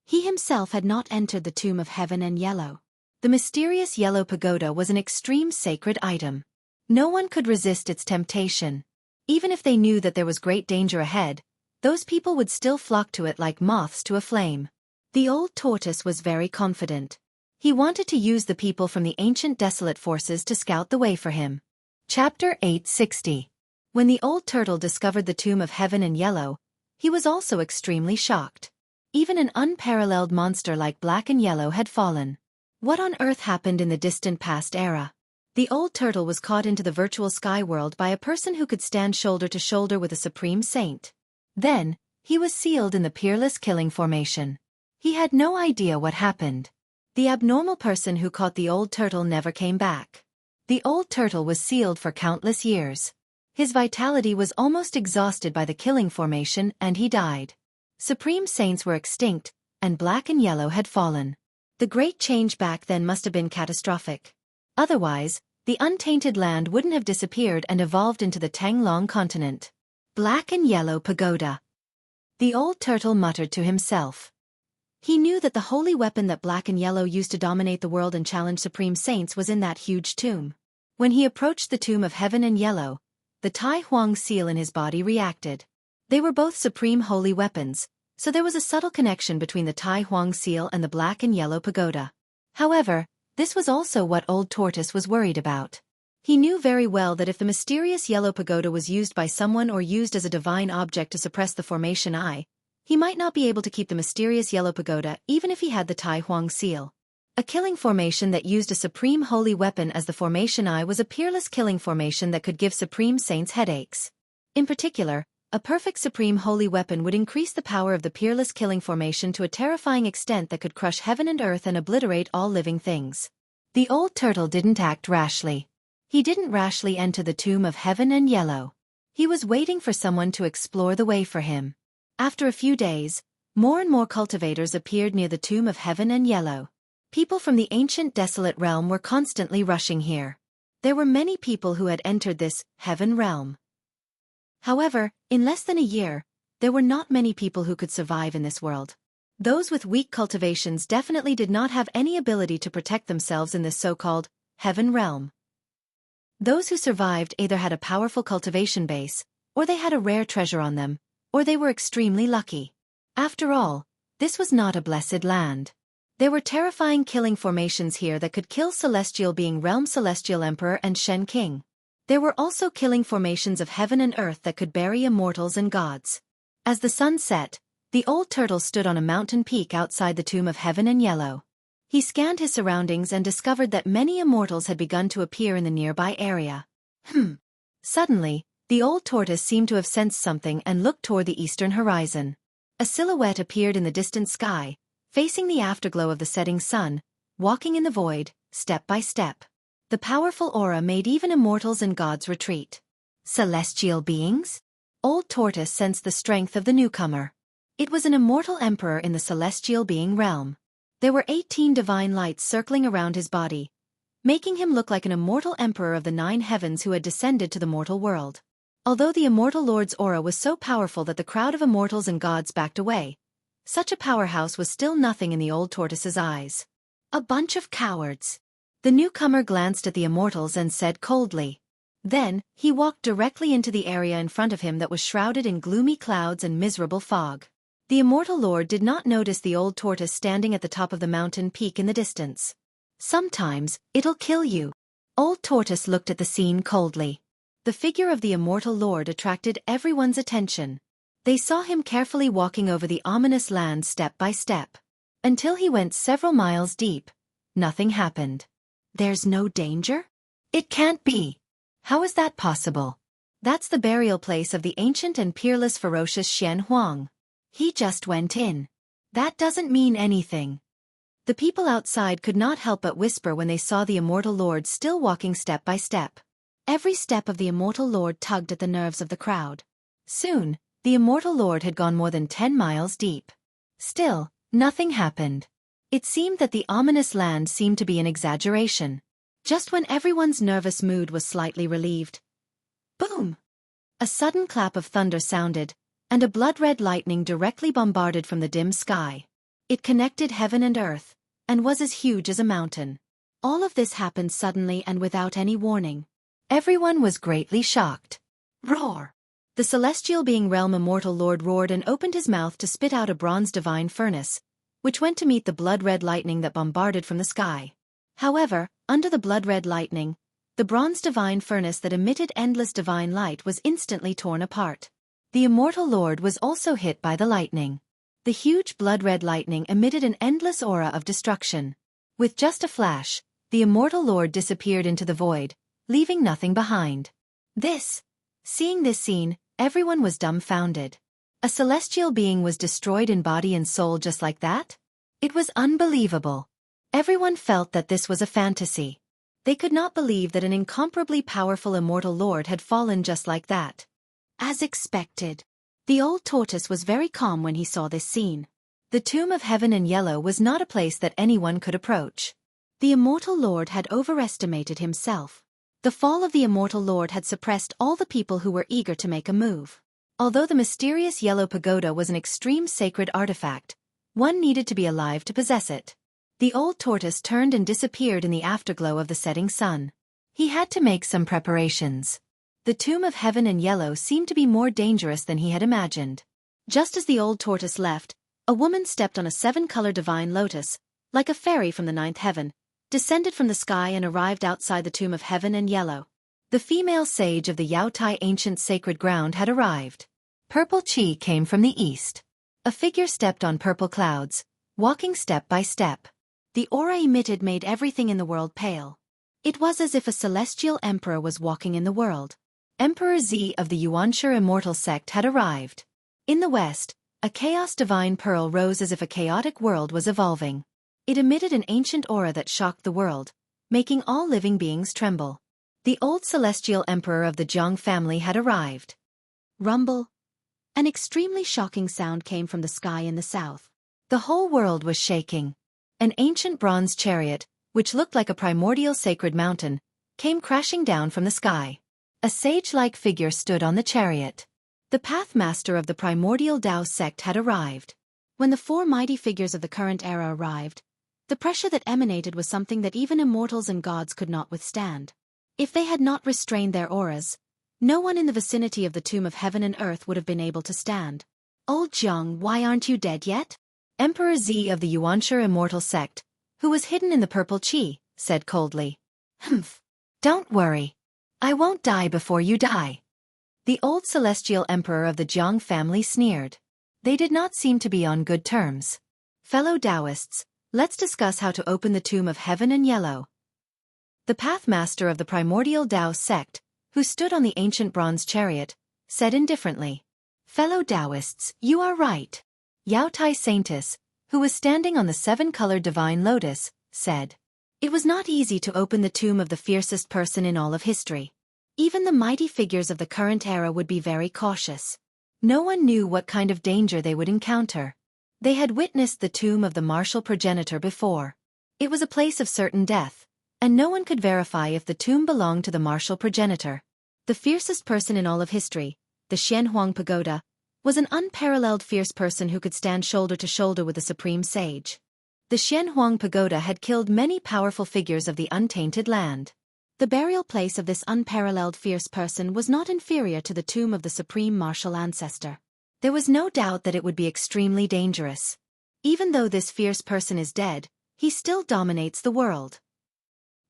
He himself had not entered the Tomb of Heaven and Yellow. The mysterious yellow pagoda was an extreme sacred item. No one could resist its temptation. Even if they knew that there was great danger ahead, those people would still flock to it like moths to a flame. The old tortoise was very confident. He wanted to use the people from the ancient desolate forces to scout the way for him. Chapter 860. When the old turtle discovered the Tomb of Heaven and Yellow, he was also extremely shocked. Even an unparalleled monster like Black and Yellow had fallen. What on earth happened in the distant past era? The old turtle was caught into the virtual sky world by a person who could stand shoulder to shoulder with a supreme saint. Then, he was sealed in the peerless killing formation. He had no idea what happened. The abnormal person who caught the old turtle never came back. The old turtle was sealed for countless years. His vitality was almost exhausted by the killing formation and he died. Supreme saints were extinct, and Black and Yellow had fallen. The great change back then must have been catastrophic. Otherwise, the untainted land wouldn't have disappeared and evolved into the Tanglong continent. Black and Yellow Pagoda. The old turtle muttered to himself. He knew that the holy weapon that Black and Yellow used to dominate the world and challenge supreme saints was in that huge tomb. When he approached the Tomb of Heaven and Yellow, the Tai Huang seal in his body reacted. They were both supreme holy weapons, so there was a subtle connection between the Tai Huang seal and the Black and Yellow Pagoda. However, this was also what Old Tortoise was worried about. He knew very well that if the mysterious Yellow Pagoda was used by someone or used as a divine object to suppress the formation eye, he might not be able to keep the mysterious Yellow Pagoda even if he had the Tai Huang seal. A killing formation that used a supreme holy weapon as the formation eye was a peerless killing formation that could give supreme saints headaches. In particular, a perfect supreme holy weapon would increase the power of the peerless killing formation to a terrifying extent that could crush heaven and earth and obliterate all living things. The old turtle didn't act rashly. He didn't rashly enter the Tomb of Heaven and Yellow. He was waiting for someone to explore the way for him. After a few days, more and more cultivators appeared near the Tomb of Heaven and Yellow. People from the ancient desolate realm were constantly rushing here. There were many people who had entered this heaven realm. However, in less than a year, there were not many people who could survive in this world. Those with weak cultivations definitely did not have any ability to protect themselves in this so-called heaven realm. Those who survived either had a powerful cultivation base, or they had a rare treasure on them, or they were extremely lucky. After all, this was not a blessed land. There were terrifying killing formations here that could kill Celestial Being Realm Celestial Emperor and Shen King. There were also killing formations of heaven and earth that could bury immortals and gods. As the sun set, the old turtle stood on a mountain peak outside the Tomb of Heaven and Yellow. He scanned his surroundings and discovered that many immortals had begun to appear in the nearby area. Suddenly, the old tortoise seemed to have sensed something and looked toward the eastern horizon. A silhouette appeared in the distant sky, facing the afterglow of the setting sun, walking in the void, step by step. The powerful aura made even immortals and gods retreat. Celestial beings? Old Tortoise sensed the strength of the newcomer. It was an immortal emperor in the celestial being realm. There were 18 divine lights circling around his body, making him look like an immortal emperor of the 9 heavens who had descended to the mortal world. Although the immortal lord's aura was so powerful that the crowd of immortals and gods backed away, such a powerhouse was still nothing in the old tortoise's eyes. A bunch of cowards. The newcomer glanced at the immortals and said coldly. Then, he walked directly into the area in front of him that was shrouded in gloomy clouds and miserable fog. The immortal lord did not notice the old tortoise standing at the top of the mountain peak in the distance. "Sometimes, it'll kill you." Old Tortoise looked at the scene coldly. The figure of the immortal lord attracted everyone's attention. They saw him carefully walking over the ominous land step by step. Until he went several miles deep, nothing happened. "There's no danger? It can't be. How is that possible? That's the burial place of the ancient and peerless ferocious Xian Huang. He just went in. That doesn't mean anything." The people outside could not help but whisper when they saw the immortal lord still walking step by step. Every step of the immortal lord tugged at the nerves of the crowd. Soon, the immortal lord had gone more than 10 miles deep. Still, nothing happened. It seemed that the ominous land seemed to be an exaggeration. Just when everyone's nervous mood was slightly relieved. Boom! A sudden clap of thunder sounded, and a blood-red lightning directly bombarded from the dim sky. It connected heaven and earth, and was as huge as a mountain. All of this happened suddenly and without any warning. Everyone was greatly shocked. Roar! The celestial being realm immortal lord roared and opened his mouth to spit out a bronze divine furnace, which went to meet the blood-red lightning that bombarded from the sky. However, under the blood-red lightning, the bronze divine furnace that emitted endless divine light was instantly torn apart. The immortal lord was also hit by the lightning. The huge blood-red lightning emitted an endless aura of destruction. With just a flash, the immortal lord disappeared into the void, leaving nothing behind. Seeing this scene, everyone was dumbfounded. A celestial being was destroyed in body and soul just like that? It was unbelievable. Everyone felt that this was a fantasy. They could not believe that an incomparably powerful immortal lord had fallen just like that. As expected. The old tortoise was very calm when he saw this scene. The tomb of heaven in yellow was not a place that anyone could approach. The immortal lord had overestimated himself. The fall of the immortal lord had suppressed all the people who were eager to make a move. Although the mysterious yellow pagoda was an extreme sacred artifact, one needed to be alive to possess it. The old tortoise turned and disappeared in the afterglow of the setting sun. He had to make some preparations. The tomb of heaven in yellow seemed to be more dangerous than he had imagined. Just as the old tortoise left, a woman stepped on a 7-color divine lotus, like a fairy from the 9th heaven, descended from the sky and arrived outside the tomb of heaven in yellow. The female sage of the Yaotai ancient sacred ground had arrived. Purple chi came from the east. A figure stepped on purple clouds, walking step by step. The aura emitted made everything in the world pale. It was as if a celestial emperor was walking in the world. Emperor Z of the Yuanshi immortal sect had arrived. In the west, a chaos divine pearl rose as if a chaotic world was evolving. It emitted an ancient aura that shocked the world, making all living beings tremble. The old celestial emperor of the Jiang family had arrived. Rumble. An extremely shocking sound came from the sky in the south. The whole world was shaking. An ancient bronze chariot, which looked like a primordial sacred mountain, came crashing down from the sky. A sage-like figure stood on the chariot. The pathmaster of the primordial Tao sect had arrived. When the 4 mighty figures of the current era arrived, the pressure that emanated was something that even immortals and gods could not withstand. If they had not restrained their auras, no one in the vicinity of the tomb of heaven and earth would have been able to stand. "Old Jiang, why aren't you dead yet?" Emperor Z of the Yuanshi immortal sect, who was hidden in the purple chi, said coldly. "Humph. Don't worry. I won't die before you die." The old celestial emperor of the Jiang family sneered. They did not seem to be on good terms. "Fellow Taoists, let's discuss how to open the tomb of heaven in yellow." The pathmaster of the primordial Tao sect, who stood on the ancient bronze chariot, said indifferently. "Fellow Taoists, you are right." Yaotai Saintess, who was standing on the 7-colored divine lotus, said. It was not easy to open the tomb of the fiercest person in all of history. Even the mighty figures of the current era would be very cautious. No one knew what kind of danger they would encounter. They had witnessed the tomb of the martial progenitor before. It was a place of certain death, and no one could verify if the tomb belonged to the martial progenitor. The fiercest person in all of history, the Xianhuang Pagoda, was an unparalleled fierce person who could stand shoulder to shoulder with the supreme sage. The Xianhuang Pagoda had killed many powerful figures of the untainted land. The burial place of this unparalleled fierce person was not inferior to the tomb of the supreme martial ancestor. There was no doubt that it would be extremely dangerous. Even though this fierce person is dead, he still dominates the world.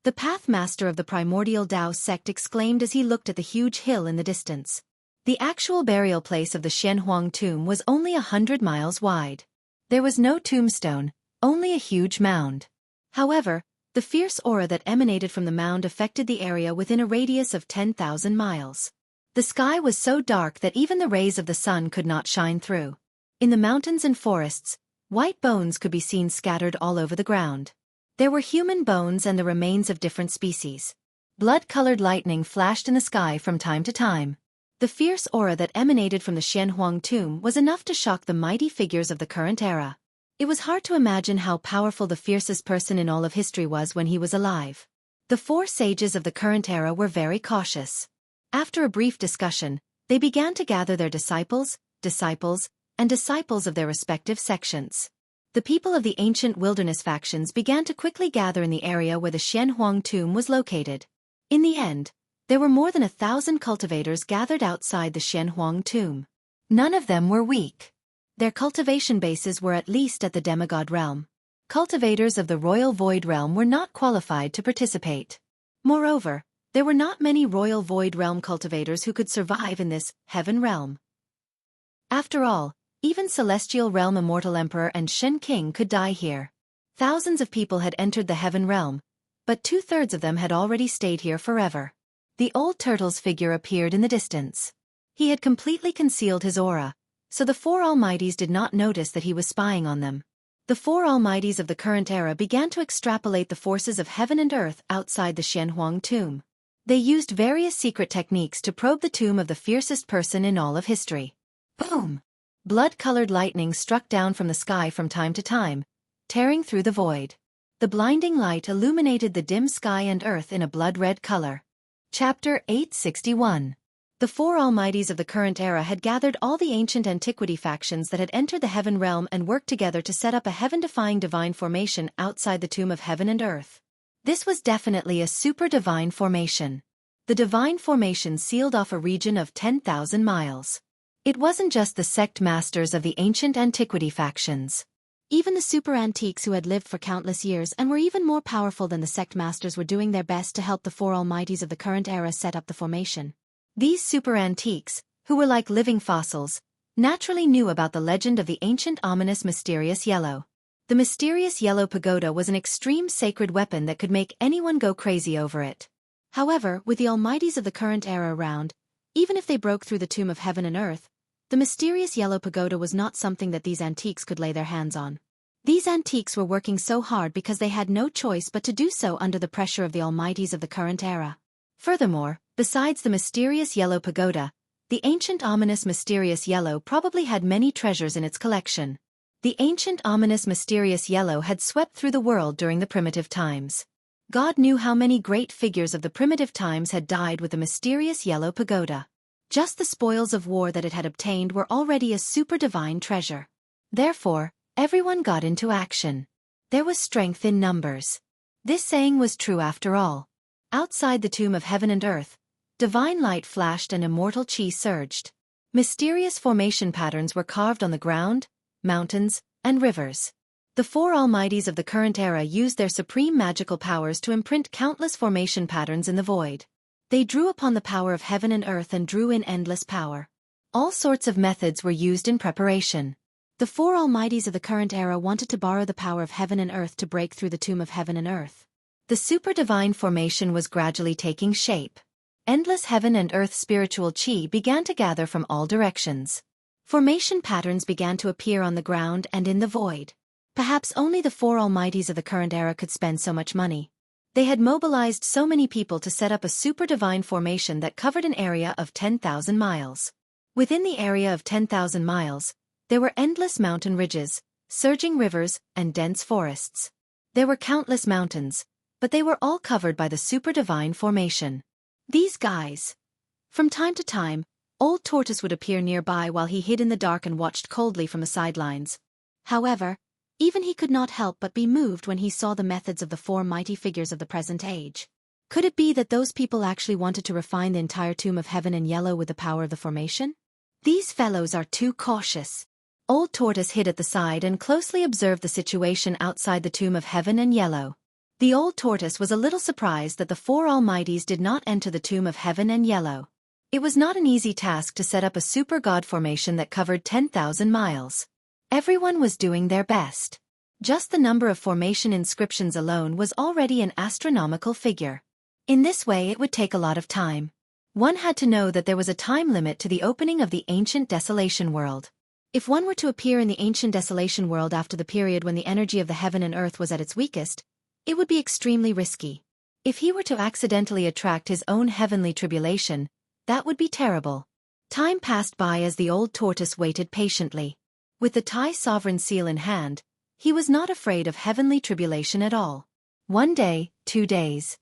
The Pathmaster of the primordial Tao sect exclaimed as he looked at the huge hill in the distance. The actual burial place of the Xianhuang tomb was only 100 miles wide. There was no tombstone, only a huge mound. However, the fierce aura that emanated from the mound affected the area within a radius of 10,000 miles. The sky was so dark that even the rays of the sun could not shine through. In the mountains and forests, white bones could be seen scattered all over the ground. There were human bones and the remains of different species. Blood-colored lightning flashed in the sky from time to time. The fierce aura that emanated from the Xianhuang tomb was enough to shock the mighty figures of the current era. It was hard to imagine how powerful the fiercest person in all of history was when he was alive. The four sages of the current era were very cautious. After a brief discussion, they began to gather their disciples, and disciples of their respective sections. The people of the ancient wilderness factions began to quickly gather in the area where the Xianhuang tomb was located. In the end, there were more than 1,000 cultivators gathered outside the Xianhuang tomb. None of them were weak. Their cultivation bases were at least at the demigod realm. Cultivators of the royal void realm were not qualified to participate. Moreover, there were not many royal void realm cultivators who could survive in this heaven realm. After all, even Celestial Realm Immortal Emperor and Shen King could die here. Thousands of people had entered the heaven realm, but 2/3 of them had already stayed here forever. The old turtle's figure appeared in the distance. He had completely concealed his aura, so the four almighties did not notice that he was spying on them. The four almighties of the current era began to extrapolate the forces of heaven and earth outside the Xianhuang tomb. They used various secret techniques to probe the tomb of the fiercest person in all of history. Boom! Blood-colored lightning struck down from the sky from time to time, tearing through the void. The blinding light illuminated the dim sky and earth in a blood-red color. Chapter 861. The four almighties of the current era had gathered all the ancient antiquity factions that had entered the heaven realm and worked together to set up a heaven-defying divine formation outside the tomb of heaven and earth. This was definitely a super-divine formation. The divine formation sealed off a region of 10,000 miles. It wasn't just the sect masters of the ancient antiquity factions. Even the super antiques who had lived for countless years and were even more powerful than the sect masters were doing their best to help the four almighties of the current era set up the formation. These super antiques, who were like living fossils, naturally knew about the legend of the ancient ominous mysterious yellow. The mysterious yellow pagoda was an extreme sacred weapon that could make anyone go crazy over it. However, with the almighties of the current era around, even if they broke through the tomb of heaven and earth, the mysterious yellow pagoda was not something that these antiques could lay their hands on. These antiques were working so hard because they had no choice but to do so under the pressure of the almighties of the current era. Furthermore, besides the mysterious yellow pagoda, the ancient ominous mysterious yellow probably had many treasures in its collection. The ancient ominous mysterious yellow had swept through the world during the primitive times. God knew how many great figures of the primitive times had died with the mysterious yellow pagoda. Just the spoils of war that it had obtained were already a super-divine treasure. Therefore, everyone got into action. There was strength in numbers. This saying was true after all. Outside the tomb of heaven and earth, divine light flashed and immortal chi surged. Mysterious formation patterns were carved on the ground, mountains, and rivers. The four almighties of the current era used their supreme magical powers to imprint countless formation patterns in the void. They drew upon the power of heaven and earth and drew in endless power. All sorts of methods were used in preparation. The four almighties of the current era wanted to borrow the power of heaven and earth to break through the tomb of heaven and earth. The super-divine formation was gradually taking shape. Endless heaven and earth spiritual chi began to gather from all directions. Formation patterns began to appear on the ground and in the void. Perhaps only the four almighties of the current era could spend so much money. They had mobilized so many people to set up a super-divine formation that covered an area of 10,000 miles. Within the area of 10,000 miles, there were endless mountain ridges, surging rivers, and dense forests. There were countless mountains, but they were all covered by the super-divine formation. These guys. From time to time, Old Tortoise would appear nearby while he hid in the dark and watched coldly from the sidelines. However, even he could not help but be moved when he saw the methods of the four mighty figures of the present age. Could it be that those people actually wanted to refine the entire tomb of heaven and yellow with the power of the formation? These fellows are too cautious. Old Tortoise hid at the side and closely observed the situation outside the tomb of heaven and yellow. The old tortoise was a little surprised that the four Almighties did not enter the tomb of heaven and yellow. It was not an easy task to set up a super god formation that covered 10,000 miles. Everyone was doing their best. Just the number of formation inscriptions alone was already an astronomical figure. In this way it would take a lot of time. One had to know that there was a time limit to the opening of the ancient desolation world. If one were to appear in the ancient desolation world after the period when the energy of the heaven and earth was at its weakest, it would be extremely risky. If he were to accidentally attract his own heavenly tribulation, that would be terrible. Time passed by as the old tortoise waited patiently. With the Thai sovereign seal in hand, he was not afraid of heavenly tribulation at all. 1 day, 2 days.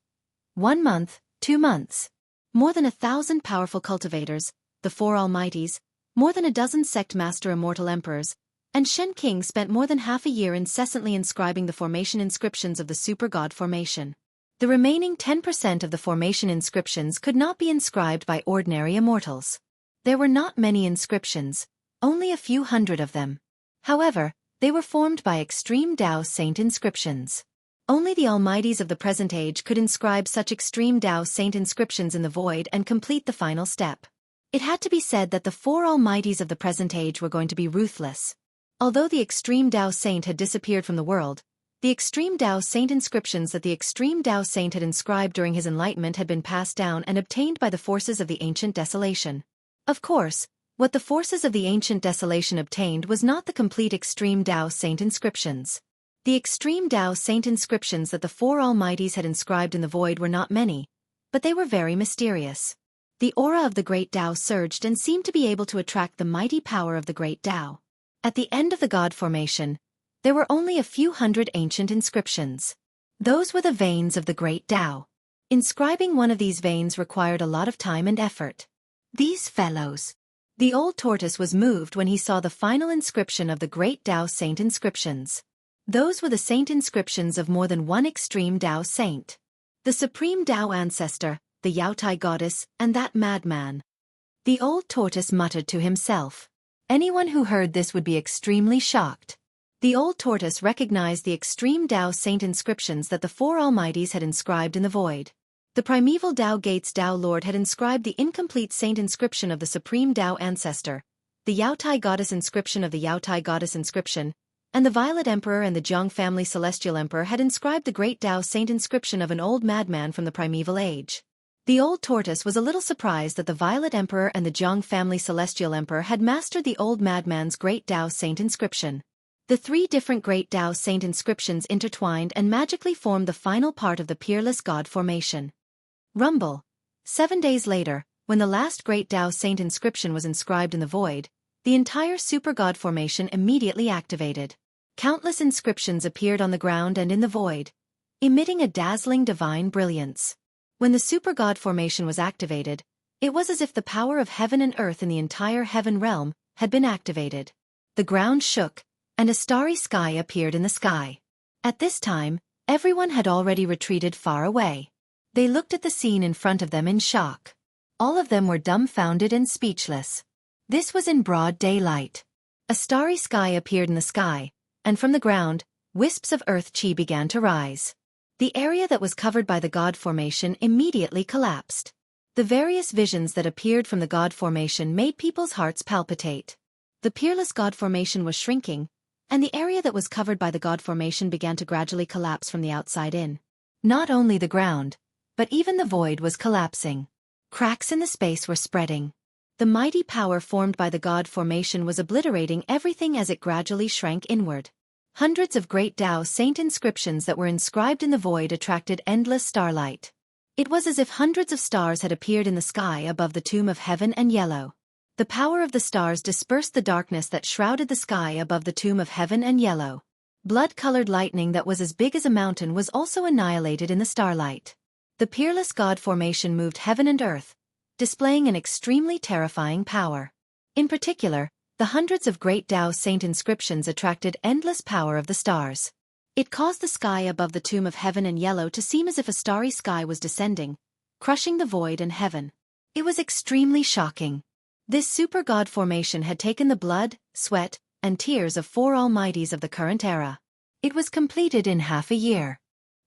1 month, 2 months. More than 1,000 powerful cultivators, the four Almighties, more than a dozen sect master immortal emperors, and Shen King spent more than half a year incessantly inscribing the formation inscriptions of the super god formation. The remaining 10% of the formation inscriptions could not be inscribed by ordinary immortals. There were not many inscriptions, only a few hundred of them. However, they were formed by extreme Tao saint inscriptions. Only the Almighties of the present age could inscribe such extreme Tao saint inscriptions in the void and complete the final step. It had to be said that the four Almighties of the present age were going to be ruthless. Although the extreme Tao saint had disappeared from the world, the extreme Tao saint inscriptions that the extreme Tao saint had inscribed during his enlightenment had been passed down and obtained by the forces of the ancient desolation. Of course, what the forces of the ancient desolation obtained was not the complete extreme Tao saint inscriptions. The extreme Tao saint inscriptions that the four Almighties had inscribed in the void were not many, but they were very mysterious. The aura of the great Tao surged and seemed to be able to attract the mighty power of the great Tao. At the end of the god formation, there were only a few hundred ancient inscriptions. Those were the veins of the great Tao. Inscribing one of these veins required a lot of time and effort. These fellows. The old tortoise was moved when he saw the final inscription of the great Tao saint inscriptions. Those were the saint inscriptions of more than one extreme Tao saint. The supreme Tao ancestor, the Yaotai goddess, and that madman. The old tortoise muttered to himself. Anyone who heard this would be extremely shocked. The old tortoise recognized the extreme Tao saint inscriptions that the four Almighties had inscribed in the void. The primeval Tao Gates Tao Lord had inscribed the incomplete saint inscription of the supreme Tao ancestor, the Yaotai goddess inscription of the Yaotai goddess inscription, and the Violet Emperor and the Jiang family Celestial Emperor had inscribed the great Tao saint inscription of an old madman from the primeval age. The old tortoise was a little surprised that the Violet Emperor and the Jiang family Celestial Emperor had mastered the old madman's great Tao saint inscription. The 3 different great Tao saint inscriptions intertwined and magically formed the final part of the peerless god formation. Rumble. 7 days later, when the last great Tao saint inscription was inscribed in the void, the entire super god formation immediately activated. Countless inscriptions appeared on the ground and in the void, emitting a dazzling divine brilliance. When the super god formation was activated, it was as if the power of heaven and earth in the entire heaven realm had been activated. The ground shook, and a starry sky appeared in the sky. At this time, everyone had already retreated far away. They looked at the scene in front of them in shock. All of them were dumbfounded and speechless. This was in broad daylight. A starry sky appeared in the sky, and from the ground, wisps of earth chi began to rise. The area that was covered by the god formation immediately collapsed. The various visions that appeared from the god formation made people's hearts palpitate. The peerless god formation was shrinking, and the area that was covered by the god formation began to gradually collapse from the outside in. Not only the ground, but even the void was collapsing. Cracks in the space were spreading. The mighty power formed by the god formation was obliterating everything as it gradually shrank inward. Hundreds of great Tao saint inscriptions that were inscribed in the void attracted endless starlight. It was as if hundreds of stars had appeared in the sky above the tomb of heaven and yellow. The power of the stars dispersed the darkness that shrouded the sky above the tomb of heaven and yellow. Blood-colored lightning that was as big as a mountain was also annihilated in the starlight. The peerless god formation moved heaven and earth, displaying an extremely terrifying power. In particular, the hundreds of great Tao saint inscriptions attracted endless power of the stars. It caused the sky above the tomb of heaven and yellow to seem as if a starry sky was descending, crushing the void and heaven. It was extremely shocking. This super god formation had taken the blood, sweat, and tears of 4 almighties of the current era. It was completed in half a year.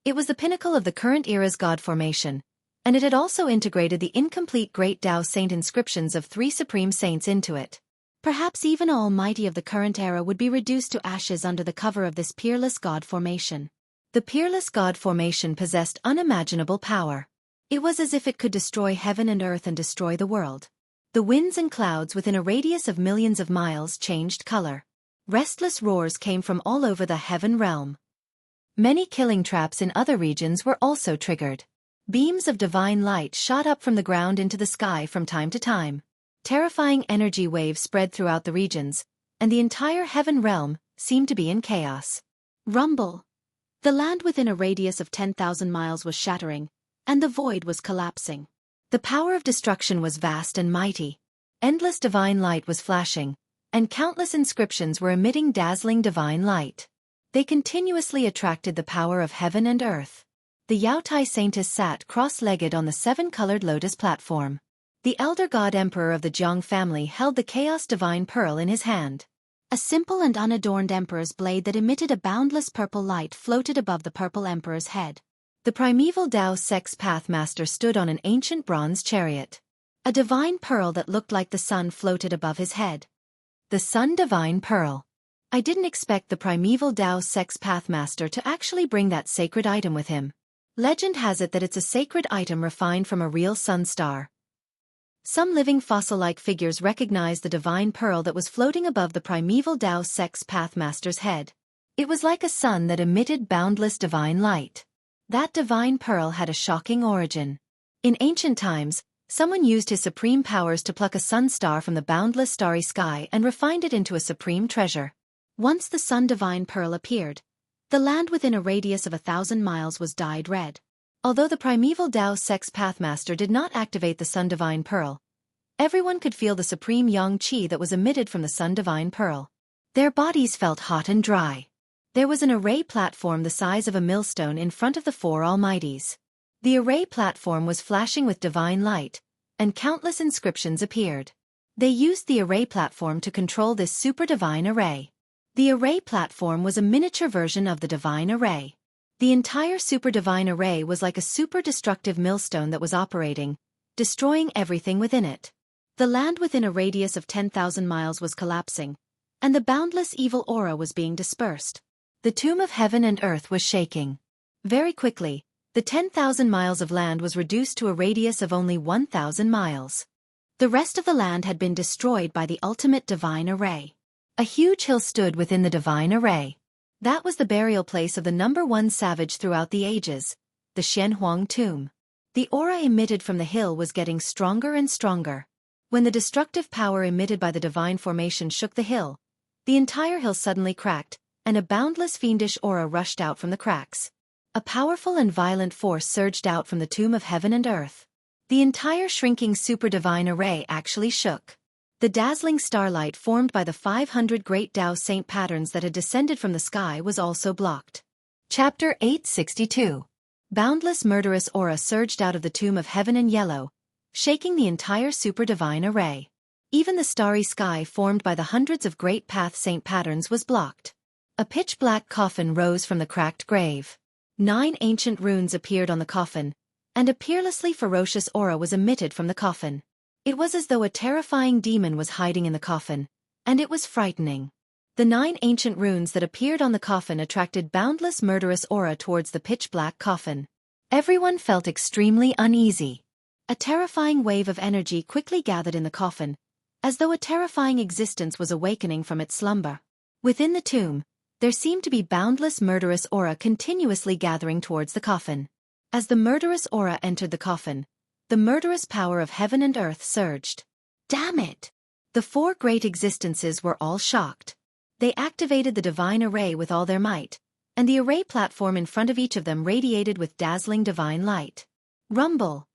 It was the pinnacle of the current era's god formation, and it had also integrated the incomplete Great Tao Saint inscriptions of 3 supreme saints into it. Perhaps even almighty of the current era would be reduced to ashes under the cover of this peerless god formation. The peerless god formation possessed unimaginable power. It was as if it could destroy heaven and earth and destroy the world. The winds and clouds within a radius of millions of miles changed color. Restless roars came from all over the heaven realm. Many killing traps in other regions were also triggered. Beams of divine light shot up from the ground into the sky from time to time. Terrifying energy waves spread throughout the regions, and the entire heaven realm seemed to be in chaos. Rumble. The land within a radius of 10,000 miles was shattering, and the void was collapsing. The power of destruction was vast and mighty. Endless divine light was flashing, and countless inscriptions were emitting dazzling divine light. They continuously attracted the power of heaven and earth. The Yaotai Saintess sat cross-legged on the 7-colored lotus platform. The elder god emperor of the Jiang family held the chaos divine pearl in his hand. A simple and unadorned emperor's blade that emitted a boundless purple light floated above the purple emperor's head. The primeval Tao Sex Pathmaster stood on an ancient bronze chariot. A divine pearl that looked like the sun floated above his head. The Sun Divine Pearl. I didn't expect the primeval Tao Sex Pathmaster to actually bring that sacred item with him. Legend has it that it's a sacred item refined from a real sun star. Some living fossil-like figures recognized the divine pearl that was floating above the primeval Tao Sex Pathmaster's head. It was like a sun that emitted boundless divine light. That divine pearl had a shocking origin. In ancient times, someone used his supreme powers to pluck a sun star from the boundless starry sky and refined it into a supreme treasure. Once the sun divine pearl appeared, the land within a radius of 1,000 miles was dyed red. Although the primeval Tao Sex Pathmaster did not activate the Sun Divine Pearl, everyone could feel the supreme yang qi that was emitted from the Sun Divine Pearl. Their bodies felt hot and dry. There was an array platform the size of a millstone in front of the 4 almighties. The array platform was flashing with divine light, and countless inscriptions appeared. They used the array platform to control this super divine array. The array platform was a miniature version of the divine array. The entire super divine array was like a super destructive millstone that was operating, destroying everything within it. The land within a radius of 10,000 miles was collapsing, and the boundless evil aura was being dispersed. The tomb of heaven and earth was shaking. Very quickly, the 10,000 miles of land was reduced to a radius of only 1,000 miles. The rest of the land had been destroyed by the ultimate divine array. A huge hill stood within the divine array. That was the burial place of the #1 savage throughout the ages, the Xianhuang tomb. The aura emitted from the hill was getting stronger and stronger. When the destructive power emitted by the divine formation shook the hill, the entire hill suddenly cracked, and a boundless fiendish aura rushed out from the cracks. A powerful and violent force surged out from the tomb of heaven and earth. The entire shrinking super divine array actually shook. The dazzling starlight formed by the 500 great Tao Saint patterns that had descended from the sky was also blocked. Chapter 862. Boundless murderous aura surged out of the tomb of heaven and yellow, shaking the entire super divine array. Even the starry sky formed by the hundreds of great path saint patterns was blocked. A pitch-black coffin rose from the cracked grave. 9 ancient runes appeared on the coffin, and a peerlessly ferocious aura was emitted from the coffin. It was as though a terrifying demon was hiding in the coffin, and it was frightening. The 9 ancient runes that appeared on the coffin attracted boundless murderous aura towards the pitch-black coffin. Everyone felt extremely uneasy. A terrifying wave of energy quickly gathered in the coffin, as though a terrifying existence was awakening from its slumber. Within the tomb, there seemed to be boundless murderous aura continuously gathering towards the coffin. As the murderous aura entered the coffin, the murderous power of heaven and earth surged. Damn it! The 4 great existences were all shocked. They activated the divine array with all their might, and the array platform in front of each of them radiated with dazzling divine light. Rumble!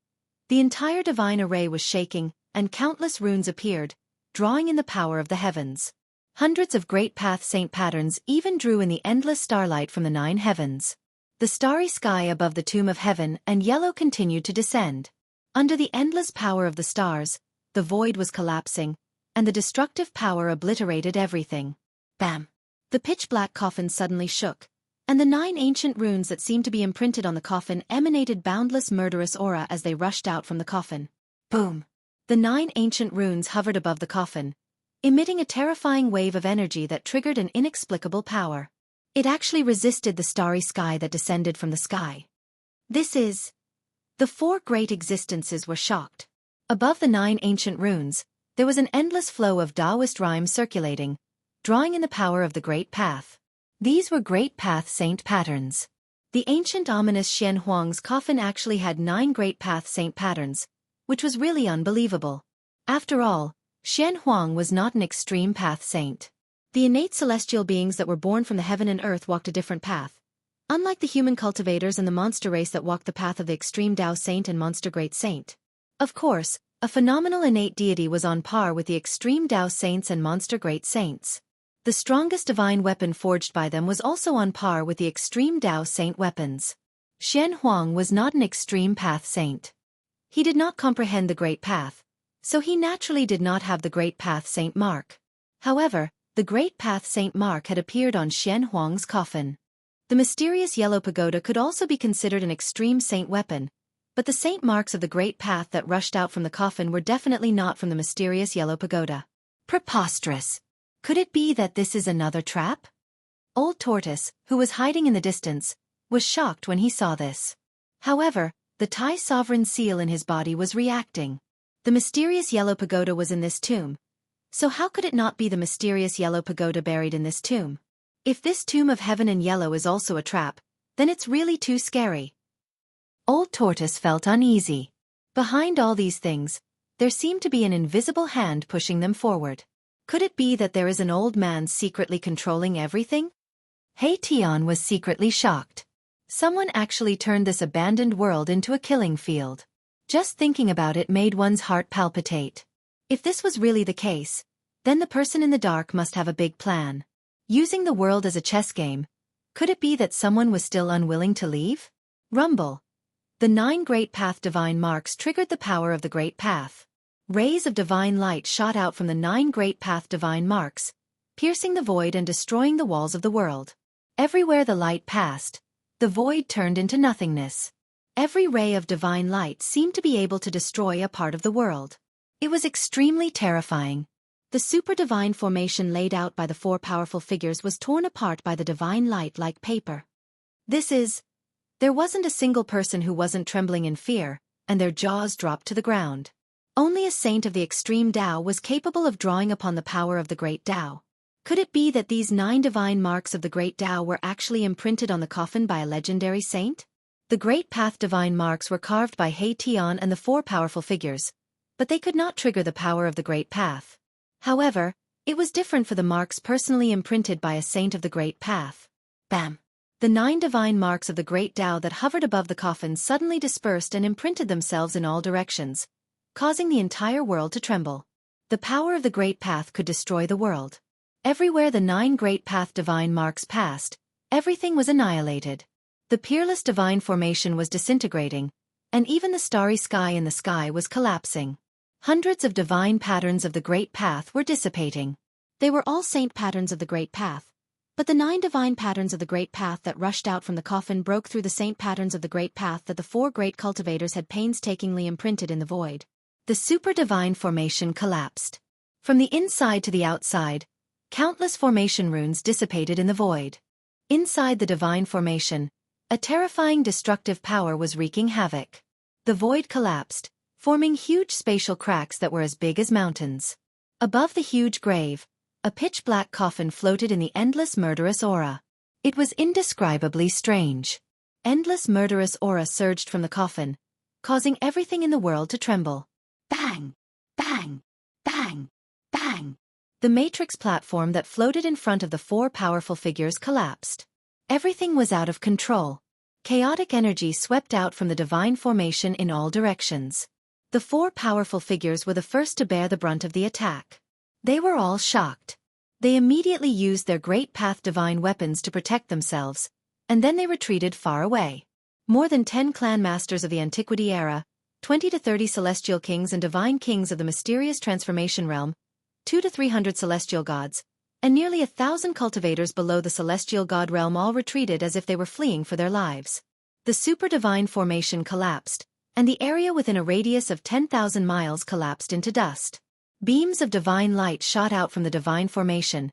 The entire divine array was shaking, and countless runes appeared, drawing in the power of the heavens. Hundreds of great path saint patterns even drew in the endless starlight from the 9 heavens. The starry sky above the tomb of heaven and yellow continued to descend. Under the endless power of the stars, the void was collapsing, and the destructive power obliterated everything. Bam! The pitch-black coffin suddenly shook, and the 9 ancient runes that seemed to be imprinted on the coffin emanated boundless murderous aura as they rushed out from the coffin. Boom! The 9 ancient runes hovered above the coffin, emitting a terrifying wave of energy that triggered an inexplicable power. It actually resisted the starry sky that descended from the sky. This is... The 4 great existences were shocked. Above the 9 ancient runes, there was an endless flow of Taoist rhymes circulating, drawing in the power of the Great Path. These were Great Path saint patterns. The ancient ominous Xian Huang's coffin actually had 9 Great Path saint patterns, which was really unbelievable. After all, Xian Huang was not an extreme path saint. The innate celestial beings that were born from the heaven and earth walked a different path. Unlike the human cultivators and the monster race that walked the path of the extreme Tao saint and monster great saint. Of course, a phenomenal innate deity was on par with the extreme Tao saints and monster great saints. The strongest divine weapon forged by them was also on par with the extreme Tao saint weapons. Xian Huang was not an extreme path saint. He did not comprehend the great path, so he naturally did not have the great path saint mark. However, the great path saint mark had appeared on Xian Huang's coffin. The mysterious yellow pagoda could also be considered an extreme saint weapon, but the saint marks of the great path that rushed out from the coffin were definitely not from the mysterious yellow pagoda. Preposterous! Could it be that this is another trap? Old Tortoise, who was hiding in the distance, was shocked when he saw this. However, the Thai sovereign seal in his body was reacting. The mysterious yellow pagoda was in this tomb. So how could it not be the mysterious yellow pagoda buried in this tomb? If this tomb of heaven in yellow is also a trap, then it's really too scary. Old Tortoise felt uneasy. Behind all these things, there seemed to be an invisible hand pushing them forward. Could it be that there is an old man secretly controlling everything? He Tian was secretly shocked. Someone actually turned this abandoned world into a killing field. Just thinking about it made one's heart palpitate. If this was really the case, then the person in the dark must have a big plan. Using the world as a chess game, could it be that someone was still unwilling to leave? Rumble. The 9 Great Path divine marks triggered the power of the Great Path. Rays of divine light shot out from the 9 Great Path divine marks, piercing the void and destroying the walls of the world. Everywhere the light passed, the void turned into nothingness. Every ray of divine light seemed to be able to destroy a part of the world. It was extremely terrifying. The super-divine formation laid out by the 4 powerful figures was torn apart by the divine light like paper. There wasn't a single person who wasn't trembling in fear, and their jaws dropped to the ground. Only a saint of the extreme Tao was capable of drawing upon the power of the great Tao. Could it be that these 9 divine marks of the great Tao were actually imprinted on the coffin by a legendary saint? The Great Path divine marks were carved by He Tian and the 4 powerful figures, but they could not trigger the power of the Great Path. However, it was different for the marks personally imprinted by a saint of the Great Path. Bam! The 9 divine marks of the Great Tao that hovered above the coffin suddenly dispersed and imprinted themselves in all directions, causing the entire world to tremble. The power of the Great Path could destroy the world. Everywhere the 9 Great Path divine marks passed, everything was annihilated. The peerless divine formation was disintegrating, and even the starry sky in the sky was collapsing. Hundreds of divine patterns of the Great Path were dissipating. They were all saint patterns of the Great Path, but the 9 divine patterns of the Great Path that rushed out from the coffin broke through the saint patterns of the Great Path that the 4 great cultivators had painstakingly imprinted in the void. The super-divine formation collapsed. From the inside to the outside, countless formation runes dissipated in the void. Inside the divine formation, a terrifying destructive power was wreaking havoc. The void collapsed, forming huge spatial cracks that were as big as mountains. Above the huge grave, a pitch-black coffin floated in the endless murderous aura. It was indescribably strange. Endless murderous aura surged from the coffin, causing everything in the world to tremble. Bang! Bang! Bang! Bang! The matrix platform that floated in front of the 4 powerful figures collapsed. Everything was out of control. Chaotic energy swept out from the divine formation in all directions. The 4 powerful figures were the first to bear the brunt of the attack. They were all shocked. They immediately used their great path divine weapons to protect themselves, and then they retreated far away. More than 10 clan masters of the Antiquity era, 20 to 30 celestial kings and divine kings of the mysterious transformation realm, 200 to 300 celestial gods, and nearly 1,000 cultivators below the celestial god realm all retreated as if they were fleeing for their lives. The super divine formation collapsed, and the area within a radius of 10,000 miles collapsed into dust. Beams of divine light shot out from the divine formation,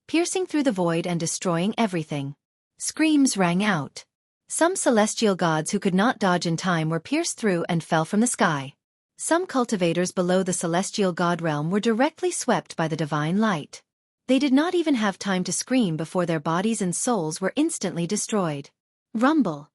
piercing through the void and destroying everything. Screams rang out. Some celestial gods who could not dodge in time were pierced through and fell from the sky. Some cultivators below the celestial god realm were directly swept by the divine light. They did not even have time to scream before their bodies and souls were instantly destroyed. Rumble.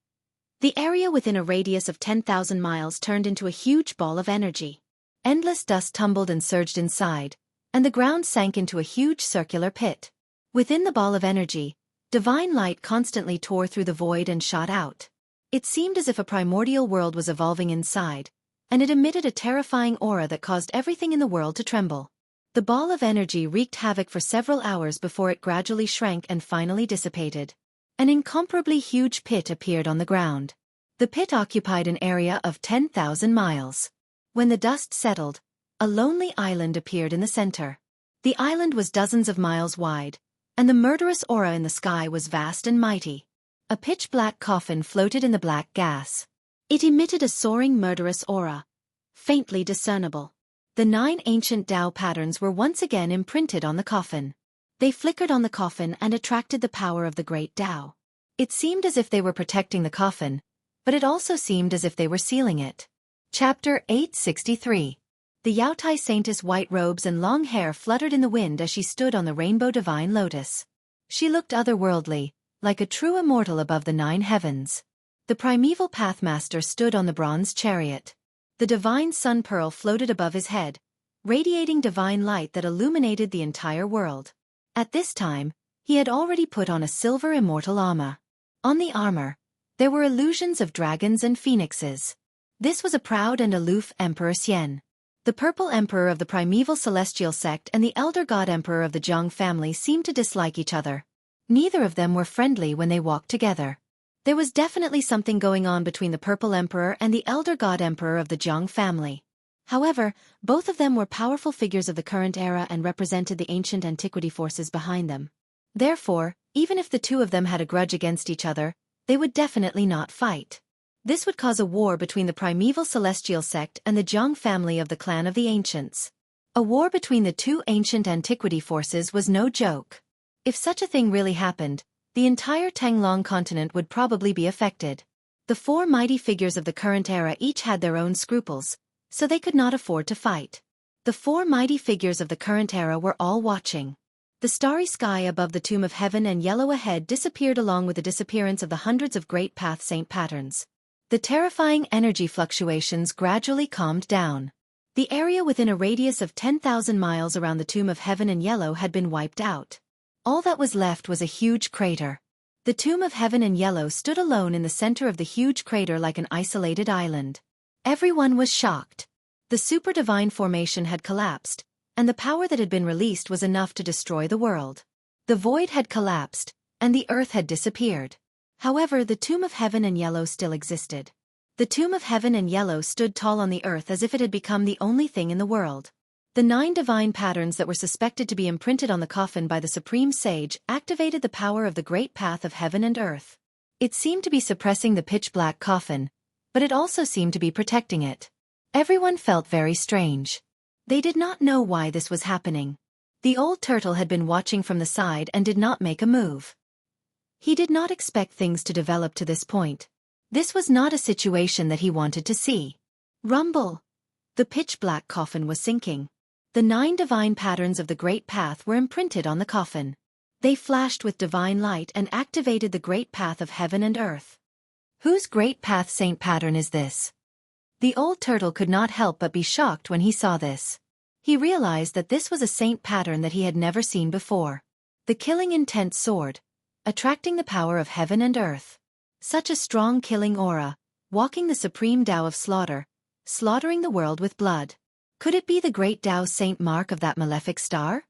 The area within a radius of 10,000 miles turned into a huge ball of energy. Endless dust tumbled and surged inside, and the ground sank into a huge circular pit. Within the ball of energy, divine light constantly tore through the void and shot out. It seemed as if a primordial world was evolving inside, and it emitted a terrifying aura that caused everything in the world to tremble. The ball of energy wreaked havoc for several hours before it gradually shrank and finally dissipated. An incomparably huge pit appeared on the ground. The pit occupied an area of 10,000 miles. When the dust settled, a lonely island appeared in the center. The island was dozens of miles wide, and the murderous aura in the sky was vast and mighty. A pitch-black coffin floated in the black gas. It emitted a soaring murderous aura, faintly discernible. The 9 ancient Tao patterns were once again imprinted on the coffin. They flickered on the coffin and attracted the power of the great Tao. It seemed as if they were protecting the coffin, but it also seemed as if they were sealing it. Chapter 863. The Yaotai Saintess' white robes and long hair fluttered in the wind as she stood on the rainbow divine lotus. She looked otherworldly, like a true immortal above the 9 heavens. The primeval Pathmaster stood on the bronze chariot. The divine sun pearl floated above his head, radiating divine light that illuminated the entire world. At this time, he had already put on a silver immortal armor. On the armor, there were illusions of dragons and phoenixes. This was a proud and aloof Emperor Xian. The purple emperor of the primeval celestial sect and the elder god emperor of the Zhang family seemed to dislike each other. Neither of them were friendly when they walked together. There was definitely something going on between the purple emperor and the elder god emperor of the Zhang family. However, both of them were powerful figures of the current era and represented the ancient antiquity forces behind them. Therefore, even if the two of them had a grudge against each other, they would definitely not fight. This would cause a war between the primeval celestial sect and the Zhang family of the clan of the ancients. A war between the two ancient antiquity forces was no joke. If such a thing really happened, the entire Tanglong continent would probably be affected. The 4 mighty figures of the current era each had their own scruples, so they could not afford to fight. The 4 mighty figures of the current era were all watching. The starry sky above the tomb of heaven and yellow ahead disappeared along with the disappearance of the hundreds of great path saint patterns. The terrifying energy fluctuations gradually calmed down. The area within a radius of 10,000 miles around the tomb of heaven and yellow had been wiped out. All that was left was a huge crater. The tomb of heaven and yellow stood alone in the center of the huge crater like an isolated island. Everyone was shocked. The super divine formation had collapsed, and the power that had been released was enough to destroy the world. The void had collapsed, and the earth had disappeared. However, the tomb of heaven and yellow still existed. The tomb of heaven and yellow stood tall on the earth as if it had become the only thing in the world. The 9 divine patterns that were suspected to be imprinted on the coffin by the Supreme Sage activated the power of the great path of heaven and earth. It seemed to be suppressing the pitch-black coffin, but it also seemed to be protecting it. Everyone felt very strange. They did not know why this was happening. The old turtle had been watching from the side and did not make a move. He did not expect things to develop to this point. This was not a situation that he wanted to see. Rumble. The pitch-black coffin was sinking. The 9 divine patterns of the Great Path were imprinted on the coffin. They flashed with divine light and activated the Great Path of heaven and earth. Whose Great Path saint pattern is this? The old turtle could not help but be shocked when he saw this. He realized that this was a saint pattern that he had never seen before. The killing intent sword, attracting the power of heaven and earth. Such a strong killing aura, walking the supreme Tao of slaughter, slaughtering the world with blood. Could it be the great Tao saint mark of that malefic star?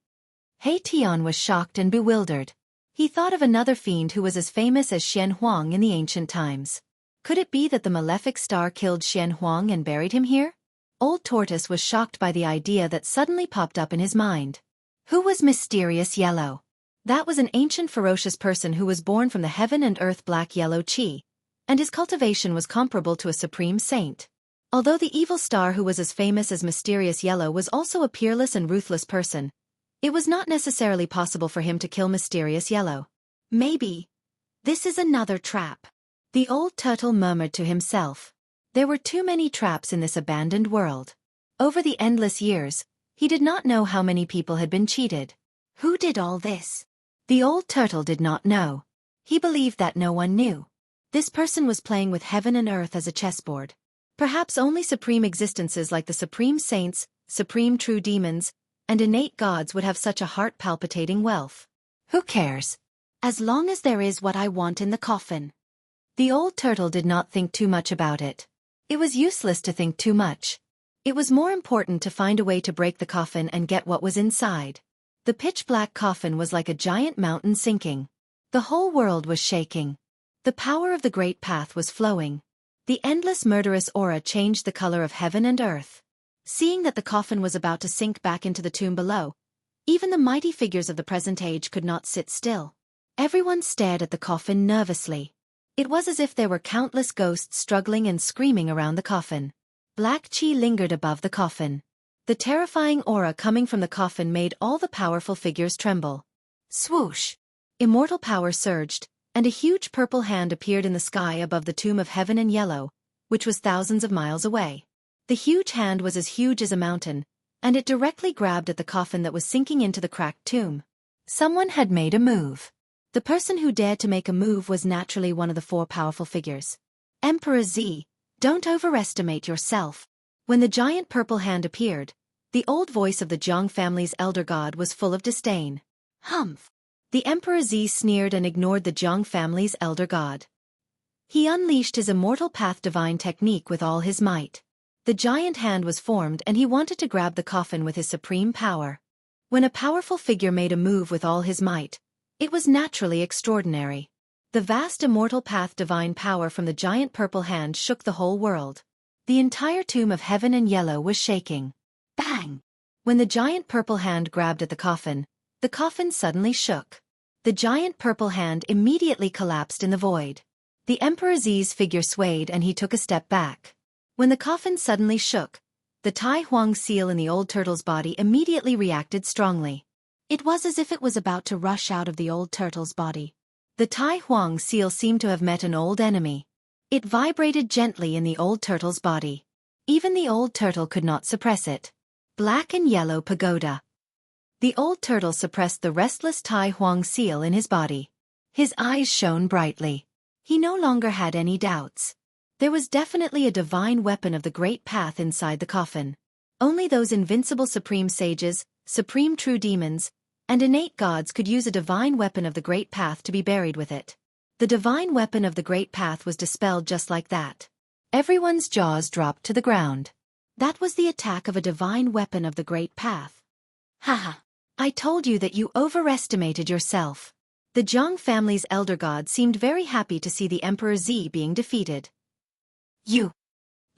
He Tian was shocked and bewildered. He thought of another fiend who was as famous as Xian Huang in the ancient times. Could it be that the malefic star killed Xian Huang and buried him here? Old Tortoise was shocked by the idea that suddenly popped up in his mind. Who was Mysterious Yellow? That was an ancient ferocious person who was born from the heaven and earth black-yellow chi, and his cultivation was comparable to a supreme saint. Although the evil star who was as famous as Mysterious Yellow was also a peerless and ruthless person, it was not necessarily possible for him to kill Mysterious Yellow. Maybe this is another trap. The old turtle murmured to himself. There were too many traps in this abandoned world. Over the endless years, he did not know how many people had been cheated. Who did all this? The old turtle did not know. He believed that no one knew. This person was playing with heaven and earth as a chessboard. Perhaps only supreme existences like the supreme saints, supreme true demons, and innate gods would have such a heart-palpitating wealth. Who cares? As long as there is what I want in the coffin. The old turtle did not think too much about it. It was useless to think too much. It was more important to find a way to break the coffin and get what was inside. The pitch-black coffin was like a giant mountain sinking. The whole world was shaking. The power of the great path was flowing. The endless murderous aura changed the color of heaven and earth. Seeing that the coffin was about to sink back into the tomb below, even the mighty figures of the present age could not sit still. Everyone stared at the coffin nervously. It was as if there were countless ghosts struggling and screaming around the coffin. Black chi lingered above the coffin. The terrifying aura coming from the coffin made all the powerful figures tremble. Swoosh! Immortal power surged, and a huge purple hand appeared in the sky above the tomb of heaven and yellow, which was thousands of miles away. The huge hand was as huge as a mountain, and it directly grabbed at the coffin that was sinking into the cracked tomb. Someone had made a move. The person who dared to make a move was naturally one of the four powerful figures. Emperor Z, don't overestimate yourself. When the giant purple hand appeared, the old voice of the Jiang family's elder god was full of disdain. Humph! The Emperor Z sneered and ignored the Jiang family's elder god. He unleashed his immortal path divine technique with all his might. The giant hand was formed and he wanted to grab the coffin with his supreme power. When a powerful figure made a move with all his might, it was naturally extraordinary. The vast immortal path divine power from the giant purple hand shook the whole world. The entire tomb of heaven and yellow was shaking. Bang! When the giant purple hand grabbed at the coffin suddenly shook. The giant purple hand immediately collapsed in the void. The Emperor Z's figure swayed and he took a step back. When the coffin suddenly shook, the Tai Huang seal in the old turtle's body immediately reacted strongly. It was as if it was about to rush out of the old turtle's body. The Tai Huang seal seemed to have met an old enemy. It vibrated gently in the old turtle's body. Even the old turtle could not suppress it. Black and yellow pagoda. The old turtle suppressed the restless Tai Huang seal in his body. His eyes shone brightly. He no longer had any doubts. There was definitely a divine weapon of the great path inside the coffin. Only those invincible supreme sages, supreme true demons, and innate gods could use a divine weapon of the great path to be buried with it. The divine weapon of the great path was dispelled just like that. Everyone's jaws dropped to the ground. That was the attack of a divine weapon of the great path. Haha! I told you that you overestimated yourself. The Jiang family's elder god seemed very happy to see the Emperor Z being defeated. You!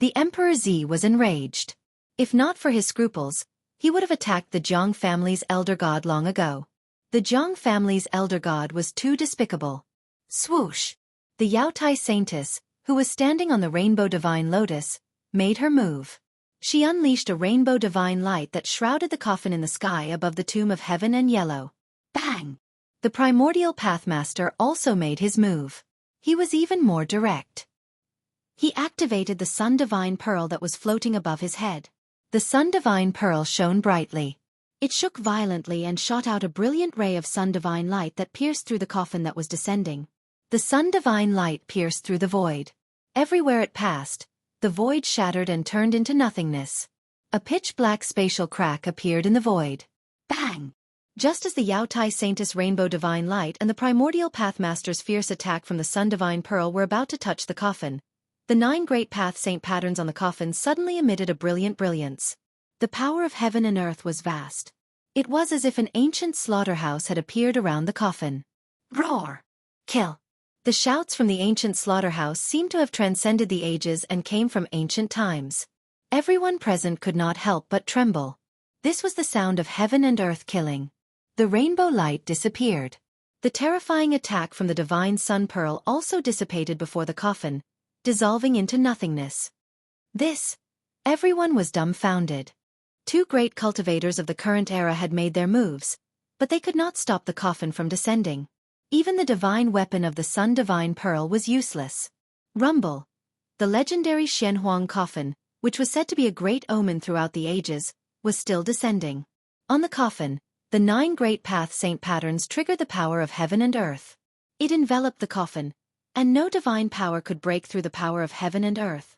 The Emperor Z was enraged. If not for his scruples, he would have attacked the Jiang family's elder god long ago. The Jiang family's elder god was too despicable. Swoosh! The Yaotai saintess, who was standing on the rainbow divine lotus, made her move. She unleashed a rainbow divine light that shrouded the coffin in the sky above the tomb of heaven and yellow. Bang! The primordial pathmaster also made his move. He was even more direct. He activated the Sun Divine Pearl that was floating above his head. The Sun Divine Pearl shone brightly. It shook violently and shot out a brilliant ray of Sun Divine light that pierced through the coffin that was descending. The Sun Divine light pierced through the void. Everywhere it passed, the void shattered and turned into nothingness. A pitch-black spatial crack appeared in the void. Bang! Just as the Yaotai Saintess Rainbow Divine Light and the Primordial Pathmaster's fierce attack from the Sun Divine Pearl were about to touch the coffin, the 9 great path saint patterns on the coffin suddenly emitted a brilliant brilliance. The power of heaven and earth was vast. It was as if an ancient slaughterhouse had appeared around the coffin. Roar! Kill! The shouts from the ancient slaughterhouse seemed to have transcended the ages and came from ancient times. Everyone present could not help but tremble. This was the sound of heaven and earth killing. The rainbow light disappeared. The terrifying attack from the divine sun pearl also dissipated before the coffin, dissolving into nothingness. Everyone was dumbfounded. Two great cultivators of the current era had made their moves, but they could not stop the coffin from descending. Even the divine weapon of the sun divine pearl was useless. Rumble! The legendary Xianhuang coffin, which was said to be a great omen throughout the ages, was still descending. On the coffin, the 9 great path saint patterns triggered the power of heaven and earth. It enveloped the coffin, and no divine power could break through the power of heaven and earth.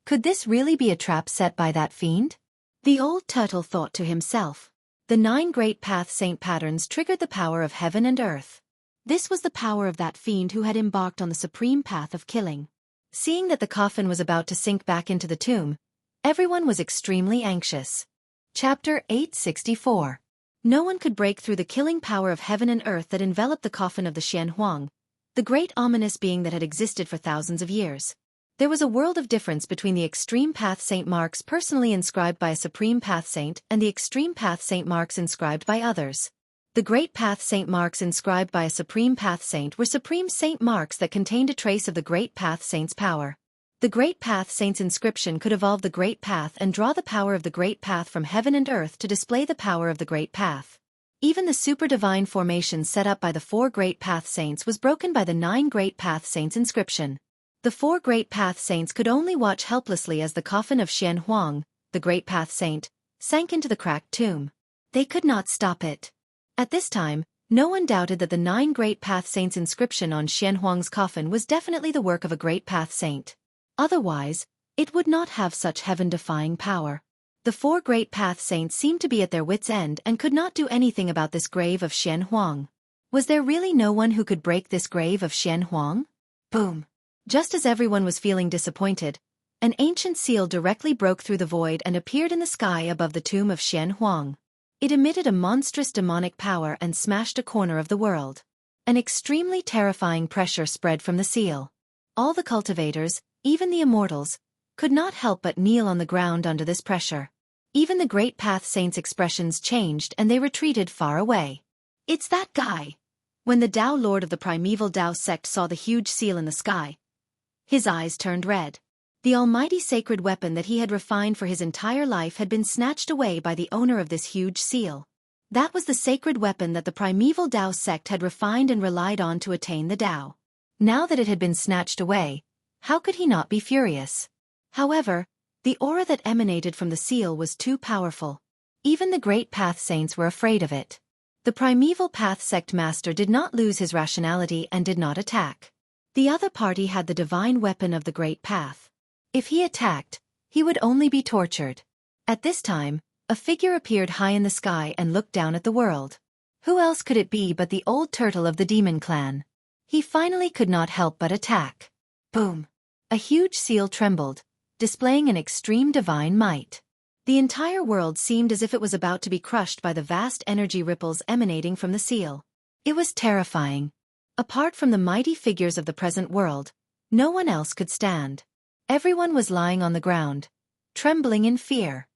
Could this really be a trap set by that fiend? The old turtle thought to himself. The 9 great path saint patterns triggered the power of heaven and earth. This was the power of that fiend who had embarked on the supreme path of killing. Seeing that the coffin was about to sink back into the tomb, everyone was extremely anxious. Chapter 864. No one could break through the killing power of heaven and earth that enveloped the coffin of the Xianhuang, the great ominous being that had existed for thousands of years. There was a world of difference between the extreme path saint marks personally inscribed by a supreme path saint and the extreme path saint marks inscribed by others. The great path saint marks inscribed by a supreme path saint were supreme saint marks that contained a trace of the great path saint's power. The great path saint's inscription could evolve the great path and draw the power of the great path from heaven and earth to display the power of the great path. Even the super divine formation set up by the 4 great path saints was broken by the 9 great path saints' inscription. The 4 great path saints could only watch helplessly as the coffin of Xianhuang, the great path saint, sank into the cracked tomb. They could not stop it. At this time, no one doubted that the 9 great path saints' inscription on Xianhuang's coffin was definitely the work of a great path saint. Otherwise, it would not have such heaven-defying power. The 4 great path saints seemed to be at their wits' end and could not do anything about this grave of Xianhuang. Was there really no one who could break this grave of Xianhuang? Boom! Just as everyone was feeling disappointed, an ancient seal directly broke through the void and appeared in the sky above the tomb of Xianhuang. It emitted a monstrous demonic power and smashed a corner of the world. An extremely terrifying pressure spread from the seal. All the cultivators, even the immortals, could not help but kneel on the ground under this pressure. Even the great path saints' expressions changed and they retreated far away. It's that guy! When the Tao Lord of the primeval Tao sect saw the huge seal in the sky, his eyes turned red. The almighty sacred weapon that he had refined for his entire life had been snatched away by the owner of this huge seal. That was the sacred weapon that the primeval Tao sect had refined and relied on to attain the Tao. Now that it had been snatched away, how could he not be furious? However, the aura that emanated from the seal was too powerful. Even the great path saints were afraid of it. The primeval path sect master did not lose his rationality and did not attack. The other party had the divine weapon of the great path. If he attacked, he would only be tortured. At this time, a figure appeared high in the sky and looked down at the world. Who else could it be but the old turtle of the demon clan? He finally could not help but attack. Boom! A huge seal trembled, displaying an extreme divine might. The entire world seemed as if it was about to be crushed by the vast energy ripples emanating from the seal. It was terrifying. Apart from the mighty figures of the present world, no one else could stand. Everyone was lying on the ground, trembling in fear.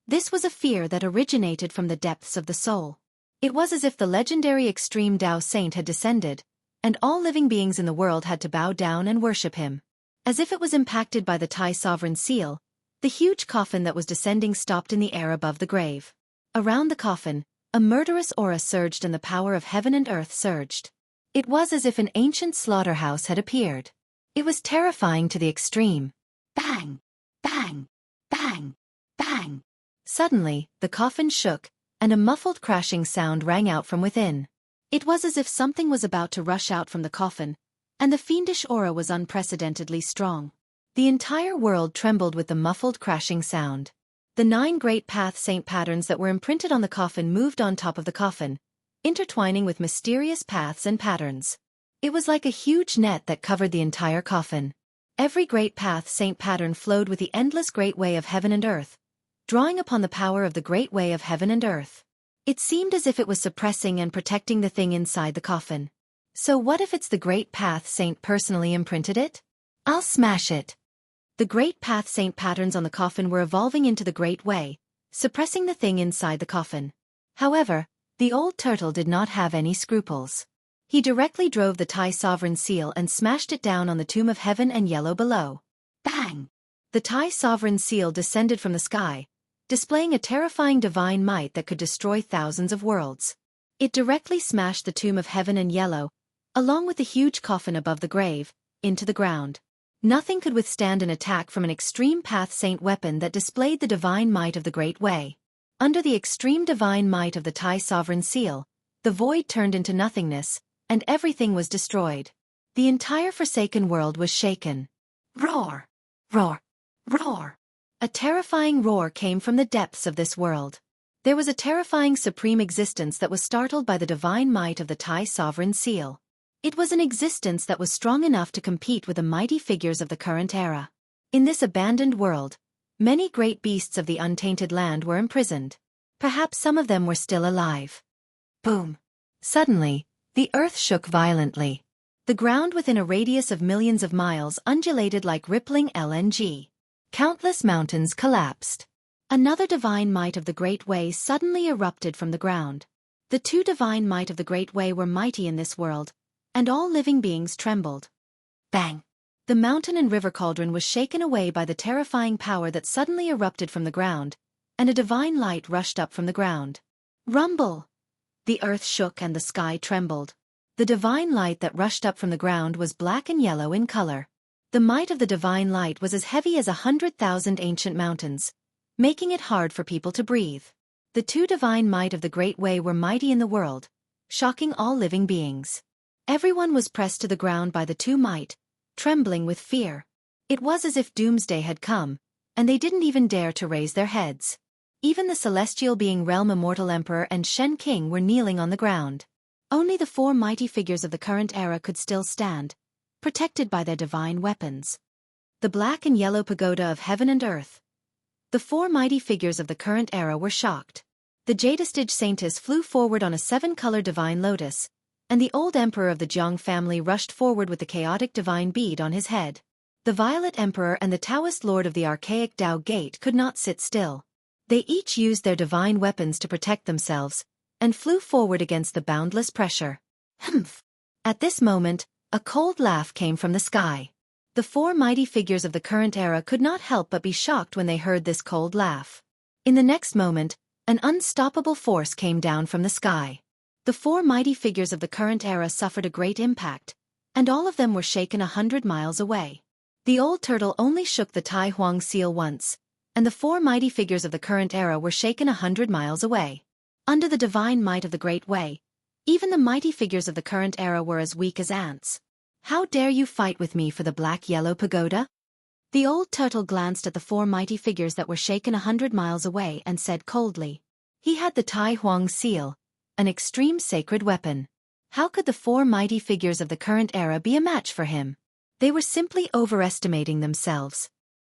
This was a fear that originated from the depths of the soul. It was as if the legendary extreme Tao saint had descended, and all living beings in the world had to bow down and worship him. As if it was impacted by the Tai sovereign seal, the huge coffin that was descending stopped in the air above the grave. Around the coffin, a murderous aura surged and the power of heaven and earth surged. It was as if an ancient slaughterhouse had appeared. It was terrifying to the extreme. Bang! Bang! Bang! Bang! Suddenly, the coffin shook, and a muffled crashing sound rang out from within. It was as if something was about to rush out from the coffin, and the fiendish aura was unprecedentedly strong. The entire world trembled with the muffled crashing sound. The 9 great path saint patterns that were imprinted on the coffin moved on top of the coffin, intertwining with mysterious paths and patterns. It was like a huge net that covered the entire coffin. Every great path saint pattern flowed with the endless great way of heaven and earth, drawing upon the power of the great way of heaven and earth. It seemed as if it was suppressing and protecting the thing inside the coffin. So what if it's the Great Path Saint personally imprinted it? I'll smash it. The Great Path Saint patterns on the coffin were evolving into the Great Way, suppressing the thing inside the coffin. However, the old turtle did not have any scruples. He directly drove the Thai sovereign seal and smashed it down on the tomb of heaven and yellow below. Bang! The Thai sovereign seal descended from the sky, displaying a terrifying divine might that could destroy thousands of worlds. It directly smashed the tomb of heaven and yellow, along with the huge coffin above the grave, into the ground. Nothing could withstand an attack from an extreme Path Saint weapon that displayed the divine might of the Great Way. Under the extreme divine might of the Thai sovereign seal, the void turned into nothingness, and everything was destroyed. The entire forsaken world was shaken. Roar! Roar! Roar! A terrifying roar came from the depths of this world. There was a terrifying supreme existence that was startled by the divine might of the Thai sovereign seal. It was an existence that was strong enough to compete with the mighty figures of the current era. In this abandoned world, many great beasts of the untainted land were imprisoned. Perhaps some of them were still alive. Boom! Suddenly, the earth shook violently. The ground within a radius of millions of miles undulated like rippling LNG. Countless mountains collapsed. Another divine might of the Great Way suddenly erupted from the ground. The two divine might of the Great Way were mighty in this world, and all living beings trembled. Bang! The mountain and river cauldron was shaken away by the terrifying power that suddenly erupted from the ground, and a divine light rushed up from the ground. Rumble! The earth shook and the sky trembled. The divine light that rushed up from the ground was black and yellow in color. The might of the divine light was as heavy as 100,000 ancient mountains, making it hard for people to breathe. The two divine might of the Great Way were mighty in the world, shocking all living beings. Everyone was pressed to the ground by the two might, trembling with fear. It was as if doomsday had come, and they didn't even dare to raise their heads. Even the celestial being Realm Immortal Emperor and Shen King were kneeling on the ground. Only the four mighty figures of the current era could still stand, protected by their divine weapons. The black and yellow pagoda of heaven and earth. The four mighty figures of the current era were shocked. The Jadestige Saintess flew forward on a seven-color divine lotus, and the old emperor of the Jiang family rushed forward with the chaotic divine bead on his head. The Violet Emperor and the Taoist Lord of the archaic Tao Gate could not sit still. They each used their divine weapons to protect themselves, and flew forward against the boundless pressure. Humph! At this moment, a cold laugh came from the sky. The four mighty figures of the current era could not help but be shocked when they heard this cold laugh. In the next moment, an unstoppable force came down from the sky. The four mighty figures of the current era suffered a great impact, and all of them were shaken 100 miles away. The old turtle only shook the Tai Huang seal once, and the four mighty figures of the current era were shaken 100 miles away. Under the divine might of the Great Way, even the mighty figures of the current era were as weak as ants. How dare you fight with me for the black-yellow pagoda? The old turtle glanced at the four mighty figures that were shaken 100 miles away and said coldly. He had the Tai Huang seal, an extreme sacred weapon. How could the four mighty figures of the current era be a match for him? They were simply overestimating themselves.